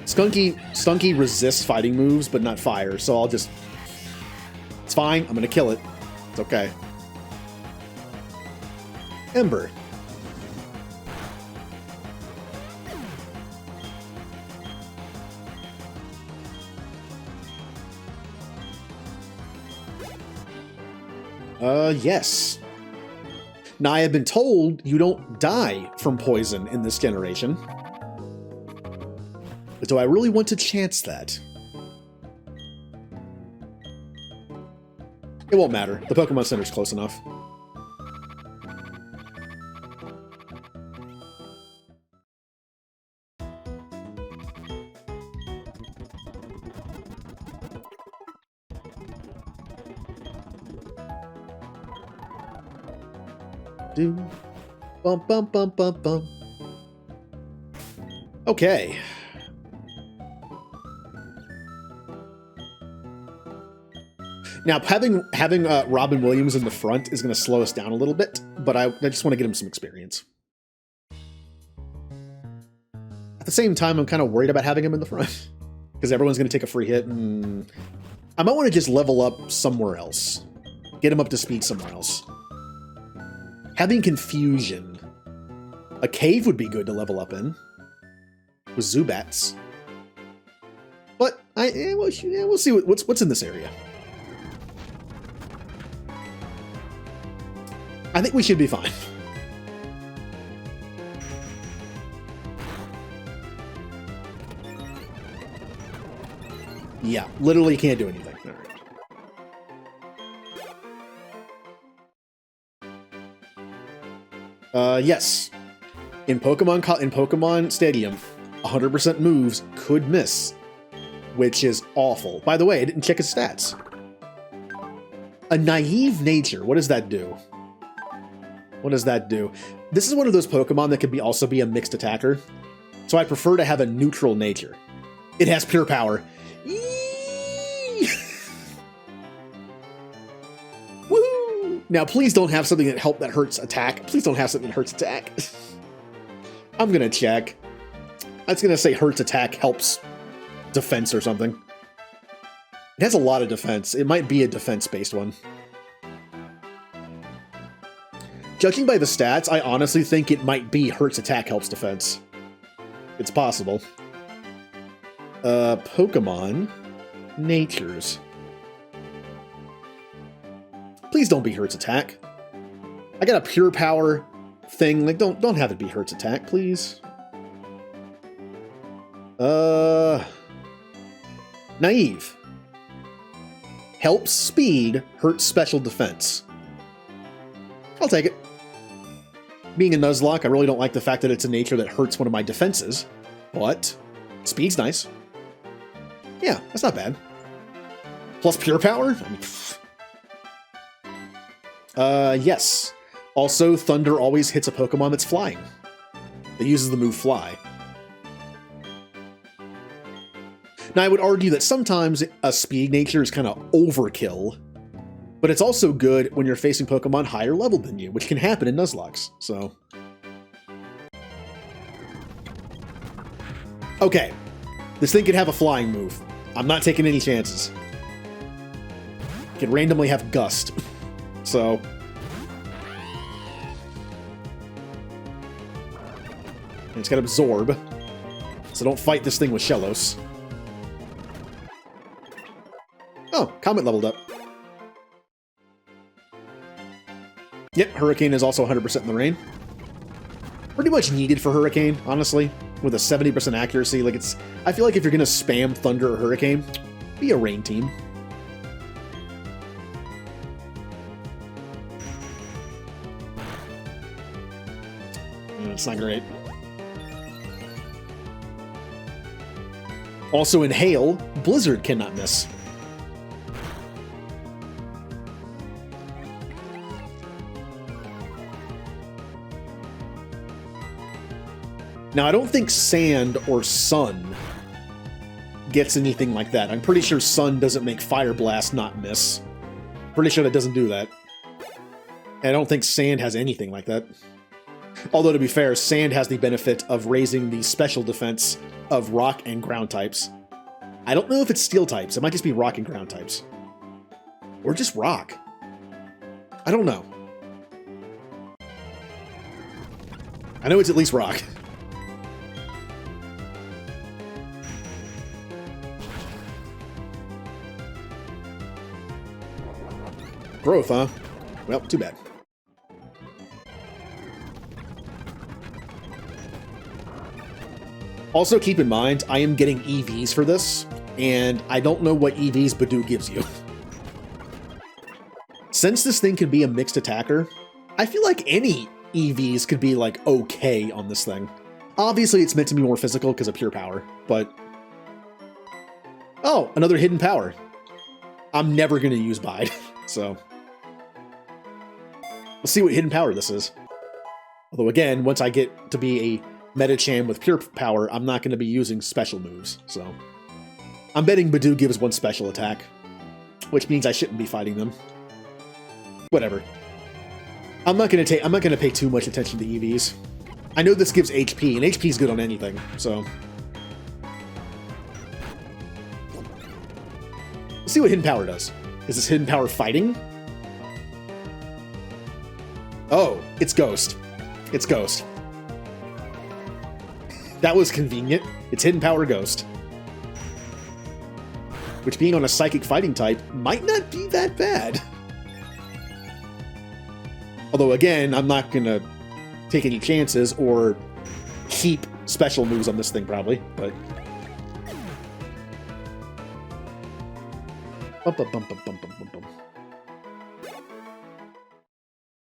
Stunky resists fighting moves, but not fire, so I'll just... It's fine, I'm gonna kill it. It's okay. Ember. Yes. Now, I have been told you don't die from poison in this generation. But do I really want to chance that? It won't matter. The Pokemon Center's close enough. Do bump bump bump bump bump. Okay. Now, having Robin Williams in the front is going to slow us down a little bit, but I just want to get him some experience. At the same time, I'm kind of worried about having him in the front because everyone's going to take a free hit, and I might want to just level up somewhere else, get him up to speed somewhere else. Having Confusion. A cave would be good to level up in. With Zubats. But, we'll see what's in this area. I think we should be fine. Yeah, literally can't do anything. All right. Yes. In Pokemon Stadium, 100% moves could miss, which is awful. By the way, I didn't check his stats. A Naive Nature, what does that do? What does that do? This is one of those Pokemon that could also be a mixed attacker, so I prefer to have a neutral nature. It has pure power. Yee! Woohoo! Now, please don't have something that hurts attack. Please don't have something that hurts attack. I'm gonna check. I was gonna say hurts attack helps defense or something. It has a lot of defense. It might be a defense-based one. Judging by the stats, I honestly think it might be hurts attack helps defense. It's possible. Pokemon Natures. Please don't be Hurt's attack. I got a pure power thing. Like, don't have it be Hurt's attack, please. Naive. Helps speed, hurts special defense. I'll take it. Being a Nuzlocke, I really don't like the fact that it's a nature that hurts one of my defenses, but speed's nice. Yeah, that's not bad. Plus pure power? I mean, yes. Also, Thunder always hits a Pokemon that's flying. It uses the move Fly. Now, I would argue that sometimes a speed nature is kind of overkill, but it's also good when you're facing Pokemon higher level than you, which can happen in Nuzlockes, so. Okay, this thing could have a flying move. I'm not taking any chances. It can randomly have Gust, so. And it's got Absorb, so don't fight this thing with Shellos. Oh, Comet leveled up. Yep, Hurricane is also 100% in the rain. Pretty much needed for Hurricane, honestly, with a 70% accuracy. Like, it's, I feel like if you're gonna spam Thunder or Hurricane, be a rain team. It's not great. Also in Hail, Blizzard cannot miss. Now, I don't think Sand or Sun gets anything like that. I'm pretty sure Sun doesn't make Fire Blast not miss. Pretty sure that doesn't do that. And I don't think Sand has anything like that. Although, to be fair, Sand has the benefit of raising the special defense of Rock and Ground types. I don't know if it's Steel types. It might just be Rock and Ground types. Or just Rock. I don't know. I know it's at least Rock. Growth, huh? Well, too bad. Also, keep in mind, I am getting EVs for this, and I don't know what EVs Badoo gives you. Since this thing could be a mixed attacker, I feel like any EVs could be, like, okay on this thing. Obviously, it's meant to be more physical because of pure power, but... Oh, another hidden power. I'm never going to use Bide, so... Let's see what hidden power this is. Although again, once I get to be a Metacham with pure power, I'm not going to be using special moves, so... I'm betting Badoo gives one special attack, which means I shouldn't be fighting them. Whatever. I'm not going to pay too much attention to EVs. I know this gives HP, and HP is good on anything, so... Let's see what hidden power does. Is this hidden power fighting? Oh, it's Ghost. It's Ghost. That was convenient. It's hidden power Ghost. Which, being on a psychic fighting type, might not be that bad. Although, again, I'm not going to take any chances or keep special moves on this thing, probably, but... Bum, bum, bum, bum, bum, bum, bum.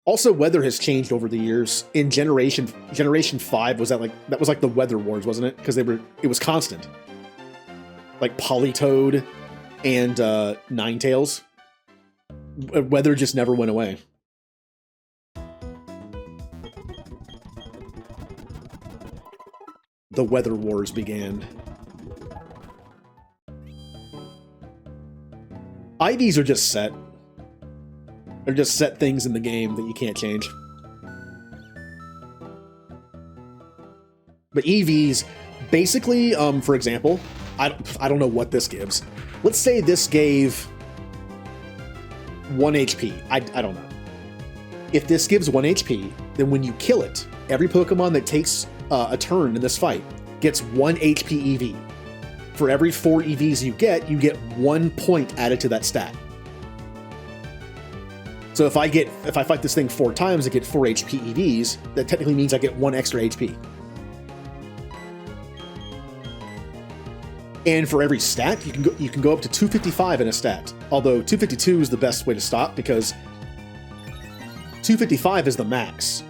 Also, weather has changed over the years. In Generation 5, was that was like the Weather Wars, wasn't it? Because it was constant. Like Politoed and Ninetales. Weather just never went away. The Weather Wars began. IVs are just set. They're just set things in the game that you can't change. But EVs, basically, for example, I don't know what this gives. Let's say this gave 1 HP. I don't know. If this gives 1 HP, then when you kill it, every Pokemon that takes a turn in this fight gets 1 HP EV. For every 4 EVs you get 1 point added to that stat. So if I fight this thing 4 times, I get 4 HP EVs. That technically means I get 1 extra HP. And for every stat, you can go up to 255 in a stat. Although 252 is the best way to stop because 255 is the max.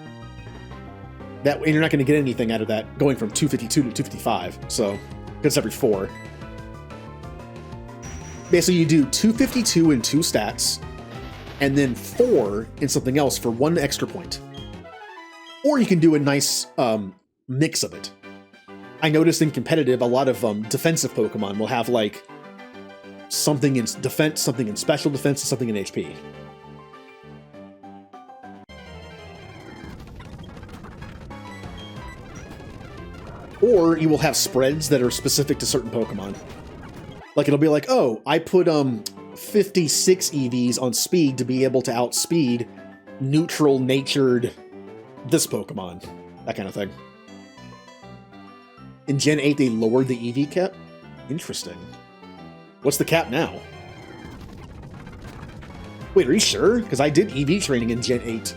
That and you're not going to get anything out of that going from 252 to 255. So it's every 4. Basically, you do 252 in 2 stats, and then 4 in something else for 1 extra point. Or you can do a nice mix of it. I noticed in competitive, a lot of defensive Pokemon will have like something in defense, something in special defense, and something in HP. Or you will have spreads that are specific to certain Pokemon. Like it'll be like, oh, I put 56 EVs on speed to be able to outspeed neutral-natured this Pokemon. That kind of thing. In Gen 8, they lowered the EV cap? Interesting. What's the cap now? Wait, are you sure? Because I did EV training in Gen 8.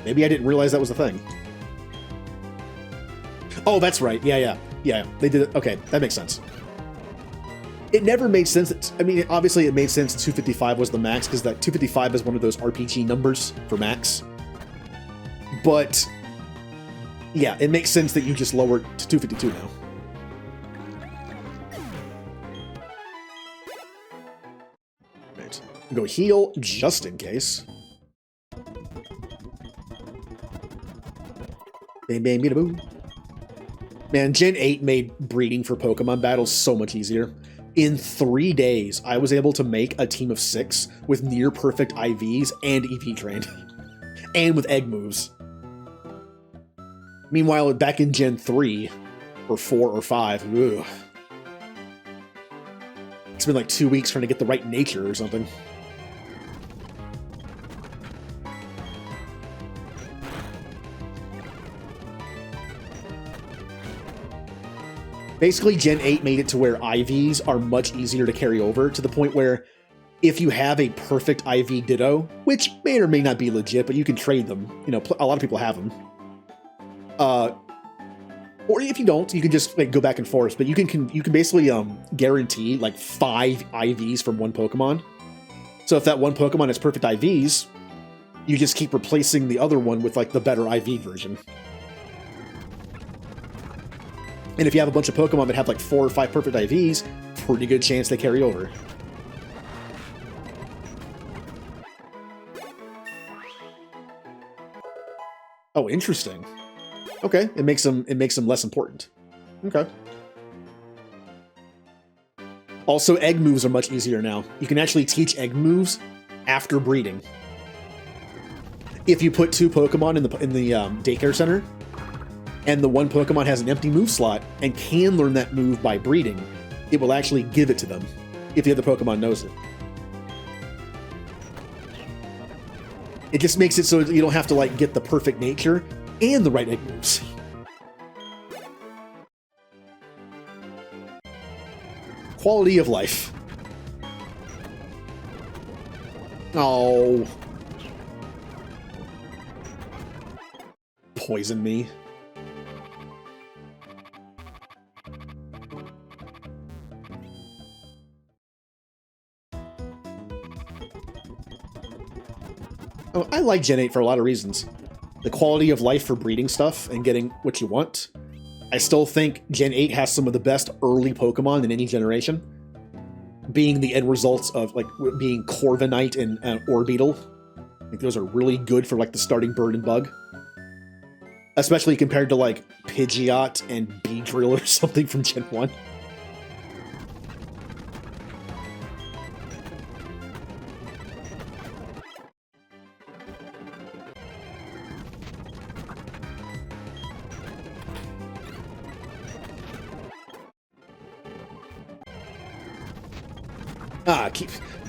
Maybe I didn't realize that was a thing. Oh, that's right. Yeah. They did it. Okay, that makes sense. It never made sense. I mean, obviously it made sense 255 was the max, because that 255 is one of those RPG numbers for max. But, yeah, it makes sense that you just lowered to 252 now. Right. Go heal, just in case. Bam, bam, bada, boo. Man, Gen 8 made breeding for Pokemon battles so much easier. In 3 days, I was able to make a team of 6 with near-perfect IVs and EV trained. And with egg moves. Meanwhile, back in Gen 3, or 4 or 5, ugh. It's been like 2 weeks trying to get the right nature or something. Basically, Gen 8 made it to where IVs are much easier to carry over, to the point where if you have a perfect IV Ditto, which may or may not be legit, but you can trade them. You know, a lot of people have them. Or if you don't, you can just like, go back and forth. But you can basically guarantee like 5 IVs from one Pokemon. So if that one Pokemon has perfect IVs, you just keep replacing the other one with like the better IV version. And if you have a bunch of Pokemon that have like 4 or 5 perfect IVs, pretty good chance they carry over. Oh, interesting. Okay, it makes them less important. Okay. Also, egg moves are much easier now. You can actually teach egg moves after breeding. If you put 2 Pokemon in the daycare center, and the one Pokemon has an empty move slot and can learn that move by breeding, it will actually give it to them if the other Pokemon knows it. It just makes it so you don't have to like get the perfect nature and the right egg moves. Quality of life. Oh. Poison me. Oh, I like Gen 8 for a lot of reasons. The quality of life for breeding stuff and getting what you want. I still think Gen 8 has some of the best early Pokemon in any generation. Being the end results of like being Corviknight and Orbeetle. I think those are really good for like the starting bird and bug. Especially compared to like Pidgeot and Beedrill or something from Gen 1.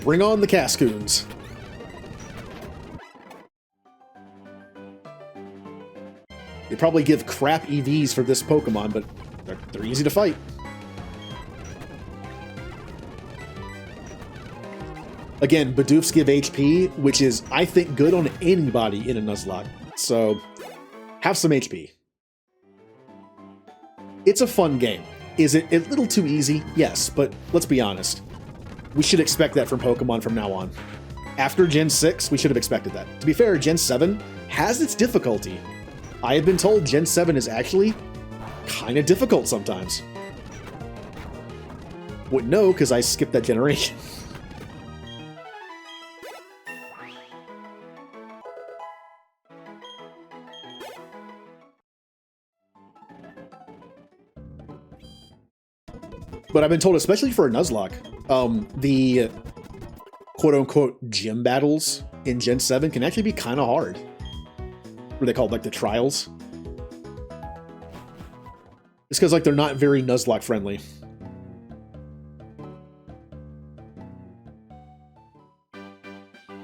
Bring on the Cascoons. They probably give crap EVs for this Pokemon, but They're easy to fight. Again, Bidoofs give HP, which is, I think, good on anybody in a Nuzlocke. So, have some HP. It's a fun game. Is it a little too easy? Yes, but let's be honest. We should expect that from Pokemon from now on. After Gen 6, we should have expected that. To be fair, Gen 7 has its difficulty. I have been told Gen 7 is actually kind of difficult sometimes. Wouldn't know, because I skipped that generation. But I've been told, especially for a Nuzlocke, the quote-unquote gym battles in Gen 7 can actually be kind of hard. What are they called? Like the trials? It's because like they're not very Nuzlocke friendly.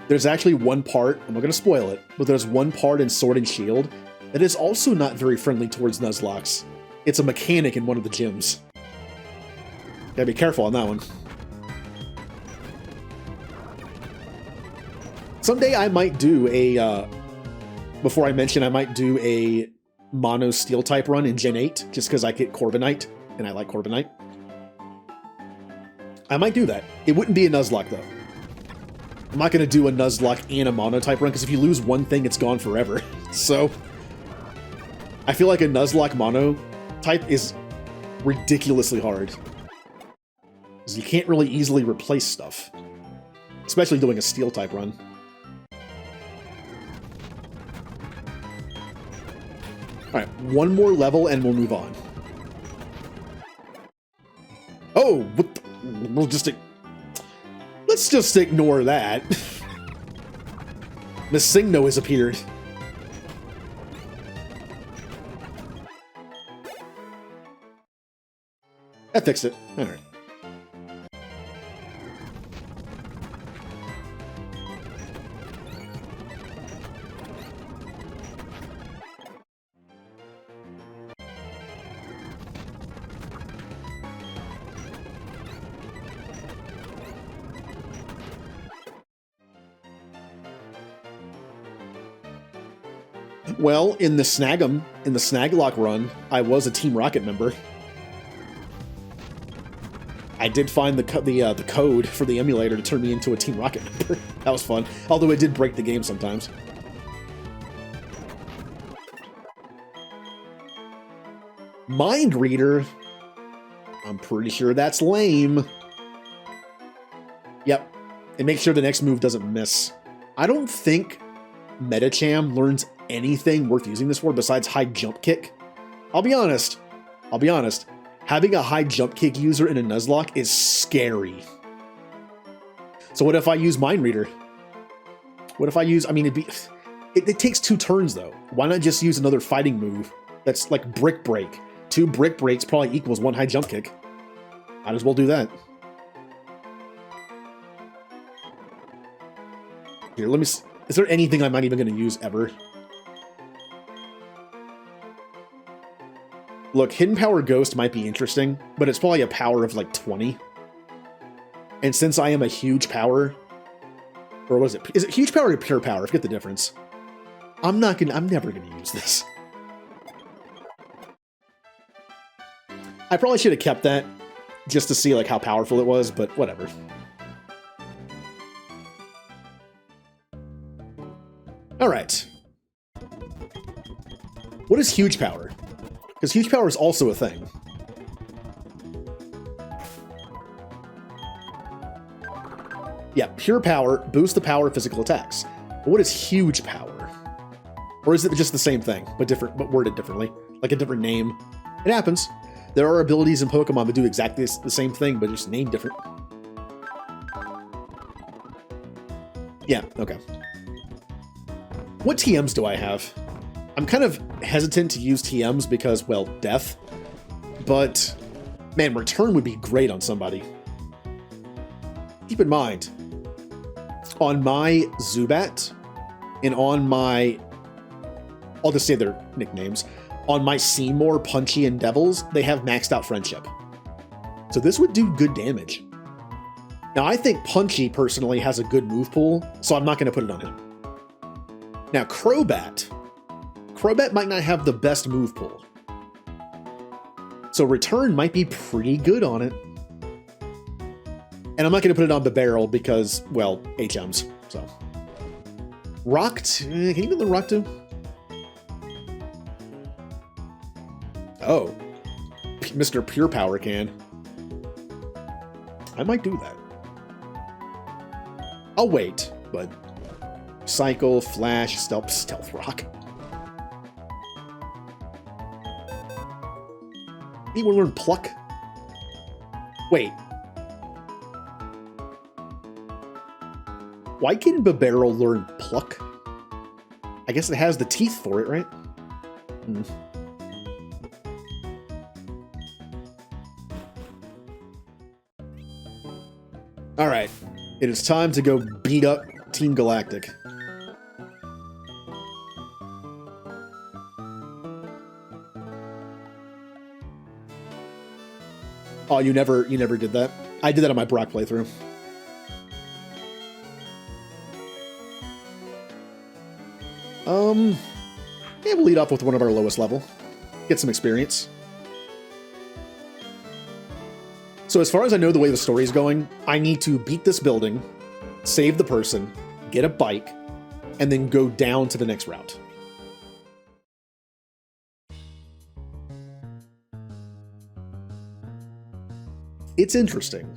There's actually one part, I'm not going to spoil it, but there's one part in Sword and Shield that is also not very friendly towards Nuzlockes. It's a mechanic in one of the gyms. Gotta be careful on that one. Someday I might do a, before I mention, I might do a mono steel type run in Gen 8, just because I get Corviknight, and I like Corviknight. I might do that. It wouldn't be a Nuzlocke, though. I'm not going to do a Nuzlocke and a mono type run, because if you lose one thing, it's gone forever. So, I feel like a Nuzlocke mono type is ridiculously hard. Because you can't really easily replace stuff. Especially doing a steel type run. Alright, one more level and we'll move on. Oh, what the, we'll just... Let's just ignore that. Miss Singno has appeared. That fixed it. Alright. Well, in the Snaglock run, I was a Team Rocket member. I did find the code for the emulator to turn me into a Team Rocket member. That was fun, although it did break the game sometimes. Mind Reader? I'm pretty sure that's lame. Yep, and make sure the next move doesn't miss. I don't think Metacham learns anything worth using this for besides high jump kick. I'll be honest. Having a high jump kick user in a Nuzlocke is scary. So what if I use Mind Reader? What if I use, I mean, it takes 2 turns though. Why not just use another fighting move that's like Brick Break? 2 Brick Breaks probably equals 1 high jump kick. Might as well do that. Here, let me see. Is there anything I'm not even going to use ever? Look, Hidden Power Ghost might be interesting, but it's probably a power of like 20. And since I am a huge power, or was it? Is it huge power or pure power? I forget the difference. I'm never gonna use this. I probably should have kept that just to see like how powerful it was, but whatever. All right. What is huge power? Because huge power is also a thing. Yeah, pure power boosts the power of physical attacks. But what is huge power? Or is it just the same thing, but worded differently? Like a different name? It happens. There are abilities in Pokemon that do exactly the same thing, but just named different. Yeah, okay. What TMs do I have? I'm kind of hesitant to use TMs because, well, death. But, man, return would be great on somebody. Keep in mind, on my Zubat, and on my... I'll just say their nicknames. on my Seymour, Punchy, and Devils, they have maxed out Friendship. So this would do good damage. Now, I think Punchy, personally, has a good move pool, so I'm not going to put it on him. Now, Crobat might not have the best move pool. So Return might be pretty good on it. And I'm not going to put it on the barrel because, well, HMs, so. Can you do the Rock 2? Oh. Mr. Pure Power can. I might do that. I'll wait, but Cycle, Flash, Stealth Rock. You want to learn Pluck? Wait. Why can Bibarel learn Pluck? I guess it has the teeth for it, right? Alright. It is time to go beat up Team Galactic. Oh, you never did that? I did that on my Brock playthrough. Yeah, we'll lead off with one of our lowest level. Get some experience. So as far as I know the way the story is going, I need to beat this building, save the person, get a bike, and then go down to the next route. It's interesting.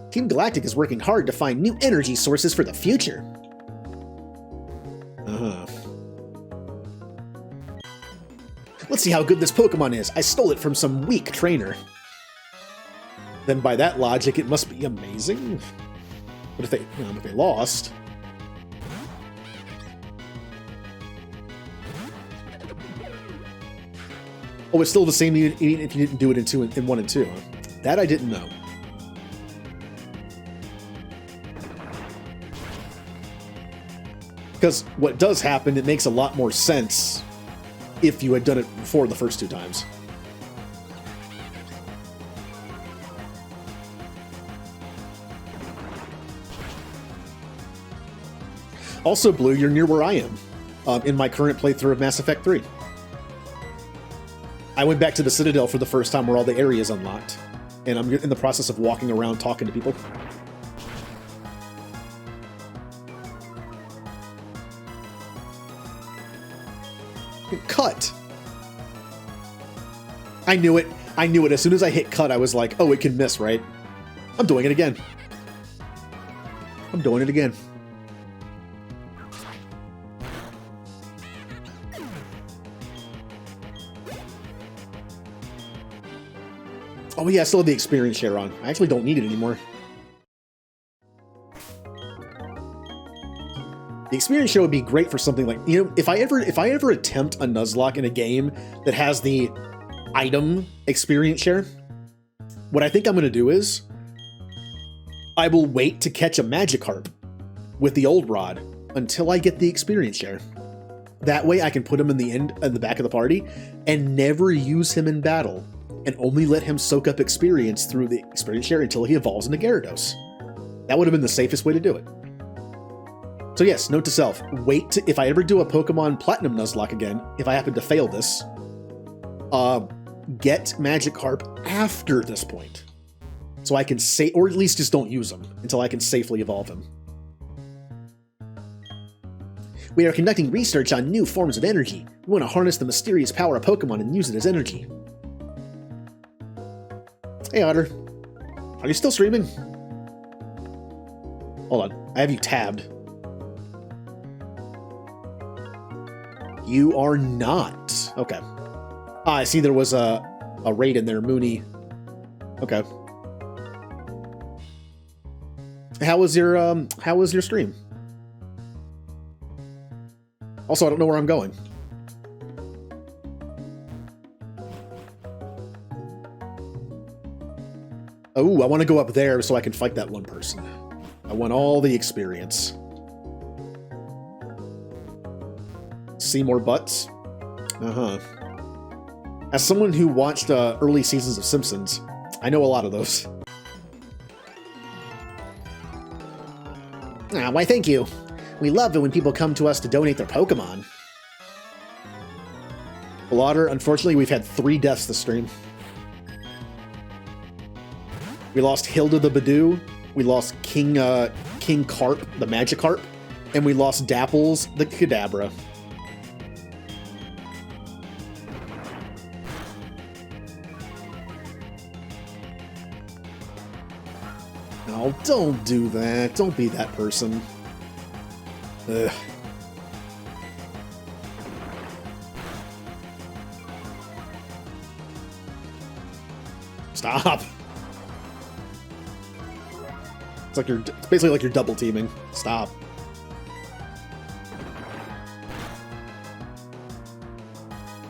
Team Galactic is working hard to find new energy sources for the future. Let's see how good this Pokemon is. I stole it from some weak trainer. Then by that logic, it must be amazing. But if they lost... Oh, it's still the same even if you didn't do it in 1 and 2. That I didn't know. Because what does happen, it makes a lot more sense if you had done it before the first 2 times. Also, Blue, you're near where I am in my current playthrough of Mass Effect 3. I went back to the Citadel for the first time where all the areas unlocked, and I'm in the process of walking around talking to people. Cut! I knew it. I knew it. As soon as I hit cut, I was like, oh, it can miss, right? I'm doing it again. I'm doing it again. Oh yeah, I still have the experience share on. I actually don't need it anymore. The experience share would be great for something like, you know, if I ever attempt a Nuzlocke in a game that has the item experience share, what I think I'm going to do is I will wait to catch a Magikarp with the old rod until I get the experience share. That way I can put him in the back of the party and never use him in battle, and only let him soak up experience through the experience share until he evolves into Gyarados. That would have been the safest way to do it. So yes, note to self, if I ever do a Pokemon Platinum Nuzlocke again, if I happen to fail this, get Magikarp after this point. So I can or at least just don't use him until I can safely evolve him. We are conducting research on new forms of energy. We want to harness the mysterious power of Pokemon and use it as energy. Hey Otter, are you still streaming? Hold on, I have you tabbed. You are not. Okay. I see there was a raid in there, Mooney. Okay. How was your stream? Also, I don't know where I'm going. Oh, I want to go up there so I can fight that one person. want all the experience. See more butts? Uh-huh. As someone who watched early seasons of Simpsons, I know a lot of those. Ah, why thank you. We love it when people come to us to donate their Pokemon. Blotter, unfortunately, we've had 3 deaths this stream. We lost Hilda the Badoo, we lost King Carp, the Magikarp, and we lost Dapples the Kadabra. Oh, don't do that. Don't be that person. Ugh. Stop. It's basically like you're double teaming. Stop.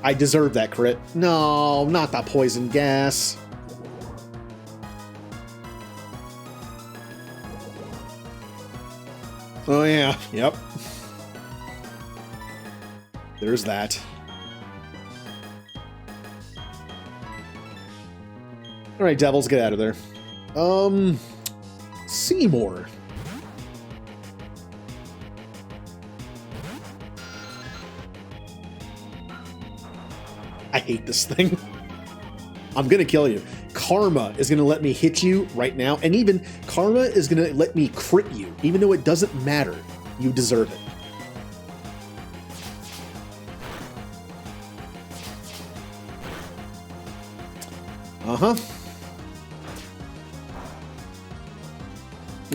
I deserve that crit. No, not the poison gas. Oh yeah, yep. There's that. Alright, Devils, get out of there. Seymour. I hate this thing. I'm gonna kill you. Karma is gonna let me hit you right now, and even Karma is gonna let me crit you, even though it doesn't matter. You deserve it. Uh-huh.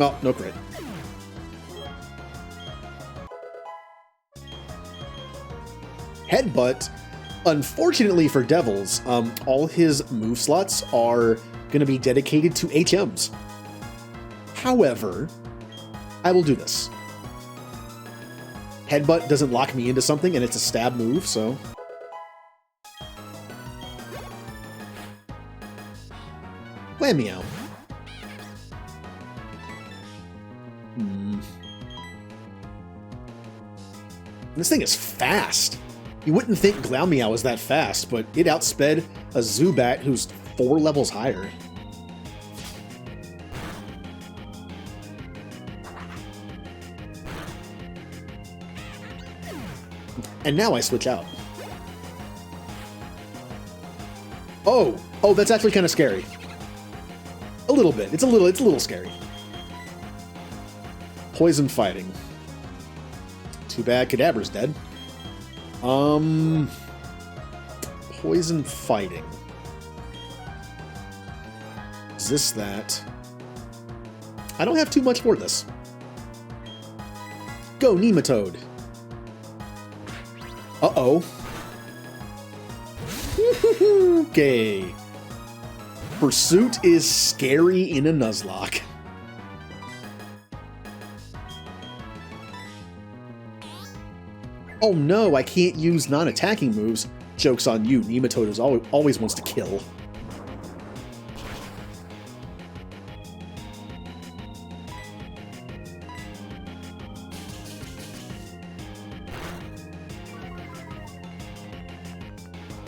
Oh, no crit. Headbutt. Unfortunately for Devils, all his move slots are going to be dedicated to HMs. However, I will do this. Headbutt doesn't lock me into something, and it's a stab move, so... Glameow. This thing is fast. You wouldn't think Glameow was that fast, but it outsped a Zubat who's 4 levels higher. And now I switch out. Oh, that's actually kind of scary. A little bit. It's a little scary. Poison fighting. Too bad Kadabra's dead. Poison fighting. Is this that? I don't have too much for this. Go, Nematode. Uh-oh. Okay. Pursuit is scary in a Nuzlocke. Oh no, I can't use non-attacking moves. Joke's on you, Nematode is always wants to kill.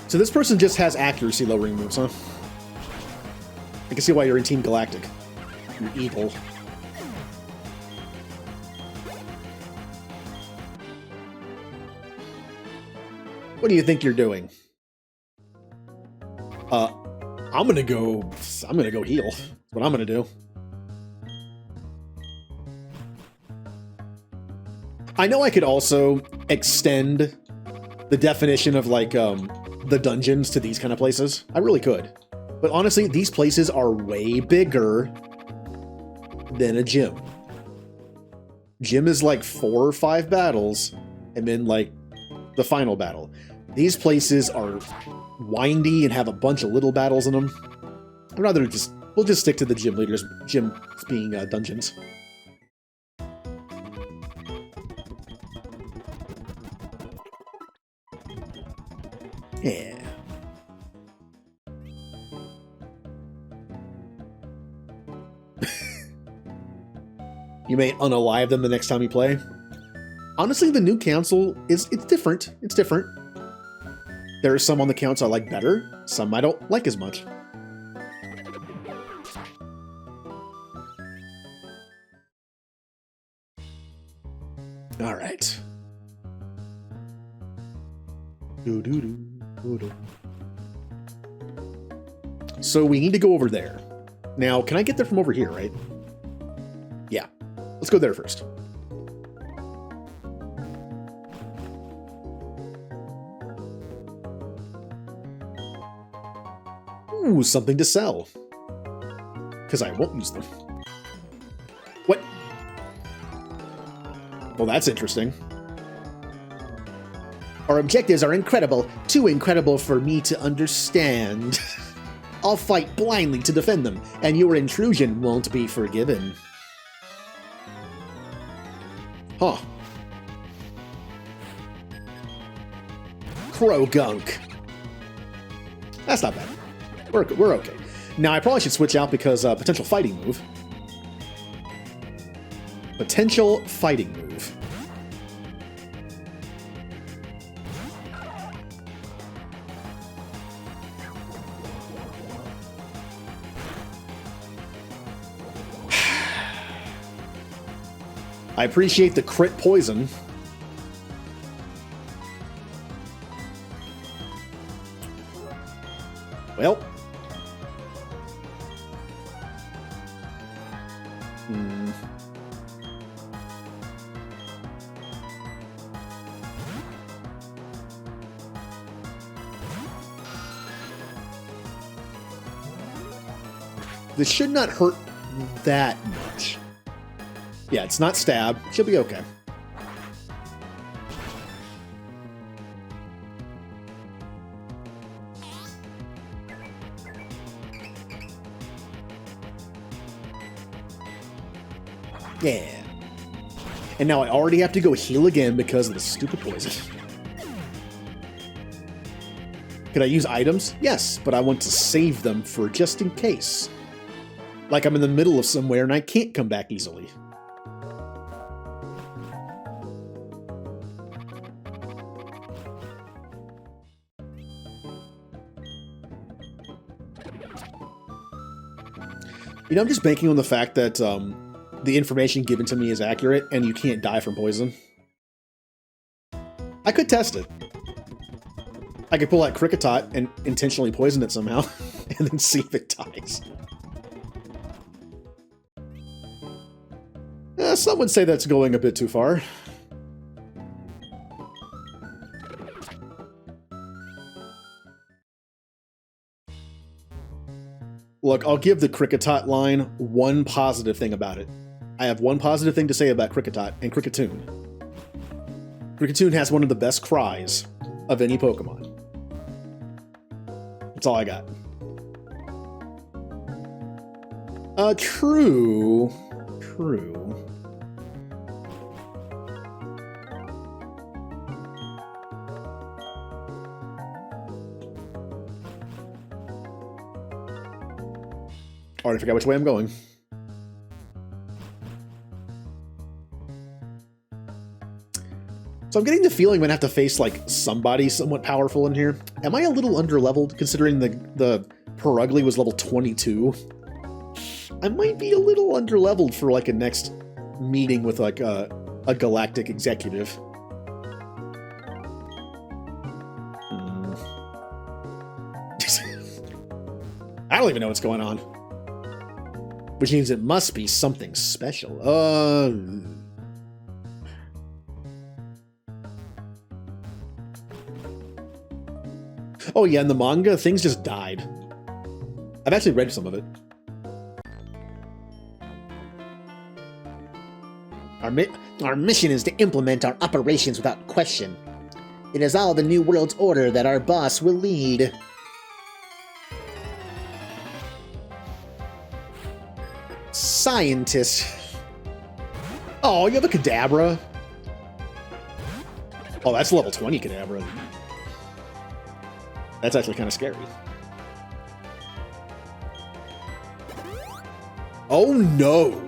So this person just has accuracy lowering moves, huh? I can see why you're in Team Galactic. You're evil. What do you think you're doing? I'm gonna go heal. That's what I'm gonna do. I know I could also extend the definition of like the dungeons to these kind of places. I really could. But honestly, these places are way bigger than a gym. Gym is like 4 or 5 battles, and then like the final battle. These places are windy and have a bunch of little battles in them. I'd rather we'll just stick to the gym leaders, gyms being dungeons. Yeah. You may unalive them the next time you play. Honestly, the new council it's different. It's different. There are some on the council I like better, some I don't like as much. All right. So we need to go over there. Now, can I get there from over here, right? Yeah. Let's go there first. Ooh, something to sell. Because I won't use them. What? Well, that's interesting. Our objectives are incredible. Too incredible for me to understand. I'll fight blindly to defend them, and your intrusion won't be forgiven. Huh. Crow gunk. That's not bad. We're okay. Now, I probably should switch out because potential fighting move. Potential fighting move. I appreciate the crit poison. Well. This should not hurt that much. Yeah, it's not stab. She'll be okay. Yeah. And now I already have to go heal again because of the stupid poison. Could I use items? Yes, but I want to save them for just in case. Like I'm in the middle of somewhere and I can't come back easily. You know, I'm just banking on the fact that the information given to me is accurate and you can't die from poison. I could test it. I could pull out Kricketot and intentionally poison it somehow and then see if it dies. Some would say that's going a bit too far. Look, I'll give the Kricketot line one positive thing about it. I have one positive thing to say about Kricketot and Kricketune. Kricketune has one of the best cries of any Pokemon. That's all I got. True. True. Already forgot which way I'm going. So I'm getting the feeling I'm gonna have to face like somebody somewhat powerful in here. Am I a little underleveled considering the Perugly was level 22? I might be a little underleveled for like a next meeting with like a galactic executive. I don't even know what's going on. Which means it must be something special. Oh yeah, in the manga, things just died. I've actually read some of it. Our mission is to implement our operations without question. It is all the New World's order that our boss will lead. Scientist. Oh, you have a Kadabra? Oh, that's level 20 Kadabra. That's actually kind of scary. Oh no!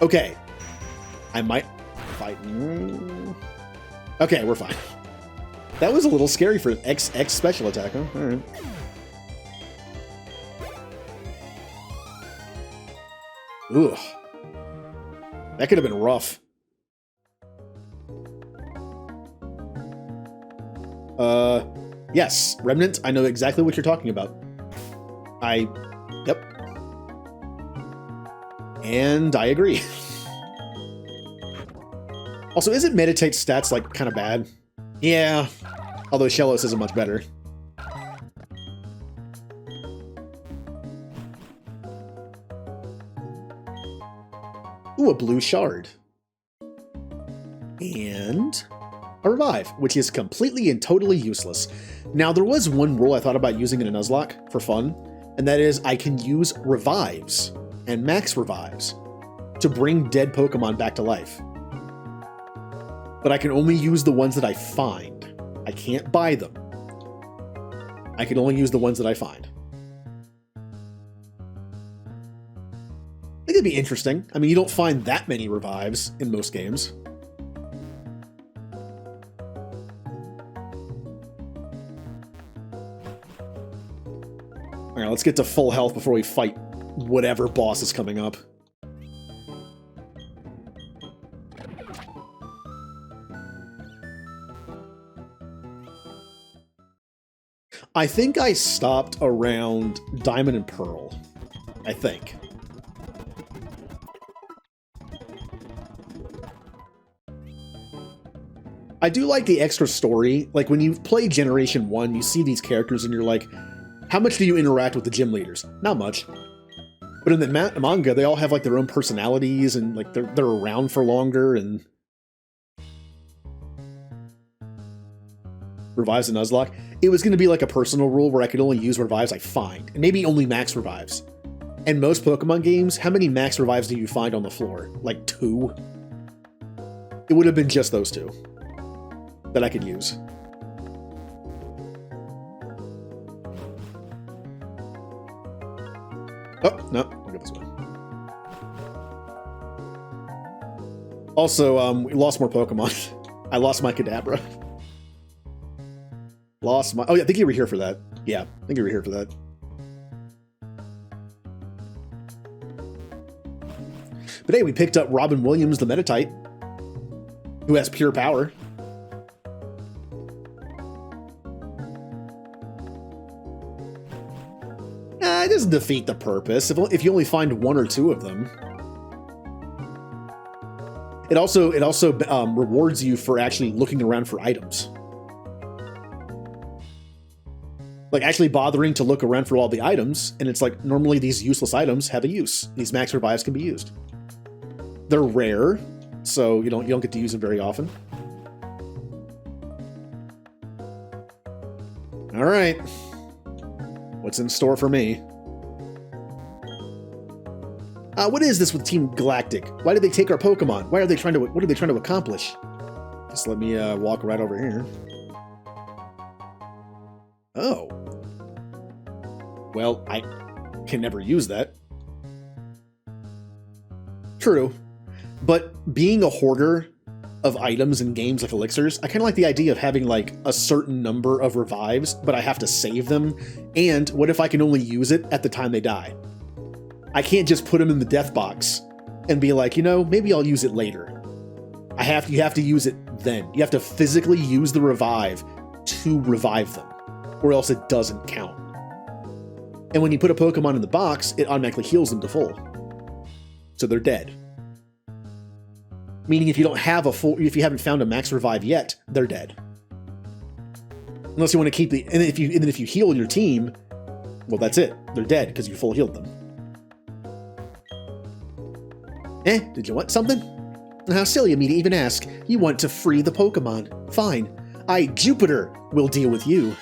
Okay. I might fight. Okay, we're fine. That was a little scary for X special attack, huh? Alright. Ugh. That could have been rough. Yes, Remnant, I know exactly what you're talking about. Yep. And I agree. Also, isn't Meditate stats, like, kind of bad? Yeah, although Shellos isn't much better. Ooh, a blue shard. And a revive, which is completely and totally useless. Now, there was one rule I thought about using in a Nuzlocke for fun, and that is I can use revives and max revives to bring dead Pokemon back to life. But I can only use the ones that I find. I can't buy them. I can only use the ones that I find. I think it'd be interesting. I mean, you don't find that many revives in most games. Alright, let's get to full health before we fight whatever boss is coming up. I think I stopped around Diamond and Pearl. I think. I do like the extra story. Like, when you play Generation 1, you see these characters and you're like, how much do you interact with the gym leaders? Not much. But in the manga, they all have, like, their own personalities and, like, they're around for longer and... Revives and Nuzlocke. It was going to be like a personal rule where I could only use revives I find, and maybe only max revives. In most Pokemon games, how many max revives do you find on the floor? Like 2? It would have been just those 2 that I could use. Oh, no, I'll go this way. Also, we lost more Pokemon. I lost my Kadabra. Lost my... Oh, yeah, I think you were here for that. Yeah, I think you were here for that. But hey, we picked up Robin Williams, the Meditite, who has pure power. It doesn't defeat the purpose if you only find 1 or 2 of them. It also rewards you for actually looking around for items. Like, actually bothering to look around for all the items, and it's like, normally these useless items have a use. These max revives can be used. They're rare, so you don't get to use them very often. All right. What's in store for me? What is this with Team Galactic? Why did they take our Pokemon? What are they trying to accomplish? Just let me walk right over here. Oh. Well, I can never use that. True. But being a hoarder of items in games like Elixirs, I kind of like the idea of having, like, a certain number of revives, but I have to save them. And what if I can only use it at the time they die? I can't just put them in the death box and be like, you know, maybe I'll use it later. You have to use it then. You have to physically use the revive to revive them, or else it doesn't count. And when you put a Pokemon in the box, it automatically heals them to full. So they're dead. Meaning if you haven't found a max revive yet, they're dead. Unless you want to keep and if you heal your team, well, that's it. They're dead because you full healed them. Did you want something? How silly of me to even ask. You want to free the Pokemon. Fine. Jupiter, will deal with you.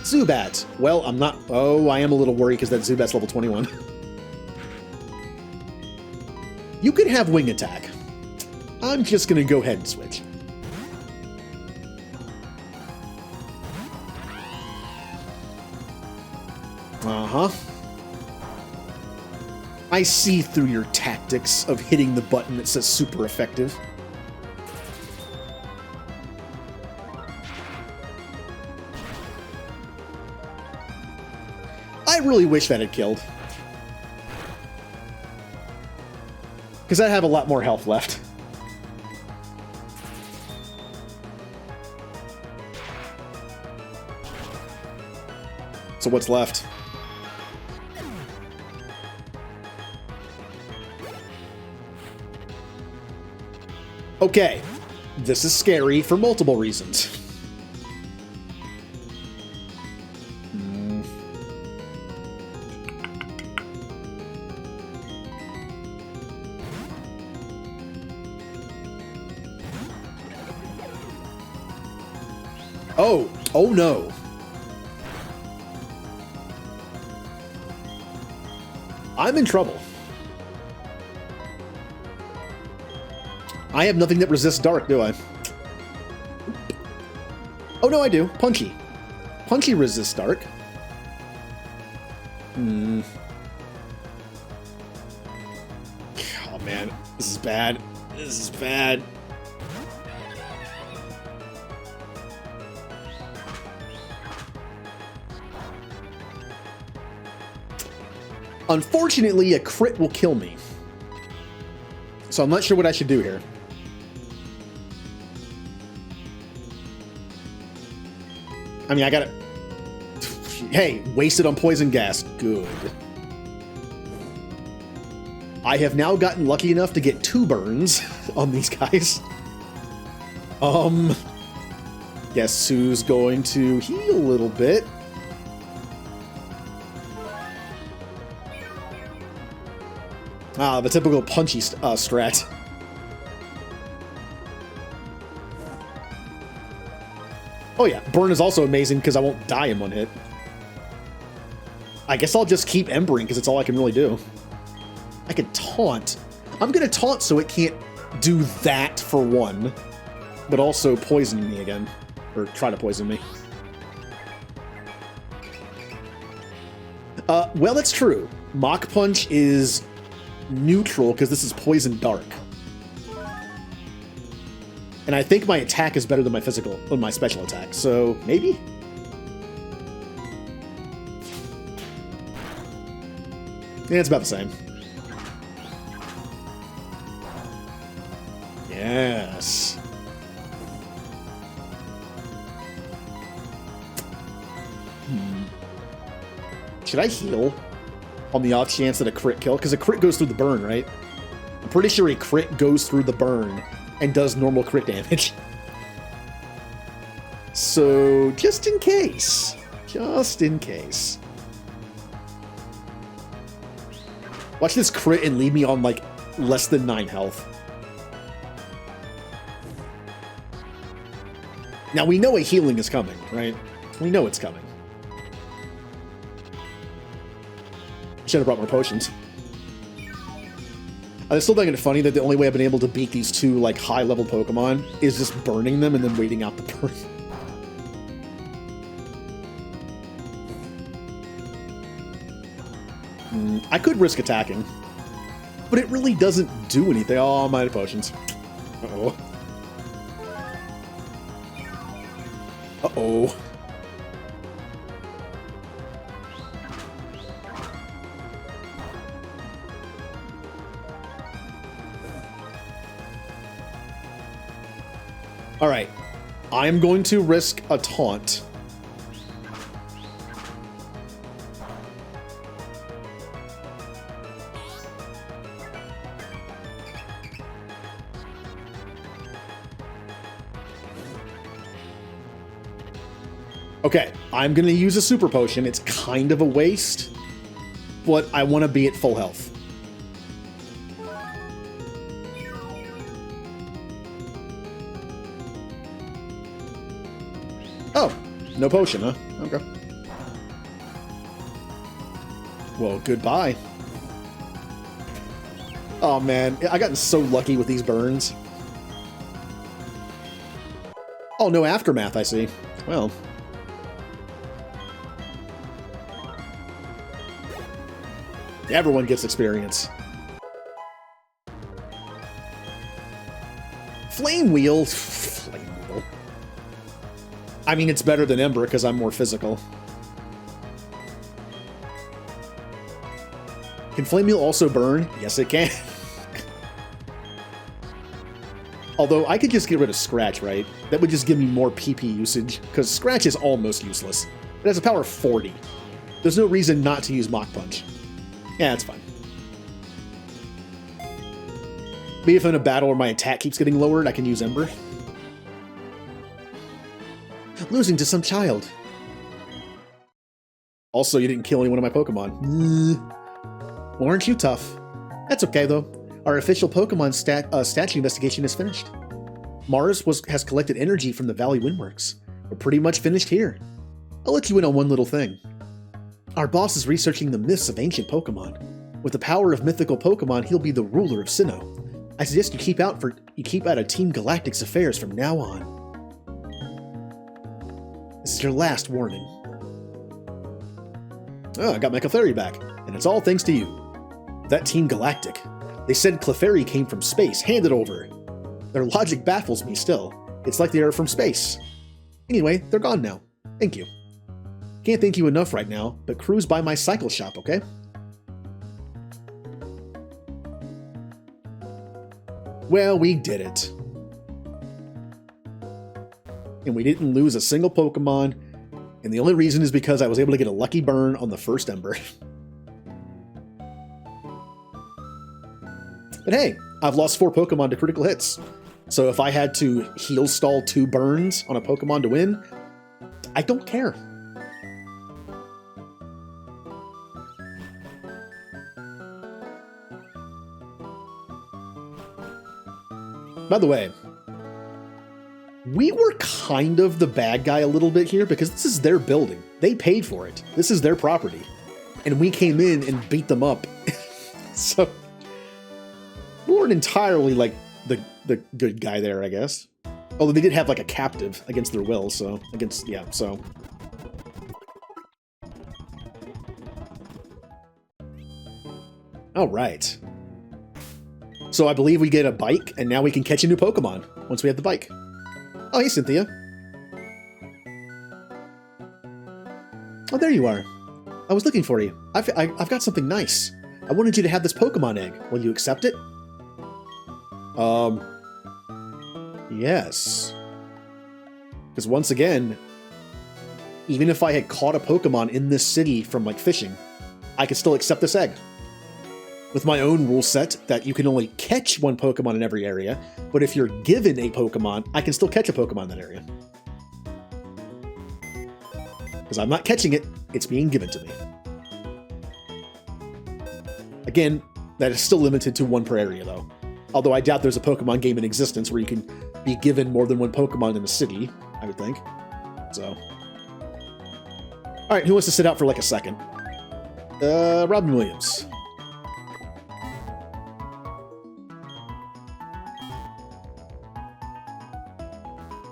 Zubat. Well, I'm not... Oh, I am a little worried because that Zubat's level 21. You could have Wing Attack. I'm just going to go ahead and switch. Uh-huh. I see through your tactics of hitting the button that says super effective. I really wish that had killed. Because I have a lot more health left. So what's left? Okay, this is scary for multiple reasons. Oh no. I'm in trouble. I have nothing that resists dark, do I? Oh no, I do. Punchy. Punchy resists dark. Oh man, this is bad. This is bad. Unfortunately, a crit will kill me. So I'm not sure what I should do here. I mean, I gotta... Hey, wasted on poison gas. Good. I have now gotten lucky enough to get 2 burns on these guys. Guess who's going to heal a little bit? Ah, the typical punchy strat. Oh yeah, burn is also amazing because I won't die in one hit. I guess I'll just keep embering because it's all I can really do. I can taunt. I'm gonna taunt so it can't do that for one, but also poison me again. Or try to poison me. Well, that's true. Mach Punch is neutral because this is poison dark. And I think my attack is better than my special attack, so maybe? Yeah, it's about the same. Yes. Should I heal on the off chance that a crit kill? Because a crit goes through the burn, right? I'm pretty sure a crit goes through the burn and does normal crit damage. So, just in case. Just in case. Watch this crit and leave me on, like, less than 9 health. Now, we know a healing is coming, right? We know it's coming. Should have brought more potions. I still think it's funny that the only way I've been able to beat these 2, like, high-level Pokemon is just burning them and then waiting out the burn. I could risk attacking, but it really doesn't do anything. Oh, I'm out of potions. Uh-oh. Uh-oh. Alright, I'm going to risk a taunt. Okay, I'm going to use a super potion. It's kind of a waste, but I want to be at full health. Oh, no potion, huh? Okay. Well, goodbye. Oh man, I gotten so lucky with these burns. Oh, no aftermath, I see. Well. Everyone gets experience. Flame Wheel? Flame Wheel. I mean, it's better than Ember because I'm more physical. Can Flame Wheel also burn? Yes, it can. Although, I could just get rid of Scratch, right? That would just give me more PP usage, because Scratch is almost useless. It has a power of 40. There's no reason not to use Mach Punch. Yeah, that's fine. Maybe if I'm in a battle where my attack keeps getting lowered, I can use Ember. Losing to some child. Also, you didn't kill any one of my Pokemon. Well, aren't you tough? That's okay, though. Our official Pokemon statue investigation is finished. Mars has collected energy from the Valley Windworks. We're pretty much finished here. I'll let you in on one little thing. Our boss is researching the myths of ancient Pokemon. With the power of mythical Pokemon, he'll be the ruler of Sinnoh. I suggest you keep out of Team Galactic's affairs from now on. This is your last warning. Oh, I got my Clefairy back, and it's all thanks to you. That Team Galactic. They said Clefairy came from space. Hand it over. Their logic baffles me still. It's like they are from space. Anyway, they're gone now. Thank you. Can't thank you enough right now, but cruise by my cycle shop, okay? Well, we did it. And we didn't lose a single Pokemon, and the only reason is because I was able to get a lucky burn on the first Ember. But hey, I've lost 4 Pokemon to critical hits. So if I had to heal stall 2 burns on a Pokemon to win, I don't care. By the way, we were kind of the bad guy a little bit here because this is their building. They paid for it. This is their property. And we came in and beat them up. So we weren't entirely like the good guy there, I guess. Although they did have like a captive against their will, so so. All right. So I believe we get a bike, and now we can catch a new Pokemon once we have the bike. Oh, hey, Cynthia. Oh, there you are. I was looking for you. I've got something nice. I wanted you to have this Pokemon egg. Will you accept it? Yes. Because once again, even if I had caught a Pokemon in this city from, like, fishing, I could still accept this egg. With my own rule set that you can only catch 1 Pokemon in every area, but if you're given a Pokemon, I can still catch a Pokemon in that area. Because I'm not catching it, it's being given to me. Again, that is still limited to 1 per area, though. Although I doubt there's a Pokemon game in existence where you can be given more than 1 Pokemon in a city, I would think. So. Alright, who wants to sit out for like a second? Robin Williams.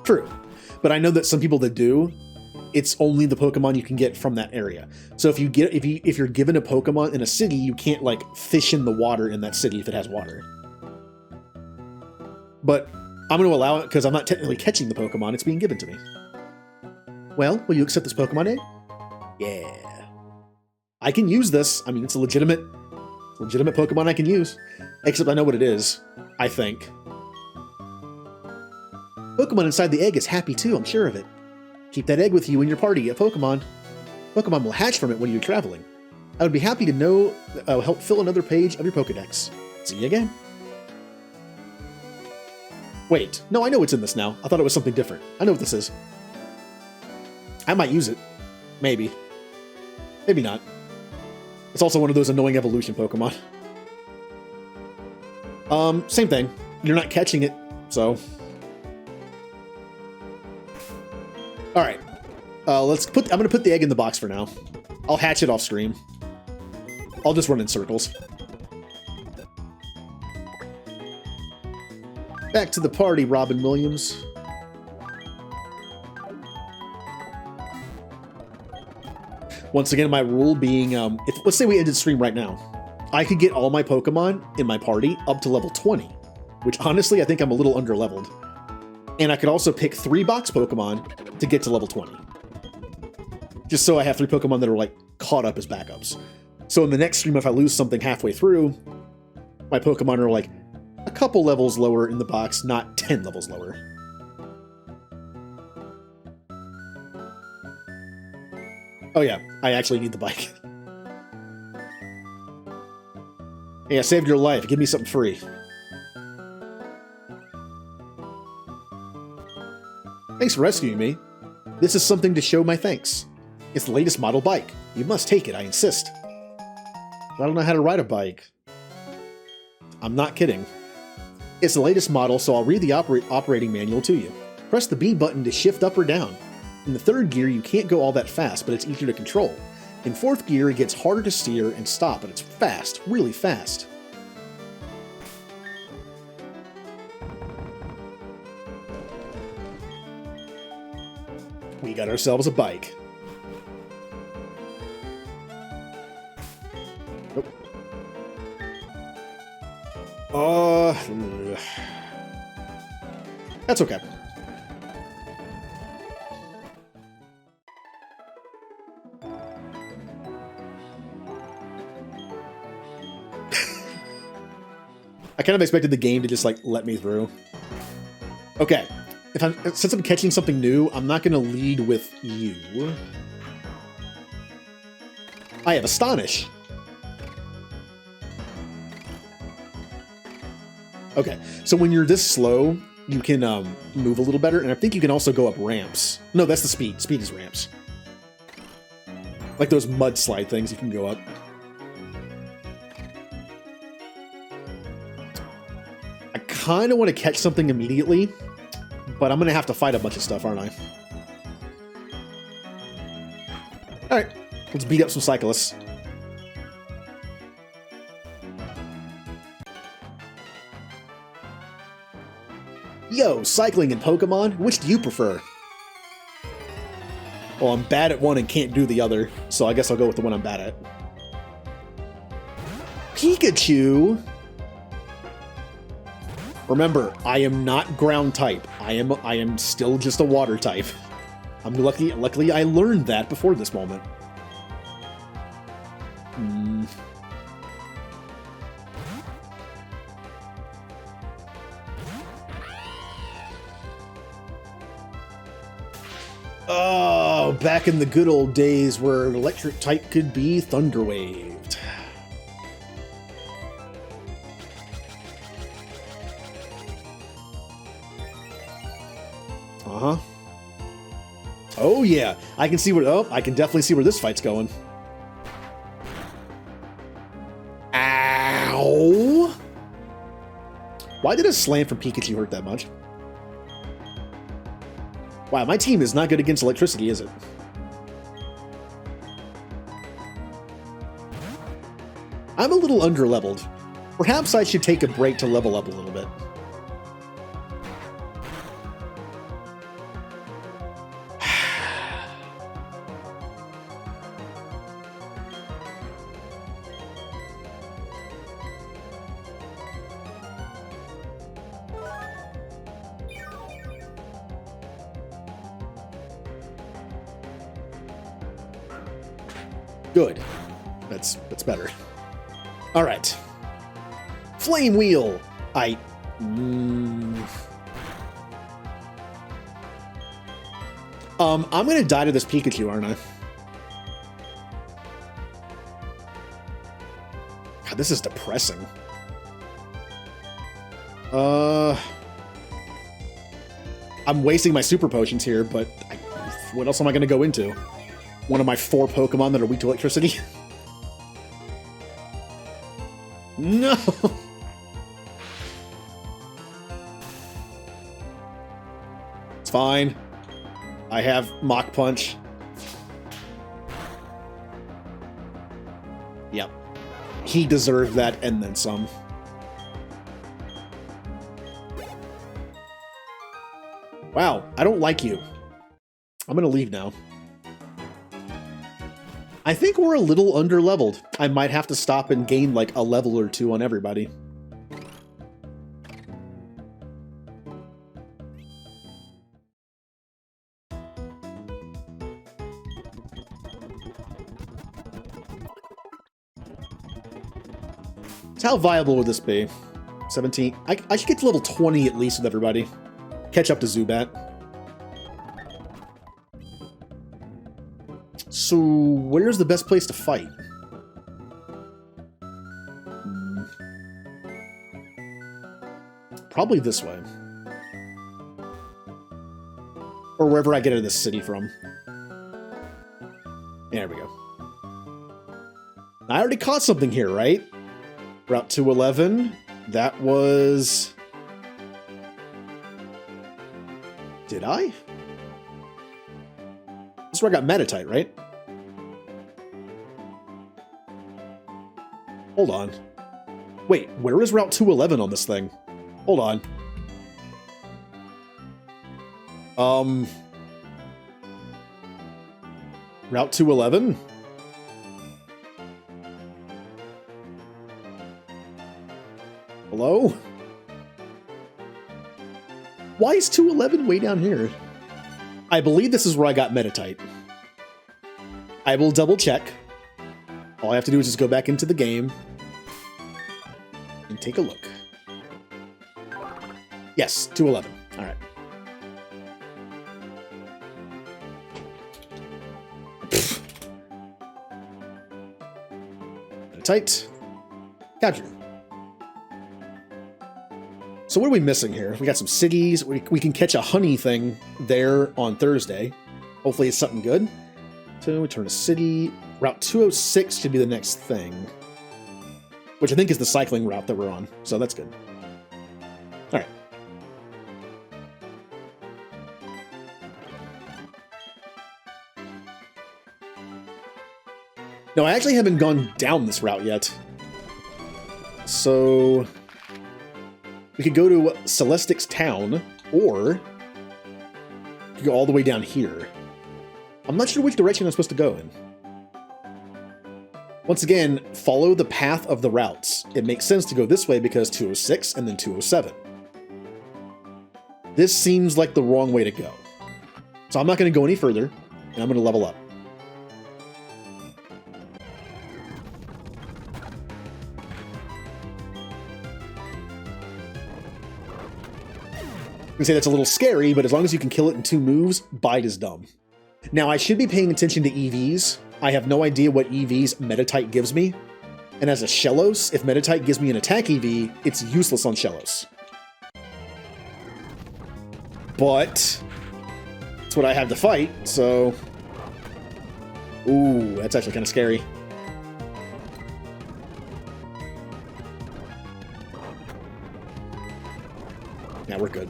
True, but I know that some people that do, it's only the Pokemon you can get from that area. So if you're given a Pokemon in a city, you can't like fish in the water in that city if it has water. But I'm going to allow it because I'm not technically catching the Pokemon; it's being given to me. Well, will you accept this Pokemon egg? Yeah, I can use this. I mean, it's a legitimate Pokemon I can use. Except I know what it is. I think. Pokemon inside the egg is happy too, I'm sure of it. Keep that egg with you in your party at Pokemon. Pokemon will hatch from it when you're traveling. I would be happy to help fill another page of your Pokedex. See you again. Wait, no, I know what's in this now. I thought it was something different. I know what this is. I might use it. Maybe. Maybe not. It's also one of those annoying evolution Pokemon. Same thing. You're not catching it, so... Alright. I'm gonna put the egg in the box for now. I'll hatch it off screen. I'll just run in circles. Back to the party, Robin Williams. Once again, my rule being, let's say we ended stream right now. I could get all my Pokemon in my party up to level 20, which honestly I think I'm a little under-leveled. And I could also pick 3 box Pokemon to get to level 20. Just so I have 3 Pokemon that are like caught up as backups. So in the next stream, if I lose something halfway through, my Pokemon are like a couple levels lower in the box, not 10 levels lower. Oh yeah, I actually need the bike. Hey, I saved your life. Give me something free. Thanks for rescuing me. This is something to show my thanks. It's the latest model bike. You must take it, I insist. I don't know how to ride a bike. I'm not kidding. It's the latest model, so I'll read the operating manual to you. Press the B button to shift up or down. In the 3rd gear, you can't go all that fast, but it's easier to control. In 4th gear, it gets harder to steer and stop, but it's fast, really fast. We got ourselves a bike. Nope. That's okay. I kind of expected the game to just like let me through. Okay, since I'm catching something new, I'm not gonna lead with you. I have Astonish. Okay, so when you're this slow, you can move a little better, and I think you can also go up ramps. No, that's the speed. Speed is ramps. Like those mudslide things you can go up. I kind of want to catch something immediately, but I'm going to have to fight a bunch of stuff, aren't I? Alright, let's beat up some cyclists. Yo, cycling and Pokemon, which do you prefer? Well, I'm bad at one and can't do the other, so I guess I'll go with the one I'm bad at. Pikachu! Remember, I am not ground type. I am still just a water type. Luckily I learned that before this moment. Oh, back in the good old days where an electric type could be thunderwaved. Uh-huh. Oh yeah, I can see where, oh, I can definitely see where this fight's going. Ow! Why did a slam from Pikachu hurt that much? Wow, my team is not good against electricity, is it? I'm a little under-leveled. Perhaps I should take a break to level up a little bit. Good. That's better. All right. Flame Wheel. I'm gonna die to this Pikachu, aren't I? God, this is depressing. I'm wasting my super potions here, but what else am I gonna go into? One of my 4 Pokemon that are weak to electricity? No! It's fine. I have Mach Punch. Yep. He deserved that and then some. Wow, I don't like you. I'm gonna leave now. I think we're a little under-leveled. I might have to stop and gain like a level or two on everybody. So how viable would this be? 17. I should get to level 20 at least with everybody. Catch up to Zubat. So, where's the best place to fight? Probably this way. Or wherever I get out of this city from. There we go. I already caught something here, right? Route 211. That was... Did I? This is where I got Meditite, right? Hold on. Wait, where is Route 211 on this thing? Hold on. Route 211? Hello? Why is 211 way down here? I believe this is where I got Meditite. I will double check. All I have to do is just go back into the game and take a look. Yes, 211. All right. Meditite. Capture. So what are we missing here? We got some cities. We can catch a honey thing there on Thursday. Hopefully it's something good. So we turn to city. Route 206 should be the next thing. Which I think is the cycling route that we're on. So that's good. Alright. No, I actually haven't gone down this route yet. So... we could go to Celestic's town, or we could go all the way down here. I'm not sure which direction I'm supposed to go in. Once again, follow the path of the routes. It makes sense to go this way because 206 and then 207. This seems like the wrong way to go. So I'm not going to go any further, and I'm going to level up. I can say that's a little scary, but as long as you can kill it in 2 moves, Bite is dumb. Now, I should be paying attention to EVs. I have no idea what EVs Meditite gives me. And as a Shellos, if Meditite gives me an attack EV, it's useless on Shellos. But it's what I have to fight, so... Ooh, that's actually kind of scary. Yeah, we're good.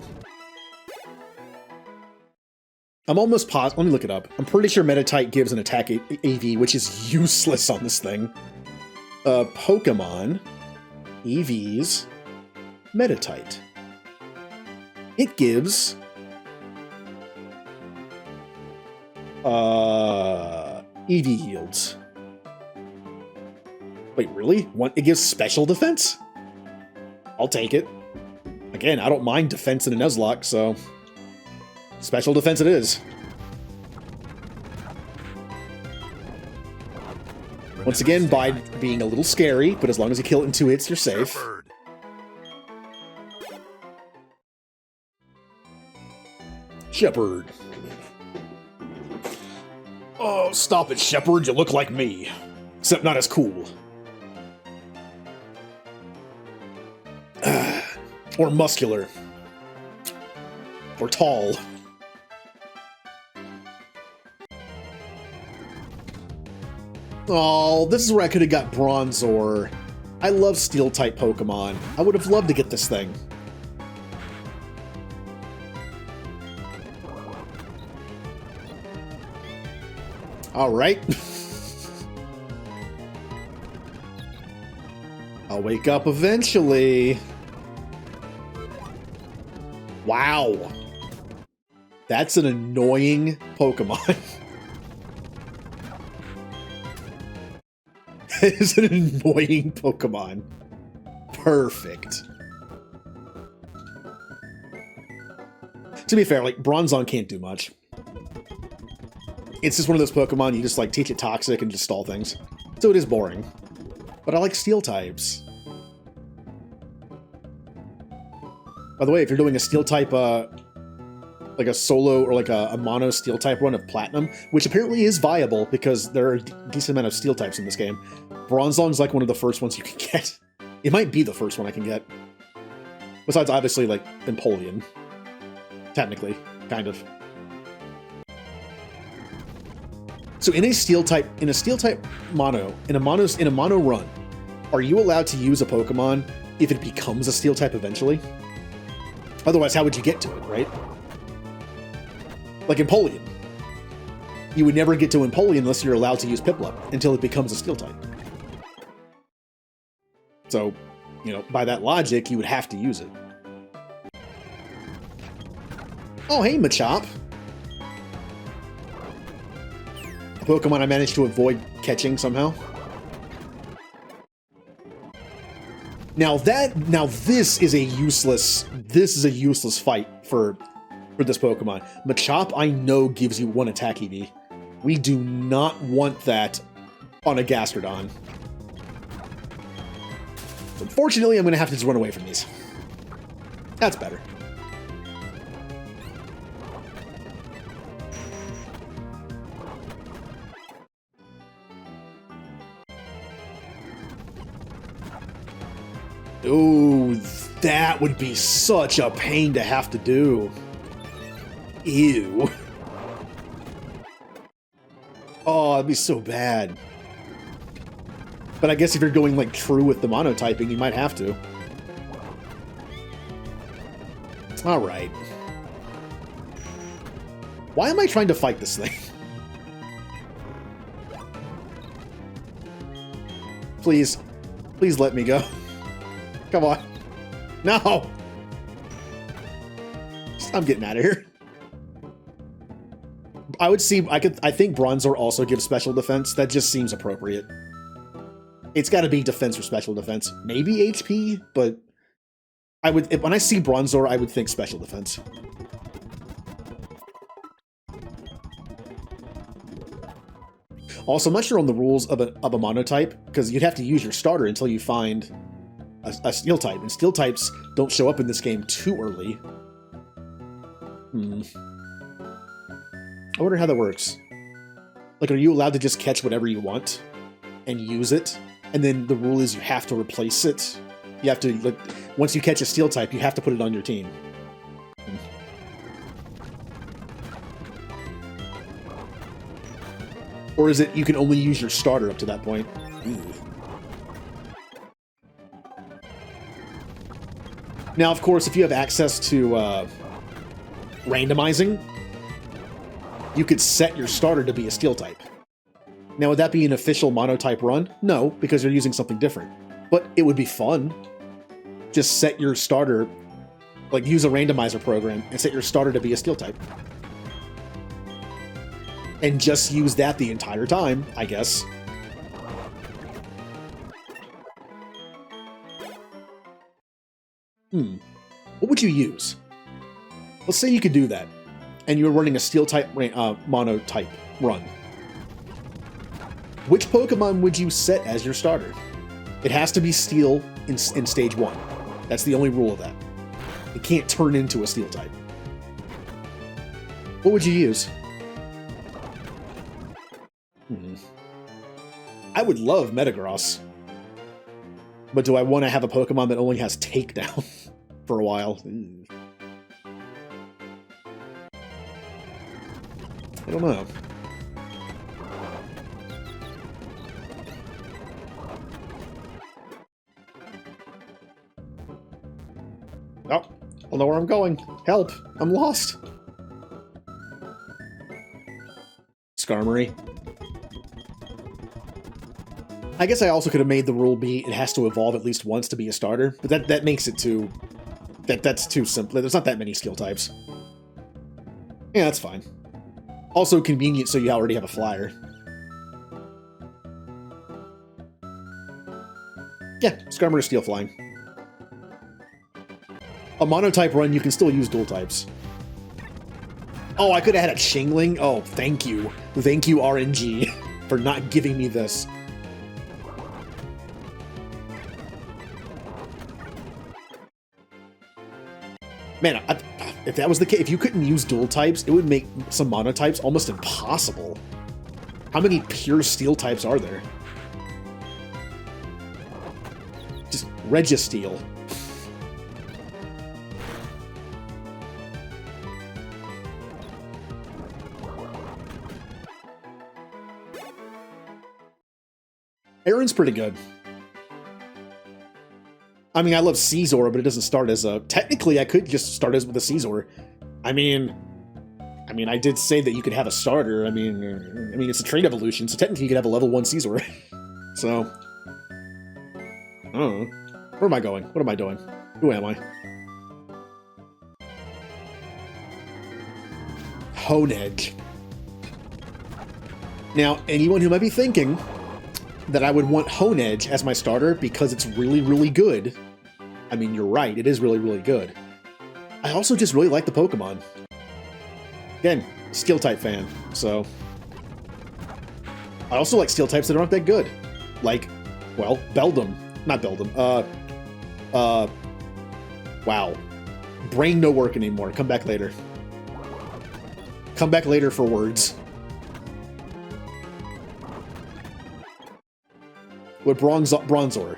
I'm almost positive. Let me look it up. I'm pretty sure Meditite gives an attack AV, which is useless on this thing. Pokemon EVs Meditite. It gives EV yields. Wait, really? It gives special defense? I'll take it. Again, I don't mind defense in a Nuzlocke, so... special defense it is. Once again, by being a little scary, but as long as you kill it in 2 hits, you're safe. Shepherd. Oh, stop it, Shepherd. You look like me. Except not as cool. Or muscular. Or tall. Oh, this is where I could have got Bronzor. I love Steel-type Pokemon. I would have loved to get this thing. Alright. I'll wake up eventually. Wow. That's an annoying Pokemon. is an annoying Pokemon. Perfect. To be fair, like, Bronzong can't do much. It's just one of those Pokemon you just, like, teach it Toxic and just stall things. So it is boring. But I like Steel types. By the way, if you're doing a Steel type, like a solo or like a mono Steel type run of Platinum, which apparently is viable because there are a decent amount of Steel types in this game, Bronzong's like one of the first ones you can get. It might be the first one I can get. Besides, obviously, like, Empoleon. Technically, kind of. So in a Steel type mono, in a mono run, are you allowed to use a Pokemon if it becomes a Steel type eventually? Otherwise, how would you get to it, right? Like Empoleon. You would never get to Empoleon unless you're allowed to use Piplup until it becomes a Steel type. So, you know, by that logic, you would have to use it. Oh, hey, Machop. A Pokemon I managed to avoid catching somehow. Now this is a useless fight for this Pokemon. Machop, I know, gives you 1 attack EV. We do not want that on a Gastrodon. Unfortunately, I'm going to have to just run away from these. That's better. Ooh, that would be such a pain to have to do. Ew. Oh, it'd be so bad. But I guess if you're going, like, true with the monotyping, you might have to. Alright. Why am I trying to fight this thing? Please. Please let me go. Come on. No! I'm getting out of here. I think Bronzor also gives special defense. That just seems appropriate. It's got to be defense or special defense. Maybe HP, but when I see Bronzor, I would think special defense. Also, I'm not sure on the rules of a monotype, because you'd have to use your starter until you find a Steel type, and Steel types don't show up in this game too early. I wonder how that works. Like, are you allowed to just catch whatever you want and use it? And then the rule is you have to replace it? You have to, like, once you catch a Steel type, you have to put it on your team. Or is it you can only use your starter up to that point? Now, of course, if you have access to randomizing, you could set your starter to be a Steel type. Now, would that be an official monotype run? No, because you're using something different. But it would be fun. Just set your starter, like, use a randomizer program and set your starter to be a Steel type. And just use that the entire time, I guess. What would you use? Let's say you could do that, and you were running a Steel type monotype run. Which Pokemon would you set as your starter? It has to be Steel in Stage 1. That's the only rule of that. It can't turn into a Steel type. What would you use? I would love Metagross. But do I want to have a Pokemon that only has Takedown for a while? I don't know. Oh, I know where I'm going. Help! I'm lost! Skarmory. I guess I also could have made the rule be it has to evolve at least once to be a starter, but that makes it too... That's too simple. There's not that many Steel types. Yeah, that's fine. Also convenient so you already have a flyer. Yeah, Skarmory is Steel Flying. A monotype run, you can still use dual types. Oh, I could have had a Chingling? Oh, thank you. Thank you, RNG, for not giving me this. Man, if that was the case, if you couldn't use dual types, it would make some monotypes almost impossible. How many pure steel types are there? Just Registeel. Aaron's pretty good. I mean, I love Caesar, but it doesn't start as a... Technically, I could just start as with a Caesar. I mean, I did say that you could have a starter. I mean, it's a trait evolution, so technically you could have a level 1 Caesar. So, I don't know. Where am I going? What am I doing? Who am I? Honedge. Now, anyone who might be thinking that I would want Honedge as my starter because it's really, really good. I mean, you're right, it is really, really good. I also just really like the Pokemon. Again, Steel type fan, so... I also like Steel types that aren't that good. Like, well, Beldum. Not Beldum, wow. Brain no work anymore, come back later. Come back later for words. With Bronzor.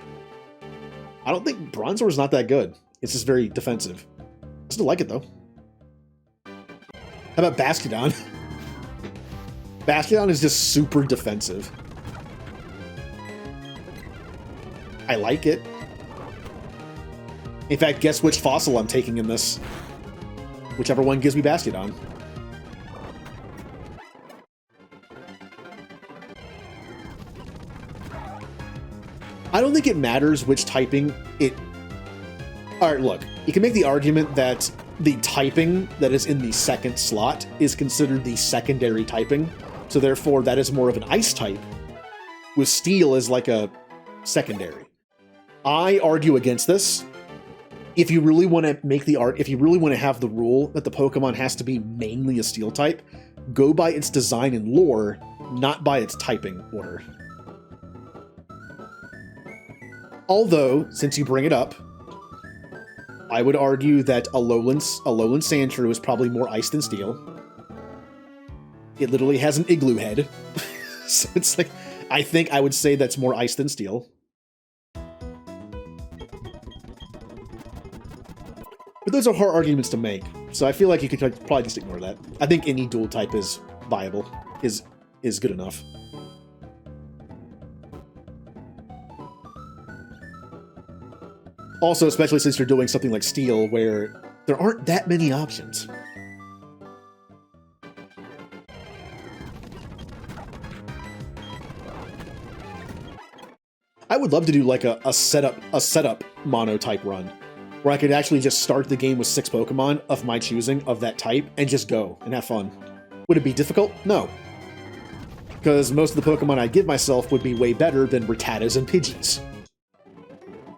I don't think Bronzor's not that good. It's just very defensive. I still like it, though. How about Bastiodon? Bastiodon is just super defensive. I like it. In fact, guess which fossil I'm taking in this? Whichever one gives me Bastiodon. I don't think it matters which typing it... Alright, look. You can make the argument that the typing that is in the second slot is considered the secondary typing, so therefore that is more of an ice type, with steel as like a secondary. I argue against this. If you really want to make the if you really want to have the rule that the Pokemon has to be mainly a steel type, go by its design and lore, not by its typing order. Although, since you bring it up, I would argue that Alolan Sandshrew is probably more ice than steel. It literally has an igloo head. So it's like, I think I would say that's more ice than steel. But those are hard arguments to make, so I feel like you could probably just ignore that. I think any dual type is viable, is good enough. Also, especially since you're doing something like Steel, where there aren't that many options. I would love to do like a setup mono-type run, where I could actually just start the game with 6 Pokemon of my choosing of that type, and just go, and have fun. Would it be difficult? No. Because most of the Pokemon I give myself would be way better than Rattatas and Pidgeys.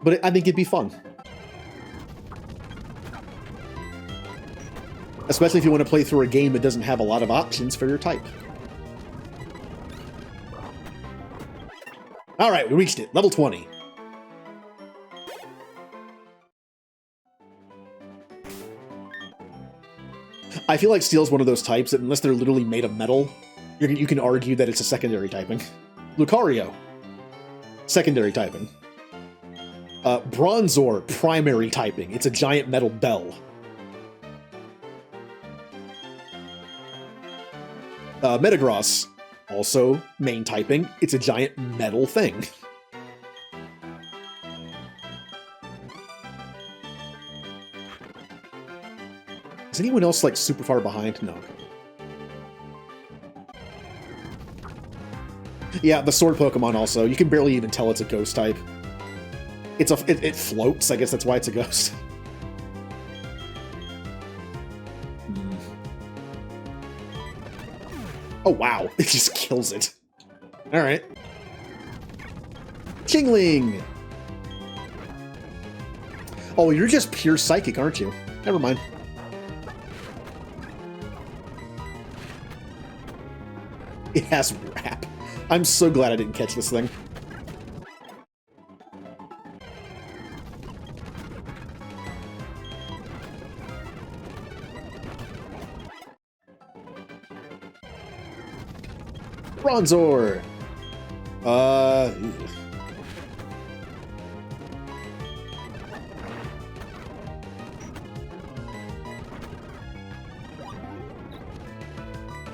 But I think it'd be fun. Especially if you want to play through a game that doesn't have a lot of options for your type. Alright, we reached it. Level 20. I feel like Steel's one of those types that unless they're literally made of metal, you can argue that it's a secondary typing. Lucario. Secondary typing. Bronzor, primary typing. It's a giant metal bell. Metagross, also main typing. It's a giant metal thing. Is anyone else like super far behind? No. Yeah, the sword Pokemon also. You can barely even tell it's a ghost type. It floats, I guess that's why it's a ghost. Oh wow, it just kills it. Alright. Chingling! Oh, you're just pure psychic, aren't you? Never mind. It has rap. I'm so glad I didn't catch this thing. Bronzor!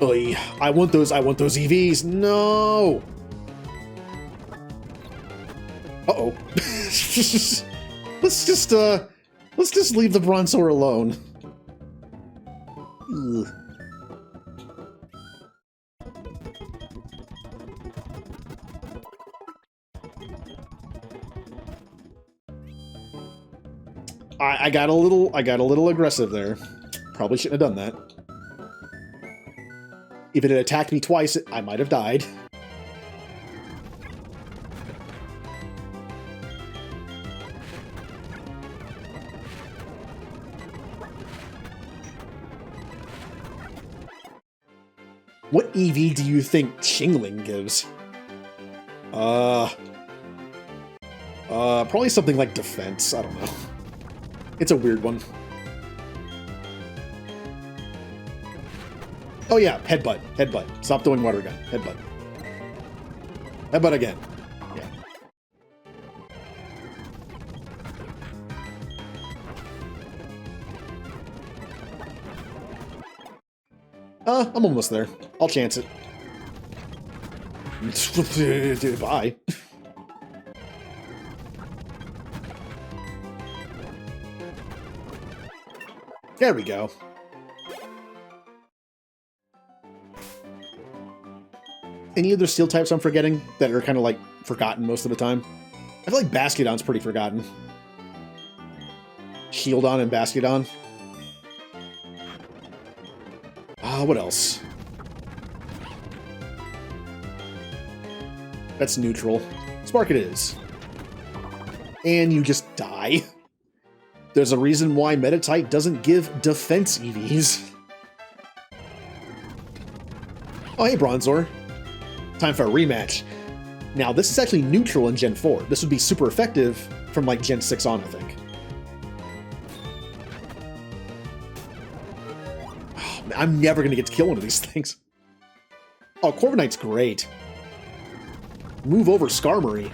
Oy, I want those EVs. No! Uh-oh. let's just leave the Bronzor alone. Ugh. I got a little aggressive there. Probably shouldn't have done that. If it had attacked me twice, I might have died. What EV do you think Chingling gives? Probably something like defense. I don't know. It's a weird one. Oh yeah, headbutt, headbutt. Stop doing water gun. Headbutt. Headbutt again. Yeah. I'm almost there. I'll chance it. Bye. There we go. Any other steel types I'm forgetting that are kind of like forgotten most of the time? I feel like Bastiodon's pretty forgotten. Shieldon and Bastiodon. What else? That's neutral. Spark it is. And you just die. There's a reason why Metatite doesn't give defense EVs. Oh, hey, Bronzor. Time for a rematch. Now, this is actually neutral in Gen 4. This would be super effective from, like, Gen 6 on, I think. Oh, man, I'm never going to get to kill one of these things. Oh, Corviknight's great. Move over Skarmory.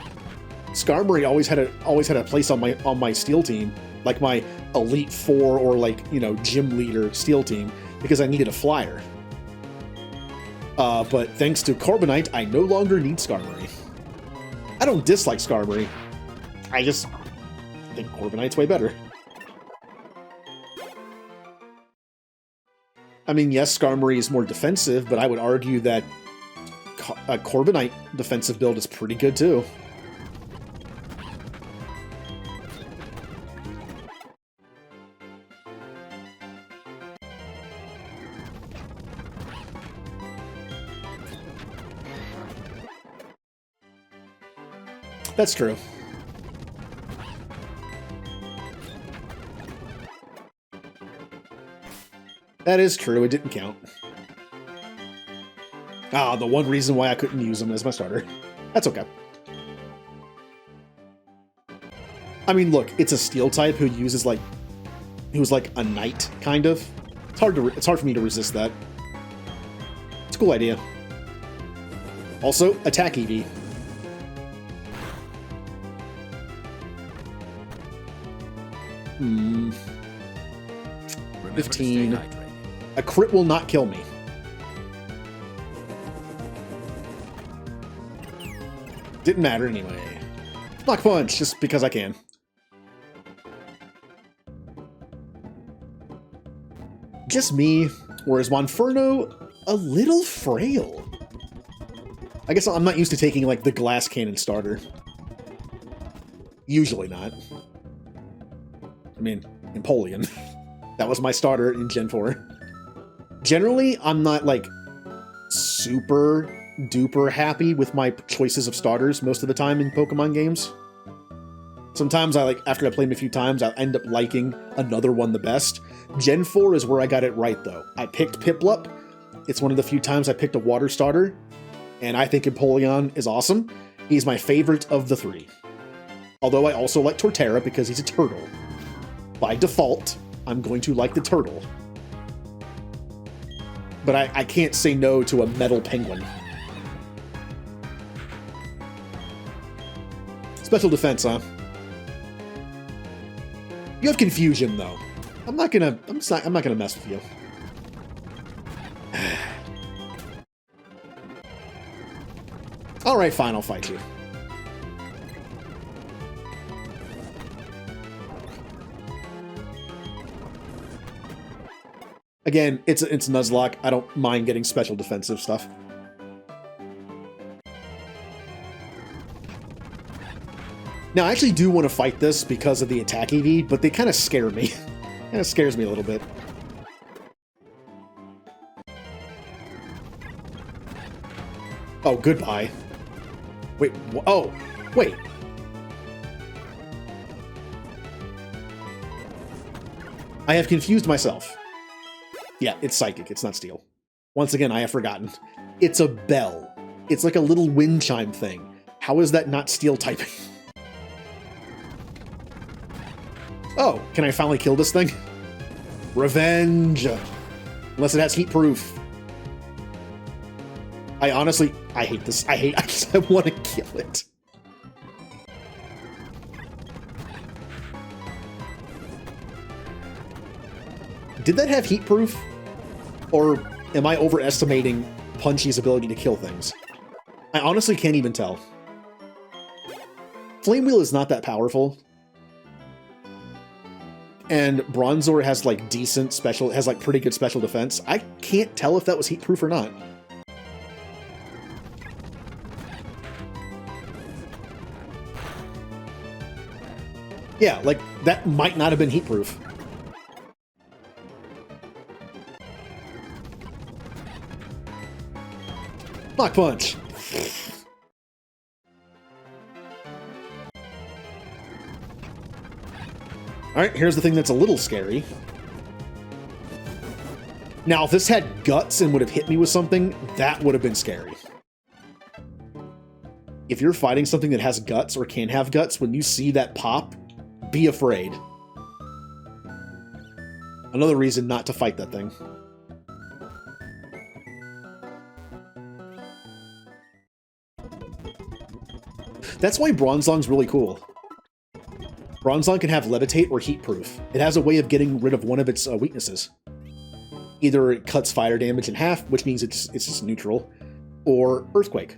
Skarmory always had a place on my Steel team, like my Elite Four or, like, you know, Gym Leader Steel team, because I needed a flyer. But thanks to Corviknight, I no longer need Skarmory. I don't dislike Skarmory. I just think Corviknight's way better. I mean, yes, Skarmory is more defensive, but I would argue that a Corviknight defensive build is pretty good too. That's true. That is true, it didn't count. Ah, the one reason why I couldn't use him as my starter. That's okay. I mean, look, it's a steel type who uses like... who's like a knight, kind of. It's hard for me to resist that. It's a cool idea. Also, attack EV. Hmm. 15. A crit will not kill me. Didn't matter anyway. Block punch, just because I can. Just me, or is Monferno a little frail? I guess I'm not used to taking, like, the glass cannon starter. Usually not. I mean, Empoleon. That was my starter in Gen 4. Generally, I'm not, like, super duper happy with my choices of starters most of the time in Pokemon games. Sometimes after I play them a few times, I end up liking another one the best. Gen 4 is where I got it right, though. I picked Piplup. It's one of the few times I picked a water starter, and I think Empoleon is awesome. He's my favorite of the three. Although I also like Torterra because he's a turtle. By default, I'm going to like the turtle. But I can't say no to a metal penguin. Special defense, huh? You have confusion, though. I'm not gonna mess with you. All right, fine, I'll fight you. Again, it's Nuzlocke. I don't mind getting special defensive stuff. Now, I actually do want to fight this because of the attack EV, but they kind of scare me. Kind of scares me a little bit. Oh, goodbye. Wait, oh, wait. I have confused myself. Yeah, it's Psychic, it's not Steel. Once again, I have forgotten. It's a bell. It's like a little wind chime thing. How is that not Steel typing? Oh, can I finally kill this thing? Revenge! Unless it has heat proof. I honestly hate this. I want to kill it. Did that have heat proof? Or am I overestimating Punchy's ability to kill things? I honestly can't even tell. Flame Wheel is not that powerful. And Bronzor has like decent special, has like pretty good special defense. I can't tell if that was heat proof or not. Yeah, like that might not have been heat proof. Mach Punch. Alright, here's the thing that's a little scary. Now, if this had guts and would have hit me with something, that would have been scary. If you're fighting something that has guts or can have guts, when you see that pop, be afraid. Another reason not to fight that thing. That's why Bronzong's really cool. Bronzong can have Levitate or Heat Proof. It has a way of getting rid of one of its weaknesses. Either it cuts fire damage in half, which means it's just neutral, or Earthquake.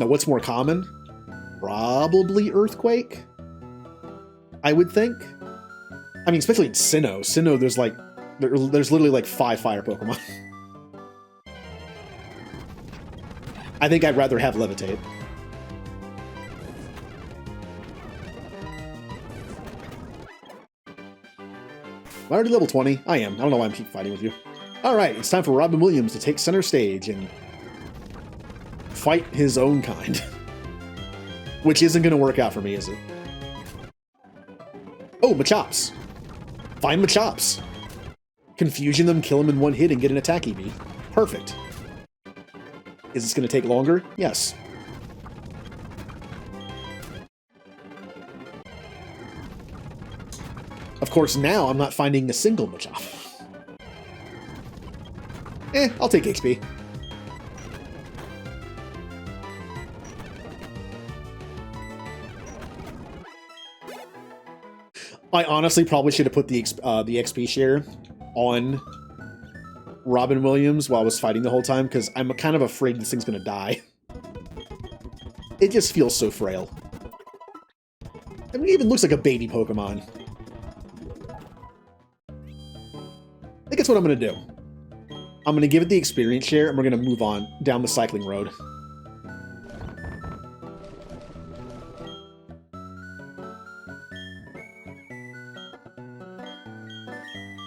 Now, what's more common? Probably Earthquake, I would think. I mean, especially in Sinnoh. Sinnoh, there's literally like 5 fire Pokemon. I think I'd rather have Levitate. Am I already level 20? I am. I don't know why I'm keep fighting with you. Alright, it's time for Robin Williams to take center stage and fight his own kind. Which isn't going to work out for me, is it? Oh, Machops. Find Machops. Confusion them, kill him in one hit, and get an attack EV. Perfect. Is this going to take longer? Yes. Of course, now I'm not finding a single Machop. I'll take HP. I honestly probably should have put the XP share on Robin Williams while I was fighting the whole time, because I'm kind of afraid this thing's going to die. It just feels so frail. I mean, it even looks like a baby Pokemon. I think that's what I'm going to do. I'm going to give it the experience share, and we're going to move on down the cycling road.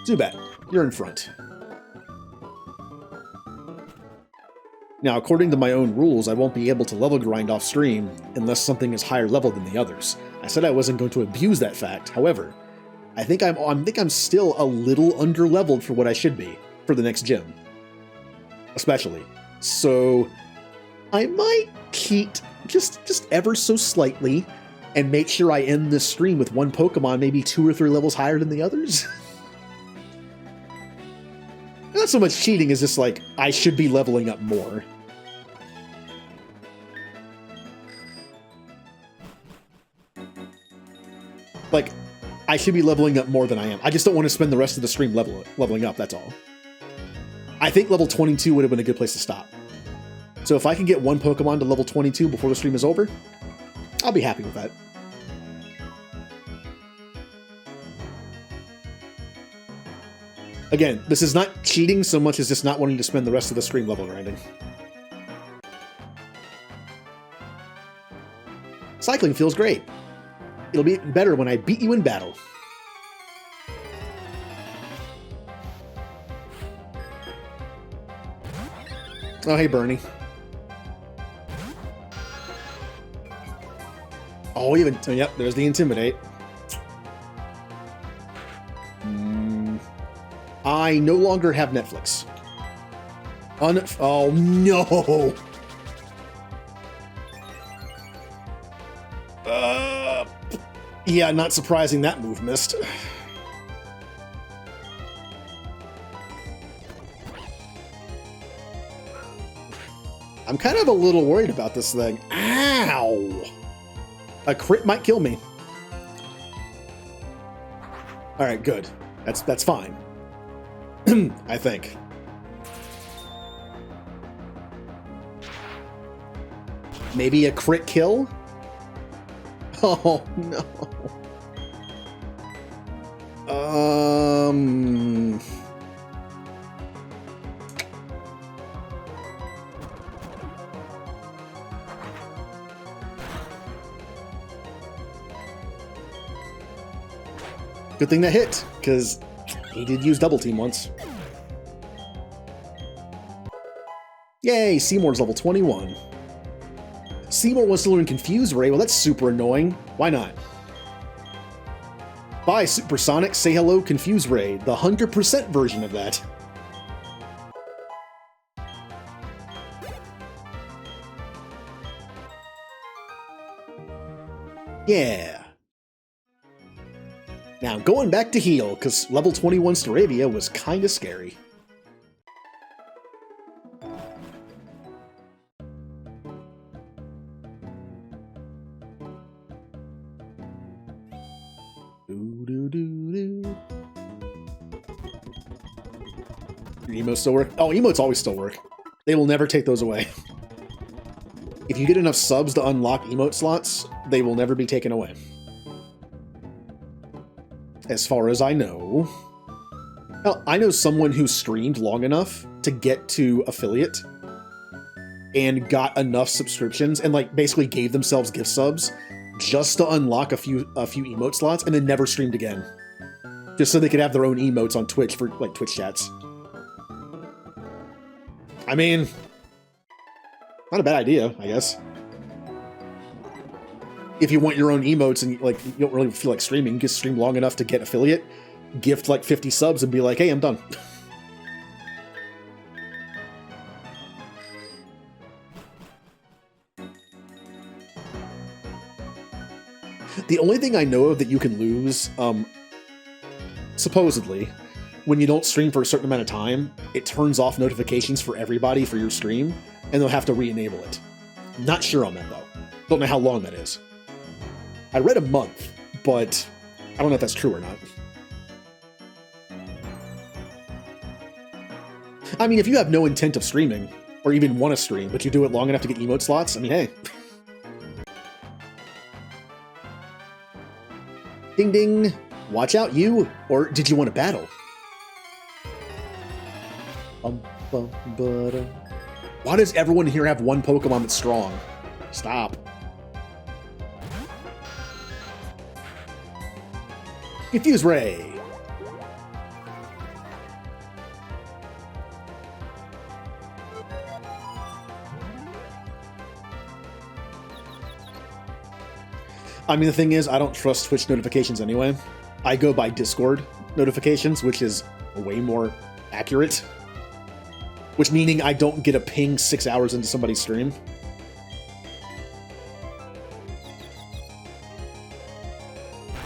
Zubat, you're in front. Now, according to my own rules, I won't be able to level grind off stream unless something is higher level than the others. I said I wasn't going to abuse that fact. However, I think I'm still a little underleveled for what I should be for the next gym, especially. So I might cheat just ever so slightly and make sure I end this stream with one Pokemon maybe 2 or 3 levels higher than the others. Not so much cheating as just like I should be leveling up more. Like, I should be leveling up more than I am. I just don't want to spend the rest of the stream leveling up, that's all. I think level 22 would have been a good place to stop. So if I can get one Pokemon to level 22 before the stream is over, I'll be happy with that. Again, this is not cheating so much as just not wanting to spend the rest of the stream level grinding. Cycling feels great. It'll be better when I beat you in battle. Oh, hey, Bernie. Oh, yep, there's the Intimidate. I no longer have Netflix. Oh, no! Yeah, not surprising that move missed. I'm kind of a little worried about this thing. Ow! A crit might kill me. Alright, good. That's fine. I think. Maybe a crit kill? Oh, no. Good thing that hit, because he did use Double Team once. Yay, Seymour's level 21. Seymour wants to learn Confuse Ray. Well, that's super annoying. Why not? Bye, Supersonic. Say hello, Confuse Ray. The 100% version of that. Yeah. Now, going back to heal, because level 21 Staravia was kind of scary. Your emotes still work? Oh, emotes always still work. They will never take those away. If you get enough subs to unlock emote slots, they will never be taken away. As far as I know. Hell, I know someone who streamed long enough to get to affiliate and got enough subscriptions and like basically gave themselves gift subs just to unlock a few emote slots and then never streamed again. Just so they could have their own emotes on Twitch for like Twitch chats. I mean, not a bad idea, I guess. If you want your own emotes and like you don't really feel like streaming, just stream long enough to get affiliate, gift like 50 subs and be like, hey, I'm done. The only thing I know of that you can lose, supposedly, when you don't stream for a certain amount of time, it turns off notifications for everybody for your stream, and they'll have to re-enable it. Not sure on that, though. Don't know how long that is. I read a month, but I don't know if that's true or not. I mean, if you have no intent of streaming, or even want to stream, but you do it long enough to get emote slots, I mean, hey. Ding ding. Watch out, you. Or did you want to battle? Why does everyone here have one Pokemon that's strong? Stop. Confuse Ray. I mean, the thing is, I don't trust Twitch notifications anyway. I go by Discord notifications, which is way more accurate. Which meaning I don't get a ping 6 hours into somebody's stream.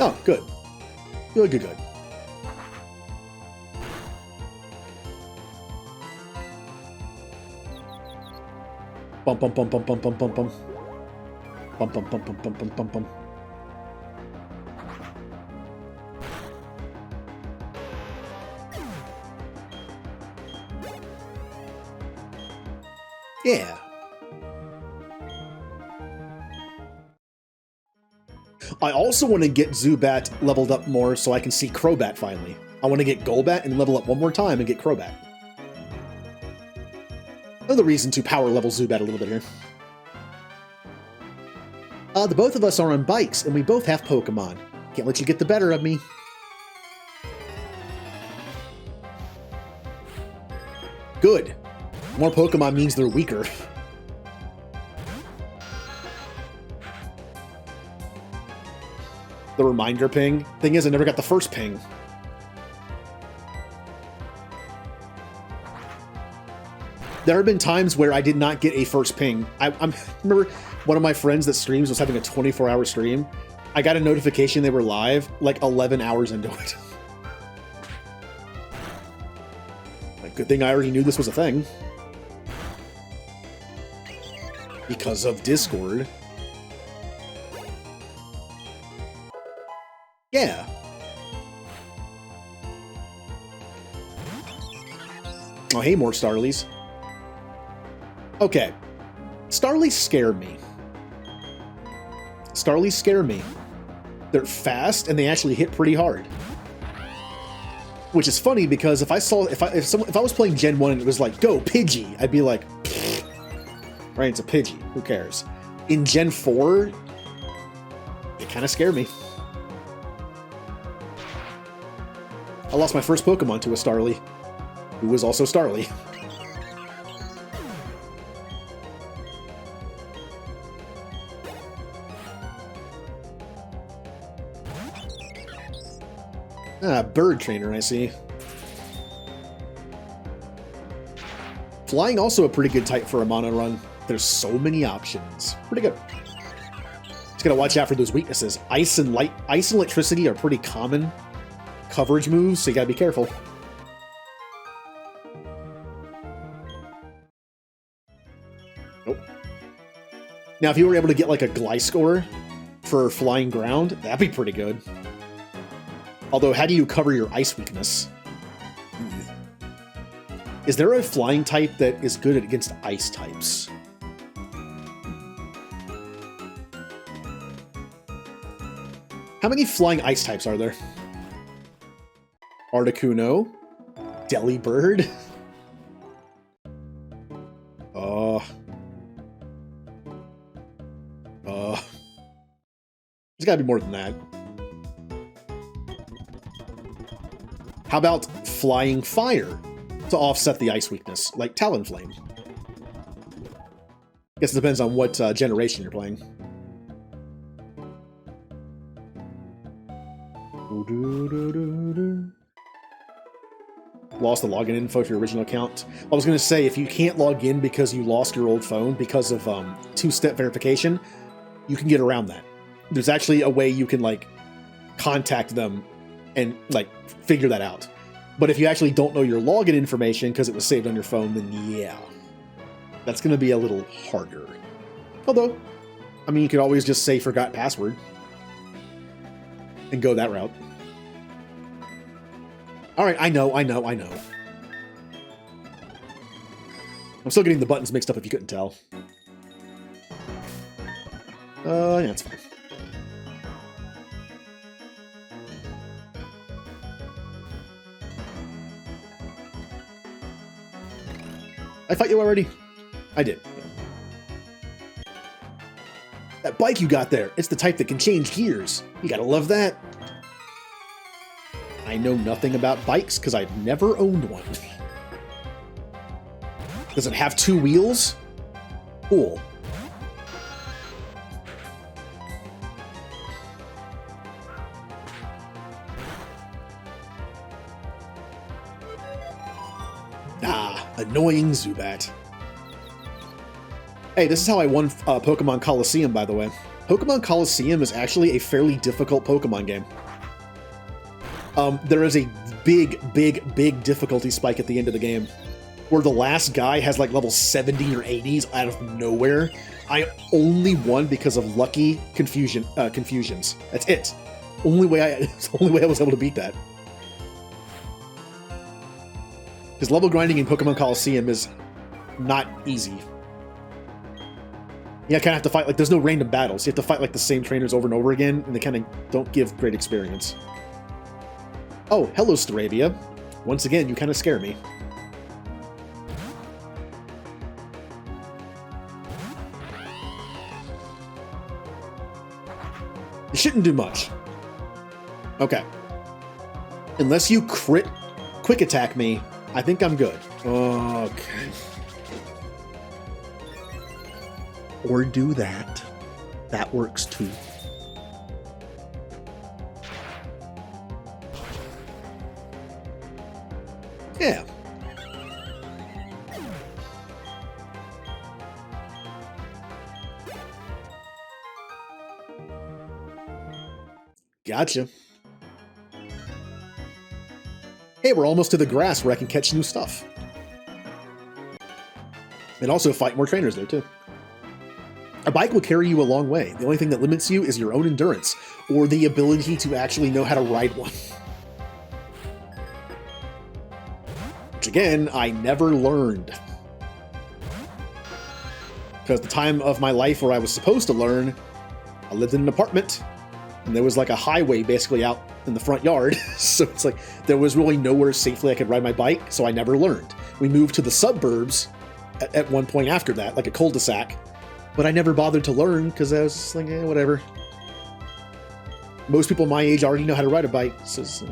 Oh, good. Good, good, good. Bum bum bum bum bum bum bum bum. Bum bum bum bum bum bum bum bum. Yeah. I also want to get Zubat leveled up more so I can see Crobat finally. I want to get Golbat and level up one more time and get Crobat. Another reason to power level Zubat a little bit here. The both of us are on bikes and we both have Pokemon. Can't let you get the better of me. Good. More Pokemon means they're weaker. The reminder ping. Thing is, I never got the first ping. There have been times where I did not get a first ping. I remember one of my friends that streams was having a 24-hour stream. I got a notification they were live like 11 hours into it. Like, good thing I already knew this was a thing. Because of Discord. Yeah. Oh, hey, more Starlies. Okay. Starlies scare me. Starlies scare me. They're fast and they actually hit pretty hard. Which is funny because if I was playing Gen 1 and it was like, go Pidgey, I'd be like, right, it's a Pidgey, who cares? In Gen 4, it kind of scared me. I lost my first Pokemon to a Starly, who was also Starly. Ah, bird trainer, I see. Flying also a pretty good type for a mono run. There's so many options. Pretty good. Just gotta watch out for those weaknesses. Ice and electricity are pretty common coverage moves, so you gotta be careful. Nope. Now, if you were able to get like a Gliscor for flying ground, that'd be pretty good. Although, how do you cover your ice weakness? Is there a flying type that is good against ice types? How many flying ice types are there? Articuno? Delibird? There's gotta be more than that. How about flying fire to offset the ice weakness, like Talonflame? Guess it depends on what generation you're playing. Lost the login info for your original account. I was going to say, if you can't log in because you lost your old phone because of two-step verification, you can get around that. There's actually a way you can like contact them and like figure that out. But if you actually don't know your login information because it was saved on your phone, then yeah, that's going to be a little harder. Although, I mean, you could always just say forgot password and go that route. All right, I know. I'm still getting the buttons mixed up if you couldn't tell. Yeah, it's fine. I fought you already? I did. That bike you got there, it's the type that can change gears. You gotta love that. I know nothing about bikes because I've never owned one. Does it have two wheels? Cool. Annoying Zubat. Hey, this is how I won Pokemon Coliseum, by the way. Pokemon Coliseum is actually a fairly difficult Pokemon game. There is a big difficulty spike at the end of the game, where the last guy has like level 70 or 80s out of nowhere. I only won because of lucky confusions. That's it. It's the only way I was able to beat that. Because level grinding in Pokemon Coliseum is not easy. You kind of have to fight, like, there's no random battles. You have to fight, like, the same trainers over and over again, and they kind of don't give great experience. Oh, hello, Staravia. Once again, you kind of scare me. You shouldn't do much. Okay. Unless you quick attack me, I think I'm good. Okay. Or do that. That works too. Yeah. Gotcha. Hey, we're almost to the grass where I can catch new stuff. And also fight more trainers there too. A bike will carry you a long way. The only thing that limits you is your own endurance, or the ability to actually know how to ride one. Which again, I never learned. Because the time of my life where I was supposed to learn, I lived in an apartment, and there was like a highway basically out in the front yard. So it's like, there was really nowhere safely I could ride my bike, so I never learned. We moved to the suburbs at one point after that, like a cul-de-sac. But I never bothered to learn because I was just like, whatever. Most people my age already know how to ride a bike, so it's,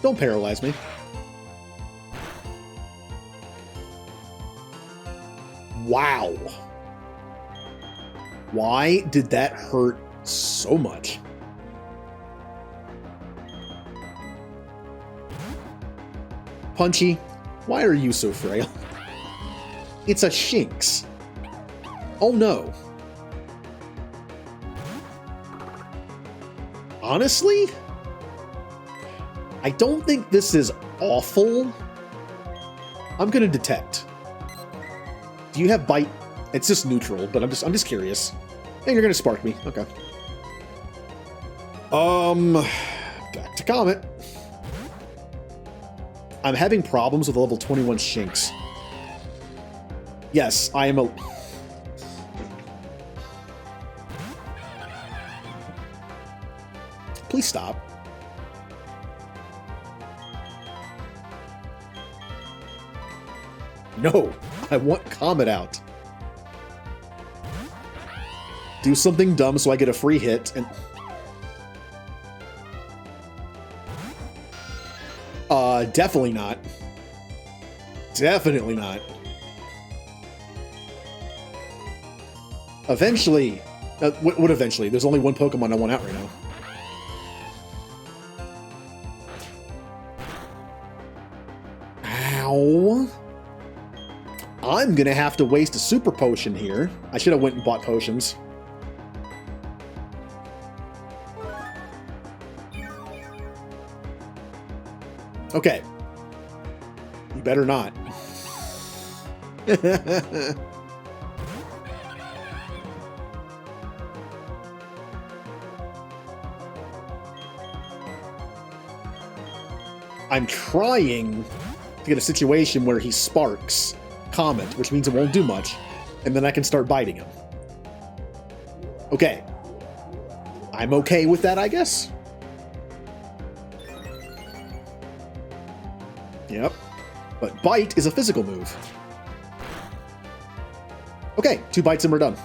Don't paralyze me. Wow. Why did that hurt so much? Punchy, why are you so frail? It's a Shinx. Oh no. Honestly, I don't think this is awful. I'm gonna detect. Do you have bite? It's just neutral, but I'm just curious. And you're gonna spark me. Okay. Back to Comet. I'm having problems with level 21 Shinx. Yes, I am a... Please stop. No, I want Comet out. Do something dumb so I get a free hit and... Definitely not. Definitely not. Eventually... what eventually? There's only one Pokemon I want out right now. Ow. I'm gonna have to waste a super potion here. I should have went and bought potions. Okay. You better not. I'm trying to get a situation where he sparks Comet, which means it won't do much, and then I can start biting him. Okay. I'm okay with that, I guess. Yep. But bite is a physical move. Okay, 2 bites and we're done.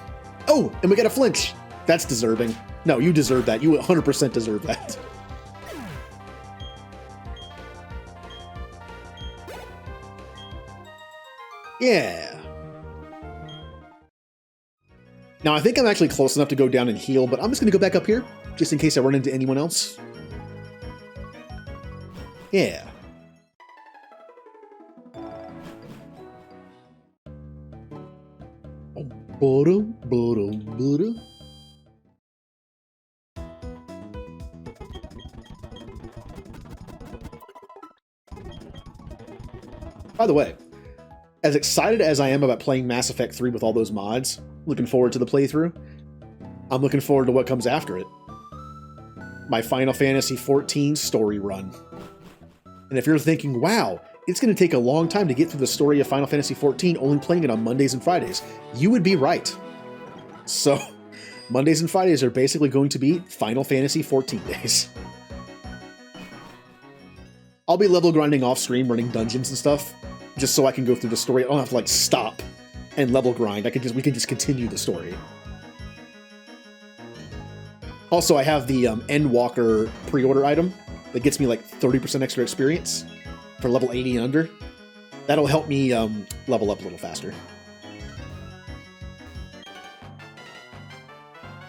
Oh, and we get a flinch. That's deserving. No, you deserve that. You 100% deserve that. Yeah. Now, I think I'm actually close enough to go down and heal, but I'm just going to go back up here, just in case I run into anyone else. Yeah. By the way, as excited as I am about playing Mass Effect 3 with all those mods, looking forward to the playthrough, I'm looking forward to what comes after it. My Final Fantasy XIV story run. And if you're thinking, wow, it's going to take a long time to get through the story of Final Fantasy XIV only playing it on Mondays and Fridays, you would be right. So, Mondays and Fridays are basically going to be Final Fantasy XIV days. I'll be level grinding off stream, running dungeons and stuff, just so I can go through the story. I don't have to like stop and level grind. We can just continue the story. Also, I have the Endwalker pre-order item that gets me like 30% extra experience for level 80 and under. That'll help me level up a little faster.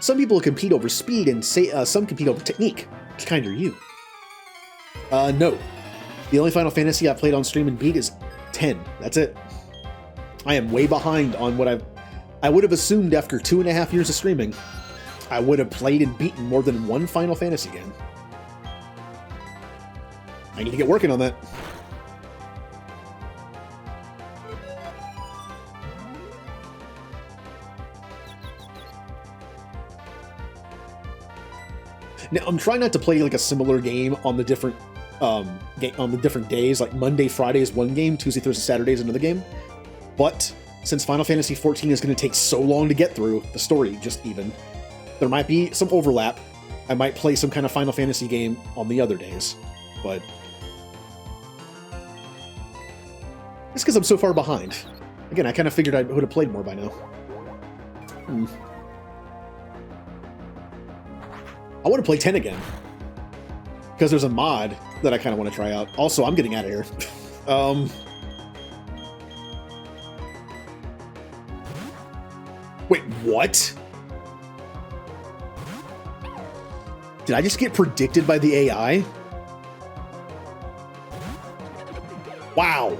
Some people compete over speed and some compete over technique. Which kind are you? No. The only Final Fantasy I played on stream and beat is 10. That's it. I am way behind on what I would have assumed after 2.5 years of streaming. I would have played and beaten more than one Final Fantasy game. I need to get working on that. Now, I'm trying not to play like a similar game on the different days. Like Monday, Friday is one game, Tuesday, Thursday, Saturday is another game. But since Final Fantasy XIV is going to take so long to get through the story, there might be some overlap. I might play some kind of Final Fantasy game on the other days, but it's because I'm so far behind. Again, I kind of figured I would have played more by now. I want to play 10 again, because there's a mod that I kind of want to try out. Also, I'm getting out of here. Wait, what? Did I just get predicted by the AI? Wow.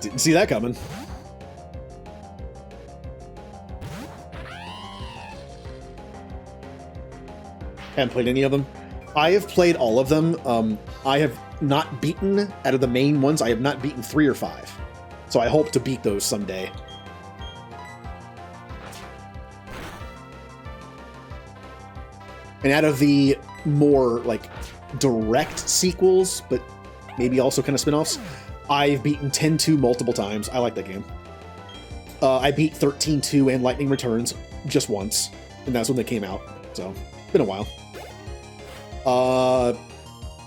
Didn't see that coming. Haven't played any of them. I have played all of them. I have not beaten, out of the main ones, I have not beaten 3 or 5. So I hope to beat those someday. And out of the more, like, direct sequels, but maybe also kind of spin-offs, I've beaten 10-2 multiple times. I like that game. I beat 13-2 and Lightning Returns just once, and that's when they came out. So, it's been a while.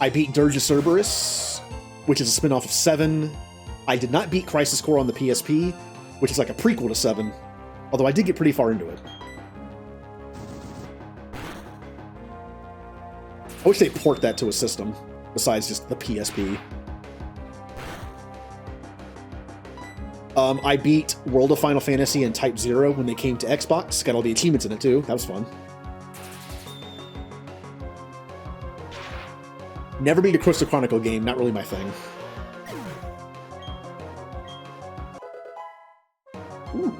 I beat Dirge of Cerberus, which is a spin-off of 7. I did not beat Crisis Core on the PSP, which is like a prequel to 7, although I did get pretty far into it. I wish they'd port that to a system, besides just the PSP. I beat World of Final Fantasy and Type 0 when they came to Xbox. Got all the achievements in it too. That was fun. Never beat a Crystal Chronicle game, not really my thing. Ooh.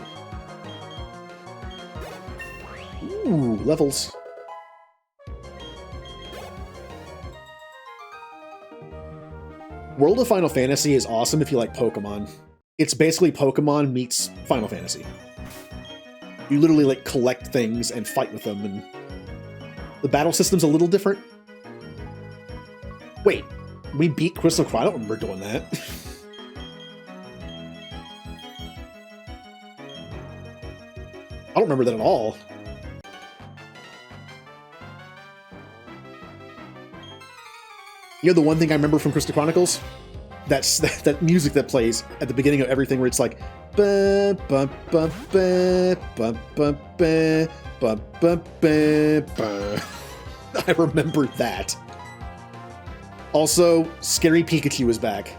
Ooh, levels. World of Final Fantasy is awesome if you like Pokemon. It's basically Pokemon meets Final Fantasy. You literally like collect things and fight with them, and the battle system's a little different. Wait, we beat Crystal Chronicle? I don't remember doing that. I don't remember that at all. You know the one thing I remember from Crystal Chronicles? That's that music that plays at the beginning of everything where it's like ba ba ba ba ba ba ba ba ba ba ba. I remember that. Also, Scary Pikachu is back.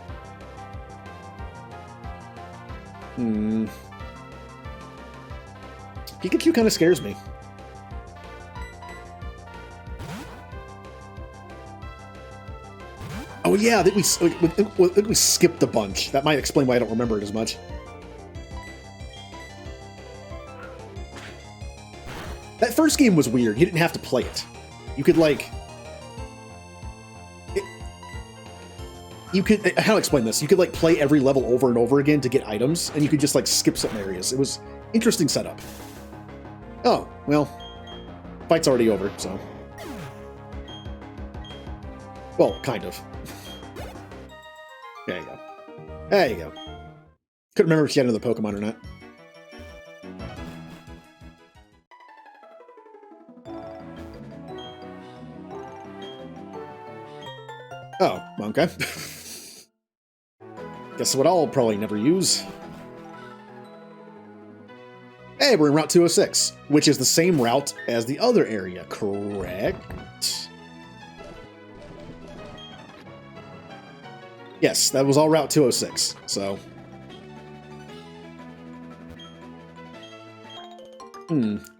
Pikachu kind of scares me. Oh yeah, I think we skipped a bunch. That might explain why I don't remember it as much. That first game was weird. You didn't have to play it. You could like... how to explain this? You could like play every level over and over again to get items, and you could just like skip some areas. It was interesting setup. Oh, well, fight's already over, so... Well, kind of. There you go. There you go. Couldn't remember if she had another Pokemon or not. Oh, okay. Guess what I'll probably never use. Hey, we're in Route 206, which is the same route as the other area, correct? Yes, that was all Route 206, so...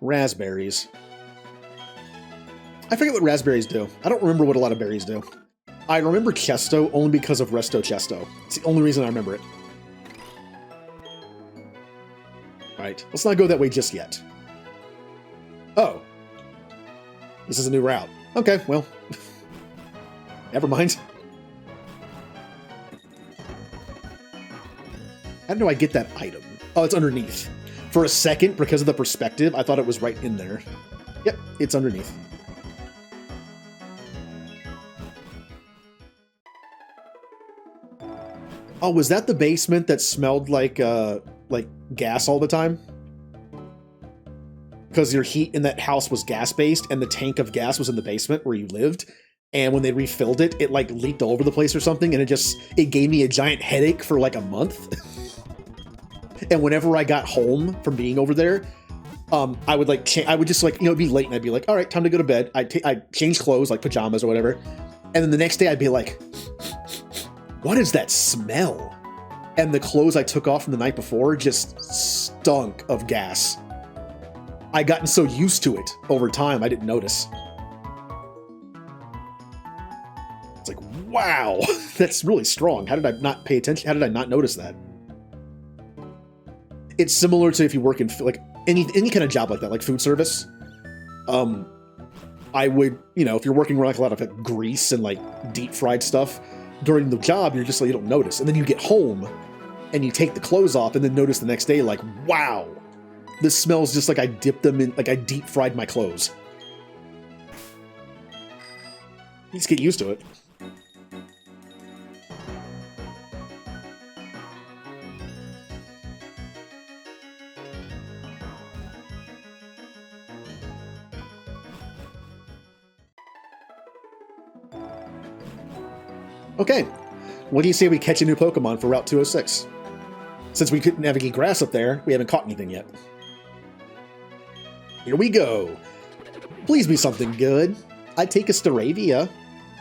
raspberries. I forget what raspberries do. I don't remember what a lot of berries do. I remember Chesto only because of Resto Chesto. It's the only reason I remember it. Right, let's not go that way just yet. Oh. This is a new route. Okay, well. Never mind. How do I get that item? Oh, it's underneath. For a second, because of the perspective, I thought it was right in there. Yep, it's underneath. Oh, was that the basement that smelled like gas all the time? Because your heat in that house was gas-based, and the tank of gas was in the basement where you lived. And when they refilled it, it like leaked all over the place or something, and it gave me a giant headache for like a month. And whenever I got home from being over there, I would like I would just like, it'd be late, and I'd be like, all right, time to go to bed. I'd change clothes, like pajamas or whatever, and then the next day I'd be like, what is that smell? And the clothes I took off from the night before just stunk of gas. I'd gotten so used to it over time, I didn't notice. It's like, wow, that's really strong. How did I not pay attention? How did I not notice that? It's similar to if you work in like any kind of job like that, like food service. I would, if you're working around like a lot of like grease and like deep fried stuff, during the job, you're just like, you don't notice. And then you get home and you take the clothes off and then notice the next day, like, wow, this smells just like I dipped them in, like I deep fried my clothes. You just get used to it. Okay, what do you say we catch a new Pokemon for Route 206? Since we couldn't navigate grass up there, we haven't caught anything yet. Here we go. Please be something good. I'd take a Staravia,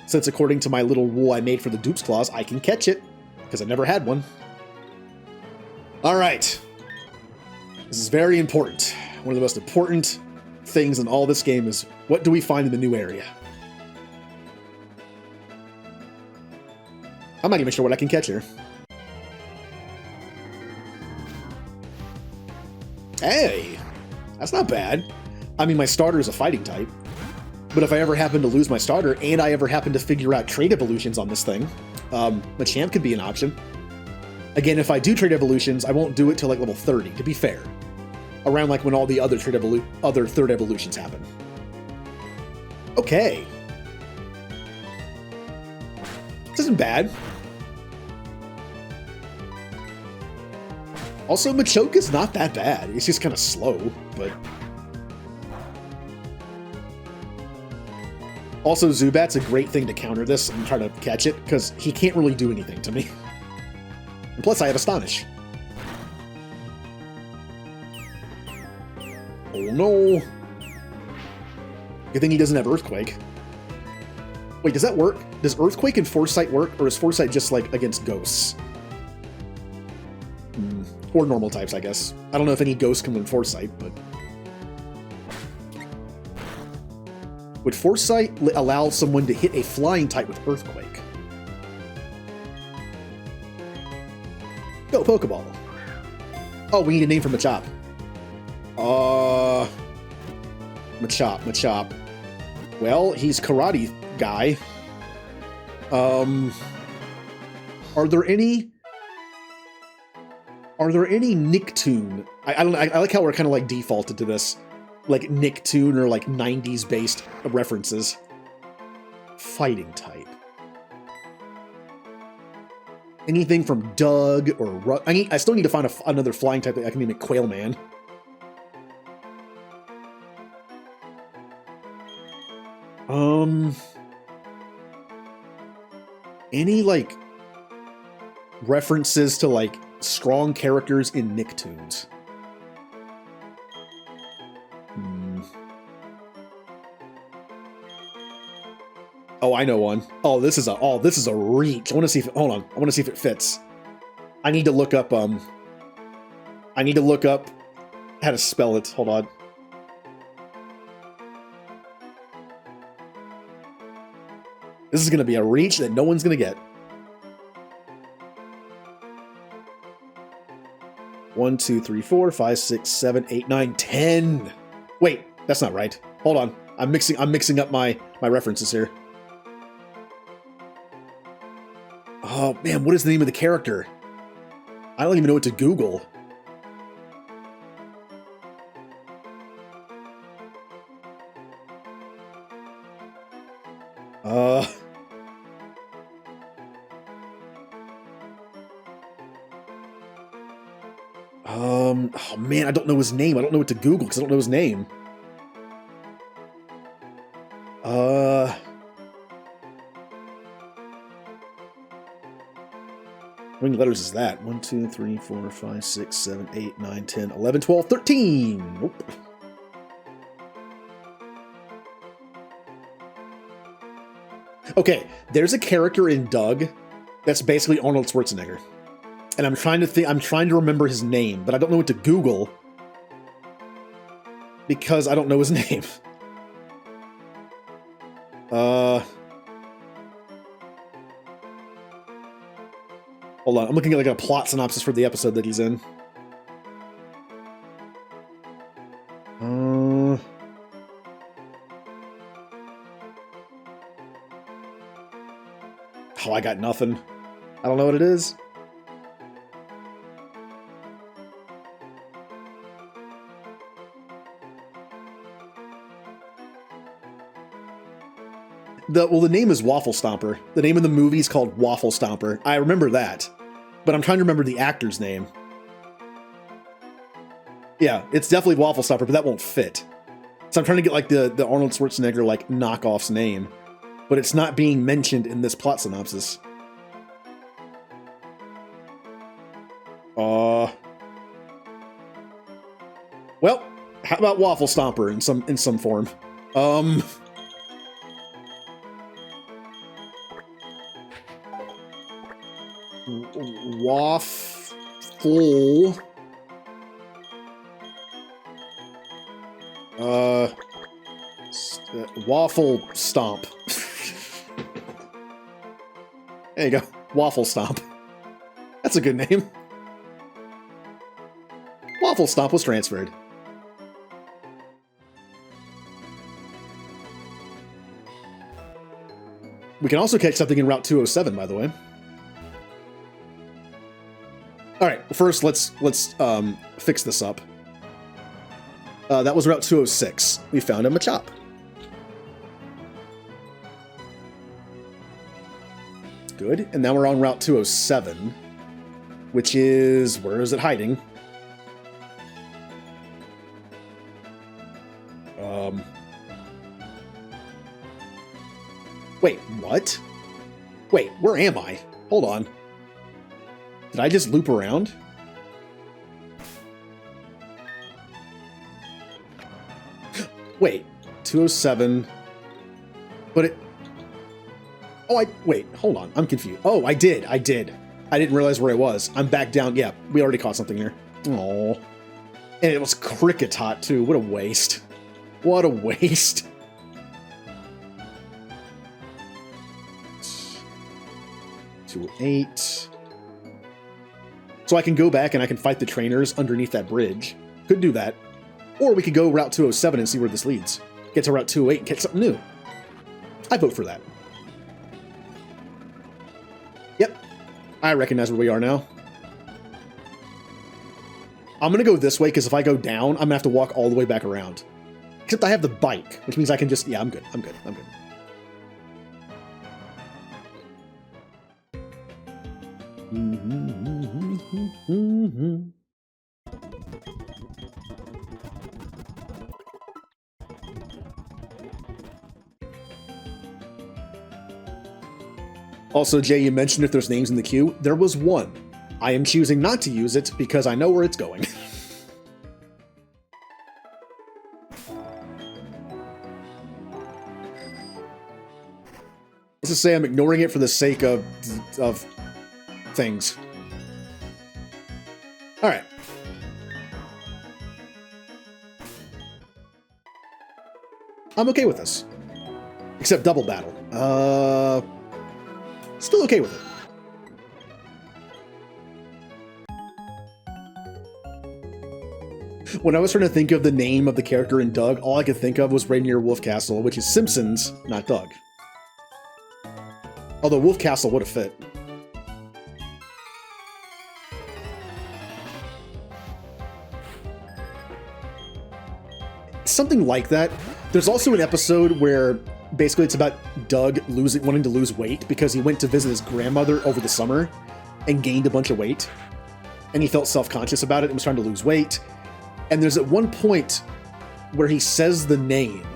since according to my little rule I made for the Dupe's Claws, I can catch it, because I've never had one. Alright. This is very important. One of the most important things in all this game is, what do we find in the new area? I'm not even sure what I can catch here. Hey! That's not bad. I mean, my starter is a fighting type. But if I ever happen to lose my starter, and I ever happen to figure out trait evolutions on this thing, Machamp could be an option. Again, if I do trait evolutions, I won't do it till like level 30, to be fair. Around like when all the other third evolutions happen. Okay. This isn't bad. Also, Machoke is not that bad. It's just kind of slow, but... Also, Zubat's a great thing to counter this and try to catch it, because he can't really do anything to me. And plus, I have Astonish. Oh no! Good thing he doesn't have Earthquake. Wait, does that work? Does Earthquake and Foresight work, or is Foresight just, like, against ghosts? Or normal types, I guess. I don't know if any ghosts can learn Foresight, but... Would Foresight allow someone to hit a flying type with Earthquake? Go, Pokeball. Oh, we need a name for Machop. Machop. Well, he's Karate guy. Are there any Nicktoon? I like how we're kind of like defaulted to this, like Nicktoon or like 90s based references. Fighting type. Anything from Doug or I still need to find another flying type that I can name it Quailman. Any like references to like strong characters in Nicktoons? Oh, I know one. Oh, this is a reach. I want to see if hold on. I want to see if it fits. I need to look up how to spell it. Hold on. This is going to be a reach that no one's going to get. 1, 2, 3, 4, 5, 6, 7, 8, 9, 10. Wait, that's not right. Hold on. I'm mixing up my references here. Oh man, what is the name of the character? I don't even know what to Google. Oh man, I don't know his name. I don't know what to Google because I don't know his name. How many letters is that? 1, 2, 3, 4, 5, 6, 7, 8, 9, 10, 11, 12, 13. Nope. Okay, there's a character in Doug that's basically Arnold Schwarzenegger. And I'm trying to remember his name, but I don't know what to Google because I don't know his name. Hold on, I'm looking at like a plot synopsis for the episode that he's in. Oh, I got nothing. I don't know what it is. The name is Waffle Stomper. The name of the movie is called Waffle Stomper. I remember that, but I'm trying to remember the actor's name. Yeah, it's definitely Waffle Stomper, but that won't fit. So I'm trying to get like the Arnold Schwarzenegger like knockoff's name, but it's not being mentioned in this plot synopsis. Well, how about Waffle Stomper in some form? Waffle. Waffle Stomp. There you go. Waffle Stomp. That's a good name. Waffle Stomp was transferred. We can also catch something in Route 207, by the way. All right, first let's fix this up. That was Route 206. We found a Machop. Good, and now we're on Route 207, which is, where is it hiding? Wait, what? Wait, where am I? Hold on. Did I just loop around? Wait, 207. But it... Oh, wait, hold on. I'm confused. Oh, I did. I didn't realize where I was. I'm back down. Yeah, we already caught something here. Oh, and it was cricket hot too. What a waste. What a waste. 208. So I can go back and I can fight the trainers underneath that bridge. Could do that. Or we could go Route 207 and see where this leads. Get to Route 208 and catch something new. I vote for that. Yep. I recognize where we are now. I'm going to go this way because if I go down, I'm going to have to walk all the way back around. Except I have the bike, which means I can just... Yeah, I'm good. I'm good. I'm good. Also, Jay, you mentioned if there's names in the queue. There was one. I am choosing not to use it because I know where it's going. Let's just say I'm ignoring it for the sake of things. All right. I'm okay with this. Except double battle. Still okay with it. When I was trying to think of the name of the character in Doug, all I could think of was Rainier Wolfcastle, which is Simpsons, not Doug. Although Wolfcastle would have fit. Something like that. There's also an episode where basically it's about Doug wanting to lose weight because he went to visit his grandmother over the summer and gained a bunch of weight. And he felt self-conscious about it and was trying to lose weight. And there's at one point where he says the name.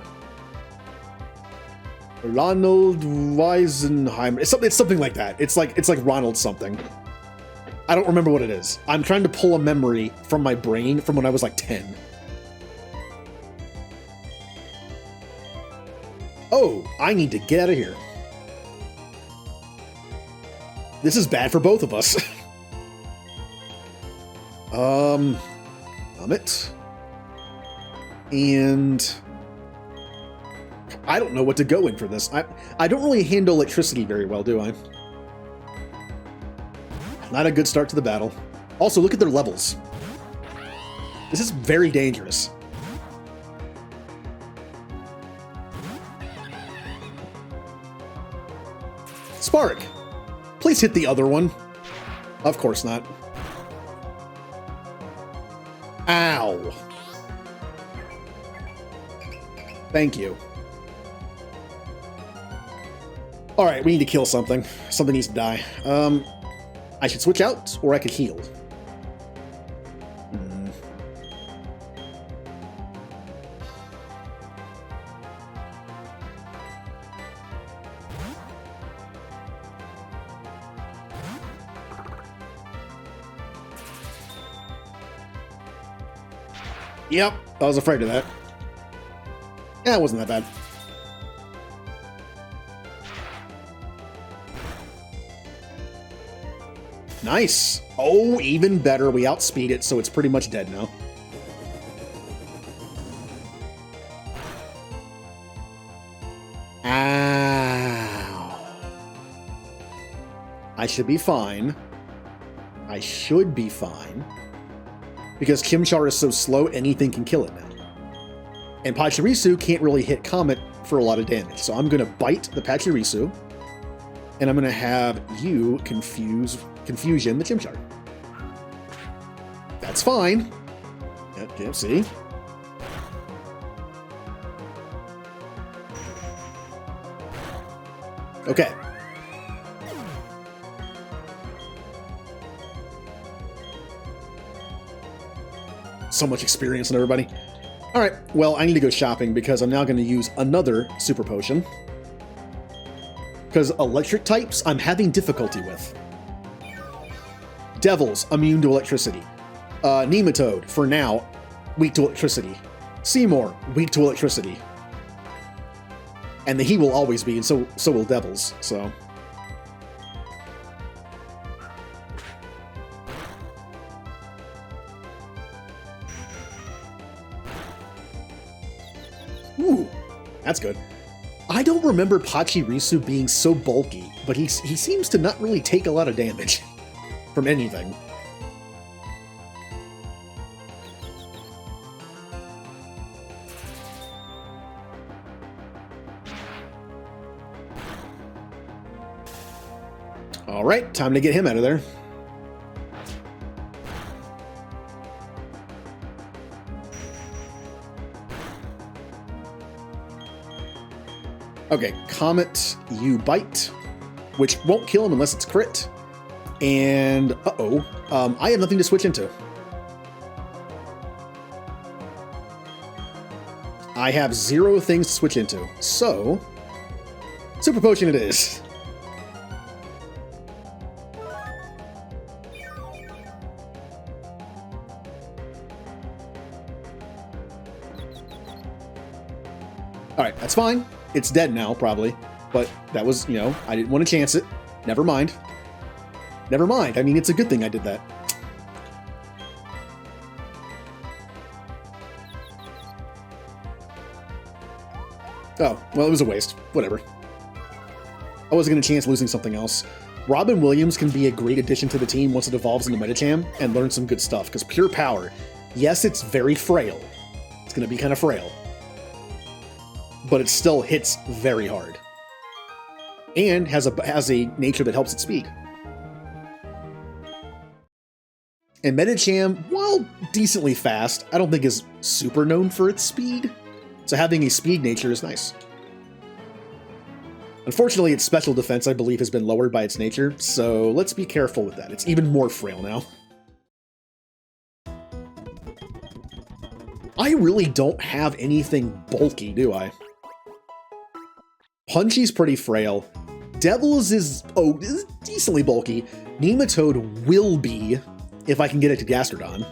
Ronald Weisenheimer. It's something like that. It's like Ronald something. I don't remember what it is. I'm trying to pull a memory from my brain from when I was like 10. Oh, I need to get out of here. This is bad for both of us. It. And I don't know what to go in for this. I don't really handle electricity very well, do I? Not a good start to the battle. Also, look at their levels. This is very dangerous. Spark! Please hit the other one. Of course not. Ow. Thank you. Alright, we need to kill something. Something needs to die. I should switch out, or I could heal. Yep, I was afraid of that. Yeah, it wasn't that bad. Nice. Oh, even better. We outspeed it, so it's pretty much dead now. Ow. I should be fine. I should be fine. Because Chimchar is so slow, anything can kill it now. And Pachirisu can't really hit Comet for a lot of damage. So I'm going to bite the Pachirisu, and I'm going to have you Confusion the Chimchar. That's fine. Yep, see? Okay. So much experience on everybody. Alright, well, I need to go shopping because I'm now going to use another Super Potion. Because electric types, I'm having difficulty with. Devils, immune to electricity. Nematode, for now, weak to electricity. Seymour, weak to electricity. And he will always be, and so will Devils, so... That's good. I don't remember Pachirisu being so bulky, but he seems to not really take a lot of damage from anything. All right, time to get him out of there. Okay, Comet, you bite, which won't kill him unless it's crit. And, I have nothing to switch into. I have 0 things to switch into, so Super Potion it is. Alright, that's fine. It's dead now, probably. But that was, you know, I didn't want to chance it. Never mind. Never mind. I mean, it's a good thing I did that. Oh, well, it was a waste. Whatever. I wasn't going to chance losing something else. Robin Williams can be a great addition to the team once it evolves into Medicham and learn some good stuff, because Pure Power, yes, it's very frail. It's going to be kind of frail. But it still hits very hard. And has a nature that helps its speed. And Medicham, while decently fast, I don't think is super known for its speed. So having a speed nature is nice. Unfortunately, its special defense, I believe, has been lowered by its nature, so let's be careful with that. It's even more frail now. I really don't have anything bulky, do I? Punchy's pretty frail. Devil's is decently bulky. Nematode will be, if I can get it to Gastrodon.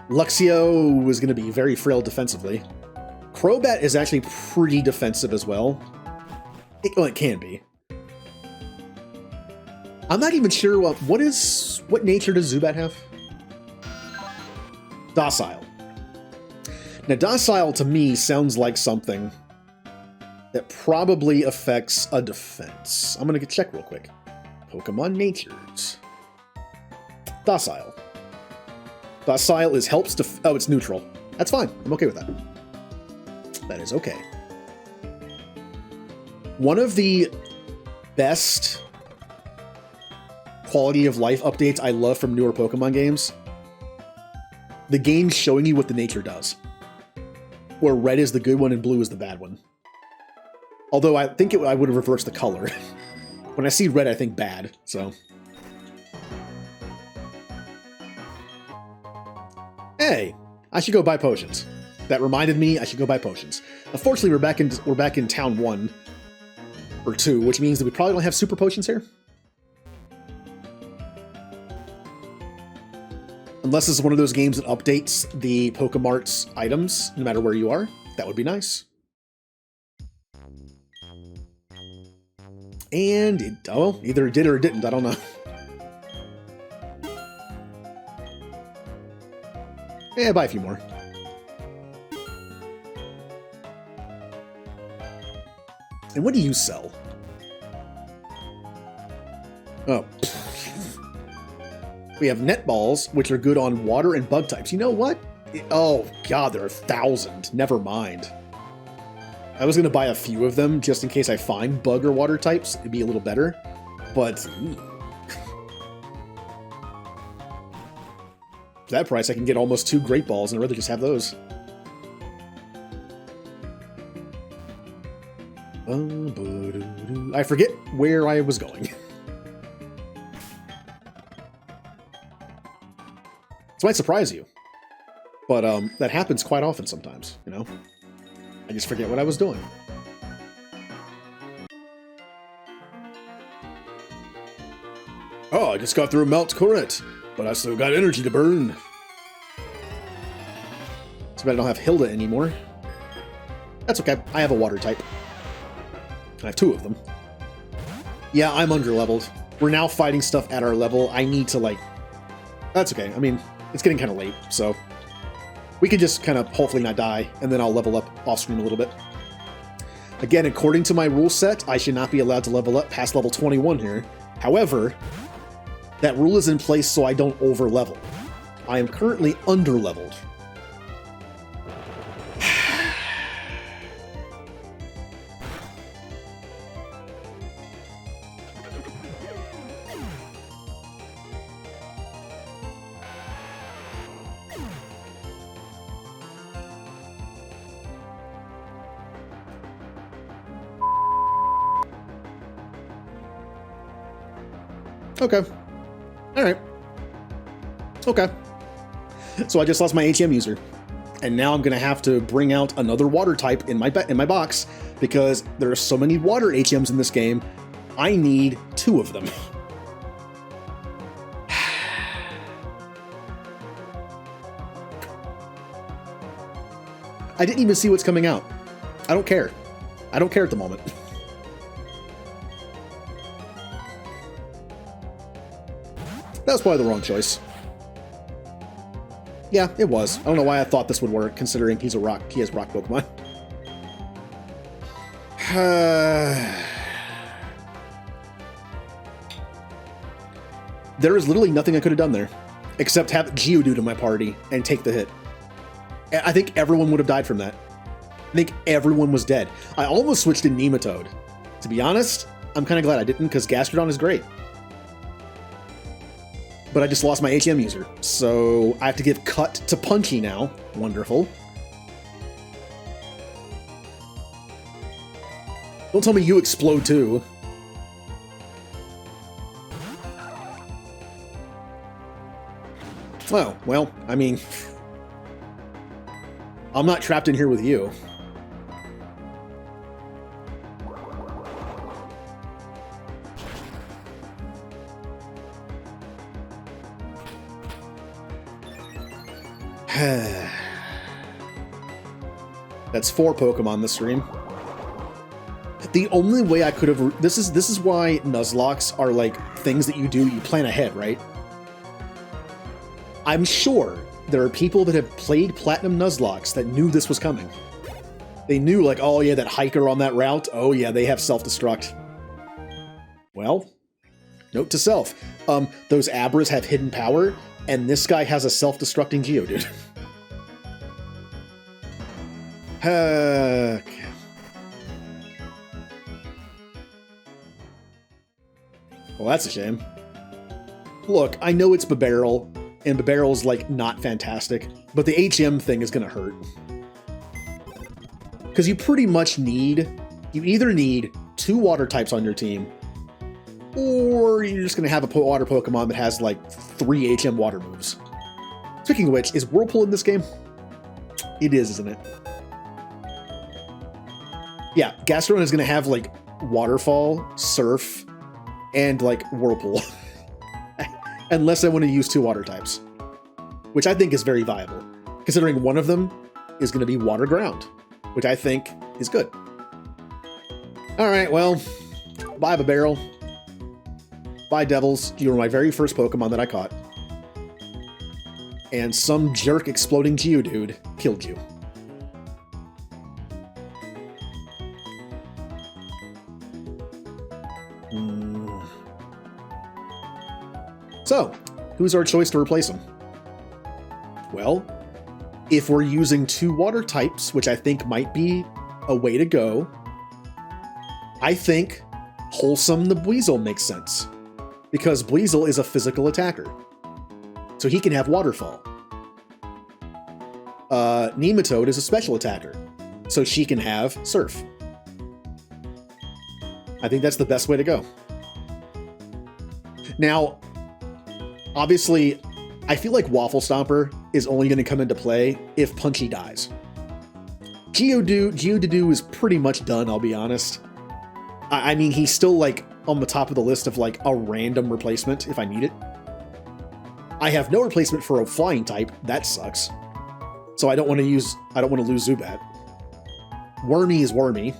Luxio is going to be very frail defensively. Crobat is actually pretty defensive as well. It can be. I'm not even sure what nature does Zubat have? Docile. Now, docile to me sounds like something that probably affects a defense. I'm gonna check real quick. Pokemon natures. Docile. Docile is helps oh, it's neutral. That's fine. I'm okay with that. That is okay. One of the best quality of life updates I love from newer Pokemon games, the game showing you what the nature does. Where red is the good one and blue is the bad one. Although I think I would have reversed the color. When I see red, I think bad, so. Hey, I should go buy potions. That reminded me I should go buy potions. Unfortunately, we're back in Town 1 or 2, which means that we probably don't have super potions here. Unless it's one of those games that updates the Pokemart's items, no matter where you are. That would be nice. And, either it did or it didn't, I don't know. Yeah, buy a few more. And what do you sell? Oh. We have net balls, which are good on water and bug types. You know what? Oh, God, there are 1,000. Never mind. I was going to buy a few of them just in case I find bug or water types. It'd be a little better. But for that price, I can get almost 2 Great Balls, and I'd rather just have those. I forget where I was going. This might surprise you, but that happens quite often sometimes, you know? I just forget what I was doing. Oh, I just got through Mount Corette, but I still got energy to burn. Too bad I don't have Hilda anymore. That's okay, I have a water type. I have 2 of them. Yeah, I'm under-leveled. We're now fighting stuff at our level. I need to, like... That's okay, I mean, it's getting kind of late, so... We can just kind of hopefully not die, and then I'll level up off screen a little bit. Again, according to my rule set, I should not be allowed to level up past level 21 here. However, that rule is in place so I don't over level. I am currently under leveled. Okay. Alright. Okay. So I just lost my HM user. And now I'm going to have to bring out another water type in my box because there are so many water HMs in this game. I need 2 of them. I didn't even see what's coming out. I don't care. I don't care at the moment. That was probably the wrong choice. Yeah, it was. I don't know why I thought this would work, considering he has rock Pokemon. There is literally nothing I could have done there, except have Geodude in my party and take the hit. I think everyone would have died from that. I think everyone was dead. I almost switched to Nematode. To be honest, I'm kind of glad I didn't, because Gastrodon is great. But I just lost my HM user, so I have to give Cut to Punchy now. Wonderful. Don't tell me you explode too. Oh, well, I mean, I'm not trapped in here with you. That's 4 Pokemon this stream. The only way I could have... This is why Nuzlocks are like things that you do, you plan ahead, right? I'm sure there are people that have played Platinum Nuzlocks that knew this was coming. They knew, like, oh yeah, that hiker on that route, oh yeah, they have self-destruct. Well, note to self. Those Abras have hidden power, and this guy has a self-destructing Geodude. Okay. Well, that's a shame. Look, I know it's Babarrel, and Babarrel's, like, not fantastic, but the HM thing is gonna hurt. Because you pretty much need... You either need 2 water types on your team, or you're just gonna have a water Pokemon that has, like, 3 HM water moves. Speaking of which, is Whirlpool in this game? It is, isn't it? Yeah, Gastrodon is gonna have, like, Waterfall, Surf, and, like, Whirlpool. Unless I want to use 2 water types. Which I think is very viable, considering one of them is going to be Water Ground, which I think is good. Alright, well, bye Babarrel. Bye Devils, you were my very first Pokemon that I caught. And some jerk exploding Geodude killed you. So, who's our choice to replace him? Well, if we're using 2 water types, which I think might be a way to go, I think Wholesome the Buizel makes sense. Because Buizel is a physical attacker. So he can have Waterfall. Nematode is a special attacker. So she can have Surf. I think that's the best way to go. Now, obviously, I feel like Waffle Stomper is only going to come into play if Punchy dies. Geodude is pretty much done, I'll be honest. I mean, he's still, like, on the top of the list of, like, a random replacement if I need it. I have no replacement for a flying type. That sucks. So I don't want to lose Zubat. Wormy is Wormy.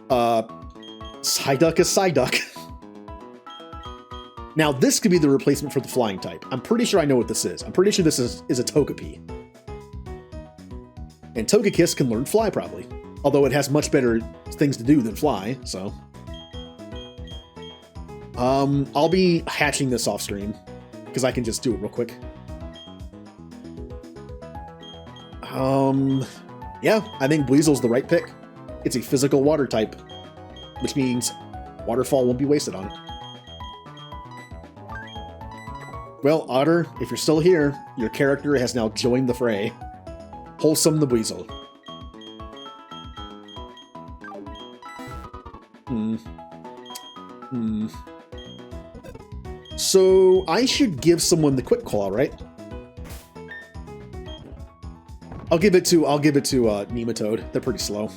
Psyduck is Psyduck. Now, this could be the replacement for the flying type. I'm pretty sure I know what this is. I'm pretty sure this is a Togepi. And Togekiss can learn Fly, probably. Although it has much better things to do than Fly, so. I'll be hatching this off stream, because I can just do it real quick. Yeah, I think Weasel's the right pick. It's a physical water type, which means Waterfall won't be wasted on it. Well, Otter, if you're still here, your character has now joined the fray. Wholesome the Weasel. So I should give someone the quick call, right? I'll give it to Nematode. They're pretty slow.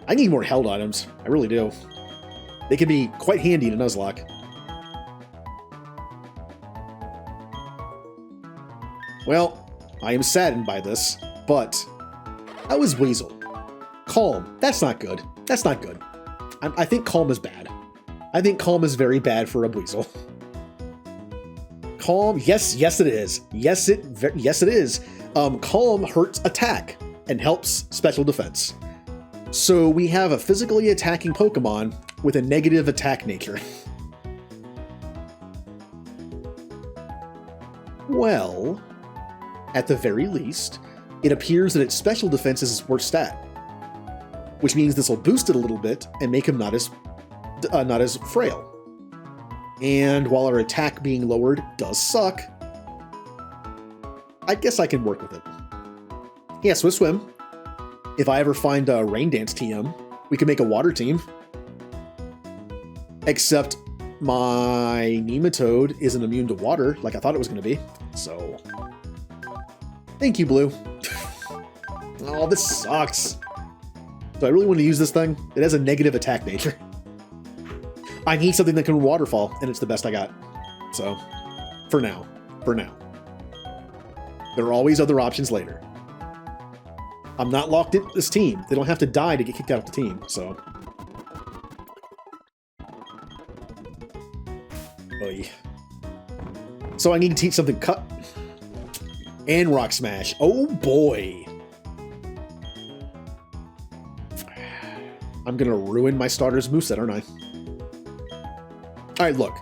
I need more held items. I really do. They can be quite handy in a Nuzlocke. Well, I am saddened by this, but that was Weasel. Calm. That's not good. That's not good. I think Calm is bad. I think Calm is very bad for a Weasel. Calm, yes it is. Yes it is. Calm hurts attack and helps special defense. So we have a physically attacking Pokemon with a negative attack nature. Well, at the very least, it appears that its special defense is its worst stat, which means this will boost it a little bit and make him not as frail. And while our attack being lowered does suck, I guess I can work with it. Yeah, Swift Swim. If I ever find a Rain Dance TM, we can make a water team. Except my Nematode isn't immune to water like I thought it was going to be. So, thank you, Blue. Oh, this sucks. Do I really want to use this thing? It has a negative attack nature. I need something that can waterfall, and it's the best I got. So, for now. There are always other options later. I'm not locked into this team. They don't have to die to get kicked out of the team, so. Oy. So I need to teach something Cut and Rock Smash. Oh boy. I'm gonna ruin my starter's moveset, aren't I? Alright, look.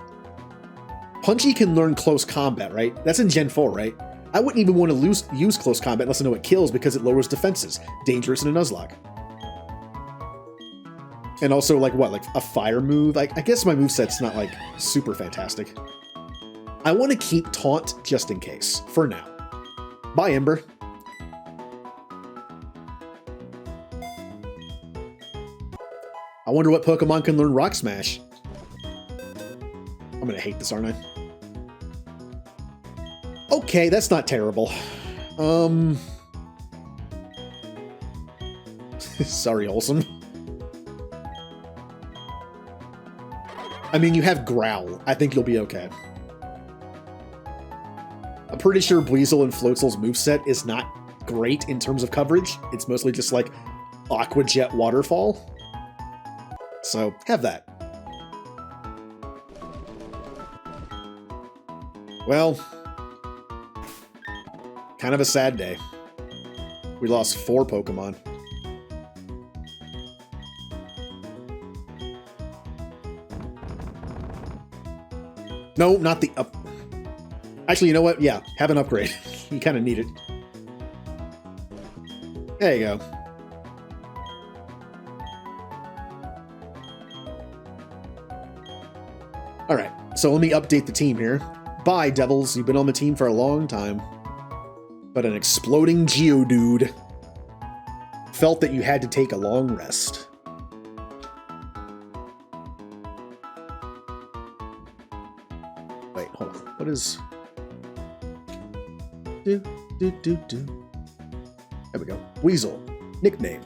Punchy can learn Close Combat, right? That's in Gen 4, right? I wouldn't even want to use Close Combat unless I know it kills because it lowers defenses. Dangerous in a Nuzlocke. And also, like, what? Like, a fire move? I guess my moveset's not, like, super fantastic. I want to keep Taunt just in case, for now. Bye, Ember. I wonder what Pokemon can learn Rock Smash. I'm gonna hate this, aren't I? Okay, that's not terrible. Sorry, Wholesome. I mean, you have Growl. I think you'll be okay. I'm pretty sure Weasel and Floatzel's moveset is not great in terms of coverage. It's mostly just like Aqua Jet Waterfall. So, have that. Well, kind of a sad day. We lost 4 Pokemon. No, not the up. Actually, you know what? Yeah, have an upgrade. You kind of need it. There you go. Alright, so let me update the team here. Bye, Devils. You've been on the team for a long time. But an exploding Geodude felt that you had to take a long rest. Wait, hold on. What is... There we go. Weasel. Nickname.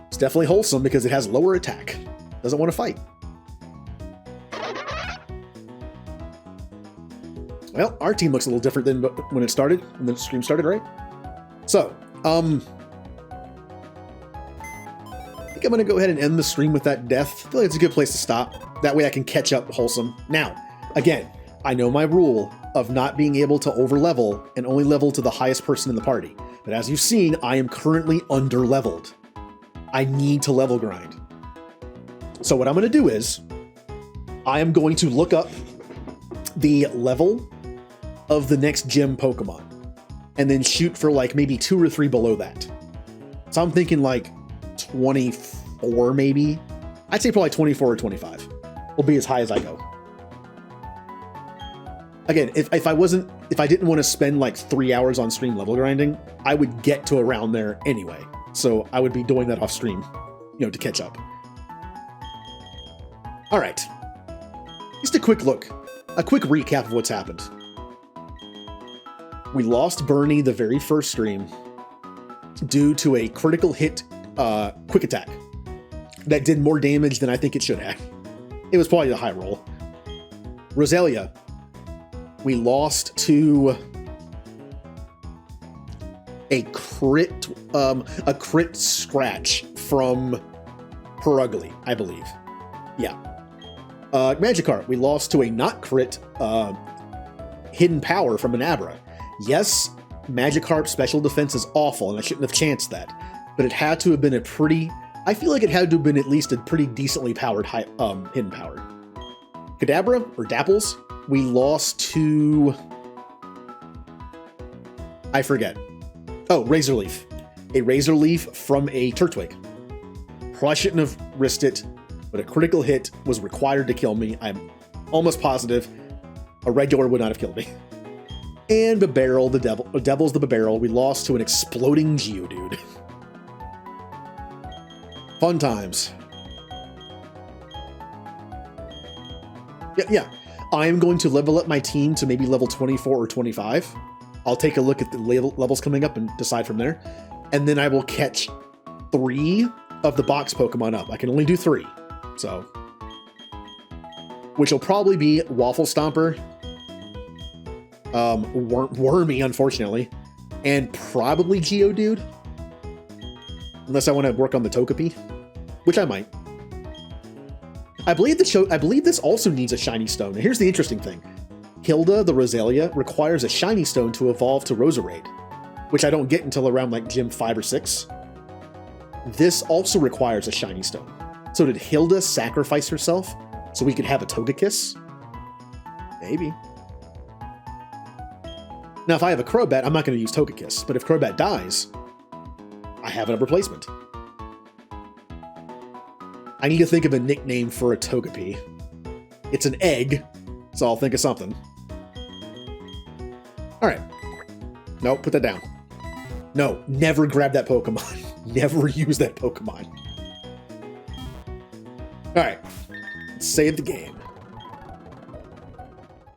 It's definitely wholesome because it has lower attack. Doesn't want to fight. Well, our team looks a little different than when it started, when the stream started, right? So, I think I'm going to go ahead and end the stream with that death. I feel like it's a good place to stop. That way I can catch up wholesome. Now, again, I know my rule of not being able to over-level and only level to the highest person in the party. But as you've seen, I am currently under-leveled. I need to level grind. So what I'm going to do is, I am going to look up the level of the next gym Pokemon, and then shoot for like maybe 2 or 3 below that. So I'm thinking like 24 maybe. I'd say probably 24 or 25 will be as high as I go. Again, if I didn't want to spend like 3 hours on stream level grinding, I would get to around there anyway. So I would be doing that off stream, to catch up. All right. Just a quick recap of what's happened. We lost Bernie the very first stream due to a critical hit quick attack that did more damage than I think it should have. It was probably a high roll. Roselia, we lost to a crit scratch from Perugly, I believe. Yeah. Magikarp, we lost to a not crit hidden power from an Abra. Yes, Magikarp's special defense is awful, and I shouldn't have chanced that. But it had to have been I feel like it had to have been at least a pretty decently powered hidden power. Kadabra, or Dapples, we lost to... I forget. Oh, Razor Leaf. A Razor Leaf from a Turtwig. Probably shouldn't have risked it, but a critical hit was required to kill me. I'm almost positive a regular would not have killed me. And Babarrel, Devil's the Babarrel, we lost to an exploding Geodude. Fun times. Yeah. I am going to level up my team to maybe level 24 or 25. I'll take a look at the levels coming up and decide from there. And then I will catch 3 of the box Pokemon up. I can only do 3. So. Which will probably be Waffle Stomper, Wormy, unfortunately, and probably Geodude. Unless I want to work on the Togepi, which I might. I believe this also needs a Shiny Stone. Now here's the interesting thing. Hilda, the Roselia, requires a Shiny Stone to evolve to Roserade, which I don't get until around like Gym 5 or 6. This also requires a Shiny Stone. So did Hilda sacrifice herself so we could have a Togekiss? Maybe. Now, if I have a Crobat, I'm not going to use Togekiss, but if Crobat dies, I have a replacement. I need to think of a nickname for a Togepi. It's an egg, so I'll think of something. Alright. No, put that down. No, never grab that Pokemon. Never use that Pokemon. Alright. Let's save the game.